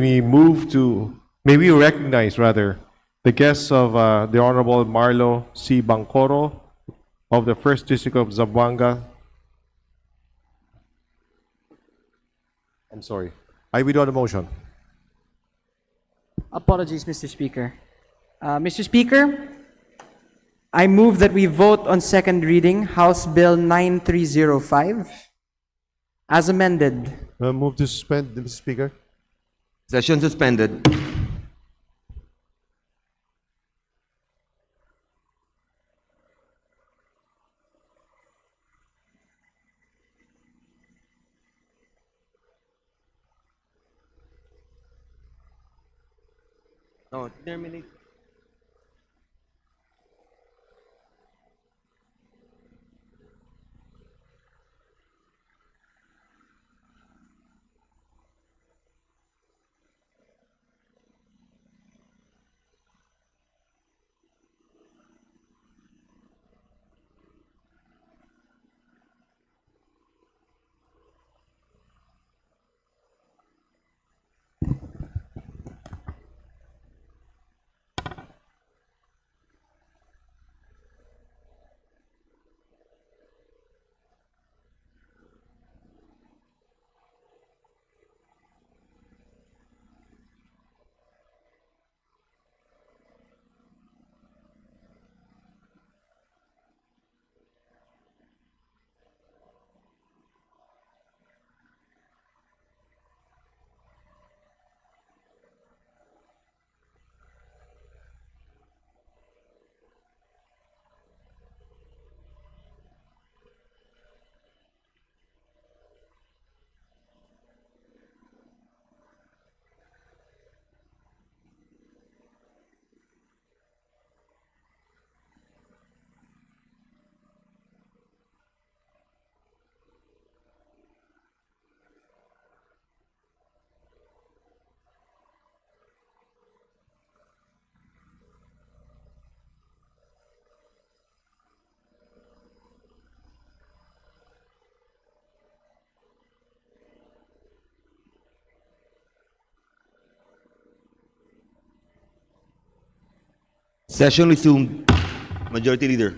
we recognize the guests of the Honorable Marlo C. Bangcoro of the 1st District of Zamboanga. I'm sorry. I withdraw the motion. Apologies, Mr. Speaker. Mr. Speaker, I move that we vote on second reading House Bill 9305 as amended. Move to suspend, Mr. Speaker. Session suspended. No, terminate. Session resumed. Majority Leader.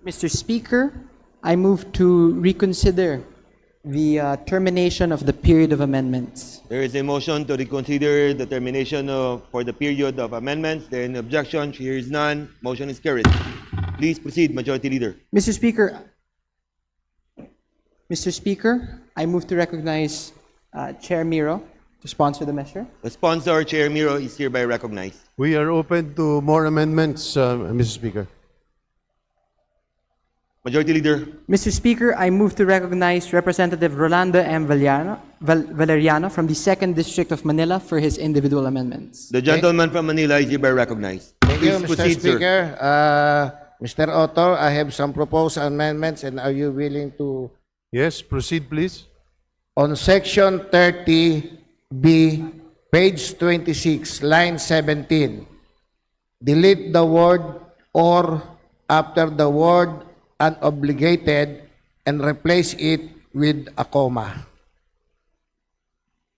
Mr. Speaker, I move to reconsider the termination of the period of amendments. There is a motion to reconsider the termination for the period of amendments. There is no objection. Here is none. Motion is carried. Please proceed, Majority Leader. Mr. Speaker, I move to recognize Chair Miro to sponsor the measure. The sponsor, Chair Miro, is hereby recognized. We are open to more amendments, Mr. Speaker. Majority Leader. Mr. Speaker, I move to recognize Representative Rolando M. Valeriano from the 2nd District of Manila for his individual amendments. The gentleman from Manila is hereby recognized. Thank you, Please Mr. proceed, sir. Speaker. Mr. Otto, I have some proposed amendments, and are you willing to? Yes, proceed, please. On section 30B, page 26, line 17, delete the word "or" after the word "unobligated" and replace it with a comma.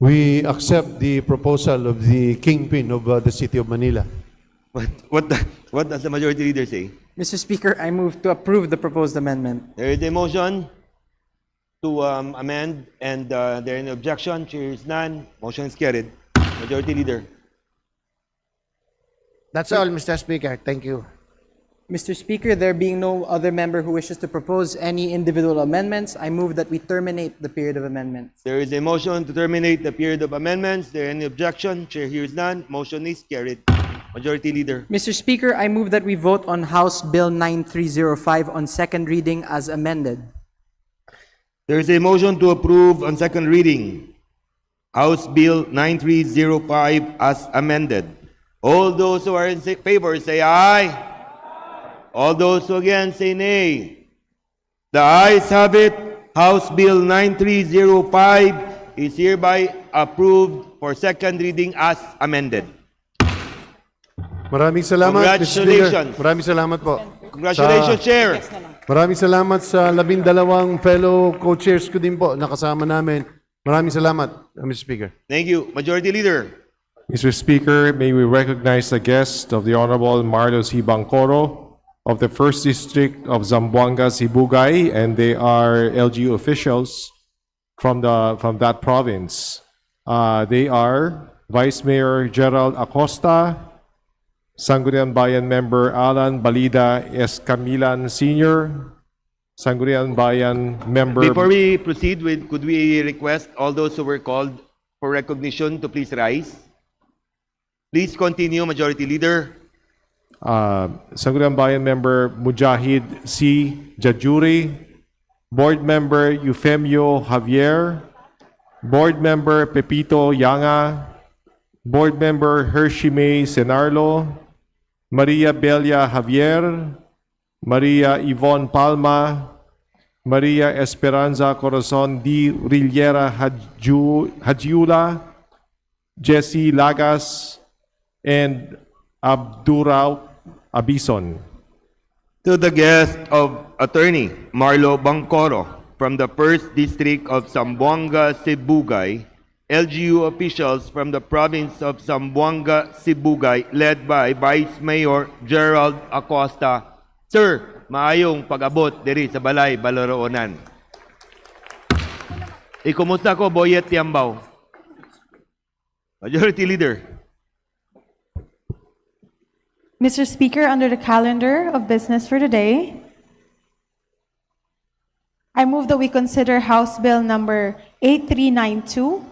We accept the proposal of the kingpin of the city of Manila. What does the Majority Leader say? Mr. Speaker, I move to approve the proposed amendment. There is a motion to amend, and there is no objection. Chair is none. Motion is carried. Majority Leader. That's all, Mr. Speaker. Thank you. Mr. Speaker, there being no other member who wishes to propose any individual amendments, I move that we terminate the period of amendments. There is a motion to terminate the period of amendments. There is any objection? Chair hears none. Motion is carried. Majority Leader. Mr. Speaker, I move that we vote on House Bill 9305 on second reading as amended. There is a motion to approve on second reading House Bill 9305 as amended. All those who are in favor say aye. All those who again say nay. The ayes have it. House Bill 9305 is hereby approved for second reading as amended. Maraming salamat, Mr. Speaker. Congratulations. Maraming salamat po. Congratulations, Chair. Maraming salamat sa 12 fellow co-chairs ko din po nakasama namin. Maraming salamat, Mr. Speaker. Thank you. Majority Leader. Mr. Speaker, may we recognize the guest of the Honorable Marlo C. Bangcoro of the 1st District of Zamboanga, Sibugay, and they are LGU officials from that province. They are Vice Mayor Gerald Acosta, Sangguniang Bayan Member Alan Balida Escamilan Sr., Sangguniang Bayan Member... Before we proceed with, could we request all those who were called for recognition to please rise? Please continue, Majority Leader. Sangguniang Bayan Member Mujahid C. Jajuri, Board Member Eufemio Javier, Board Member Pepito Yanga, Board Member Hershey May Senarlo, Maria Belia Javier, Maria Yvonne Palma, Maria Esperanza Corazon D. Rillera Hajiula, Jesse Lagas, and Abdurao Abison. To the guest of Attorney Marlo Bangcoro from the 1st District of Zamboanga, Sibugay, LGU officials from the province of Zamboanga, Sibugay, led by Vice Mayor Gerald Acosta. Sir, maayong pag-abot diri sa Balay, Baloroonan. Kumusta ko, Boyet Tiambaw? Majority Leader. Mr. Speaker, under the calendar of business for today, I move that we consider House Bill number 8392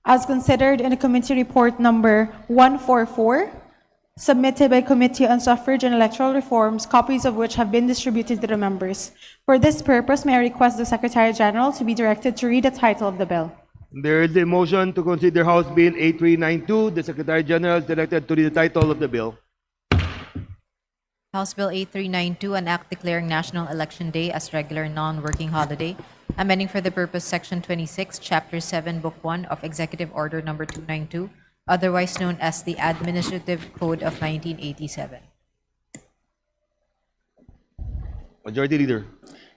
as considered in the committee report number 144, submitted by Committee on Suffrage and Electoral Reforms, copies of which have been distributed to the members. For this purpose, may I request the Secretary General to be directed to read the title of the bill. There is a motion to consider House Bill 8392. The Secretary General is directed to read the title of the bill. House Bill 8392, an act declaring National Election Day as regular non-working holiday, amending for the purpose Section 26, Chapter 7, Book 1 of Executive Order Number 292, otherwise known as the Administrative Code of 1987. Majority Leader.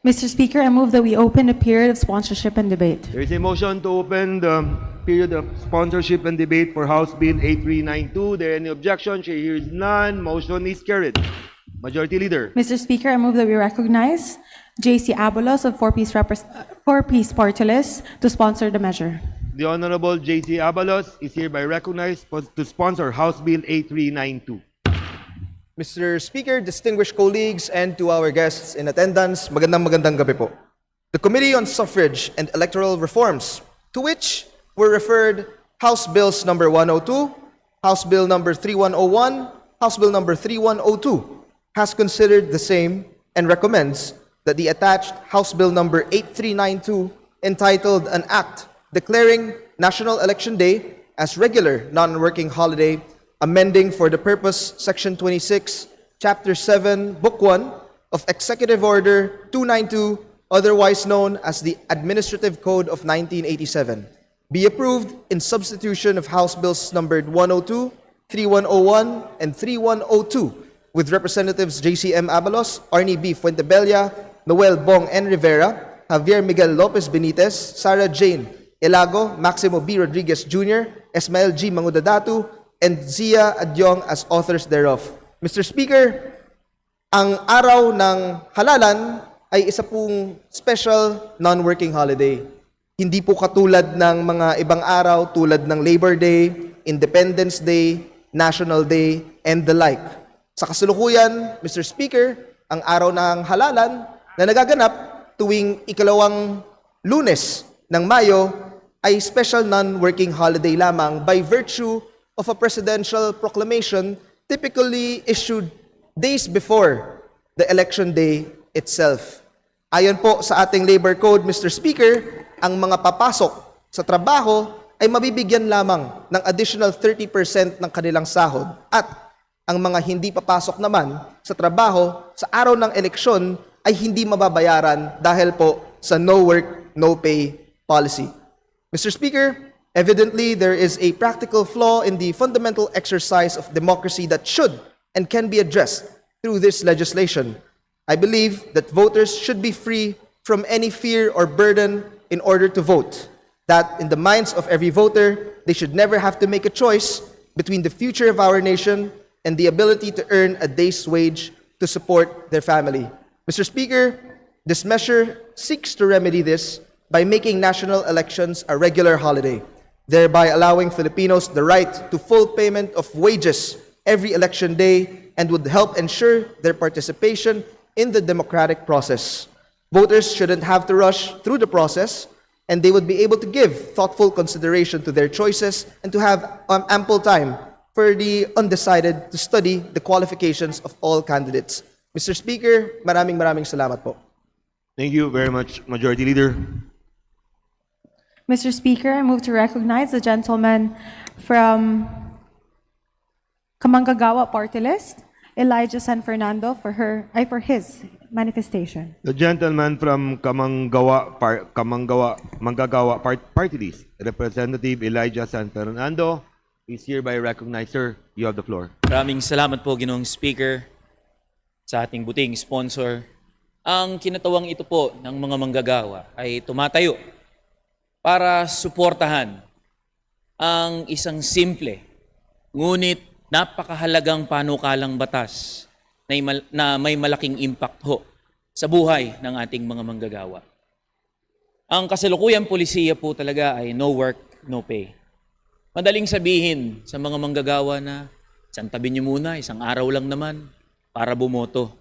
Mr. Speaker, I move that we open a period of sponsorship and debate. There is a motion to open the period of sponsorship and debate for House Bill 8392. There any objection? Chair hears none. Motion is carried. Majority Leader. Mr. Speaker, I move that we recognize J.C. Abalos of 4-Piece Party List to sponsor the measure. The Honorable J.C. Abalos is hereby recognized to sponsor House Bill 8392. Mr. Speaker, distinguished colleagues, and to our guests in attendance, magandang gabi po. The Committee on Suffrage and Electoral Reforms, to which were referred House Bills number 102, House Bill number 3101, House Bill number 3102, has considered the same and recommends that the attached House Bill number 8392, entitled An Act Declaring National Election Day as Regular Non-Working Holiday, amending for the purpose Section 26, Chapter 7, Book 1 of Executive Order 292, otherwise known as the Administrative Code of 1987, be approved in substitution of House Bills numbered 102, 3101, and 3102, with Representatives J.C.M. Abalos, Arnie B. Fuentebella, Noel Bong N. Rivera, Javier Miguel Lopez Benitez, Sarah Jane Elago, Maximo B. Rodriguez Jr., Esmael G. Mangudadatu, and Zia Adyong as authors thereof. Mr. Speaker, ang araw ng halalan ay isa pong special non-working holiday. Hindi po katulad ng mga ibang araw tulad ng Labor Day, Independence Day, National Day, and the like. Sa kasalukuyan, Mr. Speaker, ang araw ng halalan na nagaganap tuwing ikalawang Lunes ng Mayo ay special non-working holiday lamang by virtue of a presidential proclamation typically issued days before the election day itself. Ayon po sa ating labor code, Mr. Speaker, ang mga papasok sa trabaho ay mabibigyan lamang ng additional 30% ng kanilang sahod at ang mga hindi papasok naman sa trabaho sa araw ng eleksyon ay hindi mababayaran dahil po sa no work, no pay policy. Mr. Speaker, evidently there is a practical flaw in the fundamental exercise of democracy that should and can be addressed through this legislation. I believe that voters should be free from any fear or burden in order to vote. That in the minds of every voter, they should never have to make a choice between the future of our nation and the ability to earn a day's wage to support their family. Mr. Speaker, this measure seeks to remedy this by making national elections a regular holiday, thereby allowing Filipinos the right to full payment of wages every election day and would help ensure their participation in the democratic process. Voters shouldn't have to rush through the process, and they would be able to give thoughtful consideration to their choices and to have ample time for the undecided to study the qualifications of all candidates. Mr. Speaker, maraming salamat po. Thank you very much, Majority Leader. Mr. Speaker, I move to recognize the gentleman from Kamanggagawa Party List, Elijah San Fernando, for his manifestation. The gentleman from Manggagawa Party List, Representative Elijah San Fernando, is hereby recognized. Sir, you have the floor. Maraming salamat po, Ginoong Speaker, sa ating buting sponsor. Ang kinatawang ito po ng mga manggagawa ay tumatayo para suportahan ang isang simple, ngunit napakahalagang panukalang batas na may malaking impact ho sa buhay ng ating mga manggagawa. Ang kasalukuyang polisiya po talaga ay no work, no pay. Madaling sabihin sa mga manggagawa na isang tabi niyo muna, isang araw lang naman para bumoto.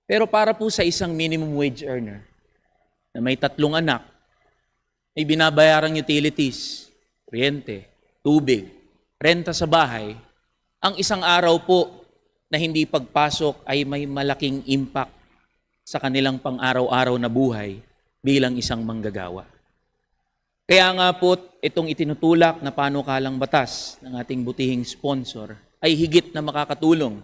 Pero para po sa isang minimum wage earner na may 3 anak, may binabayarang utilities, kuryente, tubig, renta sa bahay, ang isang araw po na hindi pagpasok ay may malaking impact sa kanilang pang-araw-araw na buhay bilang isang manggagawa. Kaya nga po, itong itinutulak na panukalang batas ng ating butihing sponsor ay higit na makakatulong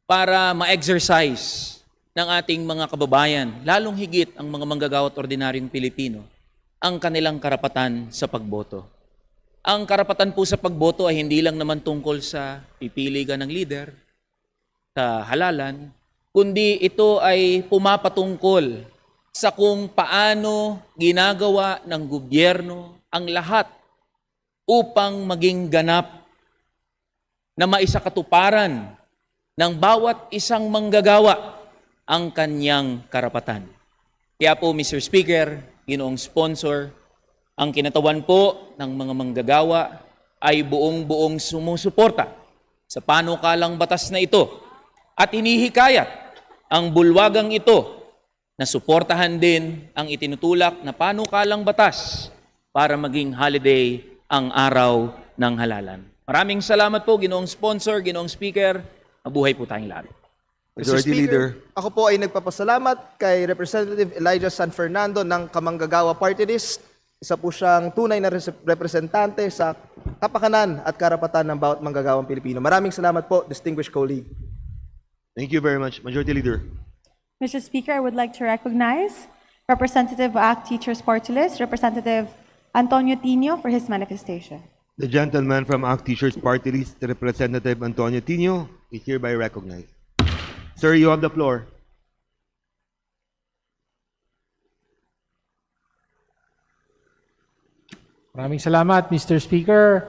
para ma-exercise ng ating mga kababayan, lalong higit ang mga manggagawa at ordinaryong Pilipino, ang kanilang karapatan sa pagboto. Ang karapatan po sa pagboto ay hindi lang naman tungkol sa pipili ka ng leader, sa halalan, kundi ito ay pumapatungkol sa kung paano ginagawa ng gobyerno ang lahat upang maging ganap na maisakatuparan ng bawat isang manggagawa ang kanyang karapatan. Kaya po, Mr. Speaker, Ginoong sponsor, ang kinatawan po ng mga manggagawa ay buong-buong sumusuporta sa panukalang batas na ito at hinihikayat ang bulwagang ito na suportahan din ang itinutulak na panukalang batas para maging holiday ang araw ng halalan. Maraming salamat po, Ginoong sponsor, Ginoong Speaker. Mabuhay po tayong lahat. Mr. Majority Leader. Speaker, ako po ay nagpapasalamat kay Representative Elijah San Fernando ng Kamanggagawa Party List. Isa po siyang tunay na representante sa kapakanan at karapatan ng bawat manggagawang Pilipino. Maraming salamat po, distinguished colleague. Thank you very much, Majority Leader. Mr. Speaker, I would like to recognize Representative ACT Teachers Party List, Representative Antonio Tino for his manifestation. The gentleman from ACT Teachers Party List, Representative Antonio Tino, is hereby recognized. Sir, you have the floor. Maraming salamat, Mr. Speaker.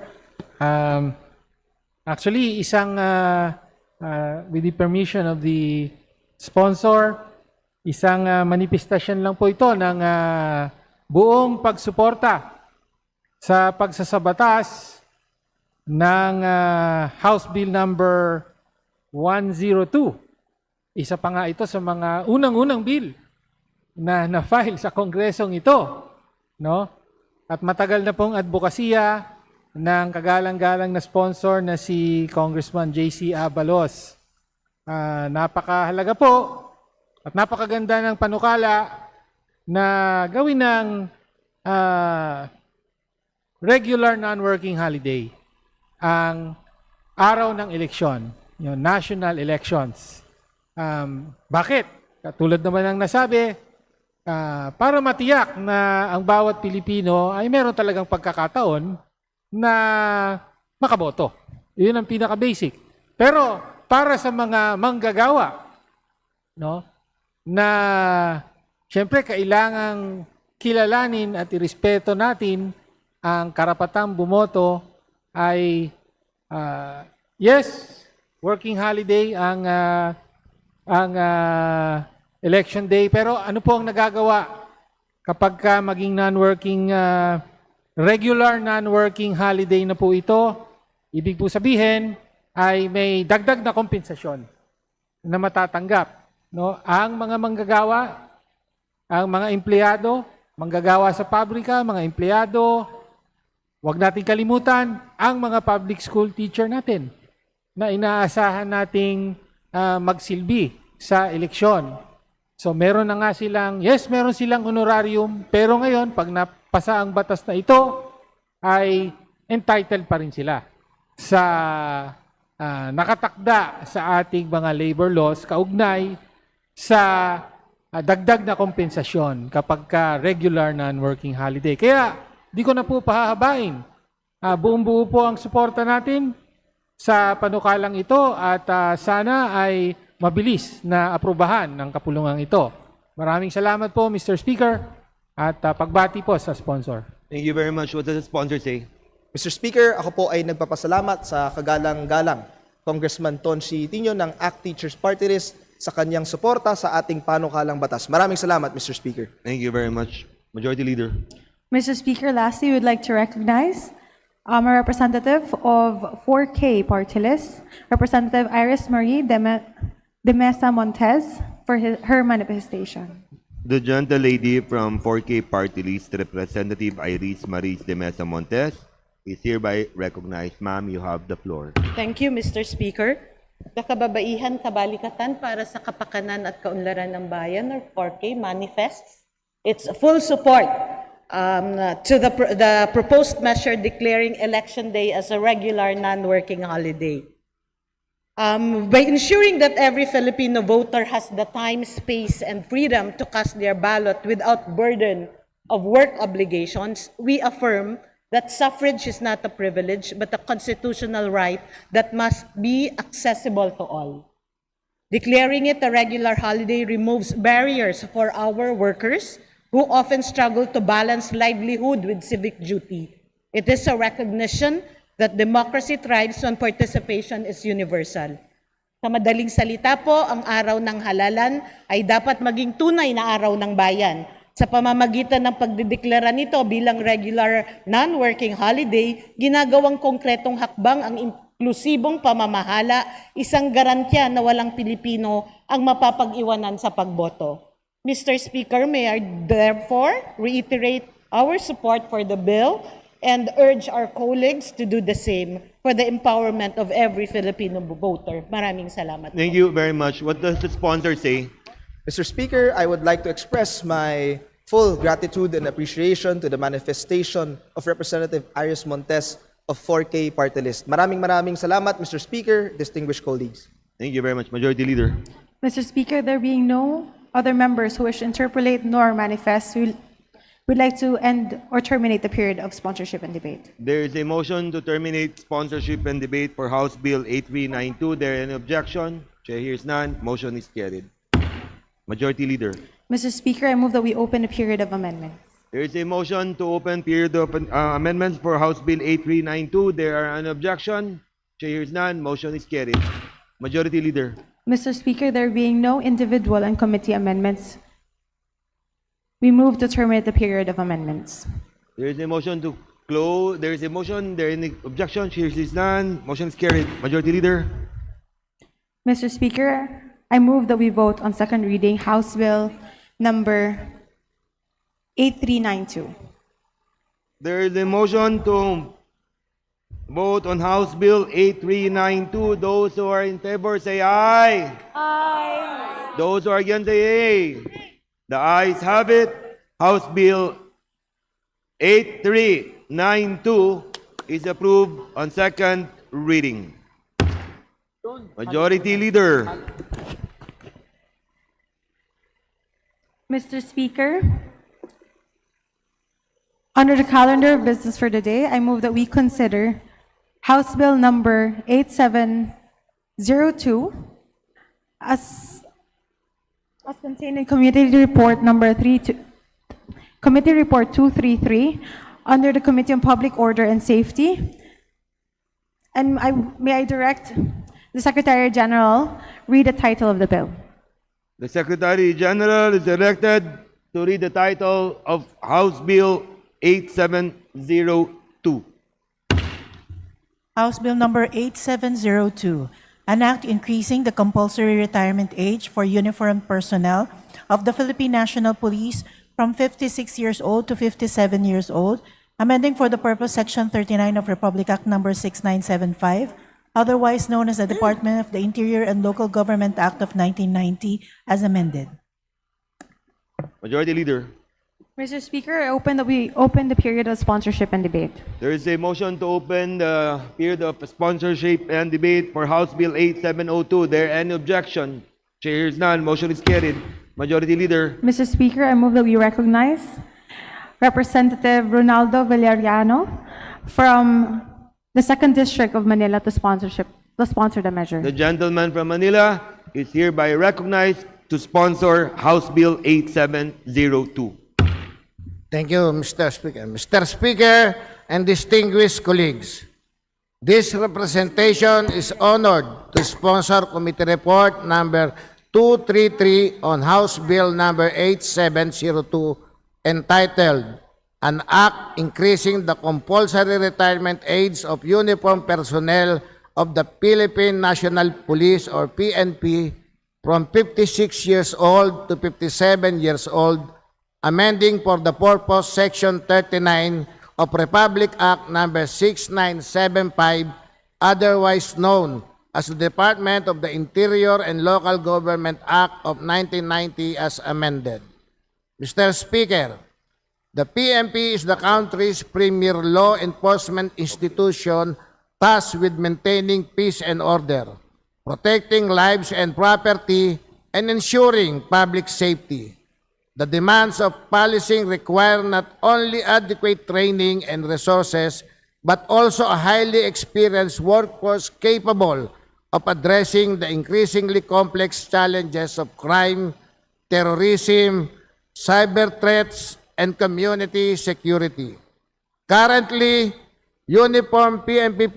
Actually, with the permission of the sponsor, isang manifestasyon lang po ito ng buong pagsuporta sa pagsasabatas ng House Bill number 102. Isa pa nga ito sa mga unang-unang bill na na-file sa kongresong ito, no? At matagal na pong advokasya ng kagalang-galang na sponsor na si Congressman J.C. Abalos. Napakahalaga po at napakaganda ng panukala na gawin ng regular non-working holiday ang araw ng eleksyon, yung national elections. Bakit? Katulad naman ng nasabi, para matiyak na ang bawat Pilipino ay meron talagang pagkakataon na makaboto. Yun ang pinaka-basic. Pero para sa mga manggagawa, no, na siyempre kailangang kilalanin at irespeto natin ang karapatang bumoto ay yes, working holiday ang election day, pero ano po ang nagagawa kapag ka maging non-working, regular non-working holiday na po ito? Ibig po sabihin ay may dagdag na kompensasyon na matatanggap. No? Ang mga manggagawa, ang mga empleyado, manggagawa sa pabrika, mga empleyado, huwag natin kalimutan ang mga public school teacher natin na inaasahan nating magsilbi sa eleksyon. So meron na nga silang, yes, meron silang honorarium, pero ngayon, pag napasa ang batas na ito, ay entitled pa rin sila sa nakatakda sa ating mga labor laws kaugnay sa dagdag na kompensasyon kapag ka regular non-working holiday. Kaya, di ko na po pahahabain. Buong-buo po ang suporta natin sa panukalang ito at sana ay mabilis na aprubahan ng kapulungan ito. Maraming salamat po, Mr. Speaker, at pagbati po sa sponsor. Thank you very much. What does the sponsor say? Mr. Speaker, ako po ay nagpapasalamat sa kagalang-galang Congressman Tonsi Tino ng ACT Teachers Party List sa kanyang suporta sa ating panukalang batas. Maraming salamat, Mr. Speaker. Thank you very much, Majority Leader. Mr. Speaker, lastly, we would like to recognize a representative of 4K Party List, Representative Iris Marie de Mesa Montez, for her manifestation. The gentle lady from 4K Party List, Representative Iris Marie de Mesa Montez, is hereby recognized. Ma'am, you have the floor. Thank you, Mr. Speaker. Kakababaihan Kabalikatan para sa Kapakanan at Kaunlaran ng Bayan, or 4K, manifests its full support to the proposed measure declaring Election Day as a regular non-working holiday. By ensuring that every Filipino voter has the time, space, and freedom to cast their ballot without burden of work obligations, we affirm that suffrage is not a privilege but a constitutional right that must be accessible to all. Declaring it a regular holiday removes barriers for our workers who often struggle to balance livelihood with civic duty. It is a recognition that democracy thrives when participation is universal. Sa madaling salita po, ang araw ng halalan ay dapat maging tunay na araw ng bayan. Sa pamamagitan ng pagdideklara nito bilang regular non-working holiday, ginagawang konkretong hakbang ang inklusibong pamamahala, isang garantya na walang Pilipino ang mapapag-iwanan sa pagboto. Mr. Speaker, may I therefore reiterate our support for the bill and urge our colleagues to do the same. for the empowerment of every Filipino voter. Maraming salamat. Thank you very much. What does the sponsor say? Mr. Speaker, I would like to express my full gratitude and appreciation to the manifestation of Representative Iris Montes of 4K Party List. Maraming salamat, Mr. Speaker, distinguished colleagues. Thank you very much, Majority Leader. Mr. Speaker, there being no other members who wish to interpolate nor manifest, we would like to end or terminate the period of sponsorship and debate. There is a motion to terminate sponsorship and debate for House Bill 8392. There any objection? Chair hears none. Motion is carried. Majority Leader. Mr. Speaker, I move that we open a period of amendments. There is a motion to open period of amendments for House Bill 8392. There are an objection? Chair hears none. Motion is carried. Majority Leader. Mr. Speaker, there being no individual and committee amendments, we move to terminate the period of amendments. There is a motion to close. There is a motion. There any objection? Chair hears none. Motion is carried. Majority Leader. Mr. Speaker, I move that we vote on second reading House Bill number 8392. There is a motion to vote on House Bill 8392. Those who are in favor say aye. Aye. Those who are against say aye. The ayes have it. House Bill 8392 is approved on second reading. Majority Leader. Mr. Speaker, under the calendar of business for today, I move that we consider House Bill number 8702 as contained in Committee Report number 233 under the Committee on Public Order and Safety. And may I direct the Secretary General read the title of the bill. The Secretary General is directed to read the title of House Bill 8702. House Bill number 8702, an act increasing the compulsory retirement age for uniformed personnel of the Philippine National Police from 56 years old to 57 years old, amending for the purpose Section 39 of Republic Act number 6975, otherwise known as the Department of the Interior and Local Government Act of 1990, as amended. Majority Leader. Mr. Speaker, I open that we open the period of sponsorship and debate. There is a motion to open the period of sponsorship and debate for House Bill 8702. There any objection? Chair hears none. Motion is carried. Majority Leader. Mr. Speaker, I move that we recognize Representative Ronaldo Villariano from the 2nd District of Manila to sponsor the measure. The gentleman from Manila is hereby recognized to sponsor House Bill 8702. Thank you, Mr. Speaker. Mr. Speaker and distinguished colleagues, this representation is honored to sponsor Committee Report number 233 on House Bill number 8702 entitled An Act Increasing the Compulsory Retirement Age of Uniformed Personnel of the Philippine National Police or PNP from 56 years old to 57 years old, amending for the purpose Section 39 of Republic Act number 6975, otherwise known as the Department of the Interior and Local Government Act of 1990 as amended. Mr. Speaker, the PNP is the country's premier law enforcement institution tasked with maintaining peace and order, protecting lives and property, and ensuring public safety. The demands of policing require not only adequate training and resources, but also a highly experienced workforce capable of addressing the increasingly complex challenges of crime, terrorism, cyber threats, and community security. Currently, uniformed PNP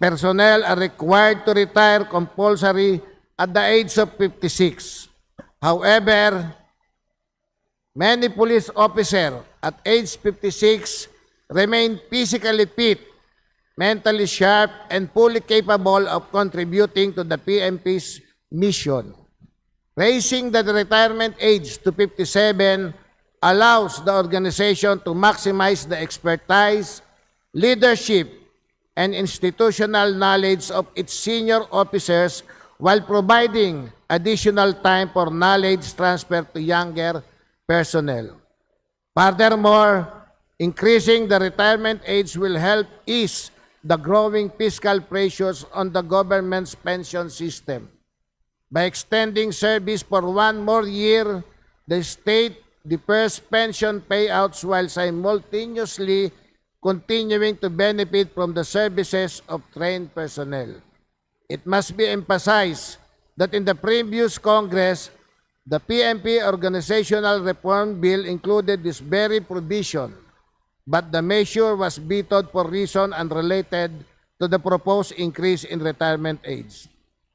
personnel are required to retire compulsory at the age of 56. However, many police officers at age 56 remain physically fit, mentally sharp, and fully capable of contributing to the PNP's mission. Raising the retirement age to 57 allows the organization to maximize the expertise, leadership, and institutional knowledge of its senior officers while providing additional time for knowledge transfer to younger personnel. Furthermore, increasing the retirement age will help ease the growing fiscal pressures on the government's pension system. By extending service for one more year, the state defers pension payouts while simultaneously continuing to benefit from the services of trained personnel. It must be emphasized that in the previous Congress, the PNP Organizational Reform Bill included this very provision, but the measure was vetoed for reason unrelated to the proposed increase in retirement age.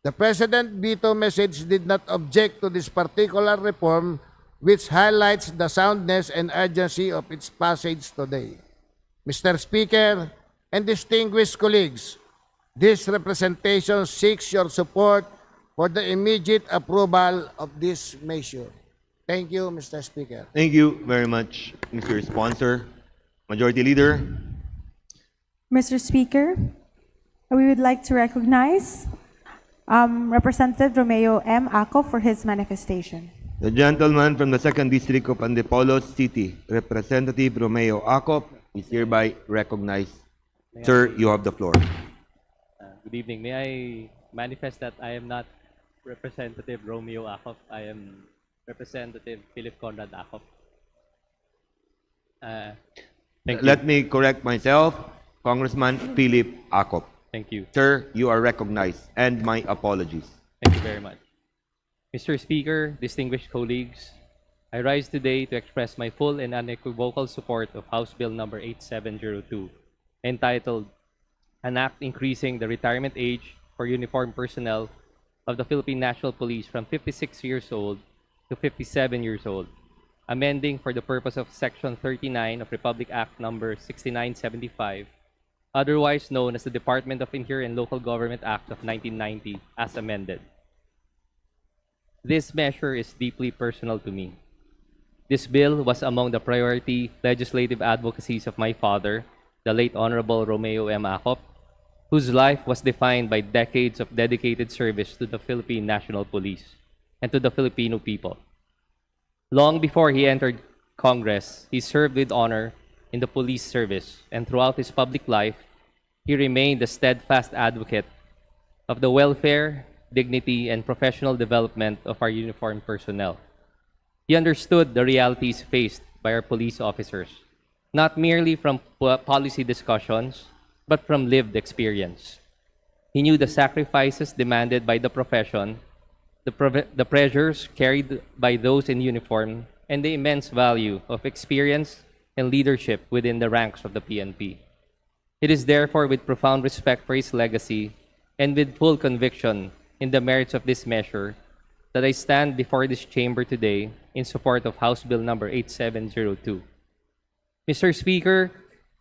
The President's veto message did not object to this particular reform, which highlights the soundness and urgency of its passage today. Mr. Speaker and distinguished colleagues, this representation seeks your support for the immediate approval of this measure. Thank you, Mr. Speaker. Thank you very much, Mr. Sponsor. Majority Leader. Mr. Speaker, we would like to recognize Representative Romeo M. Aco for his manifestation. The gentleman from the 2nd District of Antipolo City, Representative Romeo Acop, is hereby recognized. Sir, you have the floor. Good evening. May I manifest that I am not Representative Romeo Acop. I am Representative Philip Conrad Acop. Thank you. Let me correct myself. Congressman Philip Acop. Thank you. Sir, you are recognized, and my apologies. Thank you very much. Mr. Speaker, distinguished colleagues, I rise today to express my full and unequivocal support of House Bill number 8702, entitled An Act Increasing the Retirement Age for Uniformed Personnel of the Philippine National Police from 56 years old to 57 years old, amending for the purpose of Section 39 of Republic Act number 6975, otherwise known as the Department of Interior and Local Government Act of 1990, as amended. This measure is deeply personal to me. This bill was among the priority legislative advocacies of my father, the late Honorable Romeo M. Acop, whose life was defined by decades of dedicated service to the Philippine National Police and to the Filipino people. Long before he entered Congress, he served with honor in the police service, and throughout his public life, he remained a steadfast advocate of the welfare, dignity, and professional development of our uniformed personnel. He understood the realities faced by our police officers, not merely from policy discussions, but from lived experience. He knew the sacrifices demanded by the profession, the pressures carried by those in uniform, and the immense value of experience and leadership within the ranks of the PNP. It is therefore with profound respect for his legacy and with full conviction in the merits of this measure that I stand before this chamber today in support of House Bill number 8702. Mr. Speaker,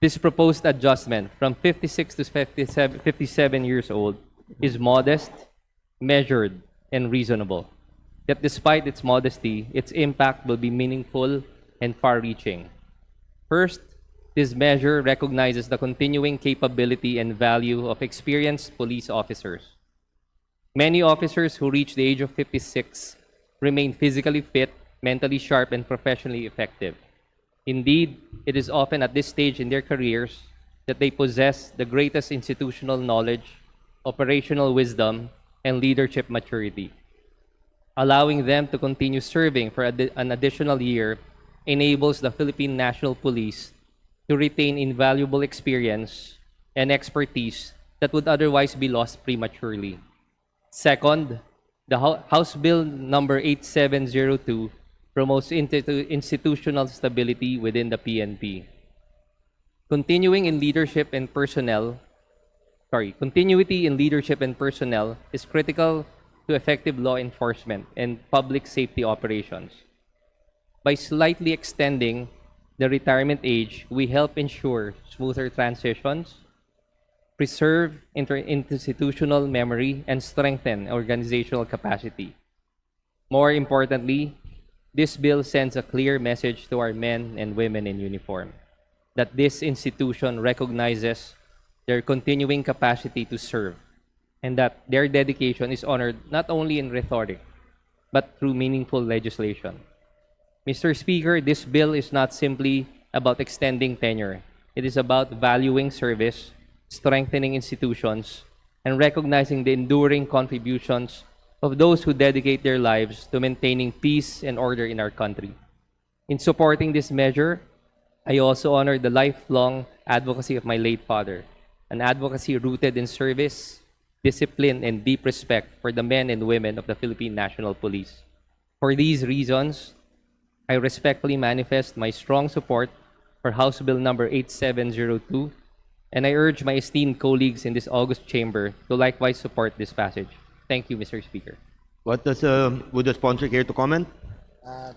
this proposed adjustment from 56 to 57 years old is modest, measured, and reasonable. Yet despite its modesty, its impact will be meaningful and far-reaching. First, this measure recognizes the continuing capability and value of experienced police officers. Many officers who reach the age of 56 remain physically fit, mentally sharp, and professionally effective. Indeed, it is often at this stage in their careers that they possess the greatest institutional knowledge, operational wisdom, and leadership maturity. Allowing them to continue serving for an additional year enables the Philippine National Police to retain invaluable experience and expertise that would otherwise be lost prematurely. Second, the House Bill number 8702 promotes institutional stability within the PNP. Continuity in leadership and personnel is critical to effective law enforcement and public safety operations. By slightly extending the retirement age, we help ensure smoother transitions, preserve institutional memory, and strengthen organizational capacity. More importantly, this bill sends a clear message to our men and women in uniform that this institution recognizes their continuing capacity to serve, and that their dedication is honored not only in rhetoric, but through meaningful legislation. Mr. Speaker, this bill is not simply about extending tenure. It is about valuing service, strengthening institutions, and recognizing the enduring contributions of those who dedicate their lives to maintaining peace and order in our country. In supporting this measure, I also honor the lifelong advocacy of my late father, an advocacy rooted in service, discipline, and deep respect for the men and women of the Philippine National Police. For these reasons, I respectfully manifest my strong support for House Bill number 8702, and I urge my esteemed colleagues in this august chamber to likewise support this passage. Thank you, Mr. Speaker. Would the sponsor care to comment?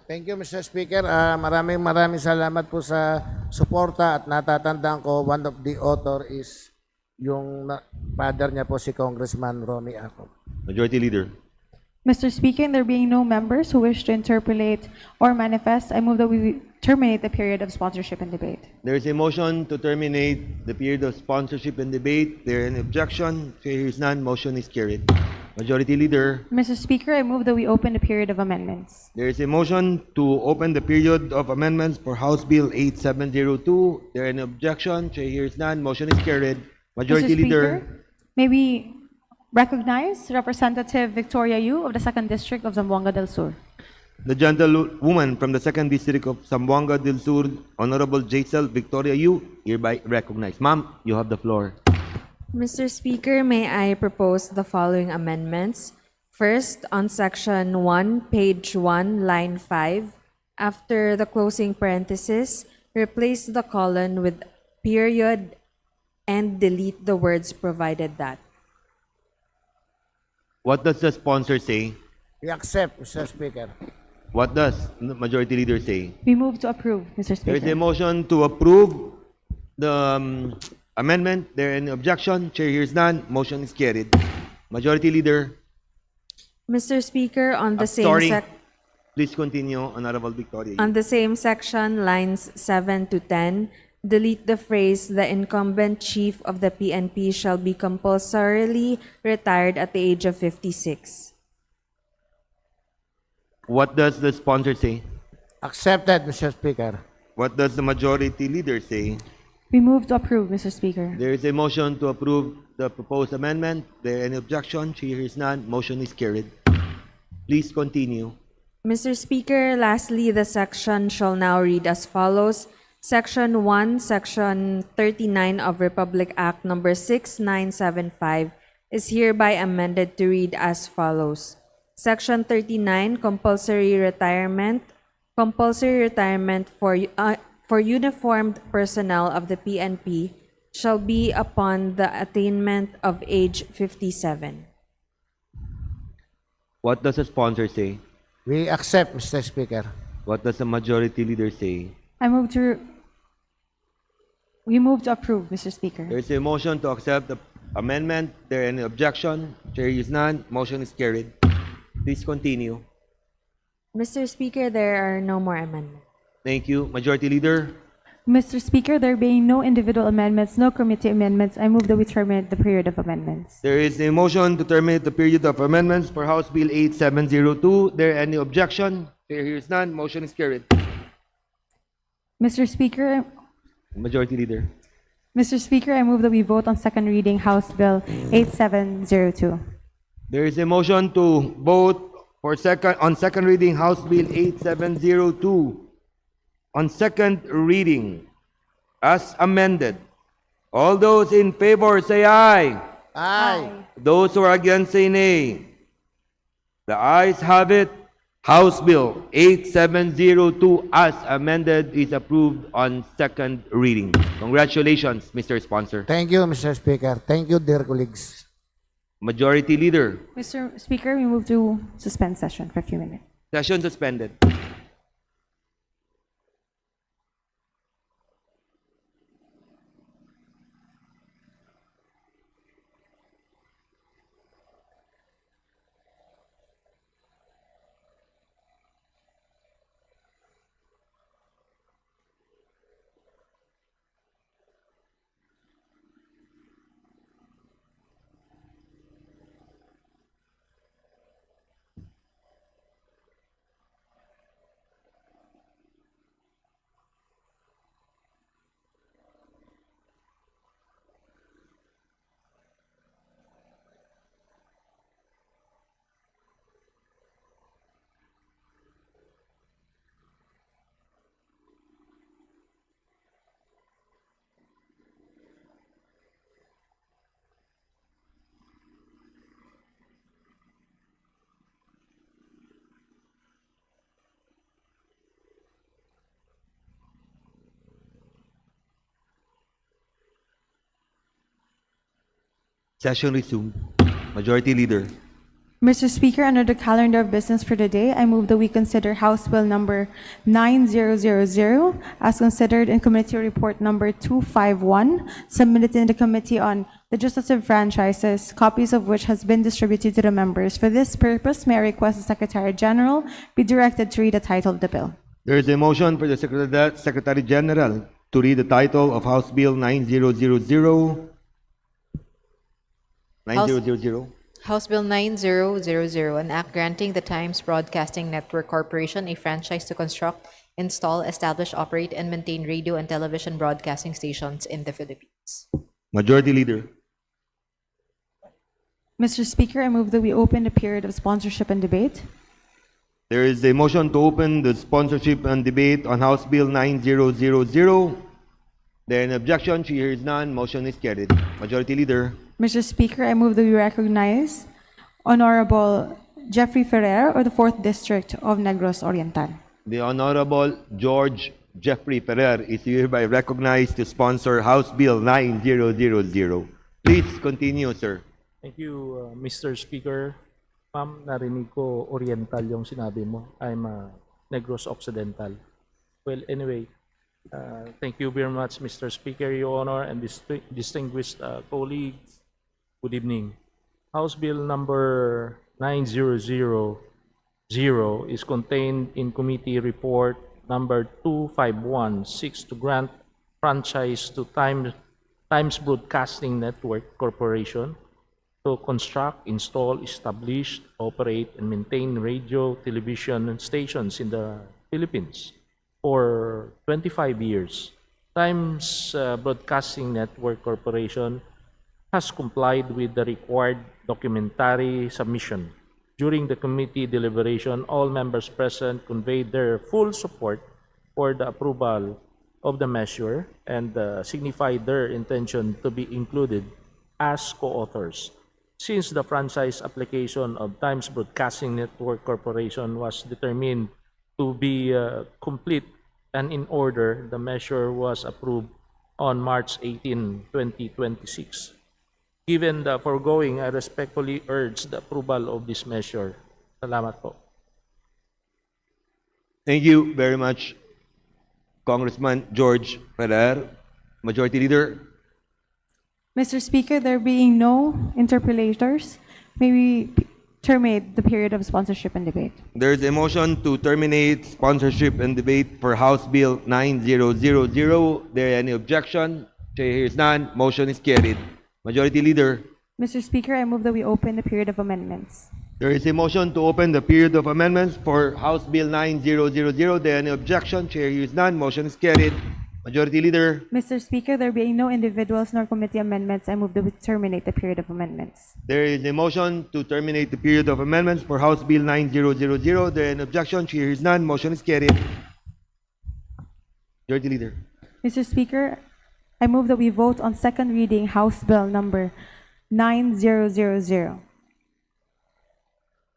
Thank you, Mr. Speaker. Maraming salamat po sa suporta at natatandaan ko, one of the author is yung father niya po si Congressman Romy Acop. Majority Leader. Mr. Speaker, there being no members who wish to interpolate or manifest, I move that we terminate the period of sponsorship and debate. There is a motion to terminate the period of sponsorship and debate. There is an objection. Chair hears none. Motion is carried. Majority Leader. Mr. Speaker, I move that we open the period of amendments. There is a motion to open the period of amendments for House Bill 8702. There is an objection. Chair hears none. Motion is carried. Majority Mr. Leader. Speaker, may we recognize Representative Victoria Yu of the 2nd District of Zamboanga del Sur. The gentlewoman from the 2nd District of Zamboanga del Sur, Honorable Jaisal Victoria Yu, hereby recognized. Ma'am, you have the floor. Mr. Speaker, may I propose the following amendments? First, on Section 1, page 1, line 5, after the closing parenthesis, replace the colon with period and delete the words provided that. What does the sponsor say? We accept, Mr. Speaker. What does the Majority Leader say? We move to approve, Mr. There is Speaker. a motion to approve the amendment. There is an objection. Chair hears none. Motion is carried. Majority Leader. Mr. Speaker, on the Sorry. Please continue, Honorable Victoria. on the same section, lines 7 to 10, delete the phrase, "The incumbent chief of the PNP shall be compulsorily retired at the age of 56." What does the sponsor say? Accepted, Mr. Speaker. What does the Majority Leader say? We move to approve, Mr. Speaker. There is a motion to approve the proposed amendment. There any objection? Chair hears none. Motion is carried. Please continue. Mr. Speaker, lastly, the section shall now read as follows. Section 1, Section 39 of Republic Act Number 6975 is hereby amended to read as follows. Section 39, compulsory retirement for uniformed personnel of the PNP shall be upon the attainment of age 57. What does the sponsor say? We accept, Mr. Speaker. What does the Majority Leader say? We move to approve, Mr. Speaker. There is a motion to accept the amendment. There any objection? Chair hears none. Motion is carried. Please continue. Mr. Speaker, there are no more amendments. Thank you. Majority Leader. Mr. Speaker, there being no individual amendments, no committee amendments, I move that we terminate the period of amendments. There is a motion to terminate the period of amendments for House Bill 8702. There any objection? Chair hears none. Motion is carried. Mr. Speaker, Majority Leader. I move that we vote on second reading House Bill 8702. There is a motion to vote for on second reading House Bill 8702 on second reading as amended. All those in favor say aye. Aye. Those who are against say nay. The ayes have it. House Bill 8702 as amended is approved on second reading. Congratulations, Mr. Sponsor. Thank you, Mr. Speaker. Thank you, dear colleagues. Majority Leader. Mr. Speaker, we move to suspend session for a few minutes. Session suspended. Session resumed. Majority Leader. Mr. Speaker, under the calendar of business for today, I move that we consider House Bill number 9000 as considered in Committee Report number 251, submitted in the Committee on Legislative Franchises, copies of which has been distributed to the members. For this purpose, may I request the Secretary General be directed to read the title of the bill. There is a motion for the Secretary General to read the title of House Bill 9000. 9000. House Bill 9000, an act granting the Times Broadcasting Network Corporation a franchise to construct, install, establish, operate, and maintain radio and television broadcasting stations in the Philippines. Majority Leader. Mr. Speaker, I move that we open the period of sponsorship and debate. There is a motion to open the sponsorship and debate on House Bill 9000. There an objection? She hears none. Motion is carried. Majority Leader. Mr. Speaker, I move that we recognize Honorable Jeffrey Ferrer of the 4th District of Negros Oriental. The Honorable George Jeffrey Ferrer is hereby recognized to sponsor House Bill 9000. Please continue, sir. Thank you, Mr. Speaker. Ma'am, narinig ko Oriental yung sinabi mo. I'm Negros Occidental. Well, anyway, thank you very much, Mr. Speaker, Your Honor, and distinguished colleagues. Good evening. House Bill number 9000 is contained in Committee Report number 251, seeks to grant franchise to Times Broadcasting Network Corporation to construct, install, establish, operate, and maintain radio, television, stations in the Philippines for 25 years. Times Broadcasting Network Corporation has complied with the required documentary submission. During the committee deliberation, all members present conveyed their full support for the approval of the measure and signified their intention to be included as co-authors. Since the franchise application of Times Broadcasting Network Corporation was determined to be complete and in order, the measure was approved on March 18, 2026. Given the foregoing, I respectfully urge the approval of this measure. Salamat po. Thank you very much, Congressman George Ferrer. Majority Leader. Mr. Speaker, there being no interpellators, may we terminate the period of sponsorship and debate. There is a motion to terminate sponsorship and debate for House Bill 9000. There any objection? Chair hears none. Motion is carried. Majority Leader. Mr. Speaker, I move that we open the period of amendments. There is a motion to open the period of amendments for House Bill 9000. There any objection? Chair hears none. Motion is carried. Majority Leader. Mr. Speaker, there being no individuals nor committee amendments, I move that we terminate the period of amendments. There is a motion to terminate the period of amendments for House Bill 9000. There any objection? Chair hears none. Motion is carried. Majority Leader. Mr. Speaker, I move that we vote on second reading House Bill number 9000.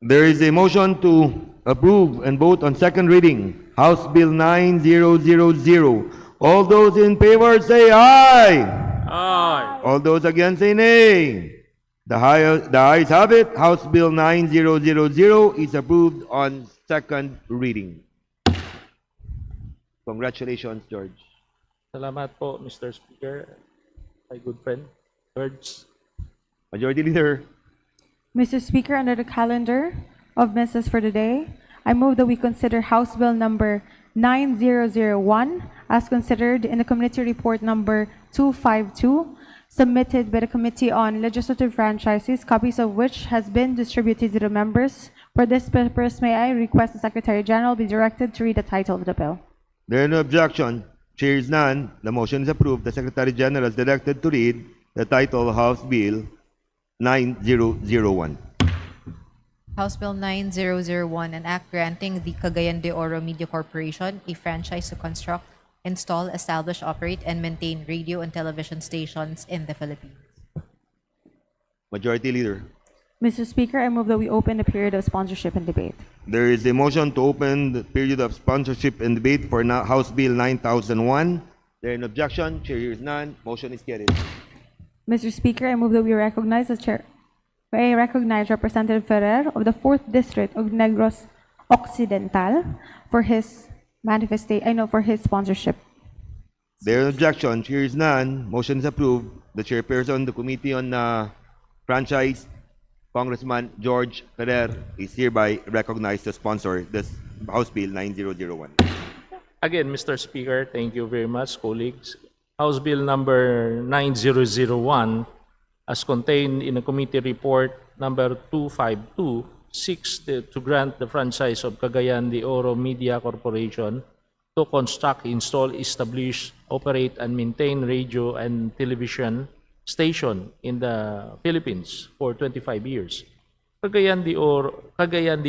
There is a motion to approve and vote on second reading House Bill 9000. All those in favor say aye. Aye. All those against say nay. The ayes have it. House Bill 9000 is approved on second reading. Congratulations, George. Salamat po, Mr. Speaker. My good friend, George. Majority Leader. Mr. Speaker, under the calendar of business for today, I move that we consider House Bill number 9001 as considered in the Committee Report number 252, submitted by the Committee on Legislative Franchises, copies of which has been distributed to the members. For this purpose, may I request the Secretary General be directed to read the title of the bill. There is no objection. Chair is none. The motion is approved. The Secretary General is directed to read the title of House Bill 9001. House Bill 9001, an act granting the Cagayan de Oro Media Corporation a franchise to construct, install, establish, operate, and maintain radio and television stations in the Philippines. Majority Leader. Mr. Speaker, I move that we open the period of sponsorship and debate. There is a motion to open the period of sponsorship and debate for House Bill 9001. There is an objection. Chair hears none. Motion is carried. Mr. Speaker, I move that we recognize the chair. I recognize Representative Ferrer of the 4th District of Negros Occidental for his for his sponsorship. There is objection. Here is none. Motion is approved. The chairperson of the Committee on Franchise, Congressman George Ferrer, is hereby recognized to sponsor this House Bill 9001. Again, Mr. Speaker, thank you very much, colleagues. House Bill number 9001, as contained in the committee report number 252, seeks to grant the franchise of Cagayan de Oro Media Corporation to construct, install, establish, operate, and maintain radio and television station in the Philippines for 25 years. Cagayan de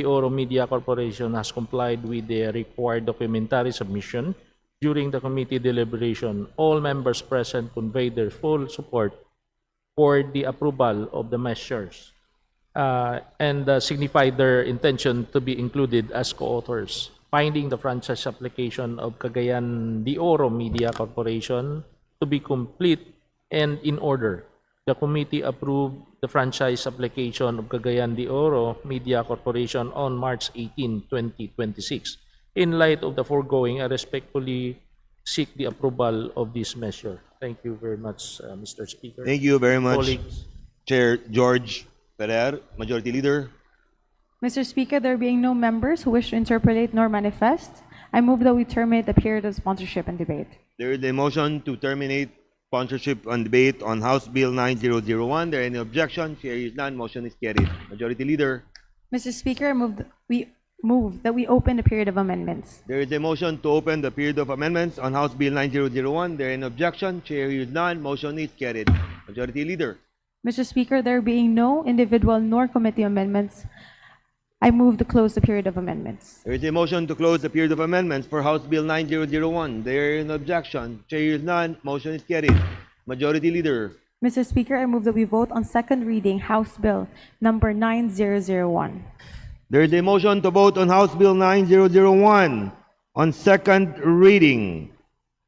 Oro Media Corporation has complied with the required documentary submission during the committee deliberation. All members present conveyed their full support for the approval of the measures and signified their intention to be included as co-authors. Finding the franchise application of Cagayan de Oro Media Corporation to be complete and in order, the committee approved the franchise application of Cagayan de Oro Media Corporation on March 18, 2026. In light of the foregoing, I respectfully seek the approval of this measure. Thank you very much, Mr. Speaker. Thank you very much, Colleagues. Chair George Ferrer, Majority Leader. Mr. Speaker, there being no members who wish to interpolate nor manifest, I move that we terminate the period of sponsorship and debate. There is a motion to terminate sponsorship and debate on House Bill 9001. There any objection? Chair is none. Motion is carried. Majority Leader. Mr. Speaker, I move that we open the period of amendments. There is a motion to open the period of amendments on House Bill 9001. There any objection? Chair is none. Motion is carried. Majority Leader. Mr. Speaker, there being no individual nor committee amendments, I move to close the period of amendments. There is a motion to close the period of amendments for House Bill 9001. There is no objection. Chair is none. Motion is carried. Majority Leader. Mr. Speaker, I move that we vote on second reading House Bill number 9001. There is a motion to vote on House Bill 9001 on second reading.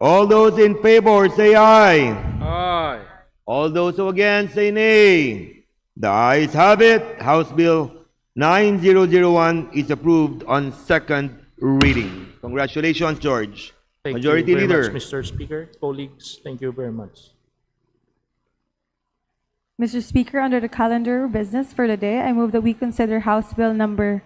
All those in favor say aye. Aye. All those who against say nay. The ayes have it. House Bill 9001 is approved on second reading. Congratulations, George. Thank Majority you very Leader. much, Mr. Speaker. Colleagues, thank you very much. Mr. Speaker, under the calendar of business for the day, I move that we consider House Bill number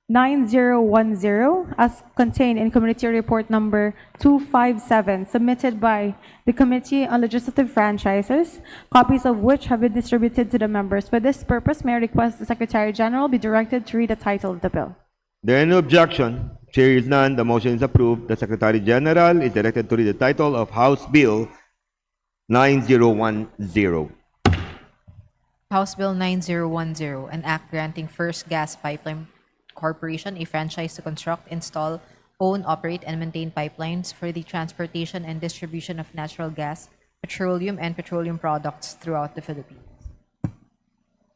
9010 as contained in Committee Report number 257 submitted by the Committee on Legislative Franchises, copies of which have been distributed to the members. For this purpose, may I request the Secretary General be directed to read the title of the bill. There is no objection. Chair is none. The motion is approved. The Secretary General is directed to read the title of House Bill 9010. House Bill 9010, an act granting First Gas Pipeline Corporation a franchise to construct, install, own, operate, and maintain pipelines for the transportation and distribution of natural gas, petroleum, and petroleum products throughout the Philippines.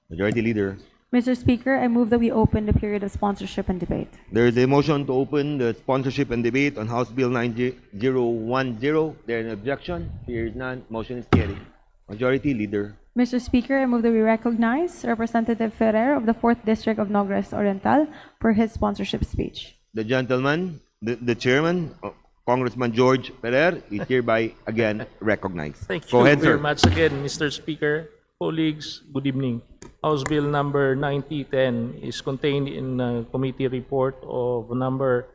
Majority Leader. Mr. Speaker, I move that we open the period of sponsorship and debate. There is a motion to open the sponsorship and debate on House Bill 9010. There is an objection. Here is none. Motion is carried. Majority Leader. Mr. Speaker, I move that we recognize Representative Ferrer of the 4th District of Negros Oriental for his sponsorship speech. The gentleman, the chairman, Congressman George Ferrer, is hereby again recognized. Thank Go you ahead, very sir. much again, Mr. Speaker. Colleagues, good evening. House Bill number 9010 is contained in committee report of number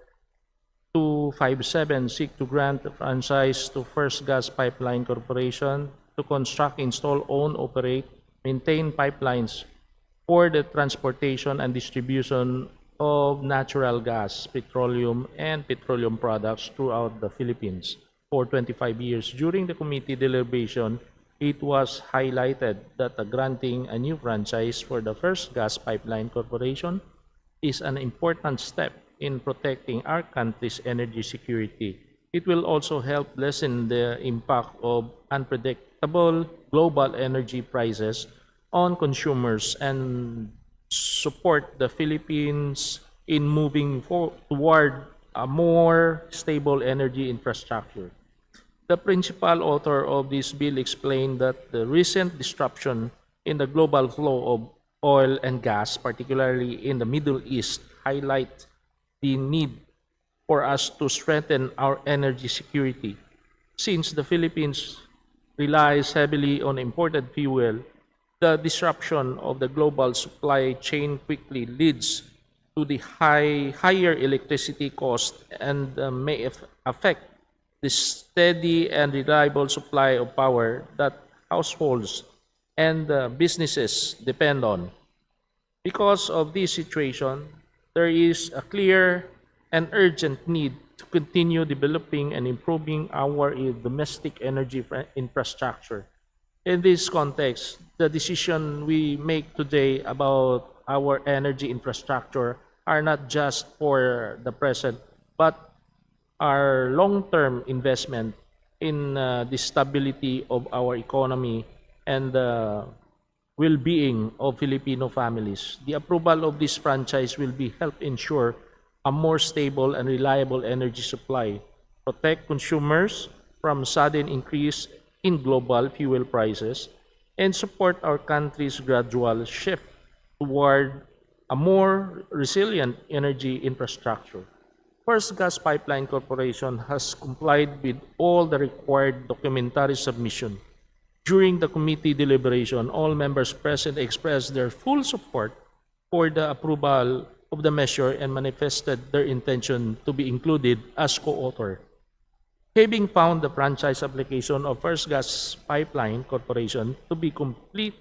257, seek to grant a franchise to First Gas Pipeline Corporation to construct, install, own, operate, maintain pipelines for the transportation and distribution of natural gas, petroleum, and petroleum products throughout the Philippines for 25 years. During the committee deliberation, it was highlighted that granting a new franchise for the First Gas Pipeline Corporation is an important step in protecting our country's energy security. It will also help lessen the impact of unpredictable global energy prices on consumers and support the Philippines in moving toward a more stable energy infrastructure. The principal author of this bill explained that the recent disruption in the global flow of oil and gas, particularly in the Middle East, highlight the need for us to strengthen our energy security. Since the Philippines relies heavily on imported fuel, the disruption of the global supply chain quickly leads to the higher electricity cost and may affect the steady and reliable supply of power that households and businesses depend on. Because of this situation, there is a clear and urgent need to continue developing and improving our domestic energy infrastructure. In this context, the decision we make today about our energy infrastructure are not just for the present, but our long-term investment in the stability of our economy and the well-being of Filipino families. The approval of this franchise will help ensure a more stable and reliable energy supply, protect consumers from sudden increase in global fuel prices, and support our country's gradual shift toward a more resilient energy infrastructure. First Gas Pipeline Corporation has complied with all the required documentary submission. During the committee deliberation, all members present expressed their full support for the approval of the measure and manifested their intention to be included as co-author. Having found the franchise application of First Gas Pipeline Corporation to be complete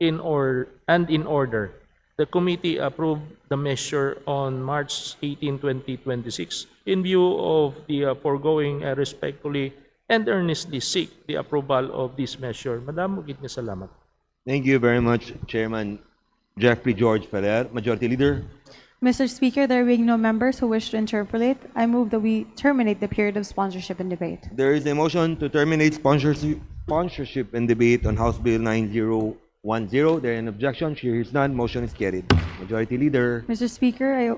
in order, the committee approved the measure on March 18, 2026. In view of the foregoing, I respectfully and earnestly seek the approval of this measure. Madam, mugit na salamat. Thank you very much, Chairman Jeffrey George Ferrer. Majority Leader. Mr. Speaker, there being no members who wish to interpolate, I move that we terminate the period of sponsorship and debate. There is a motion to terminate sponsorship and debate on House Bill 9010. There is an objection. Here is none. Motion is carried. Majority Leader. Mr. Speaker,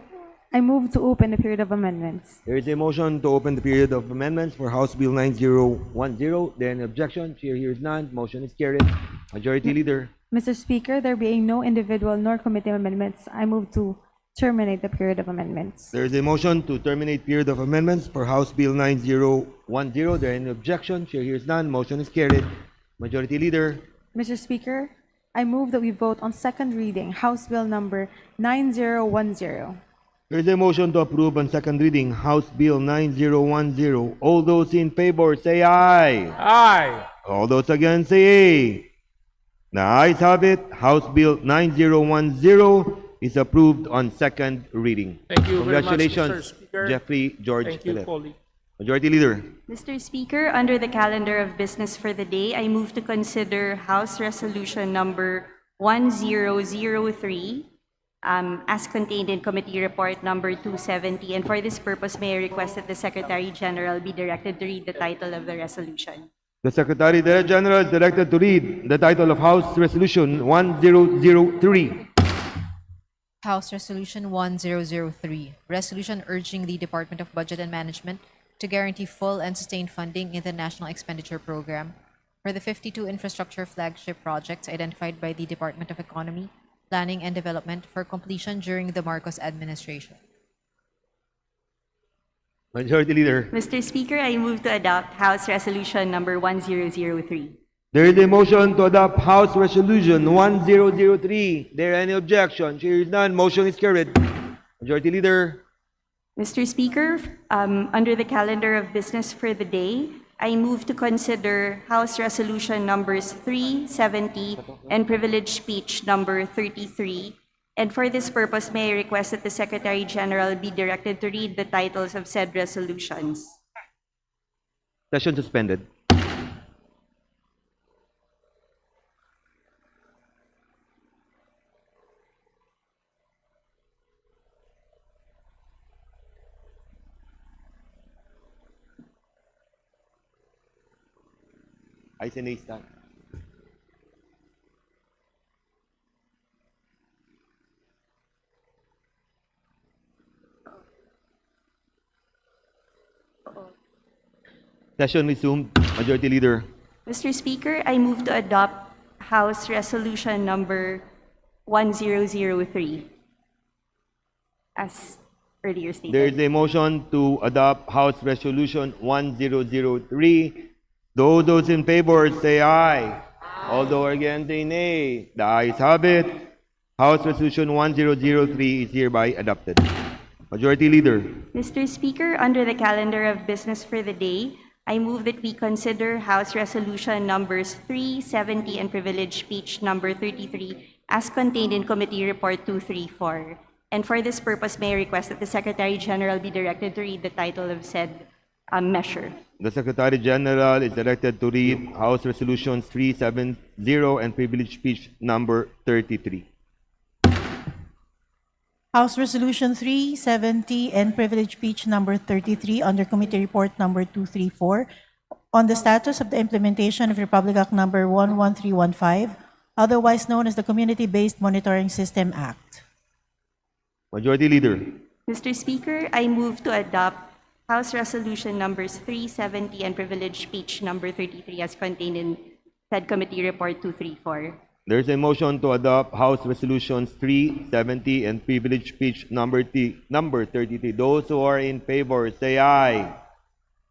I move to open the period of amendments. There is a motion to open the period of amendments for House Bill 9010. There is an objection. Here is none. Motion is carried. Majority Leader. Mr. Speaker, there being no individual nor committee amendments, I move to terminate the period of amendments. There is a motion to terminate period of amendments for House Bill 9010. There is an objection. Here is none. Motion is carried. Majority Leader. Mr. Speaker, I move that we vote on second reading, House Bill number 9010. There is a motion to approve on second reading House Bill 9010. All those in favor say aye. Aye. All those against say aye. The ayes have it. House Bill 9010 is approved on second reading. Thank you very much, Congratulations, Mr. Speaker. Jeffrey George Thank you, Ferrer. colleague. Majority Leader. Mr. Speaker, under the calendar of business for the day, I move to consider House Resolution number 1003 as contained in Committee Report number 270. And for this purpose, may I request that the Secretary General be directed to read the title of the resolution. The Secretary General is directed to read the title of House Resolution 1003. House Resolution 1003, resolution urging the Department of Budget and Management to guarantee full and sustained funding in the National Expenditure Program for the 52 infrastructure flagship projects identified by the Department of Economy, Planning and Development for completion during the Marcos administration. Majority Leader. Mr. Speaker, I move to adopt House Resolution number 1003. There is a motion to adopt House Resolution 1003. There any objection? Here is none. Motion is carried. Majority Leader. Mr. Speaker, under the calendar of business for the day, I move to consider House Resolution numbers 370 and Privilege Speech number 33. And for this purpose, may I request that the Secretary General be directed to read the titles of said resolutions. Session suspended. Ayos na isa. Session resumed. Majority Leader. Mr. Speaker, I move to adopt House Resolution number 1003 as earlier stated. There is a motion to adopt House Resolution 1003. Those in favor say aye. All those against say nay. The ayes have it. House Resolution 1003 is hereby adopted. Majority Leader. Mr. Speaker, under the calendar of business for the day, I move that we consider House Resolution numbers 370 and privilege speech number 33 as contained in Committee Report 234. And for this purpose, may I request that the Secretary General be directed to read the title of said measure. The Secretary General is directed to read House Resolutions 370 and privilege speech number 33. House Resolution 370 and Privilege Speech Number 33 under Committee Report Number 234 on the status of the implementation of Republic Act Number 11315, otherwise known as the Community-Based Monitoring System Act. Majority Leader. Mr. Speaker, I move to adopt House Resolution numbers 370 and privilege speech number 33 as contained in said Committee Report 234. There is a motion to adopt House Resolutions 370 and privilege speech number 33. Those who are in favor say aye.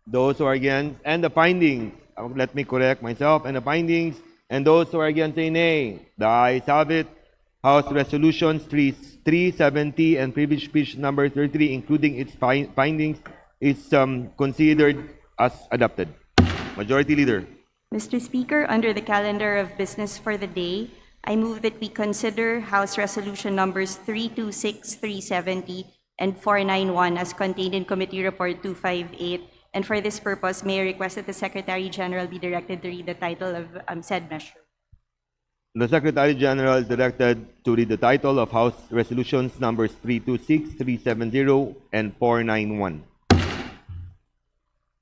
Those who are against, and the findings, let me correct myself, and the findings, and those who are against say nay. The ayes have it. House Resolutions 370 and privilege speech number 33, including its findings, is considered as adopted. Majority Leader. Mr. Speaker, under the calendar of business for the day, I move that we consider House Resolution numbers 326, 370, and 491 as contained in Committee Report 258. And for this purpose, may I request that the Secretary General be directed to read the title of said measure. The Secretary General is directed to read the title of House Resolutions numbers 326, 370, and 491.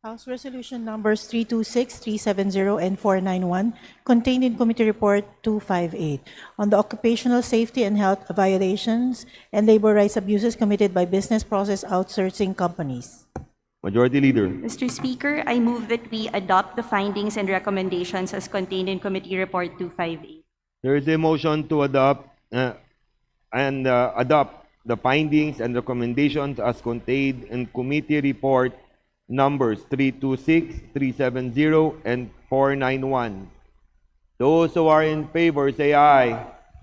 House Resolution Numbers 326, 370, and 491 contained in Committee Report 258 on the occupational safety and health violations and labor rights abuses committed by business process outsourcing companies. Majority Leader. Mr. Speaker, I move that we adopt the findings and recommendations as contained in Committee Report 258. There is a motion to adopt adopt the findings and recommendations as contained in Committee Report numbers 326, 370, and 491. Those who are in favor say aye.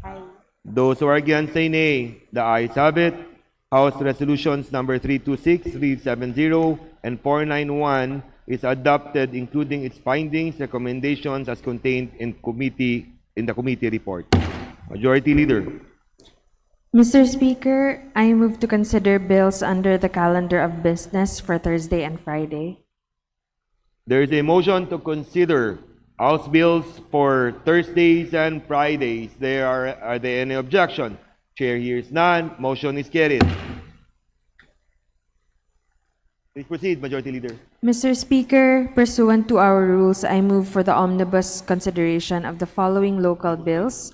Aye. Those who are against say nay. The ayes have it. House Resolutions number 326, 370, and 491 is adopted, including its findings, recommendations as contained in the committee report. Majority Leader. Mr. Speaker, I move to consider bills under the calendar of business for Thursday and Friday. There is a motion to consider House bills for Thursdays and Fridays. Are there any objection? Chair hears none. Motion is carried. Please proceed, Majority Leader. Mr. Speaker, pursuant to our rules, I move for the omnibus consideration of the following local bills.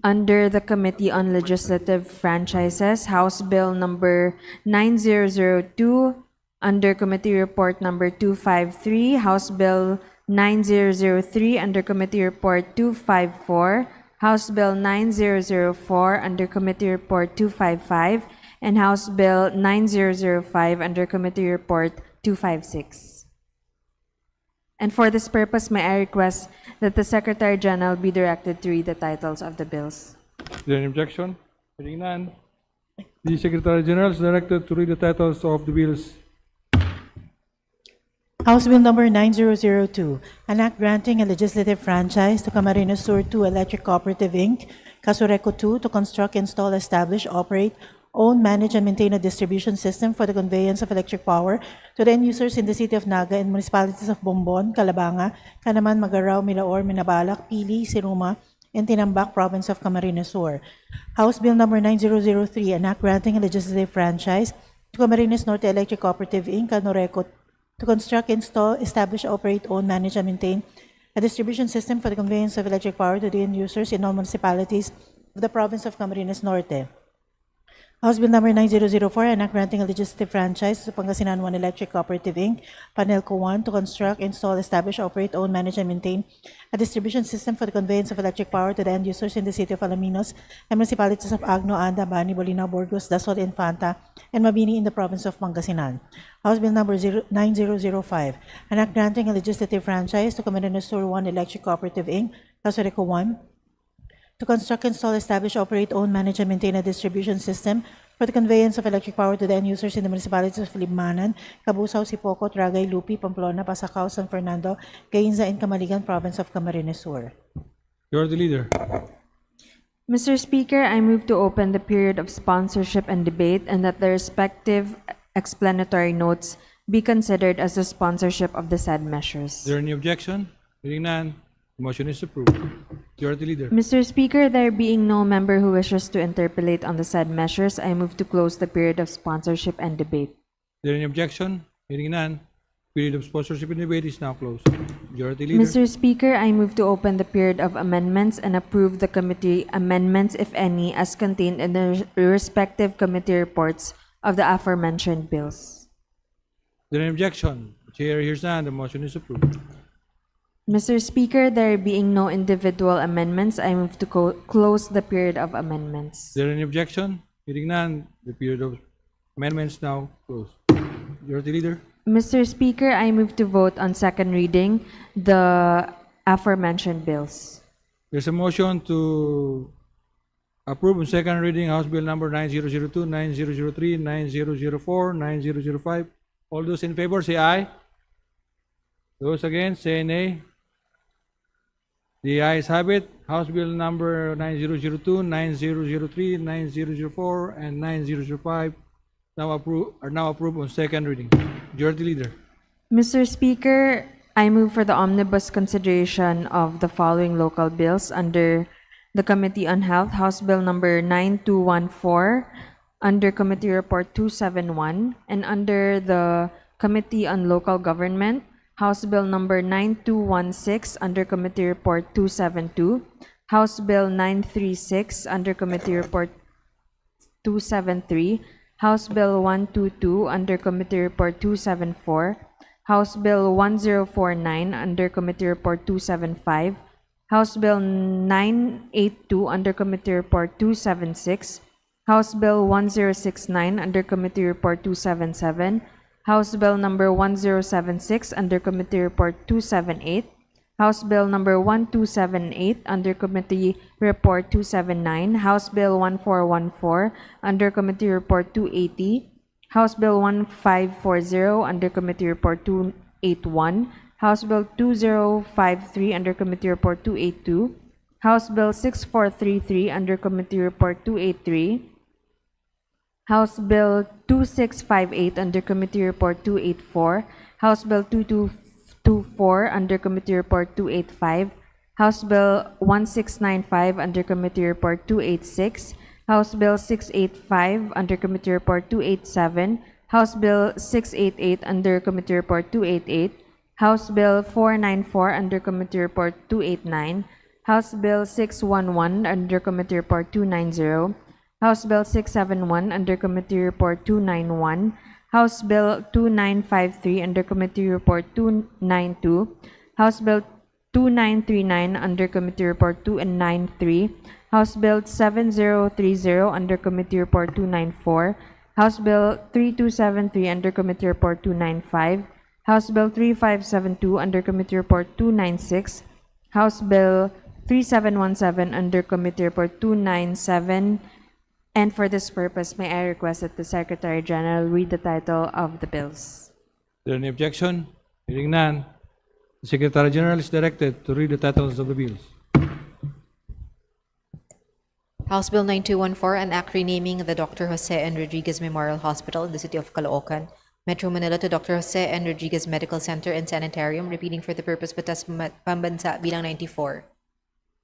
Under the Committee on Legislative Franchises, House Bill number 9002, under Committee Report number 253, House Bill 9003, under Committee Report 254, House Bill 9004, under Committee Report 255, and House Bill 9005, under Committee Report 256. And for this purpose, may I request that the Secretary General be directed to read the titles of the bills. Is there any objection? Hearing none. The Secretary General is directed to read the titles of the bills. House Bill Number 9002, an act granting a legislative franchise to Camarines Sur 2 Electric Cooperative Inc., Casureco 2, to construct, install, establish, operate, own, manage, and maintain a distribution system for the conveyance of electric power to the end users in the city of Naga and municipalities of Bombon, Calabanga, Canaman, Magarao, Milaor, Minabalak, Pili, Siruma, and Tinambak, province of Camarines Sur. House Bill Number 9003, an act granting a legislative franchise to Camarines Norte Electric Cooperative Inc., Canoreco, to construct, install, establish, operate, own, manage, and maintain a distribution system for the conveyance of electric power to the end users in all municipalities of the province of Camarines Norte. House Bill number 9004, an act granting a legislative franchise to Pangasinan One Electric Cooperative Inc., Panelco 1, to construct, install, establish, operate, own, manage, and maintain a distribution system for the conveyance of electric power to the end users in the city of Alaminos and municipalities of Agno, Anda, Bani, Bolina, Burgos, Dasol, Infanta, and Mabini in the province of Pangasinan. House Bill number 9005, an act granting a legislative franchise to Camarines Sur 1 Electric Cooperative Inc., Casoreco 1, to construct, install, establish, operate, own, manage, and maintain a distribution system for the conveyance of electric power to the end users in the municipalities of Libmanan, Cabusao, Sipoco, Tragay, Lupi, Pamplona, Pasacao, San Fernando, Gainza, and Camaligan, province of Camarines Sur. You're the leader. Mr. Speaker, I move to open the period of sponsorship and debate and that the respective explanatory notes be considered as the sponsorship of the said measures. Is there any objection? Hearing none, the motion is approved. You're the leader. Mr. Speaker, there being no member who wishes to interpellate on the said measures, I move to close the period of sponsorship and debate. Is there any objection? Hearing none, period of sponsorship and debate is now closed. You're the leader. Mr. Speaker, I move to open the period of amendments and approve the committee amendments, if any, as contained in the respective committee reports of the aforementioned bills. Is there any objection? The chair hears none, the motion is approved. Mr. Speaker, there being no individual amendments, I move to close the period of amendments. Is there any objection? Hearing none, the period of amendments now closed. You're the leader. Mr. Speaker, I move to vote on second reading the aforementioned bills. There's a motion to approve on second reading House Bill number 9002, 9003, 9004, 9005. All those in favor say aye. Those against say nay. The ayes have it. House Bill number 9002, 9003, 9004, and 9005 are now approved on second reading. Majority Leader. Mr. Speaker, I move for the omnibus consideration of the following local bills under the Committee on Health: House Bill number 9214, under Committee Report 271, and under the Committee on Local Government, House Bill number 9216 under Committee Report 272, House Bill 936 under Committee Report 273, House Bill 122 under Committee Report 274, House Bill 1049 under Committee Report 275, House Bill 982 under Committee Report 276, House Bill 1069 under Committee Report 277, House Bill number 1076 under Committee Report 278, House Bill number 1278 under Committee Report 279, House Bill 1414 under Committee Report 280, House Bill 1540 under Committee Report 281, House Bill 2053 under Committee Report 282, House Bill 6433 under Committee Report 283, House Bill 2658 under Committee Report 284, House Bill 2224 under Committee Report 285, House Bill 1695 under Committee Report 286, House Bill 685 under Committee Report 287, House Bill 688 under Committee Report 288, House Bill 494 under Committee Report 289, House Bill 611 under Committee Report 290, House Bill 671 under Committee Report 291, House Bill 2953 under Committee Report 292, House Bill 2939 under Committee Report 293, House Bill 7030 under Committee Report 294, House Bill 3273 under Committee Report 295, House Bill 3572 under Committee Report 296, House Bill 3717 under Committee Report 297. And for this purpose, may I request that the Secretary General read the title of the bills. Is there any objection? Hearing none, the Secretary General is directed to read the titles of the bills. House Bill 9214, an act renaming the Dr. Jose N. Rodriguez Memorial Hospital in the city of Caloocan, Metro Manila to Dr. Jose N. Rodriguez Medical Center and Sanitarium, repeating for the purpose Batas Pambansa Bilang 94.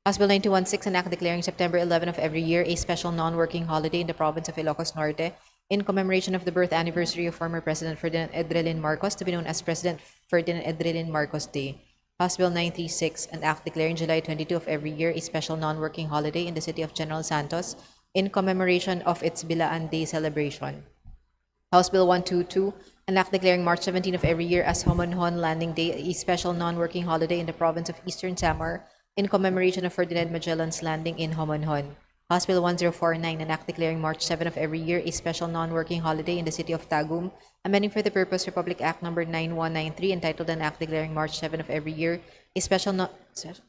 House Bill 9216, an act declaring September 11 of every year a special non-working holiday in the province of Ilocos Norte in commemoration of the birth anniversary of former President Ferdinand Edrelin Marcos, to be known as President Ferdinand Edrelin Marcos Day. House Bill 936, an act declaring July 22 of every year a special non-working holiday in the city of General Santos in commemoration of its Bilaan Day celebration. House Bill 122, an act declaring March 17 of every year as Homonhon Landing Day, a special non-working holiday in the province of Eastern Samar in commemoration of Ferdinand Magellan's landing in Homonhon. House Bill 1049, an act declaring March 7 of every year a special non-working holiday in the city of Tagum, amending for the purpose Republic Act number 9193, entitled an act declaring March 7 of every year a special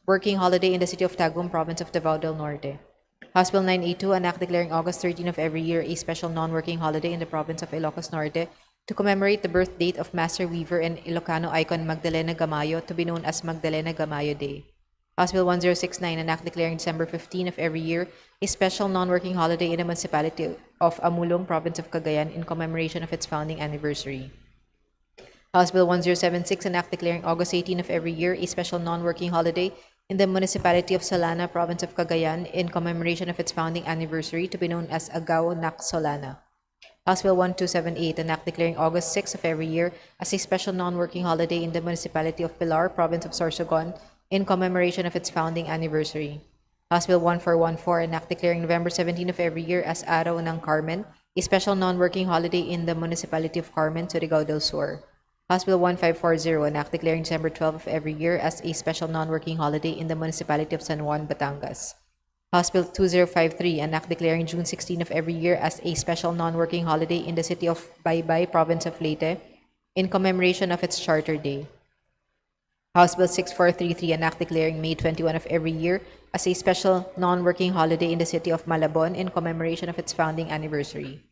working holiday in the city of Tagum, province of Davao del Norte. House Bill 982, an act declaring August 13 of every year a special non-working holiday in the province of Ilocos Norte to commemorate the birth date of Master Weaver and Ilocano icon Magdalena Gamayo, to be known as Magdalena Gamayo Day. House Bill 1069, an act declaring December 15 of every year a special non-working holiday in the municipality of Amulong, province of Cagayan, in commemoration of its founding anniversary. House Bill 1076, an act declaring August 18 of every year a special non-working holiday in the municipality of Solana, province of Cagayan, in commemoration of its founding anniversary, to be known as Agao Nak Solana. House Bill 1278, an act declaring August 6 of every year as a special non-working holiday in the municipality of Pilar, province of Sorsogon, in commemoration of its founding anniversary. House Bill 1414, an act declaring November 17 of every year as Araw ng Carmen, a special non-working holiday in the municipality of Carmen, Surigao del Sur. House Bill 1540, an act declaring December 12 of every year as a special non-working holiday in the municipality of San Juan, Batangas. House Bill 2053, an act declaring June 16 of every year as a special non-working holiday in the city of Baybay, province of Leyte, in commemoration of its Charter Day. House Bill 6433, an act declaring May 21 of every year as a special non-working holiday in the city of Malabon, in commemoration of its founding anniversary.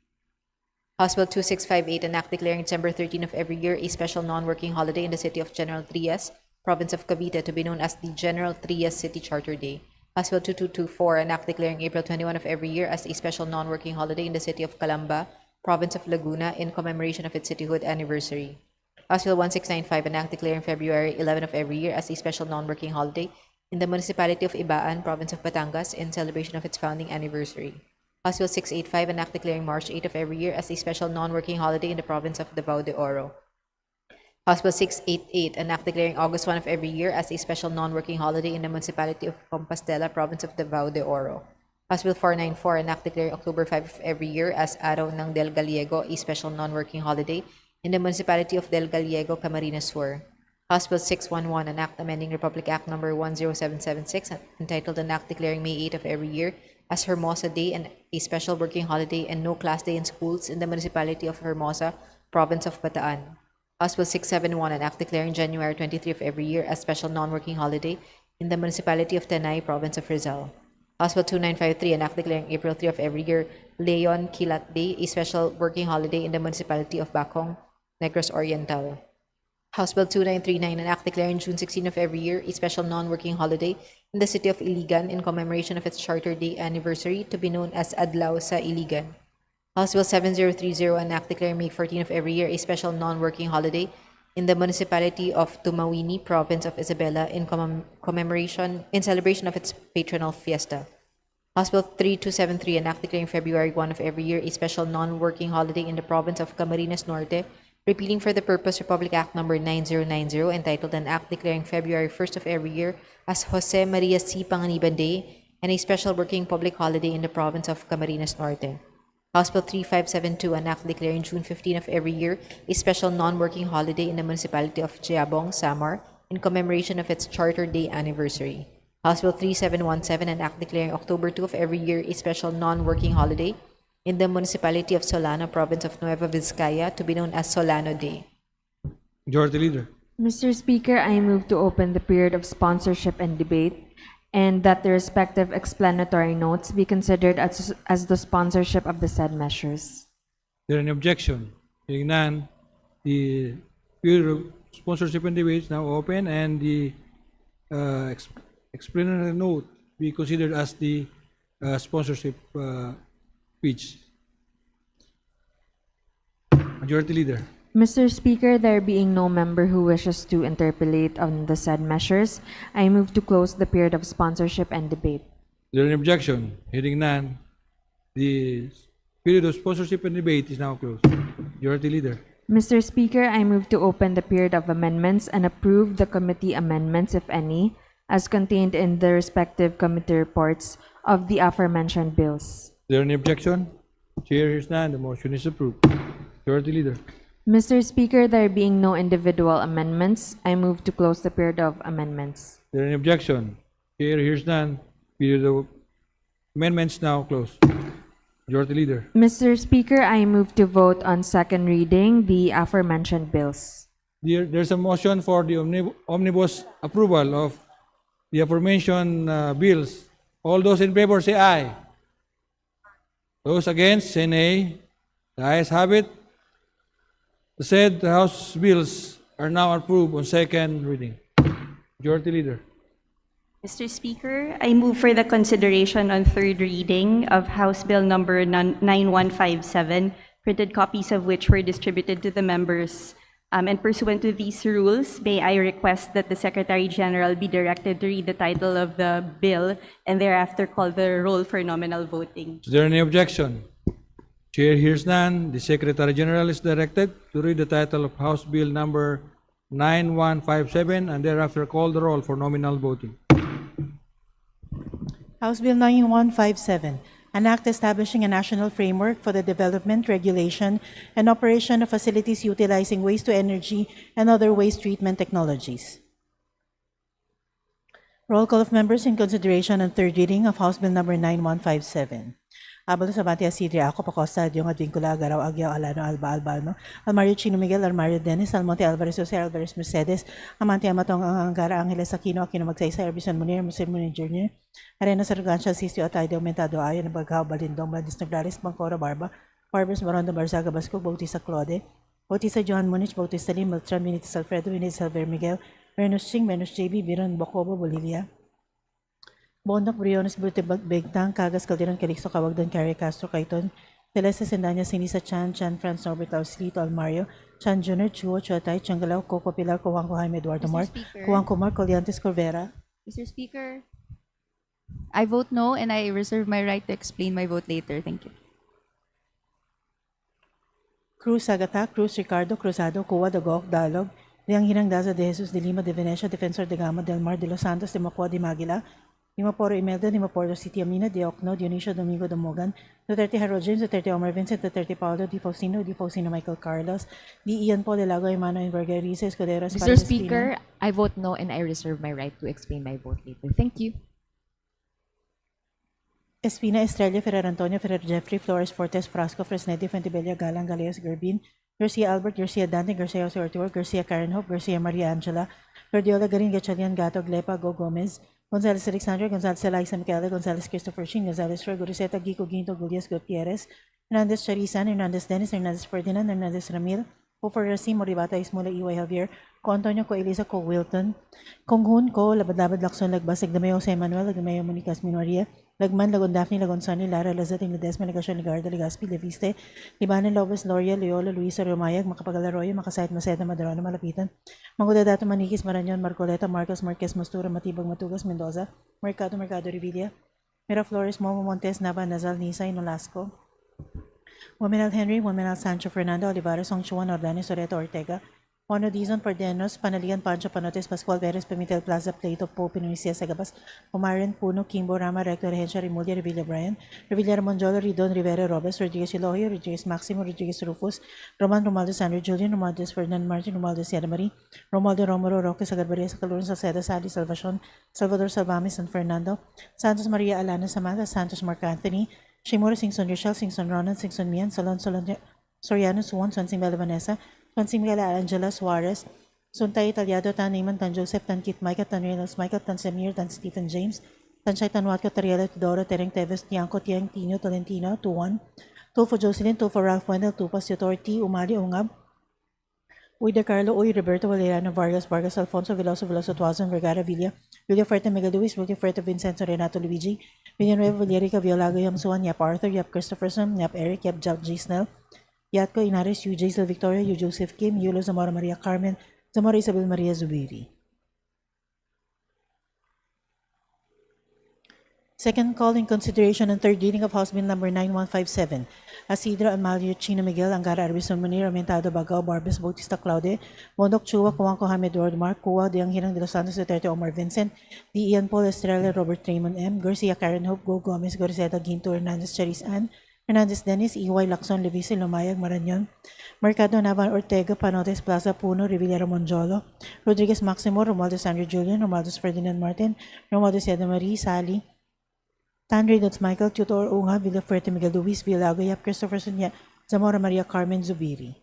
House Bill 2658, an act declaring December 13 of every year a special non-working holiday in the city of General Trias, province of Cavite, to be known as the General Trias City Charter Day. House Bill 2224, an act declaring April 21 of every year as a special non-working holiday in the city of Calamba, province of Laguna, in commemoration of its cityhood anniversary. House Bill 1695, an act declaring February 11 of every year as a special non-working holiday in the municipality of Ibaan, province of Batangas, in celebration of its founding anniversary. House Bill 685, an act declaring March 8 of every year as a special non-working holiday in the province of Davao de Oro. House Bill 688, an act declaring August 1 of every year as a special non-working holiday in the municipality of Compostela, province of Davao de Oro. House Bill 494, an act declaring October 5 of every year as Araw ng Del Gallego, a special non-working holiday in the municipality of Del Gallego, Camarines Sur. House Bill 611, an act amending Republic Act number 10776, entitled an act declaring May 8 of every year as Hermosa Day and a special working holiday and no class day in schools in the municipality of Hermosa, province of Bataan. House Bill 671, an act declaring January 23 of every year as special non-working holiday in the municipality of Tanay, province of Rizal. House Bill 2953, an act declaring April 3 of every year Leon Kilat Day, a special working holiday in the municipality of Bacong, Negros Oriental. House Bill 2939, an act declaring June 16 of every year a special non-working holiday in the city of Iligan in commemoration of its Charter Day anniversary, to be known as Adlaw sa Iligan. House Bill 7030, an act declaring May 14 of every year a special non-working holiday in the municipality of Tumawini, province of Isabela, in celebration of its patronal fiesta. House Bill 3273, an act declaring February 1 of every year a special non-working holiday in the province of Camarines Norte, repealing for the purpose Republic Act number 9090, entitled an act declaring February 1st of every year as Jose Maria C. Panganiban Day, and a special working public holiday in the province of Camarines Norte. House Bill 3572, an act declaring June 15 of every year a special non-working holiday in the municipality of Jiabong, Samar, in commemoration of its Charter Day anniversary. House Bill 3717, an act declaring October 2 of every year a special non-working holiday in the municipality of Solano, province of Nueva Vizcaya, to be known as Solano Day. Majority Leader. Mr. Speaker, I move to open the period of sponsorship and debate, and that the respective explanatory notes be considered as the sponsorship of the said measures. Is there any objection? Hearing none, the period of sponsorship and debate is now open, and the explanatory note be considered as the sponsorship speech. Majority Leader. Mr. Speaker, there being no member who wishes to interpellate on the said measures, I move to close the period of sponsorship and debate. Is there any objection? Hearing none, the period of sponsorship and debate is now closed. Majority Leader. Mr. Speaker, I move to open the period of amendments and approve the committee amendments, if any, as contained in the respective committee reports of the aforementioned bills. there any objection? Chair hears none. The motion is approved. Majority Leader. Mr. Speaker, there being no individual amendments, I move to close the period of amendments. There any objection? Chair hears none. Period of amendments now closed. Majority Leader. Mr. Speaker, I move to vote on second reading the aforementioned bills. There's a motion for the omnibus approval of the aforementioned bills. All those in favor say aye. Those against say nay. The ayes have it. The said House bills are now approved on second reading. Majority Leader. Mr. Speaker, I move for the consideration on third reading of House Bill number 9157, printed copies of which were distributed to the members. And pursuant to these rules, may I request that the Secretary General be directed to read the title of the bill and thereafter call the roll for nominal voting. Is there any objection? Chair hears none. The Secretary General is directed to read the title of House Bill number 9157 and thereafter call the roll for nominal voting. House Bill 9157, an act establishing a national framework for the development, regulation, and operation of facilities utilizing waste-to-energy and other waste treatment technologies. Roll call of members in consideration on third reading of House Bill number 9157. Abalo sa Batia Sidri ako, Pacosta, Diong Advincula, Garaw, Aguiao, Alano, Alba, Albano, Almario Chino Miguel, Almario Dennis, Almonte Alvarez, Jose Alvarez Mercedes, Amante Amatong, Angara, Angeles Aquino, Aquino Magsaysay, Arbison Munir, Musir Munir Jr., Arena Sargancia, Sistio Atay, de Aumentado, Ayon, Bagao, Balindong, Badis Naglaris, Bangkora, Barba, Barbers, Barondo, Barzaga, Basco, Bautista Claude, Bautista Johan Munich, Bautista Lim, Beltran, Benitez Alfredo, Benitez Alver Miguel, Renus Ching, Venus JB, Biron, Bocobo, Bolivia, Bondok, Briones, Brutebag, Begtang, Cagas, Calderon, Calixto, Cawagdan, Carrie Castro, Caiton, Telesa, Sendanya, Sinisa, Chan, Franz, Norbert, Ausilito, Almario, Chan Jr., Chuo, Chuatay, Changalao, Coco Pilar, Kuwangko, Jaime, Eduardo Mart, Kuwangko Mark, Coliantes, Corvera. Mr. Speaker, I vote no and I reserve my right to explain my vote later. Thank you. Cruz, Agata, Cruz, Ricardo, Cruzado, Cuwa, Dagok, Dalog, Liang Hirang Daza de Jesus de Lima de Venecia, Defensor de Gama del Mar de Los Santos, de Mapua de Maguila, Dimaporo Imelda, Dimaporo City Amina, de Ocno, Dionisio Domingo de Mogan, Duterte Harold James, Duterte Omar Vincent, Duterte Paulo, Di Faustino Michael Carlos, Di Ian Paul de Lago, Emano Enverga, Risa, Escudero, Mr. Speaker, I vote no and I reserve my right to explain my vote later. Thank you. Espina, Estrella, Ferrer Antonio, Ferrer Jeffrey, Flores, Fortes, Frasco, Fresnetti, Fuentebella, Galang, Galeas, Gerbin, Garcia Albert, Garcia Dante, Garcia Jose Ortigo, Garcia Karen Hope, Garcia Maria Angela, Gardiola, Garin, Gachalian, Gato, Glepa, Go Gomez, Gonzales Alexandra, Gonzales Eliza Micaela, Gonzales Christopher Chin, Gonzales Roy, Guriseta, Gico, Ginto, Gulias, Gutierrez, Hernandez Charisan, Hernandez Dennis, Hernandez Ferdinand, Hernandez Ramil, Hofer Racim, Moribata, Ismula, Iway Javier, Ko Antonio, Ko Elisa, Ko Wilton, Kong Hun, Ko Labad-Labad, Lacson, Lagbas, Lagdamay, Jose Manuel, Lagdamay, Monicas, Minoria, Lagman, Lagon Daphne, Lagon Sonny, Lara, Lazating, Ledesma, Legasyon, Ligarda, Legaspi, Leviste, Libanan, Lopez, Loria, Loyola, Luisa, Romayag, Macapagalaroyo, Makasayat, Maceda, Madarona, Malapitan, Mangudadato, Manikis, Maranyon, Marcoleta, Marcos, Marquez, Mastura, Matibag, Matugas, Mendoza, Mercado, Revilla, Mira Flores, Momo Montes, Nava, Nazal, Nisay, Nolasco, Womenal Henry, Womenal Sancho, Fernando, Olivares, Songchuan, Ordani, Soreto, Ortega, Juano Dizon, Pardenos, Panalian, Pancho, Panotes, Pascual, Veres, Pimitel, Plaza, Plato, Pope, Pinuisia, Sagabas, Omarian, Puno, Kimbo, Rama, Rector, Regencia, Rimulya, Revilla, Brian, Revilla, Ramonjolo, Ridon, Rivera, Robes, Rodriguez, Eloio, Rodriguez, Maximo, Rodriguez, Rufus, Roman, Romaldo, Sandro, Julian, Romaldo, Ferdinand, Martin, Romaldo, Sierra Marie, Romaldo, Romero, Roque, Sagarbaria, Sacalurun, Salceda, Sally, Salvacion, Salvador, Salvami, San Fernando, Santos, Maria, Alana, Samantha, Santos, Mark Anthony, Shimura, Singson, Rochelle, Singson, Ronan, Singson, Mian, Solon, Soriano, Suwon, Swansing, Bella, Vanessa, Swansing, Bella, Angela, Suarez, Suntay Italiado, Tan Neyman, Tan Joseph, Tan Kit Micah, Tan Reynolds Michael, Tan Semir, Tan Stephen James, Tan Shay, Tan Watko, Tariela, Tudoro, Tereng Teves, Tiangco, Tiang, Tino, Tolentino, Tuwan, Tulfo Jocelyn, Tulfo Ralph Wendell, Tupas, Yotor, T, Umali, Ungab, Uy De Carlo, Uy Roberto, Valeriano, Vargas, Vargas, Alfonso, Veloso, Veloso, Tuazon, Vergara, Villa, Julia Fuerte, Mega Luis, Julia Fuerte, Vincenzo, Renato Luigi, Villanueva, Villerica, Violago, Yamsuan, Yap Arthur, Yap Christopherson, Yap Eric, Yap Jack G. Snell, Yatko, Inares, Yu Jaisel Victoria, Yu Joseph Kim, Yulo, Zamora Maria Carmen, Zamora Isabel Maria Zubiri. Second call in consideration and third reading of House Bill number 9157. Asidro Amalio Chino Miguel, Angara Arbison Munir, Aumentado Bagao, Barbes Bautista Claude, Mondok Chua, Kuwangko Hamed Rodmar, Kuwa, Diang Hirang de los Santos Duterte, Omar Vincent, D. Ian Paul Estrella, Robert Raymond M. Garcia Karen Hope, Go Gomez, Goriseta Ginto, Hernandez Charis Ann, Hernandez Dennis, EY Lacson, Levise, Lumayag, Marañon, Mercado Navan Ortega, Panotes Plaza, Puno, Rivillera Monjolo, Rodriguez Maximo, Romualdez Andrew Julian, Romualdez Ferdinand Martin, Romualdez Eda Marie, Sally, Tanre Dutz Michael, Tutor Unga, Villafuerte Miguel Luis, Villagayap, Christopher Sunya, Zamora Maria Carmen Zubiri.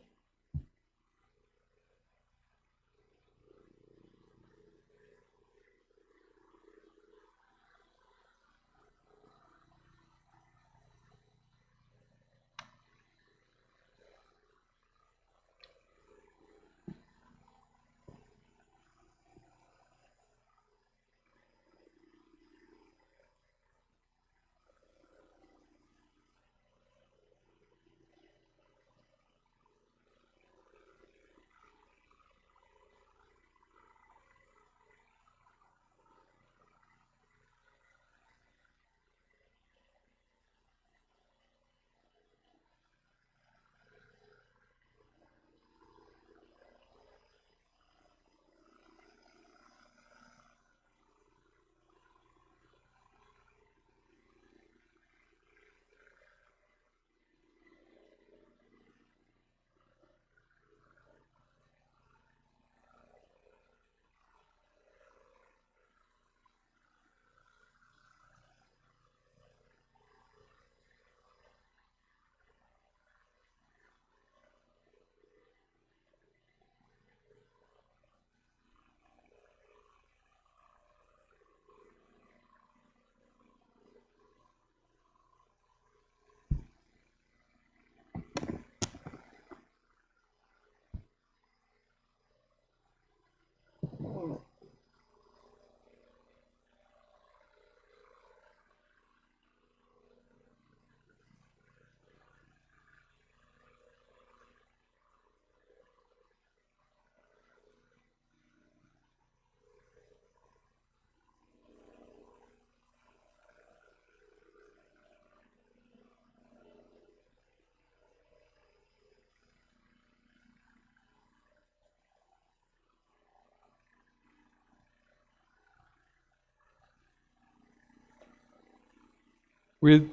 With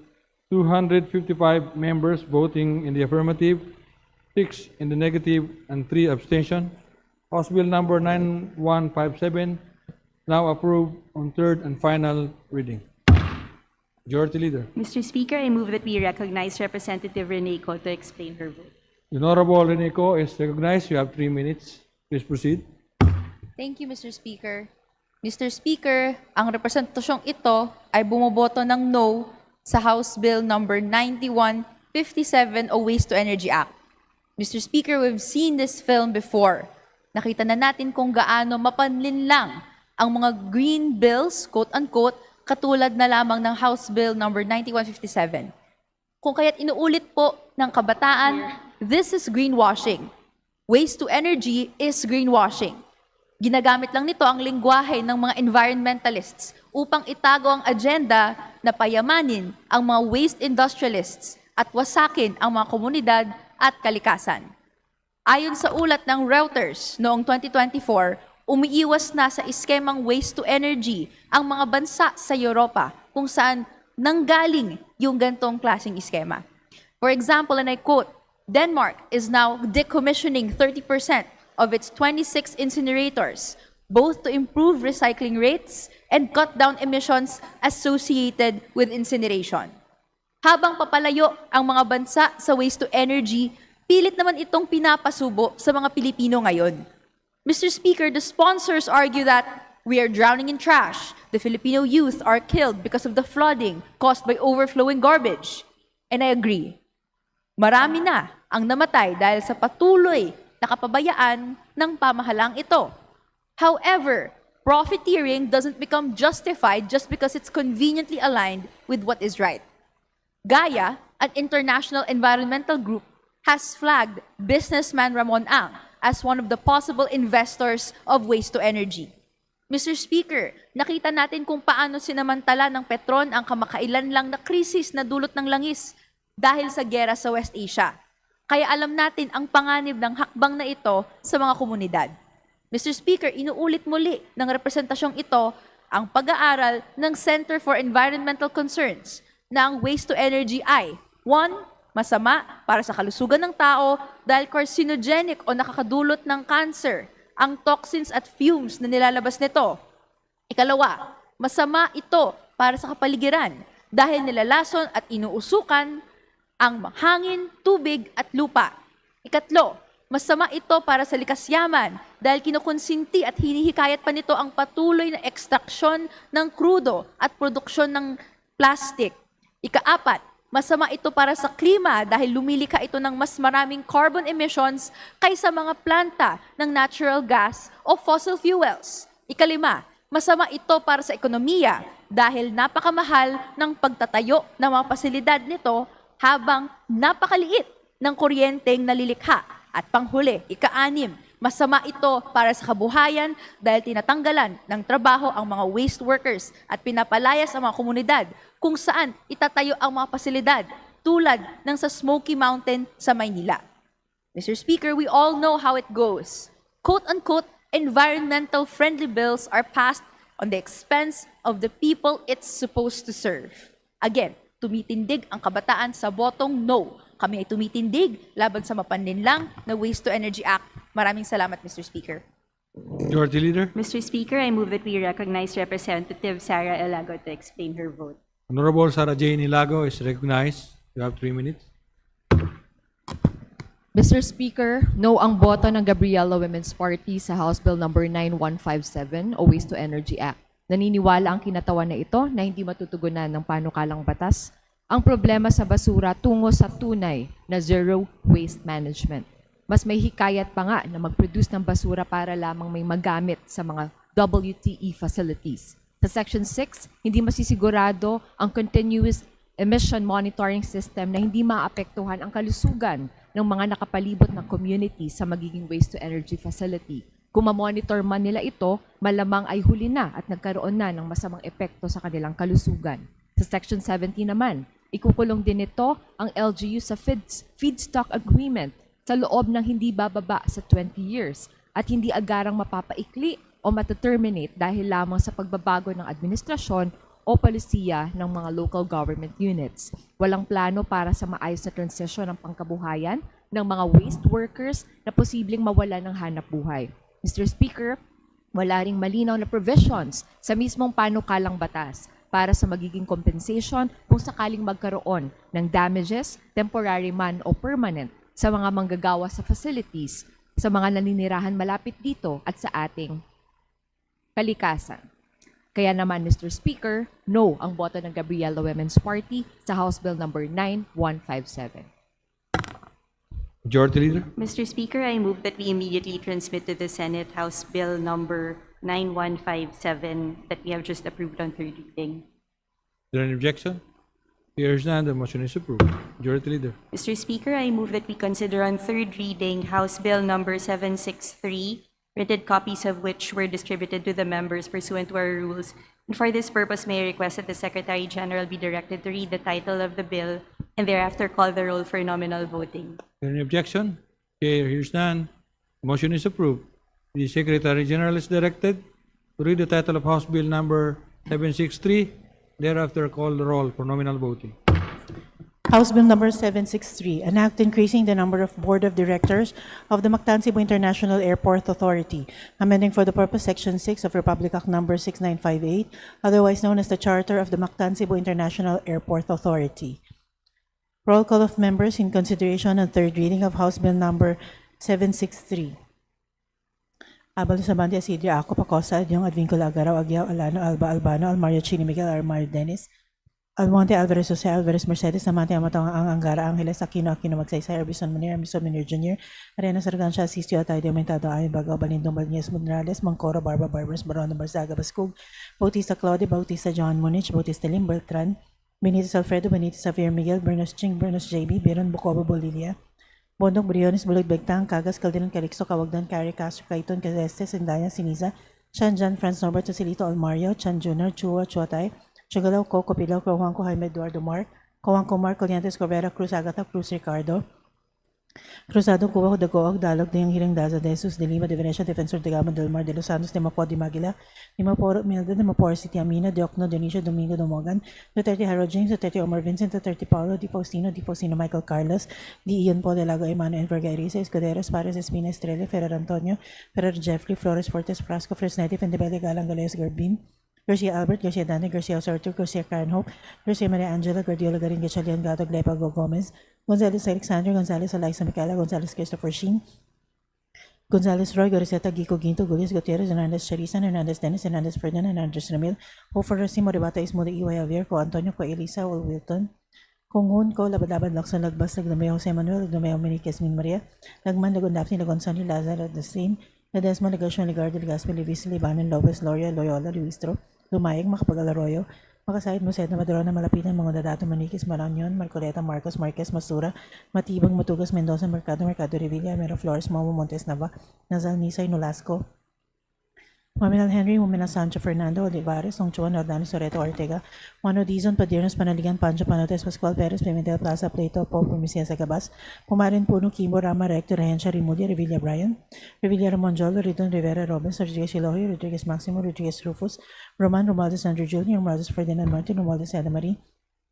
255 members voting in the affirmative, 6 in the negative, and 3 abstention, House Bill number 9157 now approved on third and final reading. Majority Leader. Mr. Speaker, I move that we recognize Representative Rene Co to explain her vote. The Honorable Rene Co is recognized. You have 3 minutes. Please proceed. Thank you, Mr. Speaker. Mr. Speaker, ang representasyong ito ay bumoboto ng no sa House Bill number 9157 o Waste to Energy Act. Mr. Speaker, we've seen this film before. Nakita na natin kung gaano mapanlin lang ang mga green bills, quote-unquote, katulad na lamang ng House Bill number 9157. Kung kaya't inuulit po ng kabataan, this is greenwashing. Waste to energy is greenwashing. Ginagamit lang nito ang lingwahe ng mga environmentalists upang itago ang agenda na payamanin ang mga waste industrialists at wasakin ang mga komunidad at kalikasan. Ayon sa ulat ng Reuters noong 2024, umiiwas na sa iskemang waste to energy ang mga bansa sa Europa kung saan nanggaling yung gantong klaseng iskema. For example, and I quote, Denmark is now decommissioning 30% of its 26 incinerators, both to improve recycling rates and cut down emissions associated with incineration. Habang papalayo ang mga bansa sa waste to energy, pilit naman itong pinapasubo sa mga Pilipino ngayon. Mr. Speaker, the sponsors argue that we are drowning in trash. The Filipino youth are killed because of the flooding caused by overflowing garbage. And I agree. Marami na ang namatay dahil sa patuloy na kapabayaan ng pamahalang ito. However, profiteering doesn't become justified just because it's conveniently aligned with what is right. Gaia, an international environmental group, has flagged businessman Ramon Ang as one of the possible investors of waste to energy. Mr. Speaker, nakita natin kung paano sinamantala ng Petron ang kamakailan lang na krisis na dulot ng langis dahil sa gera sa West Asia. Kaya alam natin ang panganib ng hakbang na ito sa mga komunidad. Mr. Speaker, inuulit muli ng representasyong ito ang pag-aaral ng Center for Environmental Concerns na ang waste to energy ay 1. Masama para sa kalusugan ng tao dahil carcinogenic o nakakadulot ng cancer ang toxins at fumes na nilalabas nito. Ikalawa, masama ito para sa kapaligiran dahil nilalason at inuusukan ang hangin, tubig at lupa. Ikatlo, masama ito para sa likas yaman dahil kinukonsinti at hinihikayat pa nito ang patuloy na ekstraksyon ng krudo at produksyon ng plastic. Ikaapat, masama ito para sa klima dahil lumilika ito ng mas maraming carbon emissions kaysa mga planta ng natural gas o fossil fuels. Ikalima, masama ito para sa ekonomiya dahil napakamahal ng pagtatayo ng mga pasilidad nito habang napakaliit ng kuryenteng nalilikha. At panghuli, ika-anim, masama ito para sa kabuhayan dahil tinatanggalan ng trabaho ang mga waste workers at pinapalayas ang mga komunidad kung saan itatayo ang mga pasilidad tulad ng sa Smoky Mountain sa Maynila. Mr. Speaker, we all know how it goes. Quote-unquote, environmental friendly bills are passed on the expense of the people it's supposed to serve. Again, tumitindig ang kabataan sa botong no. Kami ay tumitindig laban sa mapanlinlang na Waste to Energy Act. Maraming salamat, Mr. Speaker. Majority Leader. Mr. Speaker, I move that we recognize Representative Sara Elago to explain her vote. Honorable Sara Jane Ilago is recognized. You have 3 minutes. Mr. Speaker, no ang boto ng Gabriela Women's Party sa House Bill number 9157 o Waste to Energy Act. Naniniwala ang kinatawan na ito na hindi matutugunan ng panukalang batas ang problema sa basura tungo sa tunay na zero waste management. Mas may hikayat pa nga na mag-produce ng basura para lamang may magamit sa mga WTE facilities. Sa Section 6, hindi masisigurado ang continuous emission monitoring system na hindi maapektuhan ang kalusugan ng mga nakapalibot na community sa magiging waste-to-energy facility. Kung ma-monitor man nila ito, malamang ay huli na at nagkaroon na ng masamang epekto sa kanilang kalusugan. Sa Section 70 naman, ikukulong din ito ang LGU sa feedstock agreement sa loob ng hindi bababa sa 20 years at hindi agarang mapapaikli o mataterminate dahil lamang sa pagbabago ng administrasyon o palisiya ng mga local government units. Walang plano para sa maayos na transisyon ng pangkabuhayan ng mga waste workers na posibleng mawala ng hanap buhay. Mr. Speaker, wala ring malinaw na provisions sa mismong panukalang batas para sa magiging compensation kung sakaling magkaroon ng damages, temporary man o permanent, sa mga manggagawa sa facilities, sa mga naninirahan malapit dito at sa ating kalikasan. Kaya naman, Mr. Speaker, no ang boto ng Gabriela Women's Party sa House Bill number 9157. Majority Leader. Mr. Speaker, I move that we immediately transmit to the Senate House Bill number 9157 that we have just approved on third reading. Is there any objection? Here's none. The motion is approved. Majority Leader. Mr. Speaker, I move that we consider on third reading House Bill number 763, printed copies of which were distributed to the members pursuant to our rules. And for this purpose, may I request that the Secretary General be directed to read the title of the bill and thereafter call the roll for nominal voting. Is there any objection? Here's none. The motion is approved. The Secretary General is directed to read the title of House Bill number 763, thereafter call the roll for nominal voting. House Bill number 763, an act increasing the number of Board of Directors of the Mactan Cebu International Airport Authority, amending for the purpose Section 6 of Republic Act number 6958, otherwise known as the Charter of the Mactan Cebu International Airport Authority. Roll call of members in consideration on third reading of House Bill number 763. Abal sa Bante Asidria Ako Pacosa, Adyong Advincula Agaraw, Agyaw, Alano, Alba, Albano, Almario Chini, Miguel, Almario Dennis, Almonte, Alvarez Jose, Alvarez Mercedes, Amante, Amatang, Ang Angara, Angeles, Aquino, Magsaysay, Arbison Munir, Arbison Munir Jr., Arena Sargansha, Sistio, Atay, Aumentado, Ayon, Bagaw, Balindong, Balnyes, Morales, Mangcoro, Barba, Barbers, Barono, Barzaga, Bascug, Bautista Claudia, Bautista John Munich, Bautista Lim, Beltran, Benitez Alfredo, Benitez Xavier Miguel, Bernos Ching, Bernos JB, Biron, Bucobo, Bolilia, Bondong Briones, Bulog Begtang, Cagas, Calderon, Calixto, Kawagdan, Cari, Castro, Cayton, Caleste, Sendaya, Siniza, Chan Jan Franz Norbert Tosilito Almario, Chan Jr., Chua Chuatay, Chagalaw Coco Pilaw, Juanco Jaime Eduardo Mark, Juanco Mark Coliantes Corvera, Cruz Agata, Cruz Ricardo, Cruzado Cuba Dagoag, Dalog, Ding Hiring Daza, Jesus, de Lima, de Venecia, Defensor de Gama del Mar, de Los Santos, de Mapo, de Magila, de Mapor, Milda, de Mapor City, Amina, de Ocno, Dionisio, Domingo, Domogan, Duterte Harold James, Duterte Omar Vincent, Duterte Paulo, Di Faustino Michael Carlos, Di Ian Paul de Lago Emano, Enverga Eriza, Escuderos, Pares, Espina, Estrella, Ferrer Antonio, Ferrer Jeffrey, Flores Fortes, Frasco, Fresneti, Fendebele, Galang, Galeos, Garbin, Garcia Albert, Garcia Dani, Garcia Osorto, Garcia Karen Hope, Garcia Maria Angela, Guardiola Garin, Gachalian Gato, Glepago Gomez, Gonzales Alexander, Gonzales Eliza Micaela, Gonzales Christopher Sheen, Gonzales Roy, Goriseta, Gico Ginto, Gulius Gutierrez, Hernandez Charisan, Hernandez Dennis, Hernandez Ferdinand, Hernandez Ramil, Hofer Racimo, Ribata Ismo de Iway Javier, Ko Antonio, Ko Elisa, Will Wilton, Kongun, Ko Labad-Labad, Lakson, Lagbas, Lagdameo Jose Manuel, Lagdameo Miniquez Min Maria, Lagman, Lagon Daphne, Lagon Sonny, Lazaro, Desin, Ledesma, Legasyon, Ligardo, Legaspi, Levis, Libanon, Lopez, Loria, Loyola, Luistro, Lumayag, Makapag-Alaroyo, Makasahid Mused na Maduro na Malapitan, mga Dadato, Maniquis, Maranyon, Marcoleta, Marcos, Marquez, Masura, Matibag, Matugas, Mendoza, Mercado, Revilla, Mero Flores, Momo, Montes Nava, Nazal, Nisay, Nolasco, Maminal Henry, Mumina Sancho, Fernando, Olivares, Songchuan, Ordani, Soreto, Ortega, Juano Dizon, Padiernos, Panaligan, Pancho, Panotes, Pascual, Perez, Pimentel, Plaza, Plato, Pope, Promisia, Sagabas, Pumarin, Puno, Kimbo, Rama, Recto, Rehencia, Rimulya, Revilla, Brian, Revilla, Ramonjolo, Ridon, Rivera, Robins, Rodriguez, Eloy, Rodriguez, Maximo, Rodriguez, Rufus, Roman, Romualdez, Andrew Jr., Romualdez, Ferdinand Martin, Romualdez, Adamari,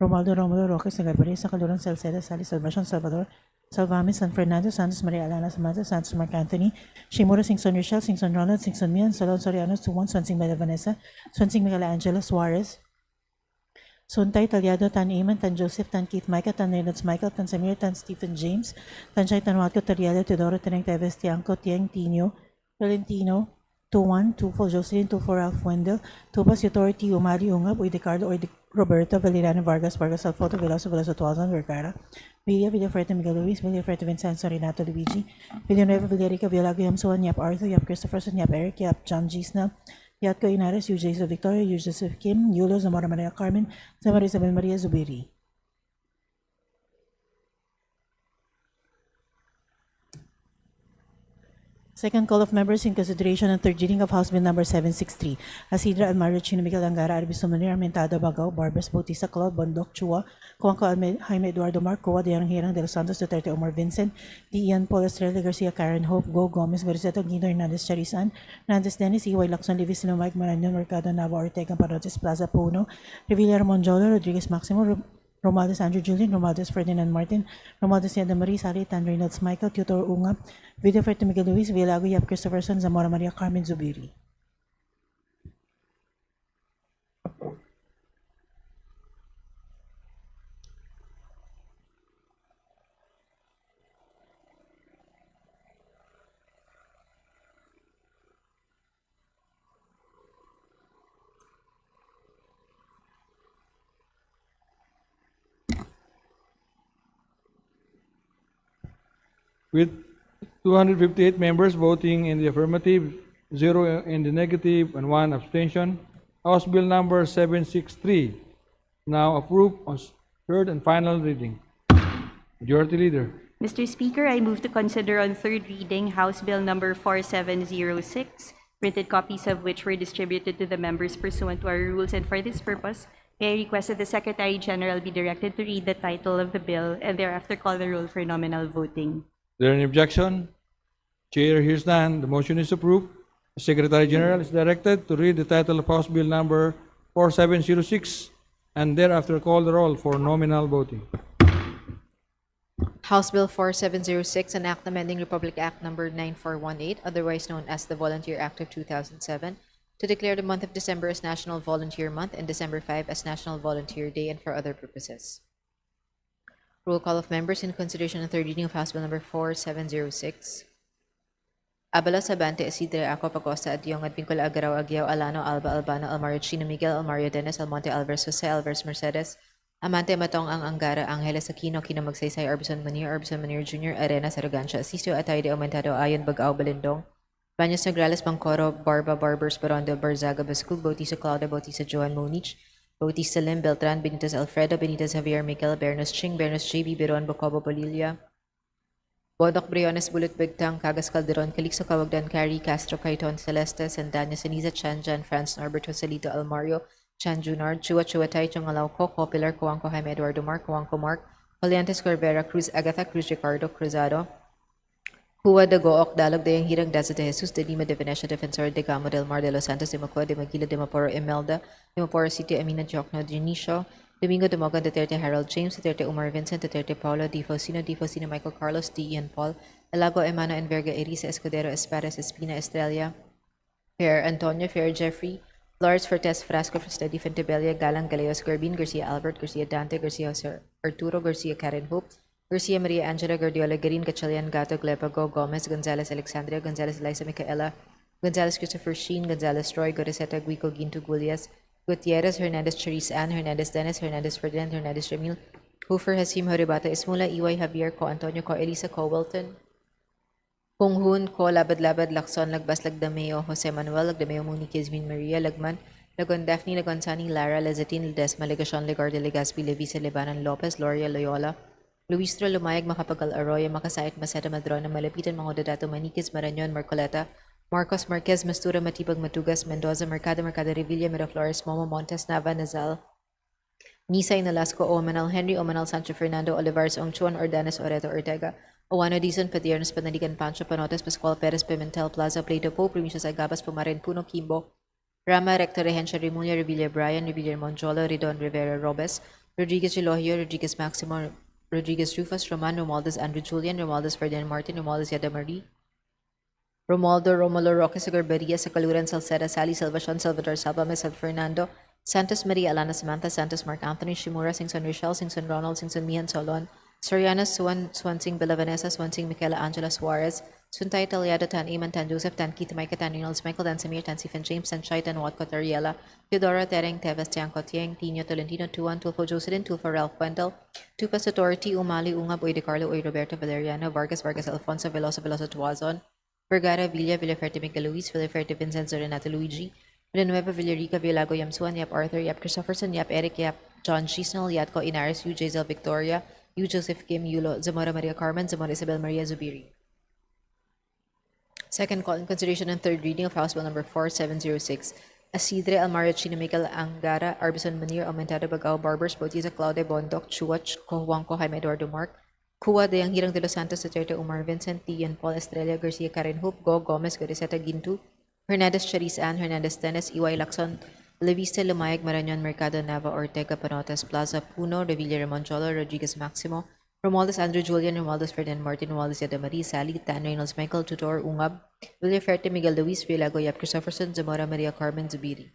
Romualdo, Romulo, Roque, Sagabari, Sacaluran, Salceda, Sally, Salvacion, Salvador, Salvami, San Fernando, Santos Maria Alana, Samantha, Santos Mark Anthony, Shimura, Singson Rochelle, Singson Ronald, Singson Mian, Solon Soriano, Suwon, Swansing Bella Vanessa, Swansing Michelangelo, Suarez, Suntay, Talyado, Tan Eamon, Tan Joseph, Tan Keith Micah, Tan Reynolds Michael, Tan Samir, Tan Stephen James, Tan Chay, Tan Watco, Tariado, Teodoro, Teneng Teves, Tiangco, Tieng, Tino, Valentino, 2-1, 2-4, Jocelyn, 2-4, Ralph Wendell, Tupas, Authority, Umari, Ungab, Uy de Roberto, Valeriano, Vargas, Alfonso, Veloso, Tuazon, Vergara, Villafuerte, Miguel Luis, Villafuerte, Vincenzo, Renato, Luigi, Villanueva, Villarica, Villago, Yamsuan, Yap Arthur, Yap Christopherson, Yap Eric, Yap John Gisna, Yatko Inares, Yu Joseph Victoria, Yu Joseph Kim, Yulo, Zamora Maria Carmen, Zamora Isabel Maria Zubiri. Second call of members in consideration and third reading of House Bill Number 763. Asidra Almario Chino Miguel Angara Arbis Sumanir Armentado Bagao Barbers Bautista Claude Bondok Chua Juanco Jaime Eduardo Marcoa de Hirang de los Santos Duterte Omar Vincent D. Ian Paul Estrella Garcia Karen Hope Go Gomez Garceto Guido Hernandez Charisan Hernandez Dennis Iway Lacson Levis Mike Marañon Mercado Nava Ortega Parotes Plaza Puno Revilla Ramonjolo Rodriguez Maximo Romualdez Andrew Julian, Romualdez Ferdinand Martin, Romualdez Yada Marie, Sari, Tan Reynolds Michael, Tutor Ungap, Villafuerte Miguel Luis, Villago, Yap Christopherson, Zamora Maria Carmen Zubiri. With 258 members voting in the affirmative, 0 in the negative, and 1 abstention, House Bill Number 763 now approved on third and final reading. Majority Leader. Mr. Speaker, I move to consider on third reading House Bill Number 4706, printed copies of which were distributed to the members pursuant to our rules, and for this purpose, I request that the Secretary General be directed to read the title of the bill and thereafter call the roll for nominal voting. Is there any objection? Chair hears none. The motion is approved. The Secretary General is directed to read the title of House Bill Number 4706 and thereafter call the roll for nominal voting. House Bill 4706, an act amending Republic Act Number 9418, otherwise known as the Volunteer Act of 2007, to declare the month of December as National Volunteer Month and December 5 as National Volunteer Day and for other purposes. Roll call of members in consideration of third reading of House Bill Number 4706. Abala Sabante, Isidre Ako Pacosta, Adyong, Advincula Agaraw, Aguiao, Alano, Alba, Albano, Almario Chino, Miguel, Almario Dennis, Almonte, Alvarez, Jose, Alvarez, Mercedes, Amante, Matong, Ang Angara, Angeles, Aquino, Kino, Magsaysay, Arbison Manir Jr., Arena, Saragancha, Asisto, Atay de Aumentado, Ayon, Bagao, Balindong, Baños Nograles, Bangcoro, Barba, Barbers, Barondo, Barzaga, Bascul, Bautista Claudia, Bautista Joan Monich, Bautista Lim, Beltran, Benitez Alfredo, Benitez Javier, Miguel, Bernos Ching, Bernos JB, Beron, Bocobo, Bolilla, Bodok Briones Bulut Bigtang, Cagas Calderon, Calixto Cawagdan, Cari, Castro, Caiton, Celeste, Sandanya, Saniza, Chanjan, Franz Norbert, Joselito, Almario, Chan Junard, Chua Chuatay, Chongalao Co, Copilar, Coanco, Jaime Eduardo Mark, Coanco Mark, Juliantes Corbera, Cruz Agatha, Cruz Ricardo, Cruzado, Hua de Gook, Dalog de Hirang Daza de Jesus, de Lima de Venecia, Defensor de Gamo del Mar de Los Santos, de Macua, de Maguila, de Maporo, Imelda, de Maporo City, Amina Jokno, Dionisio, Domingo de Mogan, Duterte, Harold James, Duterte, Umar Vincent, Duterte, Paulo, Di Focino, Michael Carlos, D. Ian Paul, Elago, Emano, Enverga, Erisa, Escudero, Espadas, Espina, Estrella, Fair Antonio, Fair Jeffrey, Flores Fortes, Frasco, Frestedi, Fentebella, Galang, Galeos, Garbin, Garcia Albert, Garcia Dante, Garcia Jose Arturo, Garcia Karen Hope, Garcia Maria Angela, Guardiola, Garin, Gatchalian, Gato, Glepago, Gomez, Gonzalez, Alexandria, Gonzalez, Liza, Micaela, Gonzalez, Christopher Sheen, Gonzalez, Troy, Godeseta, Guico, Ginto, Gulias, Gutierrez, Hernandez, Charisse Ann, Hernandez, Dennis, Hernandez, Ferdinand, Hernandez, Ramil, Hoofer, Hasim, Horibata, Ismula, Iway, Javier, Co, Antonio, Co, Elisa, Co, Wilton, Punghun, Ko, Labad-Labad, Lacson, Lagbas, Lagdameo, Jose Manuel, Lagdameo, Muni, Kizmin, Maria, Lagman, Lagon Daphne, Lagon Sani, Lara, Lezatin, Ledesma, Legacion, Legarde, Legaspi, Levisa, Lebanon, Lopez, Loria, Loyola, Luistro, Lumayag, Makapagal, Arroyo, Makasait, Maceta, Madrona, Malapitan, Mangodato, Maniquez, Marañon, Marcoleta, Marcos Marquez, Mastura, Matibag, Matugas, Mendoza, Mercado, Revilla, Miraflores, Momo, Montes, Nava, Nazal, Nisay, Nalasco, Omanal, Henry, Omanal, Sancho, Fernando, Olivares, Ongchuan, Ordanes, Oreto, Ortega, Owano, Dizon, Padiernos, Panaligan, Pancho, Panotes, Pascual, Perez, Pimentel, Plaza, Plato, Po, Primicios, Agabas, Pumarin, Puno, Kimbo, Rama, Rector, Rehencia, Remulla, Revilla, Brian, Revilla, Monjolo, Ridon, Rivera, Robes, Rodriguez, Elohio, Rodriguez, Maximo, Rodriguez, Rufus, Roman, Romualdez, Andrew Julian, Romualdez, Ferdinand Martin, Romualdez, Yada Marie, Romualdo, Romulo, Roque, Sagurberia, Sacaluran, Salceda, Sally, Salvacion, Salvador, Salvame, San Fernando, Santos Maria, Alana, Samantha, Santos, Mark Anthony, Shimura, Singson, Rochelle, Singson, Ronald, Singson, Mian, Solon, Soriana, Swansing, Villavanessa, Swansing, Michaela Angela Suarez, Suntay, Taliado, Tan Iman, Tan Joseph, Tan Keith, Micah, Tan Reynolds, Michael, Tan Samir, Tan Stephen James, Tan Shai, Tan Watco, Tariela, Theodora, Tereng, Teves, Tiangco, Tieng, Tino, Tolentino, Tuan, Tulfo, Jocelyn, Tulfo, Ralph Wendell, Tupas, Authority, Umali, Ungab, Uy de Carlo, Uy Roberto, Valeriano, Vargas, Alfonso, Veloso, Tuazon, Vergara, Villa, Villaferte, Miguel Luis, Villaferte, Vincent, Renato Luigi, Villanueva, Villarica, Villago, Yamsuan, Yap Arthur, Yap Christopherson, Yap Eric, Yap John Chisnell, Yatco, Inaris, Yu Jazel Victoria, Yu Joseph Kim, Yulo, Zamora Maria Carmen, Zamora Isabel Maria Zubiri. Second call in consideration and third reading of House Bill number 4706. Asidre Almario Chino Miguel Angara, Arbison Manir, Aumentado Bagao, Barbers, Bautista, Claude, Bondok, Chuach, Cohuanco, Jaime Eduardo Mark, Cuba de Yang Hirang de los Santos, Duterte, Umar Vincent, Tian Paul, Estrella, Garcia, Karen Hope, Go, Gomez, Godeseta, Gintu, Hernandez, Charisse Ann, Hernandez, Dennis, Iway Lacson, Leviste, Lumayag, Marañon, Mercado, Nava, Ortega, Panotes, Plaza, Puno, Revilla, Ramonjolo, Rodriguez, Maximo, Romualdez, Andrew Julian, Romualdez, Ferdinand Martin, Romualdez, Yadamari, Sally, Tan Reynolds, Michael, Tutor, Ungab, Villaferte, Miguel Luis, Villago, Yap Christopherson, Zamora Maria Carmen, Zubiri.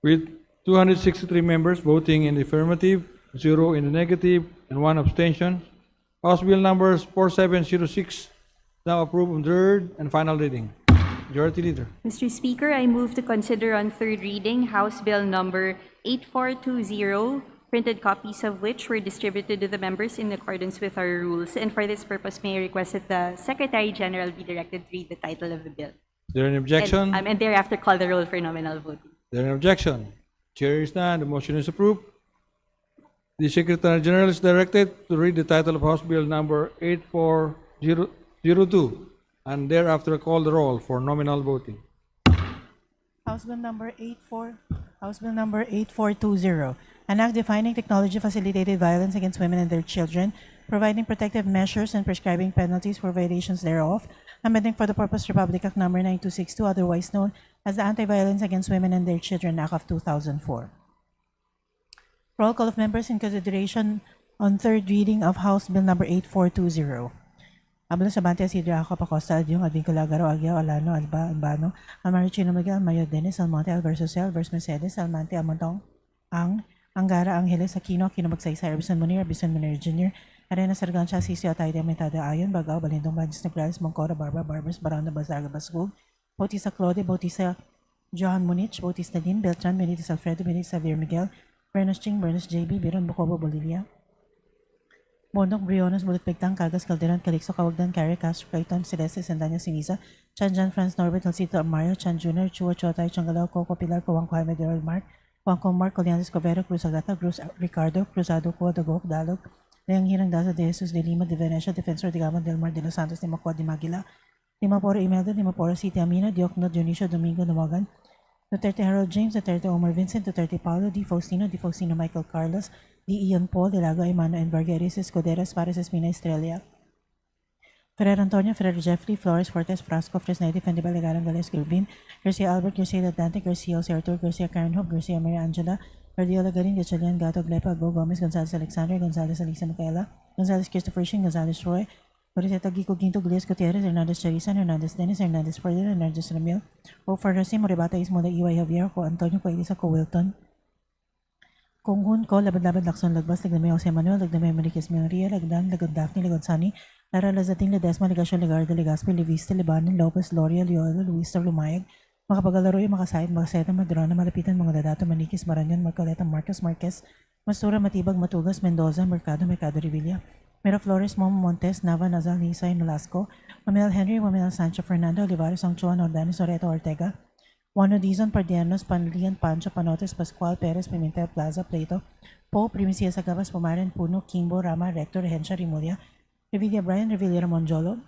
With 263 members voting in the affirmative, 0 in the negative, and 1 abstention, House Bill numbers 4706 now approved on third and final reading. Majority Leader. Mr. Speaker, I move to consider on third reading House Bill number 8420, printed copies of which were distributed to the members in accordance with our rules. And for this purpose, may I request that the Secretary General be directed to read the title of the bill. Is there an objection? And thereafter call the roll for nominal voting. Is there an objection? Chair is none. The motion is approved. The Secretary General is directed to read the title of House Bill number 8402 and thereafter call the roll for nominal voting. House Bill number 8420, an act defining technology facilitated violence against women and their children, providing protective measures and prescribing penalties for violations thereof, amending for the purpose Republic Act number 9262, otherwise known as the Anti-Violence Against Women and Their Children Act of 2004. Roll call of members in consideration on third reading of House Bill number 8420. Habla Sabante, Isidro Ako, Pacosta, Adyong, Advincula, Garo, Aguiao, Alano, Alba, Albano, Almarichino, Miguel, Mayo, Dennis, Almonte, Alverso, Mercedes, Almante, Amantong, Angara, Angeles, Aquino, Magsaysay, Arbison Munir Jr., Arena Sargancia, Sisio, Atayde, Metada, Ayon, Bagao, Balindong, Banjis, Negrales, Mongkora, Barbers, Baranda, Bazaga, Basgug, Bautista Claude, Bautista Johan Munich, Bautista Din, Beltran, Benitez Alfredo, Benitez Xavier Miguel, Bernas Ching, Bernas JB, Biron Bukobo, Bolivia, Bondok, Briones, Bulutpegtang, Cagas, Calderon, Calixto, Cawagdan, Carrie, Castro, Clayton, Celeste, Sendanya, Sinisa, Chan, Jan, Franz, Norbert, Alcito, Amario, Chan Jr., Chua, Chotay, Changalao, Coco, Pilar, Kawangko, Jaime, Daryl, Mark, Wangko, Mark, Colianes, Covero, Cruz Agata, Cruz, Ricardo, Cruzado, Cua, Dagok, Dalog, Leang Hirang, Daza, De Jesus, De Lima, De Venecia, Defensor, De Gama, Del Mar, De Los Santos, De Macua, De Maguila, Dimaporo, Imelda, Dimaporo, City Amina, Diokno, Dionisio, Domingo, Nawagan, Duterte Harold James, Duterte Omar Vincent, Duterte Paulo, Di Faustino Michael Carlos, Di Ian Paul, De Lago Emano, and Vargas Escuderas, Pares Espina Estrella, Ferrer Antonio, Ferrer Jeffrey, Flores Fortes, Frasco, Fresnetti, Fendibal, Legaran, Gales, Grubin, Garcia Albert, Garcia Dante, Garcia Jose Artur, Garcia Karen Hope, Garcia Maria Angela, Guardiola Garin, Gachalian, Gato, Glepa, Go Gomez, Gonzalez Alexandra, Gonzalez Alisa Micaela, Gonzalez Christopher Shin, Gonzalez Roy, Boriseta Gico Ginto, Glias Gutierrez, Hernandez Charisan, Hernandez Dennis, Hernandez Ferdinand, Hernandez Ramil, O Farrasi, Moribata Ismola, Iway Javier, Ko Antonio, Ko Elisa, Ko Wilton, Kung Hun, Ko Labad-Labad, Lakson, Lagbas, Lagdamay Jose Manuel, Lagdamay Mariquez Maria, Lagdan, Lagod Daphne, Lagod Sani, Lara Lazating, Ledesma, Legasyon, Legarda, Legaspi, Levista, Libanon, Lopez, Loria, Loyola, Luis, Lumayag, Makapagalaro, Makasayat, Makaseta, Madrona, Malapitan, Mga Dadato, Maniquis, Maranyon, Marcoleta, Marcos, Marquez, Mastura, Matibag, Matugas, Mendoza, Mercado, Revilla, Mira Flores, Mom Montes, Nava, Nazal, Nisay, Nolasco, Mamel Henry, Mamel Sancho, Fernando, Olivares, Angchuan, Ordanes, Oreto, Ortega, Juan Dizon, Pardianos, Panlian, Pancho, Panotes, Pascual, Perez, Pimentel, Plaza, Plato, Po, Primicia, Sagabas, Pumaren, Puno, Kimbo, Rama, Rector, Regencia, Rimulya, Revilla Brian, Revilla Monjolo,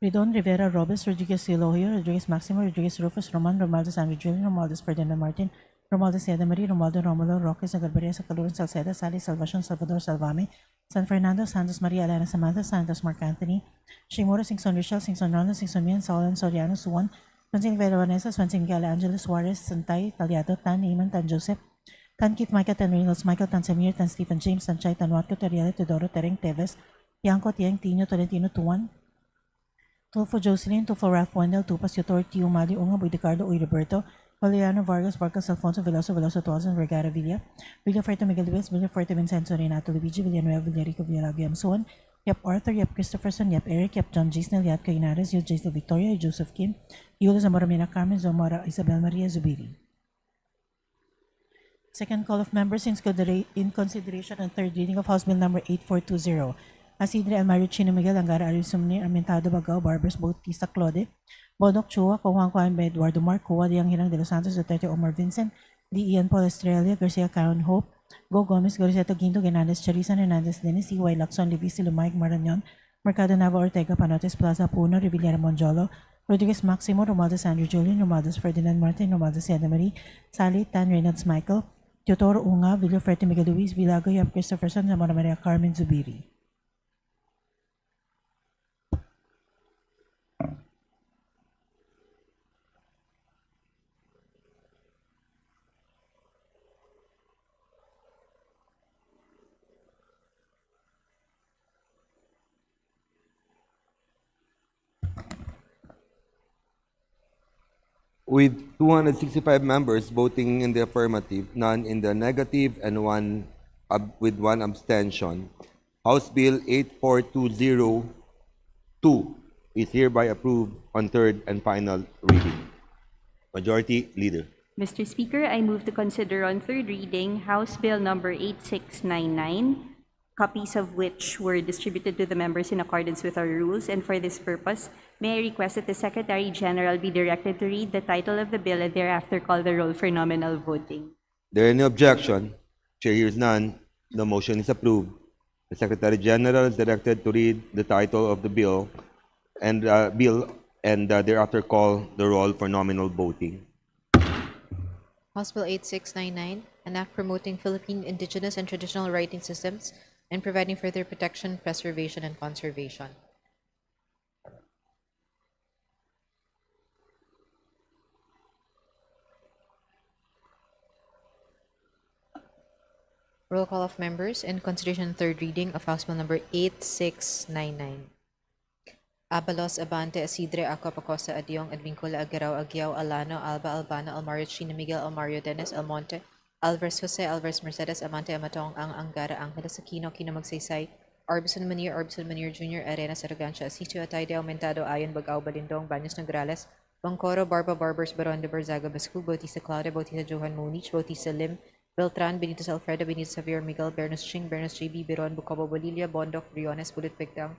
Ridon, Rivera, Robes, Rodriguez Elohio, Rodriguez Maximo, Rodriguez Rufus, Roman, Romaldo San Julian, Romaldo Ferdinand Martin, Romaldo Seda Marie, Romaldo Romulo, Roque, Sagalbaria, Sacaluran, Salceda, Sally, Salvacion, Salvador, Salvame, San Fernando, Santos Maria, Elena Samantha, Santos Mark Anthony, Shimura, Singson Richel, Singson Ronald, Singson Mian, Solon, Soriano, Suwan, Swansing Vela Vanessa, Swansing Miguel Angelo Suarez, Santay, Taliado, Tan Iman, Tan Joseph, Tan Kit Micah, Tan Reynolds, Michael, Tan Samir, Tan Stephen James, Tan Chay, Tan Watco, Teriela, Teodoro, Tereng, Teves, Tiangco, Tiang, Tino, Tolentino, Tuan, Tulfo Jocelyn, Tulfo Ralph Wendell, Tupas, Yotor, Tio Mali, Unga, Buidicardo, Uy Roberto, Juliano Vargas, Vargas, Alfonso, Veloso, Veloso, Tuazon, Vergara, Villa, Villafuerte, Miguel Luis, Villafuerte, Vincenzo, Renato, Luigi, Villanueva, Villarico, Villalago, Yamsuan, Yap Arthur, Yap Christopherson, Yap Eric, Yap John Gisnel, Yap Cainares, Yap Jason Victoria, Joseph Kim, Yulo Zamora Mina Carmen, Zamora Isabel Maria Zubiri. Second call of members in consideration and third reading of House Bill number 8420. Asidre Almario Chino Miguel, Angara Arisumni, Armentado Bagao, Barbers, Bautista Claude, Bodok Chua, Kuwang Kuan, Eduardo Marcoa, Diang Hirang de los Santos, Duterte Omar Vincent, Di Ian Paul Estrella, Garcia Caron Hope, Go Gomez, Garceto Ginto, Hernandez Charisan, Hernandez Dennis, Y. Lacson, Livisi, Lumayg, Marañon, Mercado Nava, Ortega, Panotes, Plaza Puno, Revillera Monjolo, Rodriguez Maximo, Romaldo Sandro Julian, Romaldo Ferdinand Martin, Romaldo Siada Marie, Sally, Tan Reynolds Michael, Teodoro Unga, Villaferte Miguel Luis, Villago, Yap Christopherson, Zamora Maria Carmen Zubiri. With 265 members voting in the affirmative, none in the negative, and with one abstention, House Bill 84202 is hereby approved on third and final reading. Majority Leader. Mr. Speaker, I move to consider on third reading House Bill number 8699, copies of which were distributed to the members in accordance with our rules, and for this purpose, may I request that the Secretary General be directed to read the title of the bill and thereafter call the roll for nominal voting. There any objection? Chair hears none. The motion is approved. The Secretary General is directed to read the title of the bill and thereafter call the roll for nominal voting. House Bill 8699, an act promoting Philippine indigenous and traditional writing systems and providing for their protection, preservation, and conservation. Roll call of members in consideration third reading of House Bill number 8699. Abalos, Abante, Asidre, Aqua, Pacosta, Adiong, Advincula, Aguirao, Aguiao, Alano, Alba, Albano, Almario, Chino, Miguel, Almario, Dennis, Almonte, Alvarez, Jose, Alvarez, Mercedes, Amante, Amatong, Angara, Angeles, Aquino, Kino, Magsaysay, Arbison Manir Jr., Arena, Saragancha, Asisio, Atayde, Aumentado, Ayon, Bagao, Balindong, Baños, Nograles, Bangcoro, Barba, Barbers, Baron de Barzaga, Bascu, Bautista Claudia, Bautista Johan Munich, Bautista Lim, Beltran, Benitez Alfredo, Benitez Javier, Miguel, Bernos Ching, Bernos JB, Biron, Bucobo, Bolilla, Bondoc, Briones, Bulit Pigdang,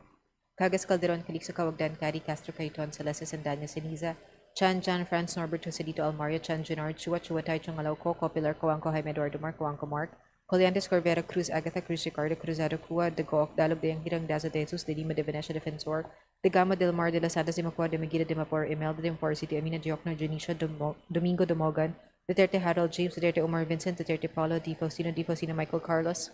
Cagas Calderon, Calixto Cawagdan, Cari, Castro, Cayton, Celestes, and Daniel Siniza, Chan, Jan, Franz, Norbert, Joselito, Almario, Chan, Junard, Chua, Chua, Tai, Chungalauco, Copilar, Coanco, Jaime Eduardo Mark, Coanco Mark, Coliantes, Corbera, Cruz, Agatha, Cruz, Ricardo, Cruzado, Cua, De Goc, Dalog, De Hirang, Dazo, De Jesus, De Lima, De Venecia, Defensor, De Gama, Del Mar, De Los Santos, De Macua, De Megida, De Mapor, Imelda, De Impor, City, Amina, Diokno, Junicio, Domingo, Domogan, Duterte, Harold, James, Duterte, Omar, Vincent, Duterte, Paulo, Di Faustino, Michael, Carlos,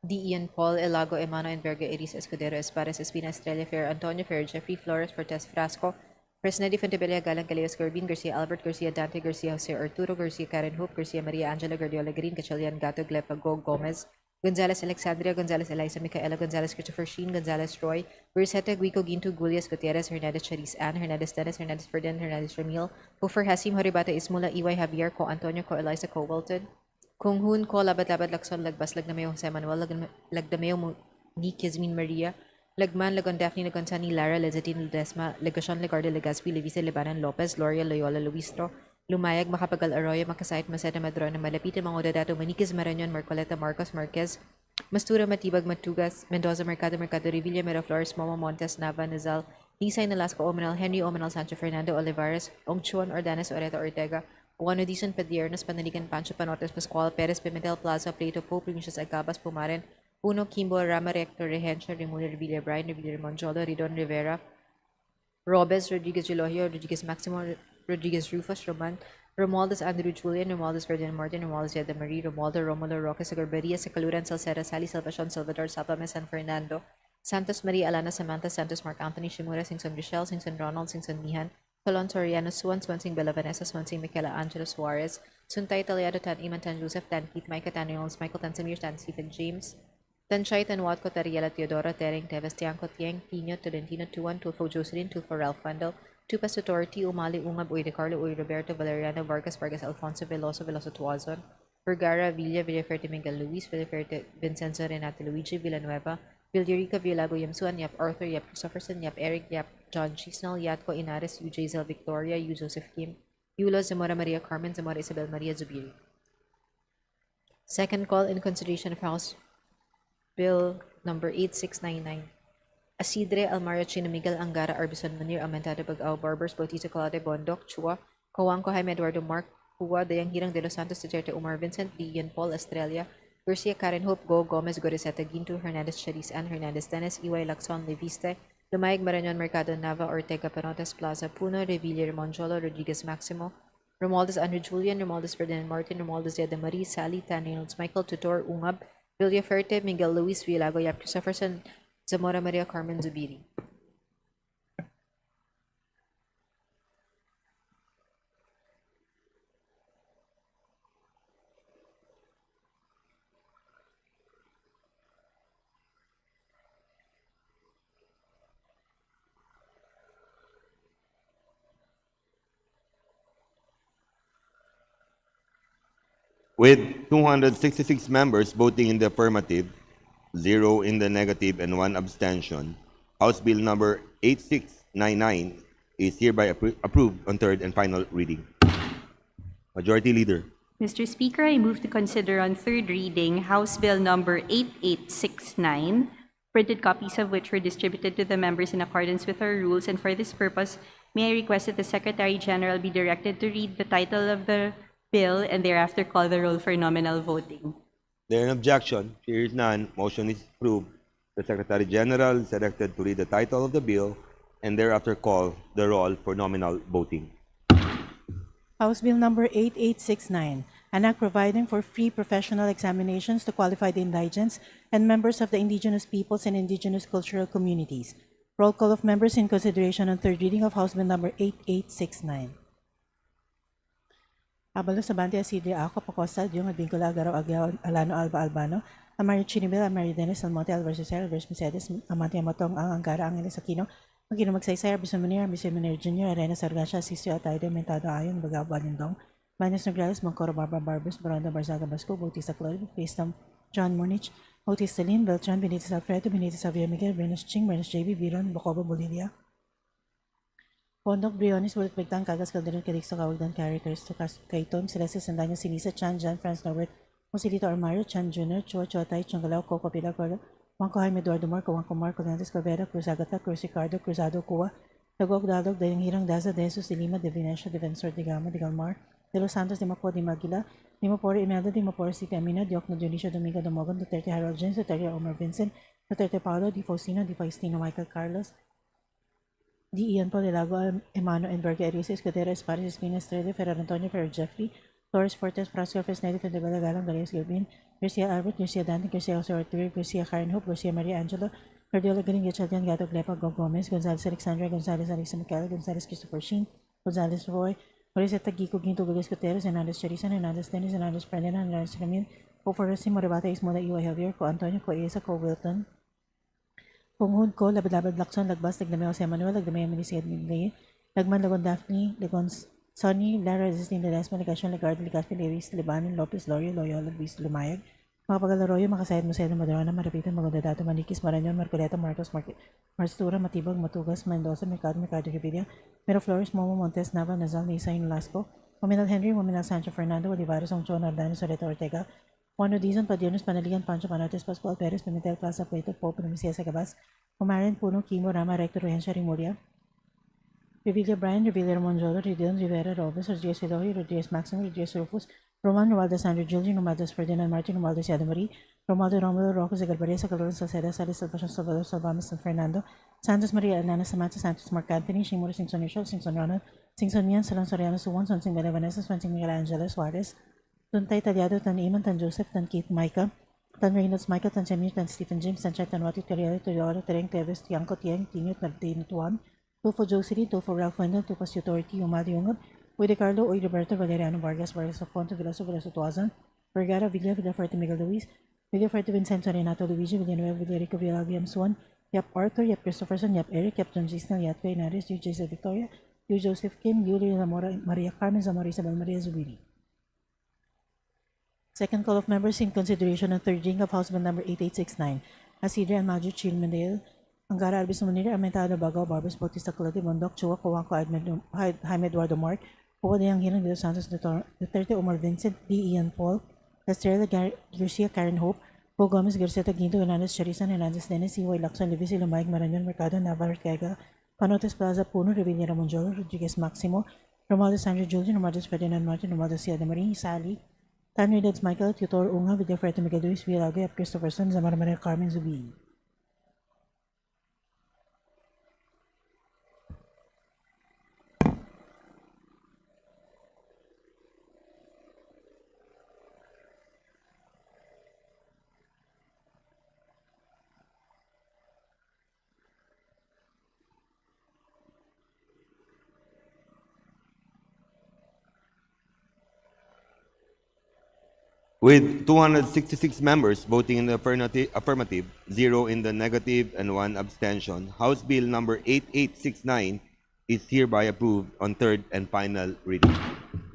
D. Ian, Paul, Elago, Emano, Enverga, Iris, Escudero, Espares, Espina, Estrella, Fer, Antonio, Fer, Jeffrey, Flores, Fortes, Frasco, Fresnedi, Fontebella, Galang, Calleos, Corbin, Garcia, Albert, Garcia, Dante, Garcia, Jose Arturo, Garcia, Karen Hope, Garcia, Maria Angela, Guardiola, Green, Cachalian, Gato, Glepa, Go, Gomez, Gonzales, Alexandria, Gonzales, Eliza, Micaela, Gonzales, Christopher Sheen, Gonzales, Roy, Buriseta, Guico, Ginto, Gulias, Gutierrez, Hernandez, Charis, Ann, Hernandez, Dennis, Hernandez, Ferdinand, Hernandez, Ramil, Hofer, Hasim, Horibata, Ismula, Iway, Javier, Co, Antonio, Co, Eliza, Co, Wilton, Kung Hun, Ko, Labat-Labat, Lakson, Lagbas, Lagnameo, Jose Manuel, Lagdameo, Ni, Kizmin, Maria, Lagman, Lagon, Daphne, Lagon, Sani, Lara, Lezatin, Ledesma, Legasyon, Legarde, Legaspi, Levisa, Lebanon, Lopez, Gloria, Loyola, Luistro, Lumayag, Makapagal, Arroyo, Makasait, Maseta, Madrona, Malapitan, Mga Dadato, Maniquez, Marañon, Marcoleta, Marcos, Marquez, Mastura, Matibag, Matugas, Mendoza, Mercado, Revilla, Miraflores, Momo, Montes, Nava, Nazal, Nisay, Nalasco, Omenal, Henry, Omenal, Sancho, Fernando, Olivares, Ongchuan, Ordanes, Oreta, Ortega, Juan Odison, Padiernas, Panaligan, Pancho, Panotes, Pascual, Perez, Pimentel, Plaza, Plato, Pope, Primicious, Agabas, Pumaren, Puno, Kimbo, Rama, Rector, Rehencha, Remuno, Revilla, Brian, Revilla, Monjolo, Ridon, Rivera, Robes, Rodriguez, Elohio, Rodriguez, Maximo, Rodriguez, Rufus, Roman, Romualdez, Andrew, Julian, Romualdez, Ferdinand Martin, Romualdez, Yeda Marie, Romualdo, Romulo, Roque, Sagarberia, Sacaluran, Salceda, Sally, Salvacion, Salvador, Sapame, San Fernando, Santos, Maria, Alana, Samantha, Santos, Mark Anthony, Shimura, Singson, Rochelle, Singson, Ronald, Singson, Mihan, Colon, Toriano, Suwan, Swansing, Bella Vanessa, Swansing, Michaela Angelo Suarez, Suntay, Taliado, Tan Iman, Tan Joseph, Tan Keith, Micah, Tan Reynolds, Michael, Tan Samir, Tan Stephen James, Tan Chay, Tan Watco, Tariela, Teodora, Tering, Teves, Tiangco, Tiang, Pino, Tolentino, Tuan, Tulfo, Jocelyn, Tulfo, Ralph Fundel, Tupas, Tutorti, Umali, Ungab, Uy, De Carlo, Uy, Roberto, Valeriano, Vargas, Vargas, Alfonso, Veloso, Veloso, Tuazon, Vergara, Villa, Villaferte, Miguel Luis, Villaferte, Vincenzo, Renato, Luigi, Villanueva, Villarica, Villago, Yamsuan, Yap, Arthur, Yap, Christopherson, Yap, Eric, Yap, John Chisnell, Yatco, Inares, UJ, Zel, Victoria, U. Joseph Kim, Yulo, Zamora Maria Carmen, Zamora Isabel Maria Zubiri. Second call in consideration of House Bill number 8699. Asidre, Almario, Chino, Miguel, Angara, Arbison, Munir, Amentado, Bagao, Barbers, Bautista, Colade, Bondoc, Chua, Coanco, Jaime, Eduardo, Mark, Hua, Dayang Hirang, De Los Santos, Duterte, Umar, Vincent, Ian, Paul, Estrella, Garcia, Karen, Hope, Go, Gomez, Goriseta, Ginto, Hernandez, Charis, Ann, Hernandez, Dennis, Iway, Lacson, Leviste, Lumayag, Marañon, Mercado, Nava, Ortega, Panotes, Plaza, Puno, Revilla, Monjolo, Rodriguez, Maximo, Romualdez, Andrew, Julian, Romualdez, Ferdinand Martin, Romualdez, Yeda Marie, Sally, Tan Reynolds, Michael, Tutor, Ungab, Villaferte, Miguel Luis, Villago, Yap, Christopherson, Zamora Maria Carmen Zubiri. With 266 members voting in the affirmative, 0 in the negative, and 1 abstention, House Bill number 8699 is hereby approved on third and final reading. Majority Leader. Mr. Speaker, I move to consider on third reading House Bill number 8869, printed copies of which were distributed to the members in accordance with our rules, and for this purpose, may I request that the Secretary General be directed to read the title of the bill and thereafter call the roll for nominal voting. There an objection? Here is none. Motion is approved. The Secretary General is directed to read the title of the bill and thereafter call the roll for nominal voting. House Bill number 8869, an act providing for free professional examinations to qualified indigents and members of the indigenous peoples and indigenous cultural communities. Roll call of members in consideration on third reading of House Bill number 8869. Abalo sa Bante Asidre Ako, Pacosta, Diong, Advincula, Agaro, Agao, Alano, Alba, Albano, Amari Chinibel, Amari Dennis, Almonte, Alvarez, Alvarez, Mercedes, Amante, Amatong, ang Angara, Angeles Aquino, Magino Magsaysay, Arbison Munir, Arbison Munir Jr., Arena Sargasha, Sisio Atayde, Mentado Ayon, Bagao, Balindong, Manos Nograles, Mangkoro, Barbara Barbers, Baranda, Barzaga, Basco, Bautista Claudio, Pristam, John Munich, Bautista Lin, Beltran, Benitez Alfredo, Benitez Javier Miguel, Venus Ching, Venus JB, Biron, Bocobo, Bolivia. Pondok Briones, Bulit Bigtang, Kagas Calderon, Calixto, Kawagdan, Characters, Tukas, Kaiton, Celeste Sandanya, Sinisa, Chan, Jan, Franz Norbert, Joselito Armario, Chan Jr., Chua, Chuatay, Changalao, Coco, Pilar, Gordo, Juanco Jaime Eduardo Marco, Juanco Marco, Lantes, Cavera, Cruz Agata, Cruz Ricardo, Cruzado, Cua, Tagog, Dadog, Dayang Hirang, Daza, Desus, de Lima, de Venecia, de Vencor, de Gama, de Galmar, de Los Santos, de Mapo, de Magila, de Mapore, Imelda, de Mapore, City Amina, Diokno, Dionisio, Domingo, Domogon, Duterte, Harold James, Duterte, Omar Vincent, Duterte, Paulo, Di Faustino, Di Faustino, Michael Carlos, Di Ian Paul Elago, Emano, Enverga, Erice, Escudero, Esparis, Espina, Estrella, Ferrer Antonio, Ferrer Jeffrey, Torres Fortes, Francisco Fresnedi, Fendebala, Galang, Galeas Gilbin, Garcia Albert, Garcia Dante, Garcia Jose Ortega, Garcia Karen Hope, Garcia Maria Angelo, Guardiola Galing, Gachaldian, Gato Glepa, Go Gomez, Gonzalez Alexandra, Gonzalez Alexa Michaela, Gonzalez Christopher Sheen, Gonzalez Roy, Mariseta Gico, Ginto, Gales Coteros, Hernandez Charisan, Hernandez Dennis, Hernandez Ferdinand, Hernandez Ramil, Co Forresti, Moribata, Ismola, Iwa Javier, Co Antonio, Co Isa, Co Wilton, Punghud ko, Labad-Labad Lacson, Lagbas, Lagdamay Jose Manuel, Lagdamay Manisig Adminlay, Lagman Lagon Daphne, Lagon Sonny, Lara Resisting Ledesma, Legasyon, Lagardo, Legaspi, Lewis, Libanon, Lopez, Lorio, Loyola, Luis, Lumayag, mga Pagalaroyo, Makasayad, Musayad, Madarona, Marapitan, Magandadato, Manikis, Maranyon, Marcoleta, Marcos, Marstura, Matibag, Matugas, Mendoza, Mercado, Revilla, Miraflores, Momo, Montes, Naval, Nazal, Nisa, Nolasco, Mominal Henry, Mominal Sancho Fernando, Olivares, Ongchon, Ordano, Soreto, Ortega, Juan Odizon, Padiones, Panaligan, Pancho Panotes, Pascual Perez, Pimentel, Plaza, Pueto, Pope, Numesia, Sagabas, Umaran, Puno, Kimo, Rama, Rector, Ruhensha, Rimulia, Revilla Brian, Revilla Monjolo, Ridion, Rivera, Robes, Rodriguez Eloy, Rodriguez Maximo, Rodriguez Rufus, Roman, Romaldo Sandro Gilgin, Romaldo Ferdinand Martin, Romaldo Siadamari, Romaldo Romulo, Rocco Zagalbaria, Sacaloran, Salceda, Salis, Salvation, Salvador, Salvamis, San Fernando, Santos Maria, Elena, Samantha, Santos, Mark Anthony, Shimura, Singson Rachel, Singson Ronald, Singson Mian, Salon Soriano, Suwon, Sonsing Bela Vanessa, Swansing Miguel Angela Suarez, Tuntay Talyado, Tan Iman, Tan Joseph, Tan Keith Micah, Tan Reynolds Michael, Tan Semir, Tan Stephen James, Tan Chay, Tan Wati, Toriel, Toriolo, Tereng, Teves, Tiangco, Tieng, Tinut, Nagdino, Tuan, Tulfo Josery, Tulfo Ralph Wendell, Tupas Authority, Umadi Ungab, Uy Carlo, Uy Roberto, Valeriano Vargas, Vargas Afonso, Villaso, Villaso Tuazan, Vergara, Villa, Villafuerte, Miguel Luis, Villafuerte, Vincenzo, Renato, Luigi, Villanueva, Villarico, Villalbiam, Swan, Yap Arthur, Yap Christopherson, Yap Eric, Yap John Gisnel, Yap Naris, Yu Jason Victoria, Yu Joseph Kim, Yuli Zamora, Maria Carmen, Zamora Isabel Maria Zubiri. Second call of members in consideration of third reading of House Bill Number 8869. Asidre Almajo, Chil Mendel, Angara Albis Munir, Armentado Bagaw, Barbers Bautista Colati, Bondok, Chua, Coanco, Jaime Eduardo Mark, Juan de Angelo de los Santos, Duterte Omar Vincent, D. Ian Paul, Estrella Garcia Karen Hope, Bo Gomez, Garceta Guinto, Hernandez Charisan, Hernandez Dennis, Iway Lacson, Levis, Lumayag, Marañon, Mercado, Navarro, Ortega, Panotes Plaza, Puno, Revilla Ramonjolo, Rodriguez Maximo, Romaldo Sandro Julian, Romaldo Ferdinand Martin, Romaldo Siadamarin, Sally, Tanri Deds Michael, Tutor Unga, Villafuerte Miguel Luis, Villago, Christopherson, Zamora Maria Carmen Zubi. With 266 members voting in the affirmative, 0 in the negative, and 1 abstention, House Bill Number 8869 is hereby approved on third and final reading.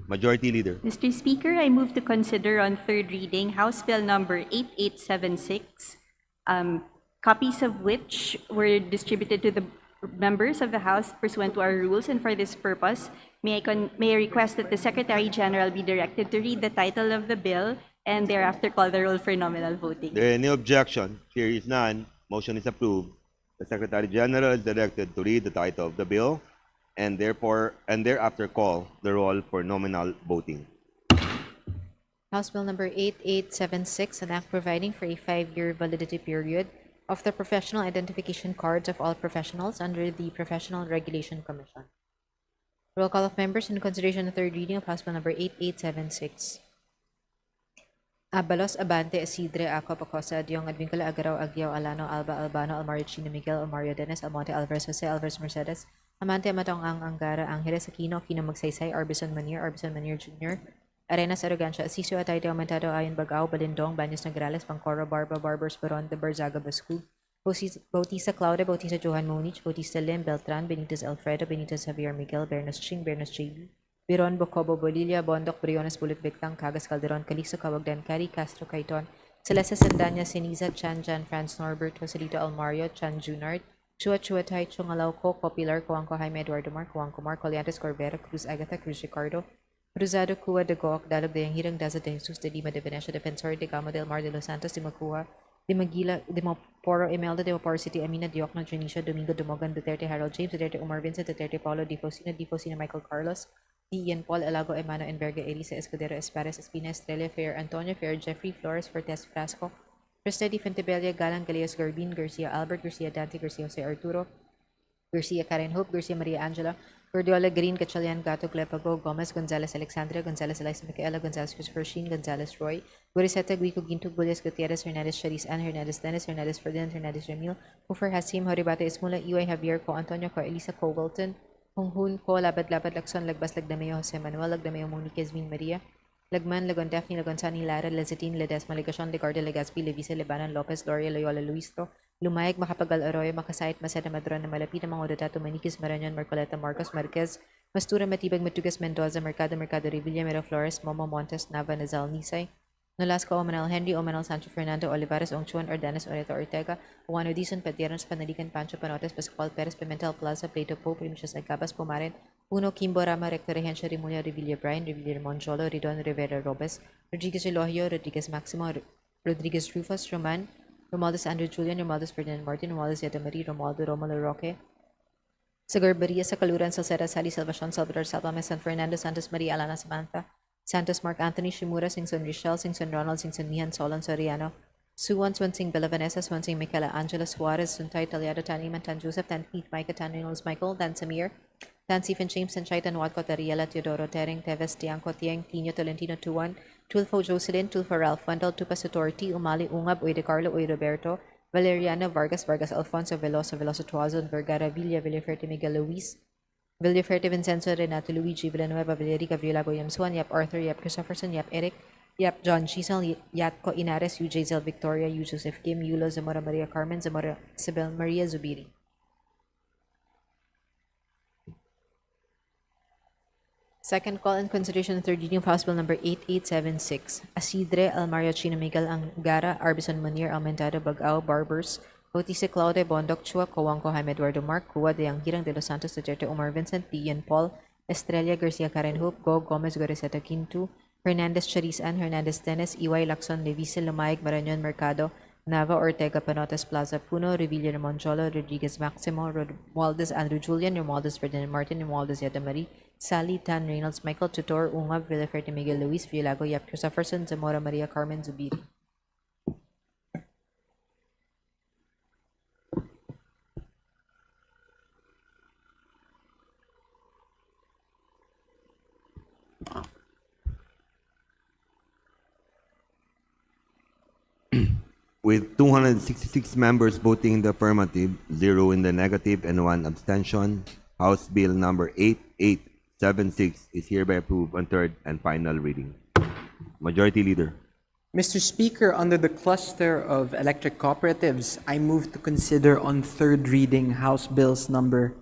Majority Leader. Mr. Speaker, I move to consider on third reading House Bill Number 8876, copies of which were distributed to the members of the House pursuant to our rules, and for this purpose, may I request that the Secretary General be directed to read the title of the bill and thereafter call the roll for nominal voting. There any objection? Here is none. Motion is approved. The Secretary General is directed to read the title of the bill and thereafter call the roll for nominal voting. House Bill Number 8876, an act providing for a 5-year validity period of the professional identification cards of all professionals under the Professional Regulation Commission. Roll call of members in consideration of third reading of House Bill Number 8876. Abalos, Abante, Isidre, Acop, Acosta, Diong, Advincula, Agaraw, Aguiao, Alano, Alba, Albano, Almario, Chino, Miguel, Almario, Dennis, Almonte, Alvarez, Jose, Alvarez, Mercedes, Amante, Amatong, Angara, Angeles, Aquino, Aquino, Magsaysay, Arbison Manier Jr., Arenas, Arrogancia, Asisio, Atayde, Aumentado, Ayon, Bagao, Balindong, Banyos, Nagrales, Pancoro, Barba, Barbers, Baron, De Barzaga, Bascu, Bautista, Claudia, Bautista, Johan Monich, Bautista, Lim, Beltran, Benitez, Alfredo, Benitez, Javier, Miguel, Bernas, Ching, Bernas, JB, Biron, Bocobo, Bolilla, Bondok, Briones, Bulit, Bictang, Cagas, Calderon, Calixto, Cawagdan, Cari, Castro, Caiton, Celeste, Sandanya, Siniza, Chan, Jan, Franz Norbert, Joselito, Almario, Chan, Junard, Chua Chua Tai Chungalaw Ko, Pilar Coanco Jaime Eduardo Mar, Coanco Mar, Coliantes Corbera, Cruz Agatha, Cruz Ricardo, Cruzado Cua de Goc, Dalog de Yanghirang Daza de Jesus de Lima de Venecia, Defensor de Gamo del Mar de Los Santos, de Macua, de Maguila, de Maporo, Imelda de Maporo City, Amina, Diokno, Junicia, Domingo, Dumogan, Duterte, Harold James, Duterte, Omar Vincent, Duterte, Paulo, Di Focina, Michael Carlos, D. Ian Paul, Alago, Emano, Enverga, Elisa, Escudero, Espares, Espina, Estrella, Fair, Antonio, Fair, Jeffrey, Flores, Fortes, Frasco, Krista Di Fontebella, Galang, Galeas, Garbin, Garcia, Albert, Garcia, Dante, Garcia, Jose Arturo, Garcia, Karen Hope, Garcia, Maria Angela, Gordiola, Green, Gatchalian, Gato, Glepago, Gomez, Gonzalez, Alexandria, Gonzalez, Eliza, Micaela, Gonzalez, Christopher Sheen, Gonzalez, Roy, Guriseta, Guico, Ginto, Gulles, Gutierrez, Hernandez, Charis, Ann, Hernandez, Dennis, Hernandez, Ferdinand, Hernandez, Jamil, Hoofer, Hasim, Horibate, Ismula, Iway, Javier, Ko, Antonio, Ko, Elisa, Ko, Wilton, Hunghun, Ko, Labad, Lacson, Lagbas, Lagdameo, Jose Manuel, Lagdameo, Monique, Esmin, Maria, Lagman, Lagon, Daphne, Lagon, Sani, Lara, Lezetin, Ledesma, Legacion, Legarda, Legazpi, Levise, Lebanon, Lopez, Loria, Loyola, Luistro, Lumayag, Makapagal, Arroyo, Makasait, Maseda, Madron, na malapit ang mga Odotato, Maniquis, Marañon, Marcoleta, Marcos, Marquez, Mastura, Matibag, Matugas, Mendoza, Mercado, Revilla, Miraflores, Momo, Montes, Nava, Nazal, Nisay, Nolasco, Omanal, Henry, Omanal, Sancho, Fernando, Olivares, Ongchuan, Ordanes, Oreto, Ortega, Juan Odison, Padiernos, Panaligan, Pancho, Panotes, Pascual, Perez, Pimentel, Plaza, Plato, Pope, Primicios, Agabas, Pumarin, Uno, Kimbo, Rama, Recto, Regencia, Rimulya, Revilla, Brian, Revilla, Monjolo, Ridon, Rivera, Robes, Rodriguez, Elohio, Rodriguez, Maximo, Rodriguez, Rufus, Roman, Romualdez, Andrew, Julian, Romualdez, Ferdinand, Martin, Romualdez, Yadamari, Romualdo, Romulo, Roque, Sagarbaria, Sacaluran, Salceda, Sally, Salvacion, Salvador, Salvame, San Fernando, Santos, Maria, Alana, Samantha, Santos, Mark Anthony, Shimura, Singson, Richelle, Singson, Ronald, Singson, Mihan, Solon, Soriano, Suwan, Swansing, Bella Vanessa, Swansing, Michaela, Angela, Suarez, Suntay, Taliado, Taniman, Tan Joseph, Tan Keith, Micah, Tan Reynolds, Michael, Tan Samir, Tan Stephen James, Tan Shaitan, Watco, Tariela, Teodoro, Tering, Teves, Tiangco, Tieng, Tino, Tolentino, Tuan, Tulfo, Jocelyn, Tulfo, Ralph, Wendell, Tupas, Torti, Umali, Ungab, Uy de Carlo, Uy Roberto, Valeriano, Vargas, Alfonso, Veloso, Tuazon, Vergara, Villa, Villaferte, Miguel Luis, Villaferte, Vincenzo, Renato, Luigi, Villanueva, Villarica, Villago, Yamsuan, Yap Arthur, Yap Christopherson, Yap Eric, Yap John Chisel, Yatco Inares, UJ Zel Victoria, U Joseph Kim, Yulo, Zamora Maria Carmen, Zamora Isabel Maria Zubiri. Second call in consideration of third reading of House Bill number 8876. Asidre, Almario Chino Miguel Angara, Arbison Munir, Almentado Bagao, Barbers, Bautista Claude, Bondok Chua, Coanco, Jaime Eduardo Mark, Cua de Yanghirang de Los Santos, Duterte, Omar Vincent, Ian Paul, Estrella Garcia Karen Hope, Go Gomez Goriseta Quintu, Hernandez Charis Ann, Hernandez Dennis, Iway Lacson, Levise Lumayag, Marañon Mercado, Nava Ortega Panotes Plaza Puno, Revilla Monjolo, Rodriguez Maximo, Romualdez Andrew Julian, Romualdez Ferdinand Martin, Romualdez Yadamari, Sally Tan Reynolds, Michael Tutor, Ungab, Villaferte Miguel Luis, Villago, Yap Christopherson, Zamora Maria Carmen Zubiri. With 266 members voting in the affirmative, 0 in the negative, and 1 abstention, House Bill number 8876 is hereby approved on third and final reading. Majority Leader. Mr. Speaker, under the cluster of electric cooperatives, I move to consider on third reading House Bills number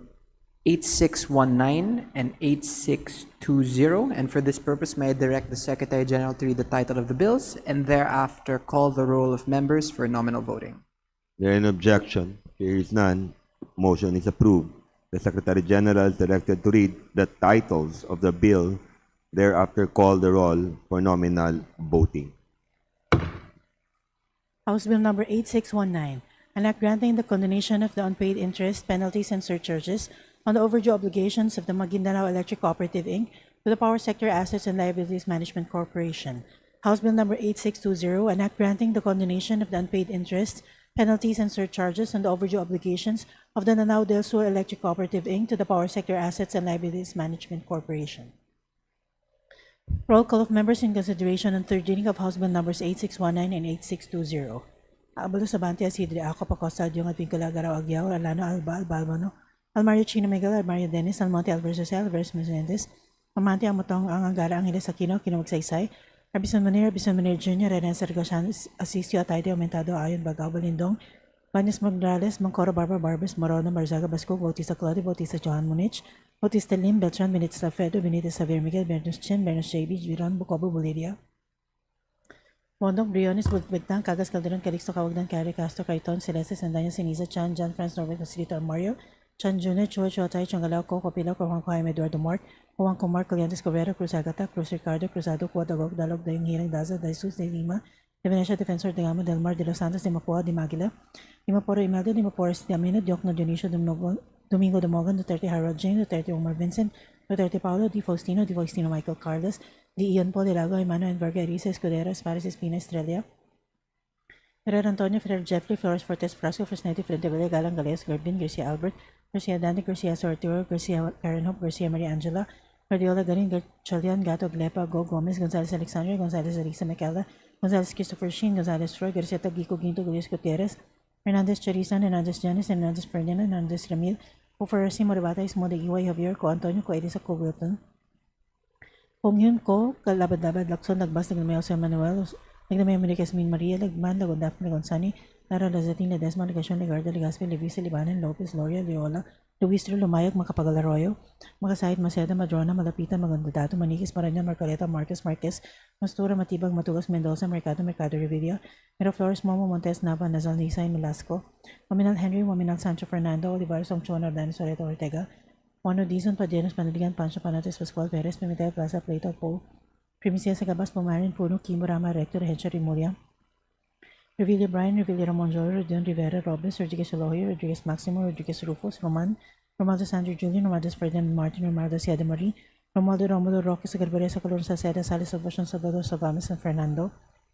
8619 and 8620, and for this purpose may I direct the Secretary General to read the title of the bills and thereafter call the roll of members for nominal voting. There is no objection. Here is none. Motion is approved. The Secretary General is directed to read the titles of the bill, thereafter call the roll for nominal voting. House Bill number 8619, an act granting the condonation of the unpaid interest, penalties, and surcharges on the overdue obligations of the Maguindanao Electric Cooperative, Inc. to the Power Sector Assets and Liabilities Management Corporation. House Bill number 8620, an act granting the condonation of the unpaid interest, penalties, and surcharges on the overdue obligations of the Nanao del Sur Electric Cooperative, Inc. to the Power Sector Assets and Liabilities Management Corporation. Roll call of members in consideration on third reading of House Bill numbers 8619 and 8620. Abalo Sabante, Asidre Ako, Pacosta, Diong at Vincula Garaw Agyao, Alano Alba, Albalbano, Almario Chino Miguel, Almario Dennis, Almonte Alvarez Josel, Alvarez Menendez, Amante Amotong, Angara Angeles Aquino, Kinawagsaysay, Arbison Manir Jr., Renan Sergosan, Asisio Atayde, Aumentado, Ayon Bagao, Balindong, Banis Morales, Mancoro Barbara Barbers, Morono, Marzaga Basco, Bautista Claudio, Bautista Johan Munich, Bautista Lim, Beltran, Benitez Lafedo, Benitez Xavier Miguel, Bernus Chen, Bernus JB, Viron, Bucobo, Bolivia, Bondok, Briones, Bulbigtang, Cagas, Calderon, Calixto, Cawagdan, Cari, Castro, Caiton, Celeste, Sandanya, Siniza, Chan, John, Franz, Norbert, Facilito, Mario, Chan Jr., Chua, Chuatay, Changalao, Coco, Pilaw, Juan Jaime, Eduardo Mark, Juan Comar, Caliantes, Cabrera, Cruz Agata, Cruz Ricardo, Cruzado, Cuadagog, Dalog, Dayong Hilang, Daza, Daisus, De Lima, De Venecia, Defensor, De Gama, Del Mar, De Los Santos, De Macua, De Maguila, Di Maporo, Imelda, Di Mapores, De Amino, Diokno, Dionisio, Domingo Damogan, Duterte, Harold Jane, Duterte, Omar Vincent, Duterte, Paulo, Di Faustino, Michael Carlos, Di Ian Paul, De Lago, Emmanuel Varga, Elisa, Escudero, Espares, Espina, Estrella, Ferrer Antonio, Ferrer Jeffrey, Flores Fortes, Frasco, Fresnetti, Frentevilla, Galang, Galeas, Garbin, Garcia Albert, Garcia Dante, Garcia Sortiro, Garcia Karen Hope, Garcia Maria Angela, Guardiola Garin, Chalian, Gato, Glepa, Go Gomez, Gonzalez Alexandra, Gonzalez Elisa Mecala, Gonzalez Christopher Sheen, Gonzalez Troy, Garcia Tagico, Ginto, Luis Gutierrez, Hernandez Charisan, Hernandez Janis, Hernandez Ferdinand, Hernandez Ramil, Uferasi, Moribata, Ismoda, Iway, Javier, Co Antonio, Co Elisa, Co Wilton, Kung yun ko, Kalabad-labad, Lakson, Nagbas, Naglamay, Jose Manuel, Naglamay, Americas, Min Maria, Lagman, Lagondaf, Nagonsani, Lara Lazatin, Ledesma, Legasyon, Legarda, Legaspi, Levisa, Libanan, Lopez, Loria, Leola, Luis Tro, Lumayag, Makapagalaroyo, Makasahit, Maceda, Madrona, Malapitan, Magandadato, Maniquis, Marañon, Marcoleta, Marquez, Mastura, Matibag, Matugas, Mendoza, Mercado Revilla, Miraflores, Momo, Montes, Nava, Nazal, Nisay, Melasco, Waminal Henry, Waminal Sancho Fernando, Olivares, Songchon, Ordanes, Soreto, Ortega, Juan Dizon, Padenos, Panaligan, Pancho Panates, Pascual Perez, Pimentel, Plaza, Plato, Poe, Primicia Sagabas, Pumarin, Puno, Kimbo, Rama, Rector, Hecha, Rimulya, Revilla Brian, Revilla Ramon Joy, Rodon Rivera, Robles, Rodriguez Eloy, Rodriguez Maximo, Rodriguez Rufus, Romaldo Sandro Julian, Romaldo Ferdinand Martin, Romaldo Siada Marie, Romaldo Romulo Roque, Sagarbaria, Calor, Saceda, Sales, Salvacion, Salvador, Salvames, San Fernando,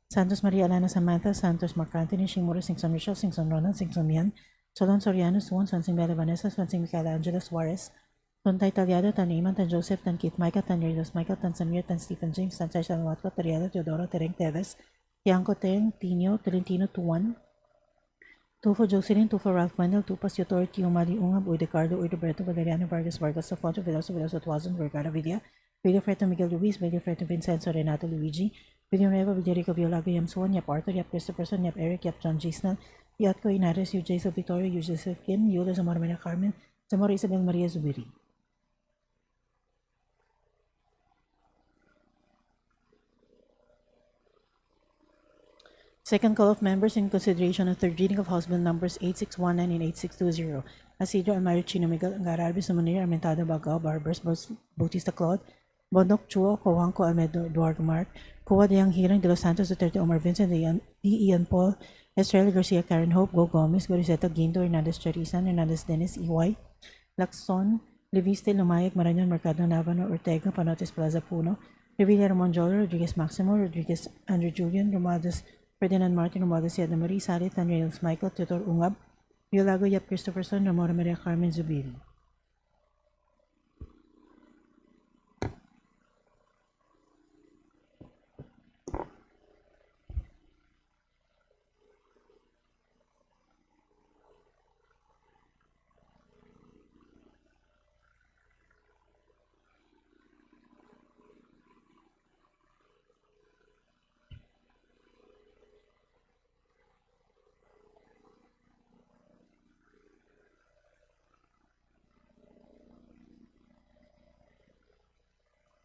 Santos Maria Alana Samantha, Santos Mark Anthony, Shimura, Singson Michelle, Singson Ronald, Singson Mian, Solon Soriano, Suwon, Swansing Bella Vanessa, Swansing Michaela Angela Suarez, Tontay Talyado, Tan Iman, Tan Joseph, Tan Keith Micah, Tan Yerdos Michael, Tan Samir, Tan Stephen James, Tan Chay Salvatko, Teriado, Teodoro, Tereng Teves, Tiangco Teng, Tino, Tolentino, Tuan, Tufo Jocelyn, Tufo Ralph Wendell, Tupas Yotor, Tio Mali Ungab, Udecardo, Roberto, Valeriano Vargas, Vargas, Safonso, Veloso, Tuazon, Vergara Villa, Villafreto Miguel Luis, Villafreto Vincenzo, Renato Luigi, Villanueva, Villarico Violago, Yam Suan, Yap Arthur, Yap Christopherson, Yap Eric, Yap John Gisnal, Yatko Inares, Yu Jason Victoria, Yu Joseph Kim, Yula Zamora Maria Carmen, Zamora Isabel Maria Zubiri. Second call of members in consideration of third reading of House Bill numbers 8619 and 8620. Asidro Almario Chino Miguel, Angarabi Sumunir, Armentado Bagao, Barbers, Bautista Claude, Bondok Chuo, Cojuanco Almedo, Eduardo Mark, Cuba de Hirang de los Santos, Duterte Omar Vincent, D. Ian Paul, Estrella Garcia, Karen Hope, Go Gomez, Gorizeta Guindo, Hernandez Charisan, Hernandez Dennis, EY, Lacson, Leviste, Lumayag, Marañon, Mercado Navano, Ortega, Panotes Plaza Puno, Revilla Ramon Joel, Rodriguez Maximo, Rodriguez Andrew Julian, Romaldes Ferdinand Martin, Romaldes Siada Marie, Salit, Tanreals Michael, Tutor Ungab, Violago Yap Christopherson, Ramora Maria Carmen Zubiri.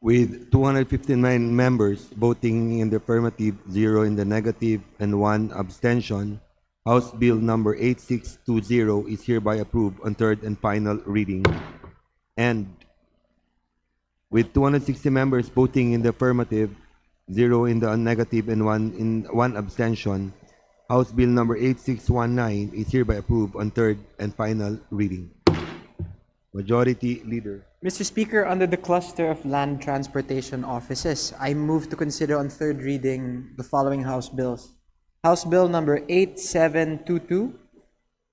With 259 members voting in the affirmative, 0 in the negative, and 1 abstention, House Bill number 8620 is hereby approved on third and final reading. And with 260 members voting in the affirmative, 0 in the negative, and 1 abstention, House Bill number 8619 is hereby approved on third and final reading. Majority Leader. Mr. Speaker, under the cluster of land transportation offices, I move to consider on third reading the following House bills. House Bill number 8722,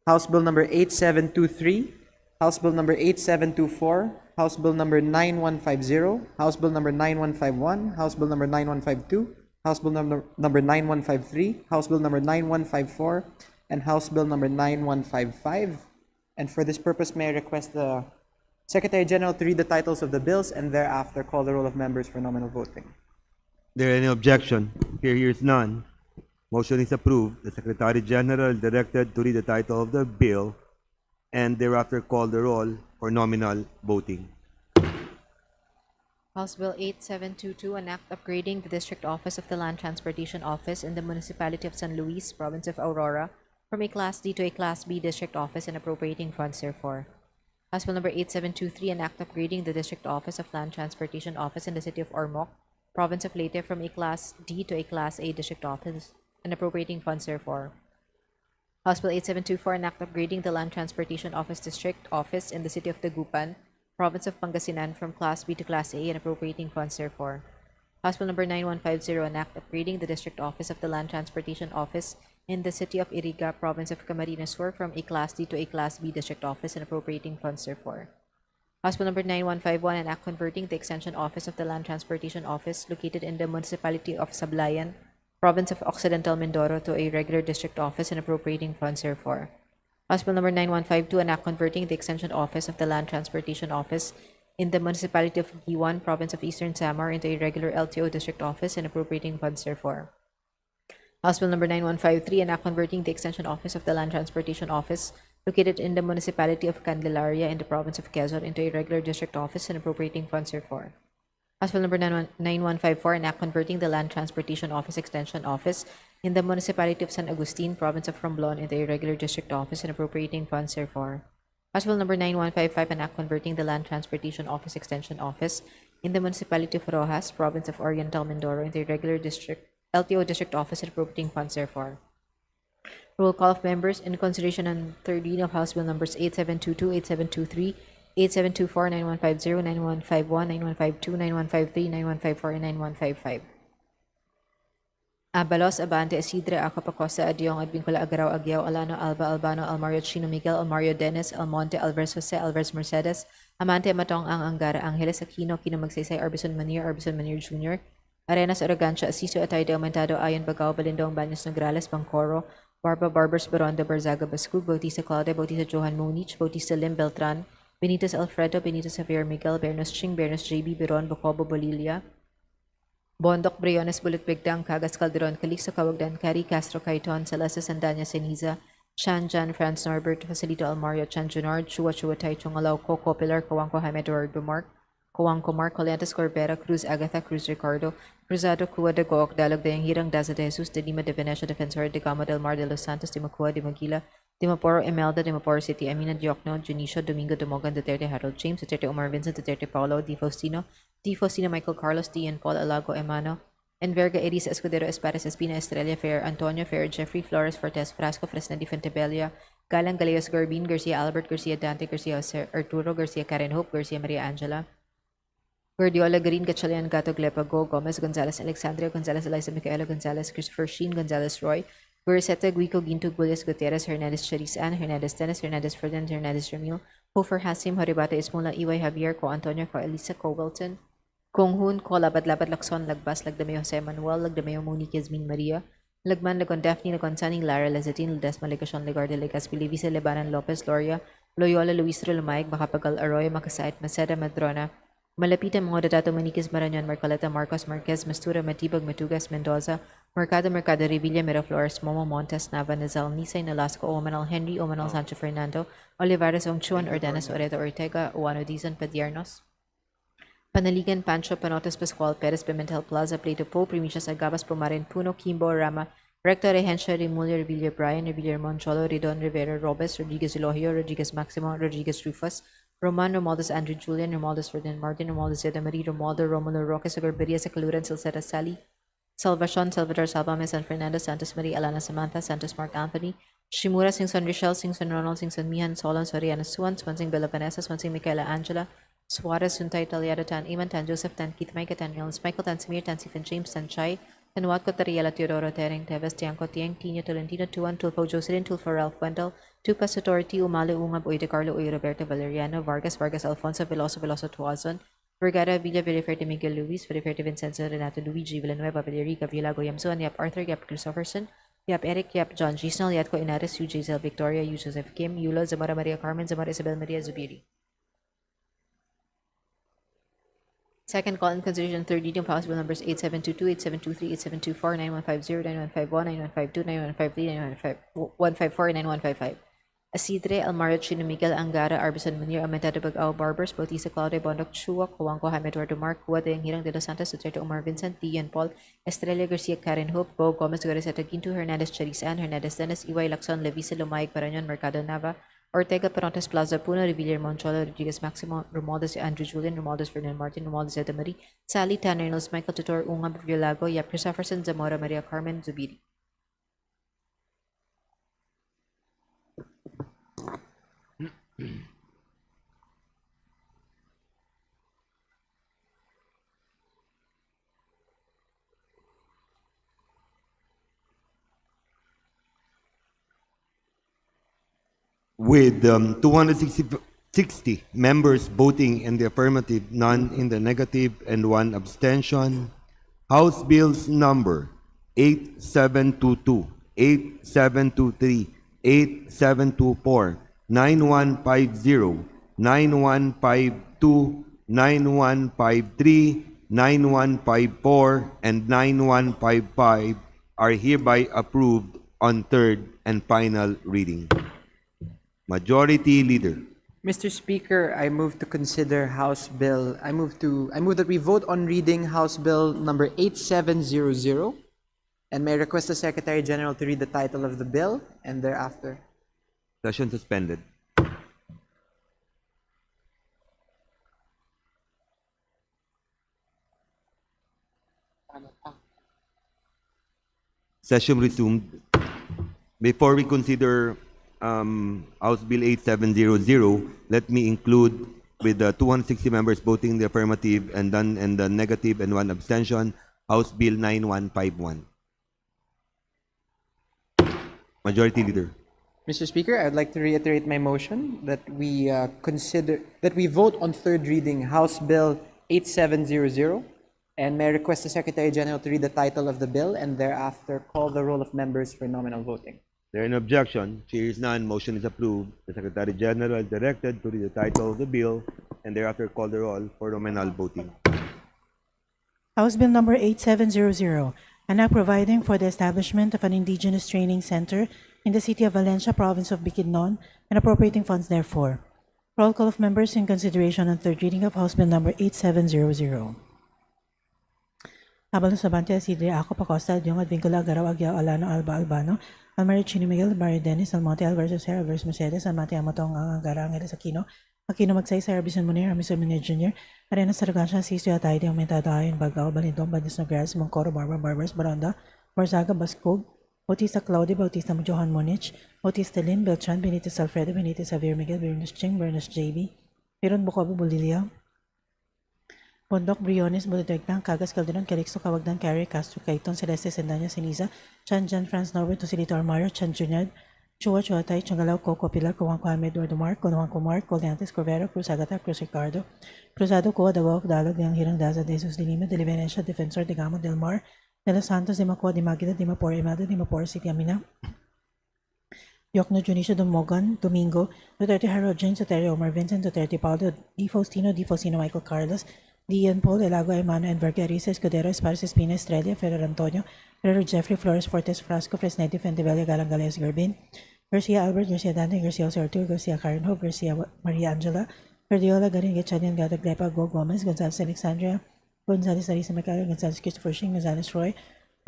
House Bill number 8723, House Bill number 8724, House Bill number 9150, House Bill number 9151, House Bill number 9152, House Bill number 9153, House Bill number 9154, and House Bill number 9155. And for this purpose, may I request the Secretary General to read the titles of the bills and thereafter call the roll of members for nominal voting. There any objection? Here is none. Motion is approved. The Secretary General is directed to read the title of the bill and thereafter call the roll for nominal voting. House Bill 8722, an act upgrading the district office of the Land Transportation Office in the municipality of San Luis, province of Aurora, from a Class D to a Class B district office and appropriating funds therefore. House Bill number 8723, an act upgrading the district office of Land Transportation Office in the city of Ormoc, province of Leyte, from a Class D to a Class A district office and appropriating funds therefore. House Bill 8724, an act upgrading the Land Transportation Office District Office in the city of Dagupan, province of Pangasinan, from Class B to Class A and appropriating funds therefore. House Bill number 9150, an act upgrading the District Office of the Land Transportation Office in the city of Iriga, province of Camarines Sur, from a Class D to a Class B district office and appropriating funds therefore. House Bill number 9151, an act converting the Extension Office of the Land Transportation Office located in the municipality of Sablayan, province of Occidental Mindoro, to a regular district office and appropriating funds therefore. House Bill number 9152, an act converting the Extension Office of the Land Transportation Office in the municipality of Giwan, province of Eastern Samar, into a regular LTO district office and appropriating funds therefore. House Bill number 9153, an act converting the Extension Office of the Land Transportation Office located in the municipality of Candelaria in the province of Quezon into a regular district office and appropriating funds therefore. House Bill number 9154, an act converting the Land Transportation Office Extension Office in the municipality of San Agustin, province of Romblon, into a regular district office and appropriating funds therefore. House Bill number 9155, an act converting the Land Transportation Office Extension Office in the municipality of Rojas, province of Oriental Mindoro, into a regular LTO district office and appropriating funds therefore. Roll call of members in consideration on third reading of House Bill numbers 8722, 8723, 8724, 9150, 9151, 9152, 9153, 9154, and 9155. Abalos, Abante, Isidre, Acapacosta, Adiong, Advincula, Agaraw, Aguiao, Alano, Alba, Albano, Almario, Chino, Miguel, Almario, Dennis, Almonte, Alvarez, Jose, Alvarez, Mercedes, Amante, Matong, Angara, Angeles, Aquino, Kino, Magsaysay, Arbison, Manir Jr., Arenas, Aragancia, Asiso, Atay, de Aumentado, Ayon, Bagao, Balindong, Baños, Nograles, Bangcoro, Barbers, Baronda, Barzaga, Bascug, Bautista, Calde, Bautista, Johan Monich, Bautista, Lim, Beltran, Benitez, Alfredo, Benitez, Javier, Miguel, Bernos, Ching, Bernos, JB, Biron, Bocobo, Bolilia, Bondok, Briones, Bullet, Bigdang, Cagas, Calderon, Calixto, Cawagdan, Cari, Castro, Caiton, Salasa, Sandanya, Ceniza, Chan, Jan, Franz, Norbert, Joselito, Almario, Chan, Junard, Chua, Tai, Chungalaw, Coco, Pilar, Coangco, Jaime, Eduardo, Mark, Coangco, Mark, Coleantes, Corbera, Cruz, Agatha, Cruz, Ricardo, Cruzado, Cua de Goc, Dalog de Hirang, Daza de Jesus, de Lima de Venecia, Defensor, de Gama del Mar de los Santos, de Macua, de Maguila, de Maporo, Imelda, de Maporo City, Amina Diocno, Junicio, Domingo de Mogan, Duterte, Harold James, Duterte, Omar Vincent, Duterte, Paulo, Di Faustino, Michael Carlos, Ian Paul, Alago, Emano, Enverga, Elisa Escudero, Espares, Espina, Estrella, Fair, Antonio, Fair, Jeffrey, Flores, Fortes, Frasco, Fresnedi, Fentebella, Galang, Galeos, Gorbin, Garcia, Albert, Garcia, Dante, Garcia, Arturo, Garcia, Karen Hope, Garcia, Maria Angela, Guardiola, Green, Gatchalian, Gato, Glepa, Go, Gomez, Gonzalez, Alexandria, Gonzalez, Eliza, Micaela, Gonzalez, Christopher Sheen, Gonzalez, Roy, Guriseta, Guico, Ginto, Gulles, Gutierrez, Hernandez, Charis Ann, Hernandez, Dennis, Hernandez, Ferdinand, Hernandez, Ramil, Hofer, Hasim, Horibata, Ismula, Iway, Javier, Co Antonio, Co Elisa, Co Wilton, Kung Hun, Ko Labad, Lakson, Lagbas, Lagdameo, Jose Manuel, Lagdameo, Monique, Yasmin, Maria, Lagman, Lagon, Daphne, Lagon, Sunny, Lara, Lazatin, Ledesma, Legacion, Legarde, Legaspi, Levisa, Lebanon, Lopez, Loria, Loyola, Luis Lumayag, Bakapagal, Arroyo, Makasait, Maceda, Madrona, Malapitan, mga Dato, Maniquez, Marañon, Marcoleta, Marcos, Marquez, Mastura, Matibag, Matugas, Mendoza, Mercado, Revilla, Miraflores, Momo, Montes, Nava, Nazal, Nisay, Nolasco, Omanal, Henry, Omanal, Sancho Fernando, Olivares, Ongchuan, Ordenas, Oreta, Ortega, Uano, Dizon, Padiernos, Panaligan, Pancho, Panotes, Pascual, Perez, Pimentel, Plaza, Plato, Po, Primicias, Agabas, Pumarin, Puno, Kimbo, Rama, Recto, Regencia, Remulia, Revilla, Brian, Revilla, Moncholo, Redon, Rivera, Robes, Rodriguez, Elohio, Rodriguez, Maximo, Rodriguez, Rufus, Roman, Romualdez, Andrew, Julian, Romualdez, Ferdinand, Martin, Romualdez, Zeda Marie, Romualdo, Romulo, Roque, Sagorberia, Sacaluran, Silceta, Sally, Salvacion, Salvador, Salvame, San Fernando, Santos Maria, Alana, Samantha, Santos, Mark Anthony, Shimura, Singson, Richelle, Singson, Ronald, Singson, Mihan, Solon, Soriana, Suan, Swansing, Bella Vanessa, Swansing, Michaela, Angela, Suarez, Suntay, Taliado, Tan, Iman, Tan, Joseph, Tan, Keith, Micah, Tan, Nils, Michael, Tan, Samir, Tan, Stephen, James, Tan, Chai, Tan, Watko, Tariela, Teodoro, Tering, Teves, Tiangco, Tiang, Tino, Tolentino, Tuan, Tulfo, Jocelyn, Tulfo, Ralph, Wendell, Tupas, Authority, Umalo, Ungab, Uy, De Carlo, Uy, Roberto, Valeriano, Vargas, Alfonso, Veloso, Tuazon, Vergara, Villa, Villaferte, Miguel Luis, Villaferte, Vincenzo, Renato, Luigi, Villanueva, Villarica, Villago, Yamsuan, Yap Arthur, Yap Christopherson, Yap Eric, Yap John Gisnell, Yatko Inares, Yu Giselle Victoria, Yu Joseph Kim, Yulo, Zamora Maria Carmen, Zamora Isabel Maria Zubiri. Second call in consideration third reading of House Bill numbers 8722, 8723, 8724, 9150, 9151, 9152, 9153, 9154, and 9155. Asidre, Almario, Chino, Miguel, Angara, Arbison, Munir, Almentado, Bagao, Barbers, Bautista, Claudia, Bondoc, Chua, Coangco, Jaime Eduardo Mark, Huateng, Hirang de los Santos, Duterte, Omar Vincent, Tian Paul, Estrella Garcia, Karen Hope, Bo, Gomez, Gariseta, Ginto, Hernandez, Charisse Ann, Hernandez, Dennis, Iway, Lacson, Levisa, Lumayag, Parañon, Mercado Nava, Ortega, Perontes, Plaza, Puno, Revilla, Monchola, Rodriguez, Maximo, Romualdez, Andrew Julian, Romualdez, Ferdinand Martin, Romualdez, Eda Marie, Sally, Tanner, Nils, Michael Tutor, Ungam, Violago, Yap, Christopherson, Zamora, Maria Carmen, Zubiri. With 260 members voting in the affirmative, none in the negative, and 1 abstention, House Bills number 8722, 8723, 8724, 9150, 9152, 9153, 9154, and 9155 are hereby approved on third and final reading. Majority Leader. Mr. Speaker, I move to consider House Bill. I move that we vote on reading House Bill number 8700, and may request the Secretary General to read the title of the bill and thereafter. Session suspended. Session resumed. Before we consider House Bill 8700, let me include with the 260 members voting in the affirmative and none in the negative and 1 abstention, House Bill 9151. Majority Leader. Mr. Speaker, I'd like to reiterate my motion that we vote on third reading House Bill 8700, and may I request the Secretary General to read the title of the bill and thereafter call the roll of members for nominal voting. There is no objection. Chair is none. Motion is approved. The Secretary General is directed to read the title of the bill and thereafter call the roll for nominal voting. House Bill number 8700, an act providing for the establishment of an indigenous training center in the city of Valencia, province of Bukidnon, and appropriating funds therefor. Roll call of members in consideration on third reading of House Bill number 8700. Abalo Sabante, Asidre, Ako, Pacosta, Diong, Advincula, Garaw, Agyao, Alano, Alba, Albano, Almario, Chino, Miguel, Almario, Dennis, Almonte, Alberto, Serra, Alvarez, Mercedes, Almati, Amatong, Angara, Angeles, Aquino, Magsaysay, Sarah, Bison, Munir, Amiso, Munir Jr., Arena, Saragansha, Sisto, Atay, Aumentado, Ayon, Bagao, Balindong, Badis, Nogres, Moncoro, Barbers, Baronda, Barzaga, Bascog, Bautista Claudia, Bautista Johan Monich, Bautista Lin, Beltran, Benitez Alfredo, Benitez Javier Miguel, Bernas Ching, Bernas JB, Piron Bucobo, Bulilia, Bondok, Briones, Bulidegtang, Cagas, Calderon, Calixto, Cawagdan, Carrie, Castro, Caiton, Celeste, Sendanya, Siniza, Chan, Jan, Franz, Norbert, Tosilito, Armario, Chan, Junad, Chua, Chuatay, Changalaw, Coco, Pilar, Cojuan, Jaime, Eduardo Mark, Conuanco Mark, Coldantes, Corvero, Cruz Agata, Cruz Ricardo, Cruzado, Coa, Dawak, Dalog, Yang Hirang Daza, De Jesus, Dilima, De Livenecia, Defensor, De Gamo, Del Mar, De Los Santos, De Macua, De Magida, De Mapor, Emado, De Mapor, City Amina, Yokno, Junicio, Dumogan, Domingo, Duterte, Harold, James, Duterte, Omar Vincent, Duterte, Paulo, Di Faustino, Michael Carlos, Dian Paul, Elago, Emano, Enverga, Arisa, Escudero, Esparza, Espina, Estrella, Ferrer Antonio, Ferrer Jeffrey, Flores, Fortes, Frasco, Fresneti, Fendevella, Galang, Gales, Garbin, Garcia Albert, Garcia Dante, Garcia Jose Arturo, Garcia Karen Hope, Garcia Maria Angela, Guardiola, Garin, Gachanian, Gada, Glepa, Go Gomez, Gonzales, Alexandria, Gonzales, Arisa, Mercado, Gonzales, Christopher Shing, Gonzales, Roy,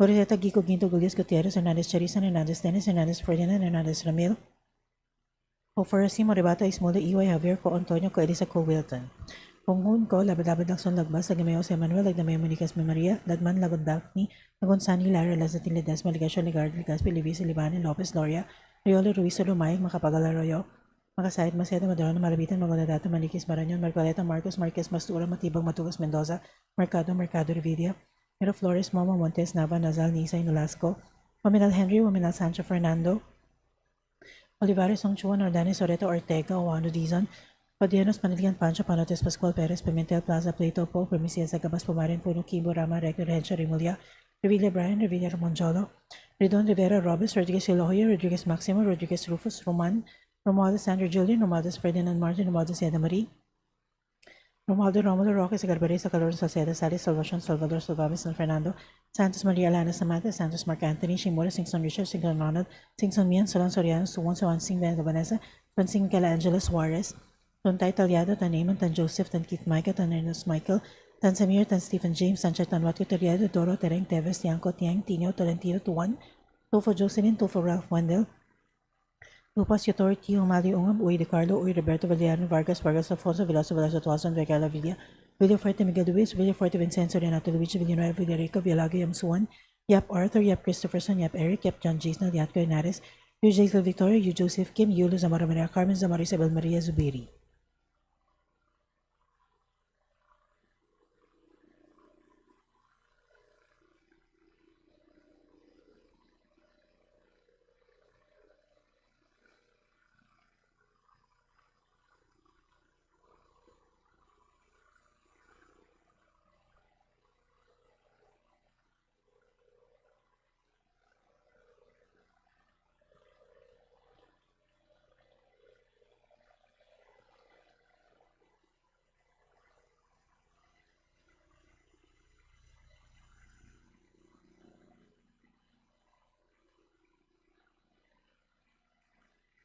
Gorizeta, Gico, Ginto, Gullias, Gutierrez, Hernandez, Charisan, Hernandez, Dennis, Hernandez, Ferdinand, Hernandez, Ramil, Oforasi, Moribata, Ismola, Iway, Javier, Co Antonio, Co Elisa, Co Wilton. Punghun ko, labad-labad Lakson, Lagbas, Lagamayo, Jose Manuel, Lagdamayo, Manicas, Maria, Lagman, Lagod, Daphne, Lagonsani, Lara, Lazatin, Ledesma, Ligasio, Ligardo, Ligaspi, Livisa, Libani, Lopez, Loria, Riolo, Ruiz, Lumayag, Makapagalaroyo, Makasayat, Maceda, Madrona, Marabitan, Magonadato, Malikis, Maranyon, Marcoleta, Marcos, Marquez, Mastura, Matibag, Matugas, Mendoza, Mercado, Revidia, Miro Flores, Momo, Montes, Nava, Nazal, Nisa, Nolasco, Waminal Henry, Waminal Sancho, Fernando, Olivares, Songchuan, Ordanes, Oreto, Ortega, Owano, Dizon, Padianos, Paniligan, Pancho, Panotes, Pascual, Perez, Pimentel, Plaza, Plato, Po, Permisia, Sagabas, Pumarin, Puno, Kibo, Rama, Rector, Hensha, Rimulya, Revilla Brian, Revilla Ramonjolo, Redon, Rivera, Robes, Rodriguez, Elohoya, Rodriguez Maximo, Rodriguez Rufus, Roman, Romualdez, Sandra Julian, Romualdez, Ferdinand Martin, Romualdez, Eda Marie, Romualdo Roque Sagarbari Calor Salcedo Sally Salvacion Salvador Salvavis San Fernando Santos Maria Lana Samantha Santos Mark Anthony Shimura Singson Richard Singson Ronald Singson Mian Solon Soriano Suwon Sawan Sing Vanessa Pansing Michaela Angela Suarez Tontay Talyado Tan Amon Tan Joseph Tan Keith Micah Tan Ernest Michael Tan Samir Tan Stephen James Sanchez Tan Watio Talyado Doro Tereng Teves Tiangco Tiang Tino Tolentino Tuan Tofo Jocelyn Tofo Ralph Wendell Lupas Yotor, Tio Mali Ungam, Uy De Carlo, Uy Roberto Valeriano Vargas, Vargas Alfonso, Veloso Veloso Tuason, Vegala Villa, Villafuerte Miguel Luis, Villafuerte Vincenzo, Renato Luigi, Villanueva Villarico, Villago Yamsuan, Yap Arthur, Yap Christopherson, Yap Eric, Yap John Jason, Yatco Henares, Yu Jaisel Victoria, Yu Joseph Kim, Yulo Zamora Maria Carmen, Zamora Isabel Maria Zubiri.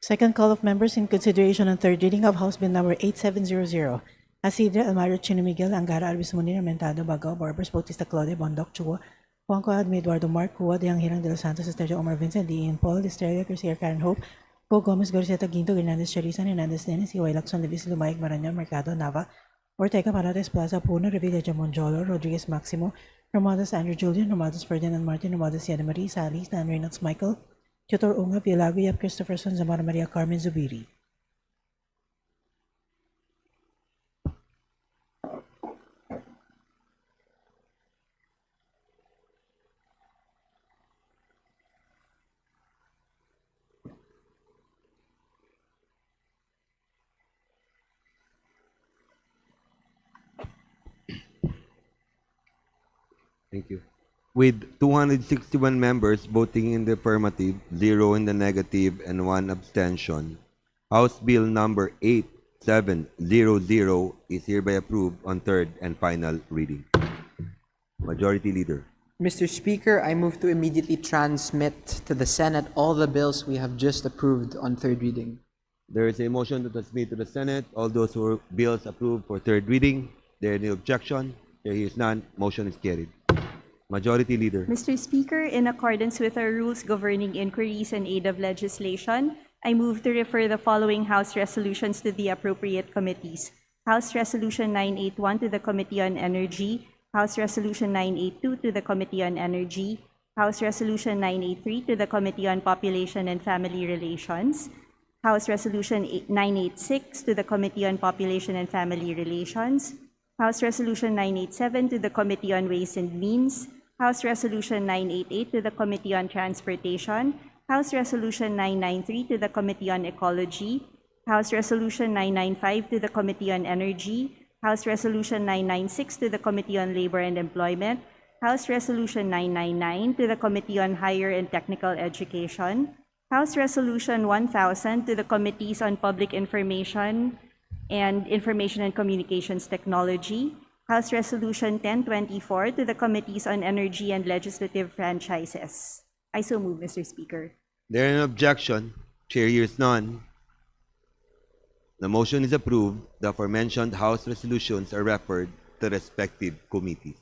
Second call of members in consideration on third reading of House Bill Number 8700. Asidre Almario Chino Miguel, Angara Albis Munir, Mentado Bagao, Barbers Bautista Claudia, Bondoc Chua, Juan Coadme Eduardo Mark, Cua, Diang Hirang de los Santos, Estereo Omar Vincent, Dean Paul, Estrella Garcia Karen Hope, Go Gomez Garceta Ginto, Hernandez Charisan, Hernandez Dennis, Iway Lacson, Levis Lumayag Marañon, Mercado Nava, Ortega Parates Plaza, Puno, Revilla Jamonjolo, Rodriguez Maximo, Romadas Andrew Julian, Romadas Ferdinand Martin, Romadas Yada Marie, Sally, Stan Reynolds Michael, Tutor Unga, Villago, Yap Christopherson, Zamora Maria Carmen Zubiri. Thank you. With 261 members voting in the affirmative, 0 in the negative, and 1 abstention, House Bill number 8700 is hereby approved on third and final reading. Majority Leader. Mr. Speaker, I move to immediately transmit to the Senate all the bills we have just approved on third reading. There is a motion to transmit to the Senate all those who bills approved for third reading. There is no objection. There is none. Motion is carried. Majority Leader. Mr. Speaker, in accordance with our rules governing inquiries and aid of legislation, I move to refer the following House resolutions to the appropriate committees. House Resolution 981 to the Committee on Energy, House Resolution 982 to the Committee on Energy, House Resolution 983 to the Committee on Population and Family Relations, House Resolution 986 to the Committee on Population and Family Relations, House Resolution 987 to the Committee on Ways and Means, House Resolution 988 to the Committee on Transportation, House Resolution 993 to the Committee on Ecology, House Resolution 995 to the Committee on Energy, House Resolution 996 to the Committee on Labor and Employment, House Resolution 999 to the Committee on Higher and Technical Education, House Resolution 1000 to the Committees on Public Information and Information and Communications Technology, House Resolution 1024 to the Committees on Energy and Legislative Franchises. I so move, Mr. Speaker. There is no objection. Chair hears none. The motion is approved. The aforementioned House resolutions are referred to respective committees.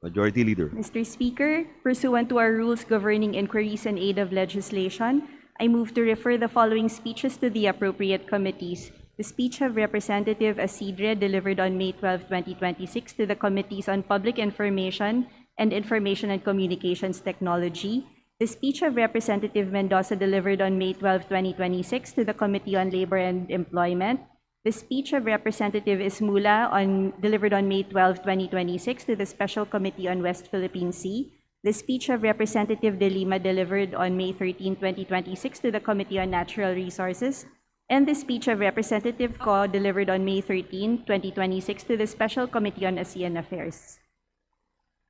Majority Leader. Mr. Speaker, pursuant to our rules governing inquiries and aid of legislation, I move to refer the following speeches to the appropriate committees. The speech of Representative Asidre delivered on May 12, 2026 to the Committees on Public Information and Information and Communications Technology. The speech of Representative Mendoza delivered on May 12, 2026 to the Committee on Labor and Employment. The speech of Representative Ismula delivered on May 12, 2026 to the Special Committee on West Philippine Sea. The speech of Representative De Lima delivered on May 13, 2026 to the Committee on Natural Resources. And the speech of Representative Ko delivered on May 13, 2026 to the Special Committee on ASEAN Affairs.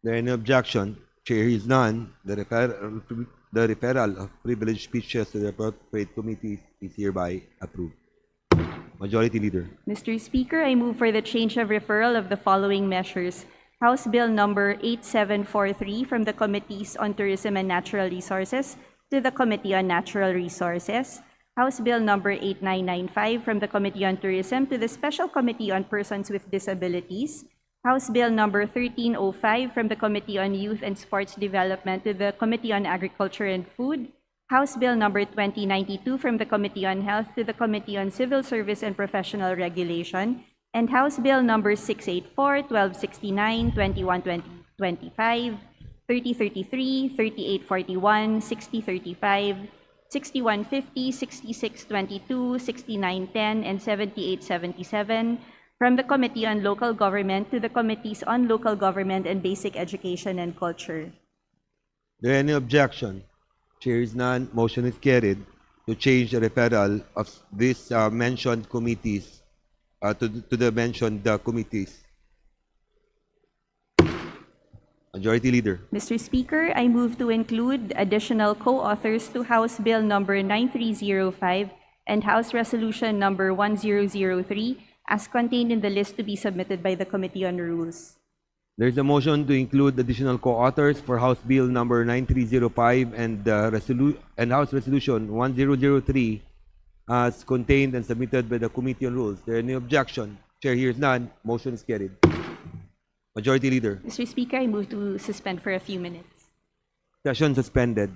There is no objection. Chair hears none. The referral of privileged speeches to the appropriate committee is hereby approved. Majority Leader. Mr. Speaker, I move for the change of referral of the following measures. House Bill number 8743 from the Committees on Tourism and Natural Resources to the Committee on Natural Resources. House Bill number 8995 from the Committee on Tourism to the Special Committee on Persons with Disabilities. House Bill number 1305 from the Committee on Youth and Sports Development to the Committee on Agriculture and Food. House Bill number 2092 from the Committee on Health to the Committee on Civil Service and Professional Regulation. And House Bill number 684, 1269, 2125, 3033, 3841, 6035, 6150, 6622, 6910, and 7877 from the Committee on Local Government to the Committees on Local Government and Basic Education and Culture. There any objection? Chair is none. Motion is carried to change the referral of these mentioned committees to the mentioned committees. Majority Leader. Mr. Speaker, I move to include additional co-authors to House Bill number 9305 and House Resolution number 1003 as contained in the list to be submitted by the Committee on Rules. There is a motion to include additional co-authors for House Bill number 9305 and House Resolution 1003 as contained and submitted by the Committee on Rules. There any objection? Chair hears none. Motion is carried. Majority Leader. Mr. Speaker, I move to suspend for a few minutes. Session suspended.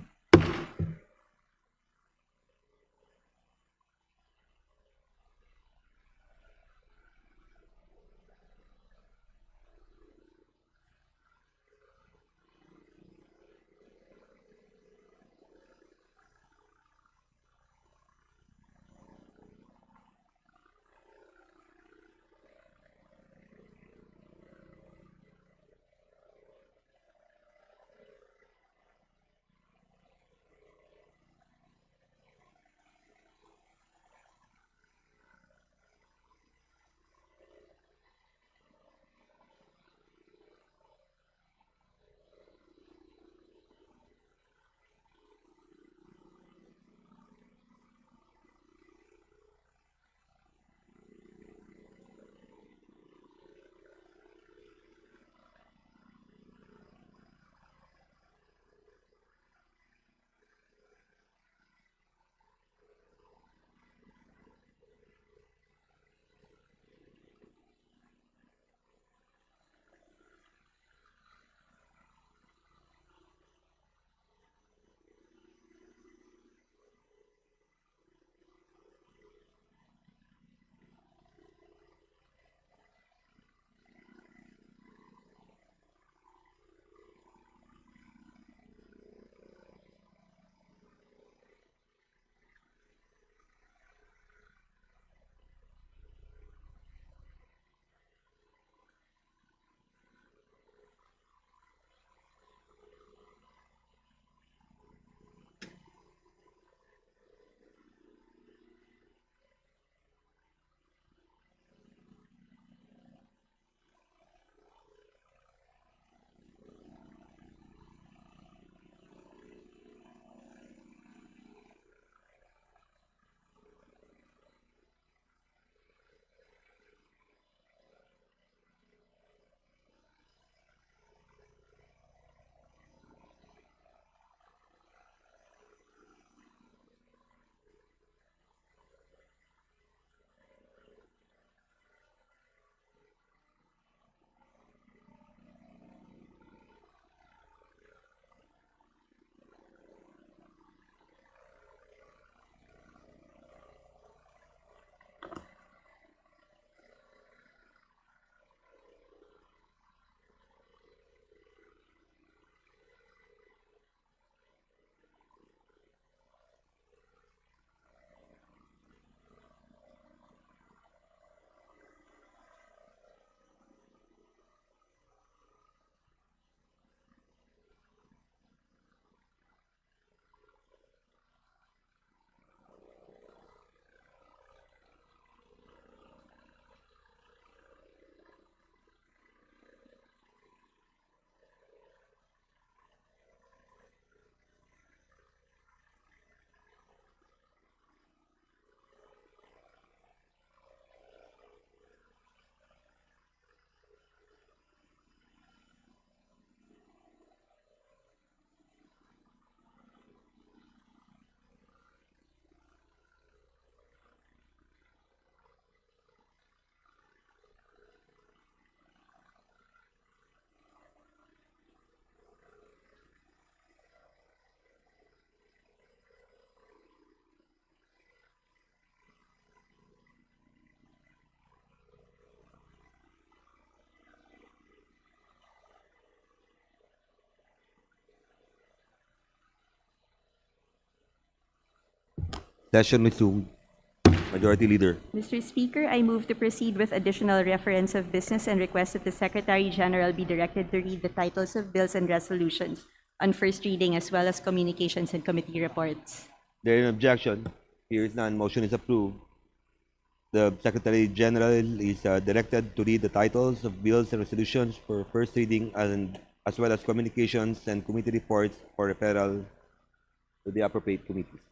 Session resumed. Majority Leader. Mr. Speaker, I move to proceed with additional reference of business and request that the Secretary General be directed to read the titles of bills and resolutions on first reading as well as communications and committee reports. There is an objection. Here is none. Motion is approved. The Secretary General is directed to read the titles of bills and resolutions for first reading and as well as communications and committee reports for referral to the appropriate committees.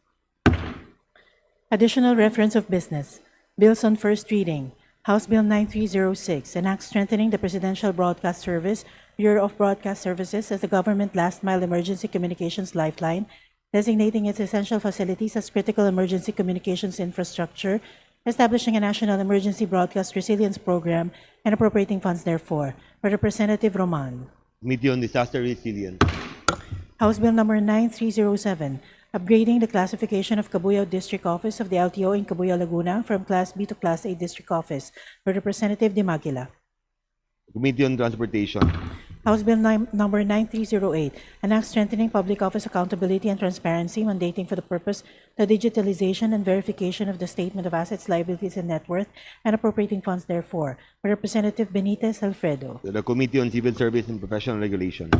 Additional reference of business. Bills on first reading. House Bill 9306, an act strengthening the Presidential Broadcast Service, Bureau of Broadcast Services as the government last mile emergency communications lifeline, designating its essential facilities as critical emergency communications infrastructure, establishing a national emergency broadcast resilience program, and appropriating funds therefor. By Representative Roman. Committee on Disaster Resilience. House Bill number 9307, upgrading the classification of Cabuyao District Office of the LTO in Cabuyao, Laguna from Class B to Class A District Office. By Representative De Maguila. Committee on Transportation. House Bill number 9308, an act strengthening public office accountability and transparency, mandating for the purpose the digitalization and verification of the statement of assets, liabilities, and net worth, and appropriating funds therefor. By Representative Benitez Alfredo. The Committee on Civil Service and Professional Regulation.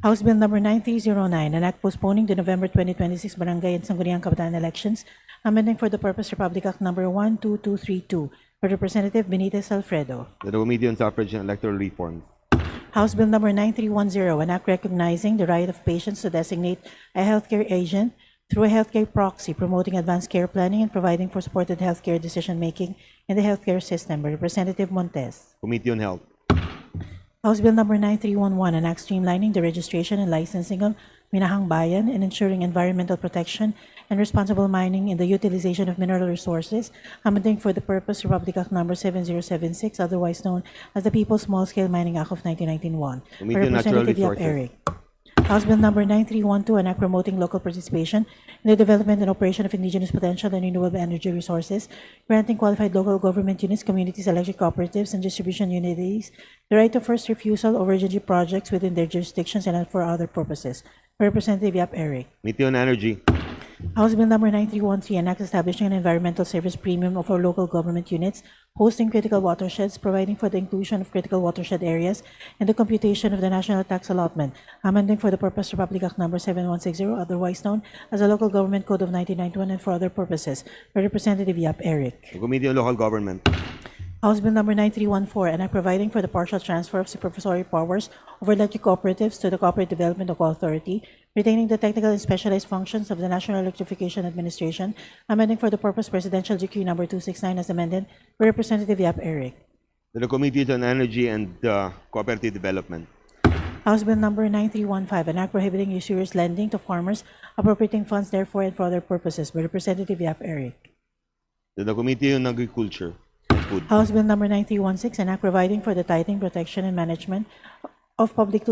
House Bill number 9309, an act postponing the November 2026 Barangay and Sangguniang Kabataan elections, amending for the purpose Republic Act number 12232. By Representative Benitez Alfredo. The Committee on Suffrage and Electoral Reforms. House Bill number 9310, an act recognizing the right of patients to designate a healthcare agent through a healthcare proxy, promoting advanced care planning and providing for supported healthcare decision-making in the healthcare system. By Representative Montes. Committee on Health. House Bill number 9311, an act streamlining the registration and licensing of Minahang Bayan and ensuring environmental protection and responsible mining in the utilization of mineral resources, amending for the purpose Republic Act number 7076, otherwise known as the People's Small-Scale Mining Act of 1991. Committee on Natural Representative Yap Resources. Eric. House Bill number 9312, an act promoting local participation in the development and operation of indigenous potential and renewable energy resources, granting qualified local government units, communities, electric cooperatives, and distribution unities the right of first refusal over energy projects within their jurisdictions and for other purposes. Representative Yap Eric. Committee on Energy. House Bill number 9313, an act establishing an environmental service premium for local government units hosting critical watersheds, providing for the inclusion of critical watershed areas and the computation of the national tax allotment, amending for the purpose Republic Act number 7160, otherwise known as the Local Government Code of 1991, and for other purposes. By Representative Yap Eric. The Committee on Local Government. House Bill number 9314, an act providing for the partial transfer of supervisory powers over electric cooperatives to the Cooperative Development Authority, retaining the technical and specialized functions of the National Electrification Administration, amending for the purpose Presidential Decree number 269 as amended. By Representative Yap Eric. The Committees on Energy and Cooperative Development. House Bill number 9315, an act prohibiting usurious lending to farmers, appropriating funds therefore and for other purposes. By Representative Yap Eric. The Committee on Agriculture and Food. House Bill number 9316, an act providing for the tithing, protection, and management of public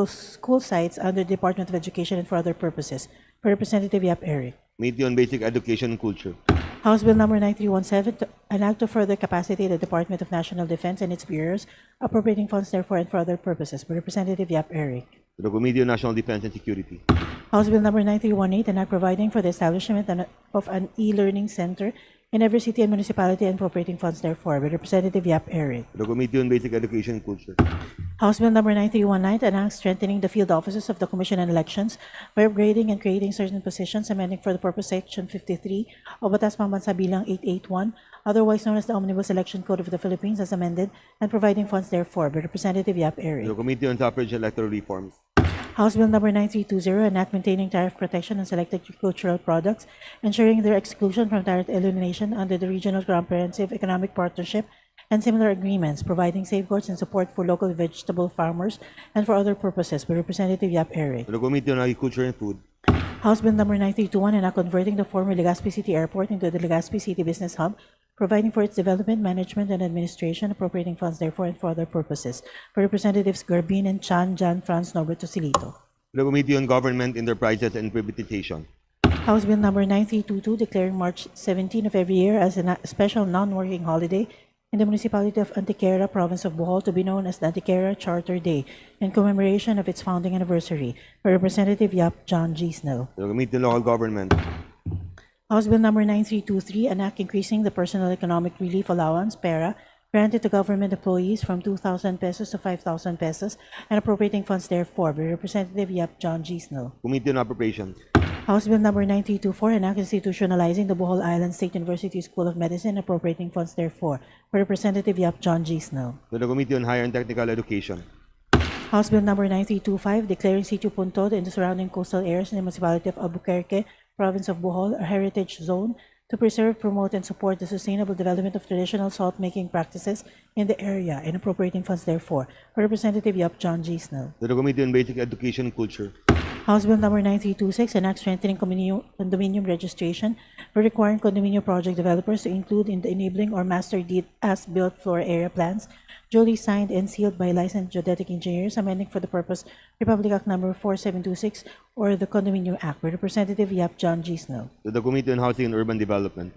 school sites under the Department of Education and for other purposes. By Representative Yap Eric. Committee on Basic Education and Culture. House Bill number 9317, an act to further capacitate the Department of National Defense and its bureaus, appropriating funds therefore and for other purposes. By Representative Yap Eric. The Committee on National Defense and Security. House Bill number 9318, an act providing for the establishment of an e-learning center in every city and municipality and appropriating funds therefore. By Representative Yap Eric. The Committee on Basic Education and Culture. House Bill number 9319, an act strengthening the field offices of the Commission on Elections by upgrading and creating certain positions, amending for the purpose Section 53 of Batas Pambansa Bilang 881, otherwise known as the Omnibus Election Code of the Philippines as amended, and providing funds therefore. By Representative Yap Eric. The Committee on Suffrage and Electoral Reforms. House Bill number 9320, an act maintaining tariff protection on selected agricultural products, ensuring their exclusion from tariff elimination under the Regional Comprehensive Economic Partnership and similar agreements, providing safeguards and support for local vegetable farmers and for other purposes. By Representative Yap Eric. The Committee on Agriculture and Food. House Bill number 9321, an act converting the former Legazpi City Airport into the Legazpi City Business Hub, providing for its development, management, and administration, appropriating funds therefore and for other purposes. By Representatives Garbin and Chan Jan Franz Norbert Tosilito. The Committee on Government, Enterprises, and Privatization. House Bill number 9322, declaring March 17 of every year as a special non-working holiday in the municipality of Antequera, province of Bohol, to be known as the Antequera Charter Day, in commemoration of its founding anniversary. By Representative Yap John G. Snell. The Committee on Local Government. House Bill number 9323, an act increasing the personal economic relief allowance, PERA, granted to government employees from 2,000 pesos to 5,000 pesos and appropriating funds therefore by Representative Yap John G. Snow. Committee on Appropriations. House Bill number 9324, an act institutionalizing the Bohol Island State University School of Medicine and appropriating funds therefore by Representative Yap John G. Snow. To the Committee on Higher and Technical Education. House Bill number 9325, declaring Sitio Puntod and the surrounding coastal areas in the municipality of Albuquerque, province of Bohol, a heritage zone to preserve, promote, and support the sustainable development of traditional salt-making practices in the area and appropriating funds therefore. Representative Yap John G. Snow. To the Committee on Basic Education and Culture. House Bill number 9326, an act strengthening condominium registration by requiring condominium project developers to include in the enabling or master deed as-built floor area plans duly signed and sealed by licensed geodetic engineers, amending for the purpose Republic Act number 4726 or the Condominium Act by Representative Yap John G. Snow. To the Committee on Housing and Urban Development.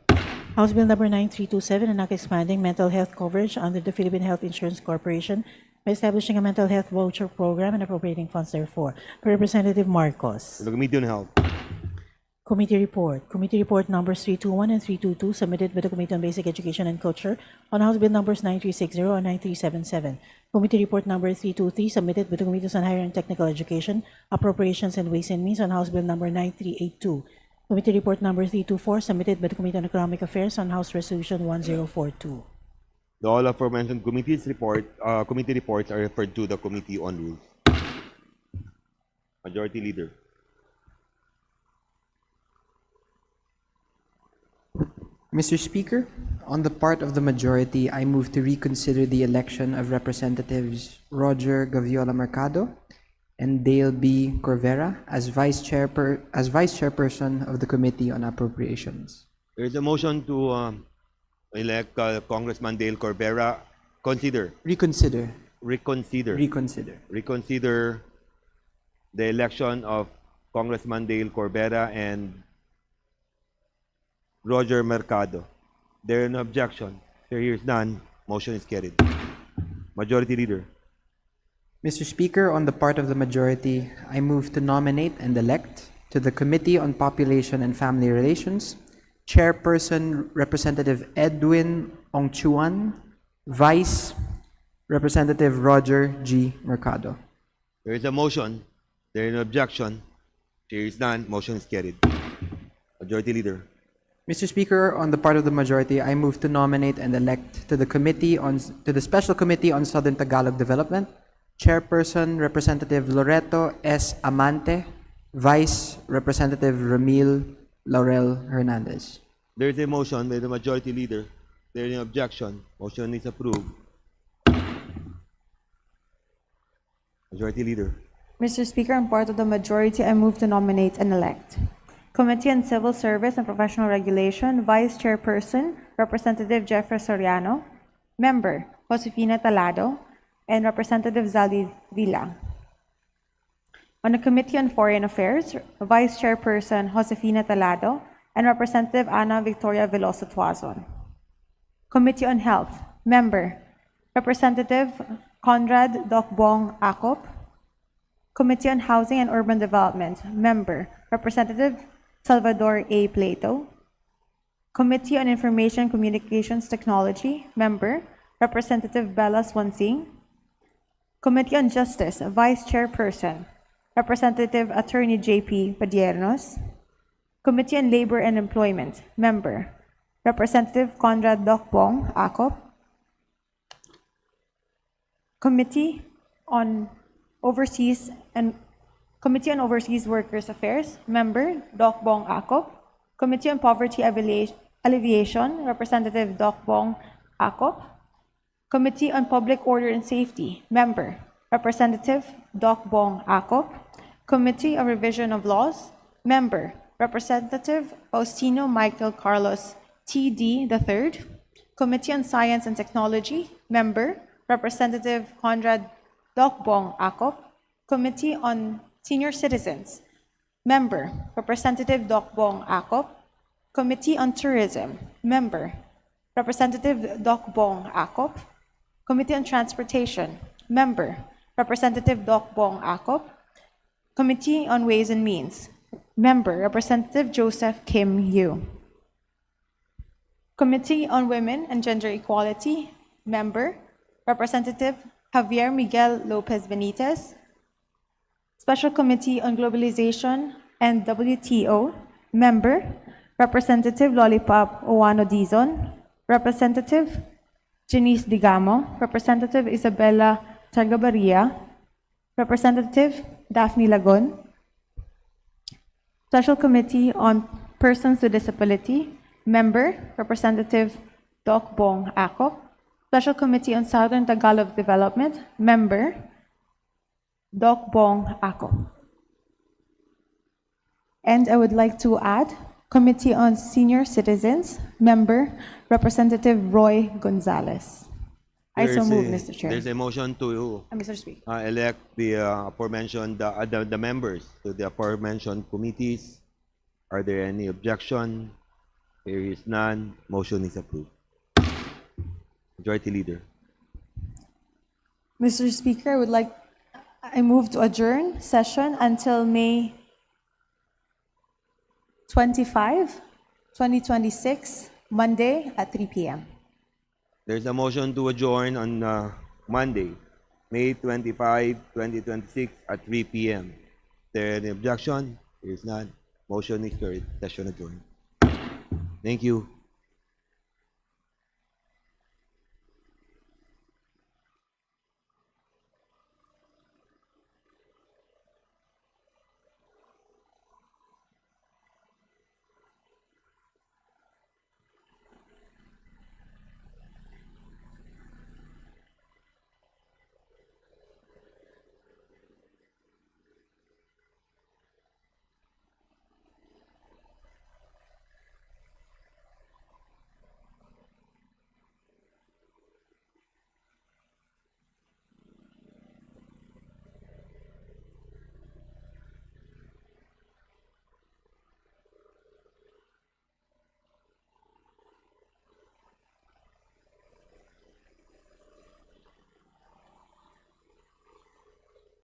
House Bill number 9327, an act expanding mental health coverage under the Philippine Health Insurance Corporation by establishing a mental health voucher program and appropriating funds therefore. By Representative Marcos. To the Committee on Health. Committee report. Committee report numbers 321 and 322 submitted by the Committee on Basic Education and Culture on House Bill numbers 9360 and 9377. Committee report number 323 submitted by the Committees on Higher and Technical Education, Appropriations and Ways and Means on House Bill number 9382. Committee report number 324 submitted by the Committee on Economic Affairs on House Resolution 1042. The all aforementioned committee reports are referred to the Committee on Rules. Majority Leader. Mr. Speaker, on the part of the majority, I move to reconsider the election of Representatives Roger Gaviola Mercado and Dale B. Corvera as Vice Chairperson of the Committee on Appropriations. There is a motion to elect Congressman Dale Corvera. Reconsider the election of Congressman Dale Corvera and Roger Mercado. There is no objection. There is none. Motion is carried. Majority Leader. Mr. Speaker, on the part of the majority, I move to nominate and elect to the Committee on Population and Family Relations Chairperson Representative Edwin Ongchuan, Vice Representative Roger G. Mercado. There is a motion. There is no objection. There is none. Motion is carried. Majority Leader. Mr. Speaker, on the part of the majority, I move to nominate and elect to the Special Committee on Southern Tagalog Development Chairperson Representative Loreto S. Amante, Vice Representative Ramil Laurel Hernandez. There is a motion by the Majority Leader. There is no objection. Motion is approved. Majority Leader. Mr. Speaker, on part of the majority, I move to nominate and elect. Committee on Civil Service and Professional Regulation, Vice Chairperson, Representative Jeffrey Soriano, Member, Josefina Talado, and Representative Zali Villa. On the Committee on Foreign Affairs, Vice Chairperson Josefina Talado and Representative Ana Victoria Veloso Tuazon. Committee on Health, Member, Representative Conrad Docbong Acop. Committee on Housing and Urban Development, Member, Representative Salvador A. Plato. Committee on Information Communications Technology, Member, Representative Bella Swansing. Committee on Justice, Vice Chairperson, Representative Attorney J.P. Padiernos. Committee on Labor and Employment, Member, Representative Conrad Docbong Acop. Committee on Overseas Workers Affairs, Member, Docbong Acop. Committee on Poverty Alleviation, Representative Docbong Acop. Committee on Public Order and Safety, Member, Representative Docbong Acop. Committee on Revision of Laws, Member, Representative Faustino Michael Carlos T.D. III. Committee on Science and Technology, Member, Representative Conrad Docbong Acop. Committee on Senior Citizens, Member, Representative Docbong Acop. Committee on Tourism, Member, Representative Docbong Acop. Committee on Transportation, Member, Representative Docbong Acop. Committee on Ways and Means, Member, Representative Joseph Kim Yu. Committee on Women and Gender Equality, Member, Representative Javier Miguel Lopez Benitez. Special Committee on Globalization and WTO, Member, Representative Lollipop Owano Dizon. Representative Janice Digamo, Representative Isabella Tagabaria, Representative Daphne Lagon. Special Committee on Persons with Disability, Member, Representative Doc Bong Akop. Special Committee on Southern Tagalog Development, Member, Doc Bong Akop. And I would like to add, Committee on Senior Citizens, Member, Representative Roy Gonzalez. I so move, Mr. Chair. There's a motion to Mr. Speaker. elect the aforementioned the members to the aforementioned committees. Are there any objection? There is none. Motion is approved. Majority Leader. Mr. Speaker, I move to adjourn session until May 25, 2026, Monday at 3 p.m. There's a motion to adjourn on Monday, May 25, 2026 at 3 p.m. There any objection? There is none. Motion is carried. Session adjourned. Thank you.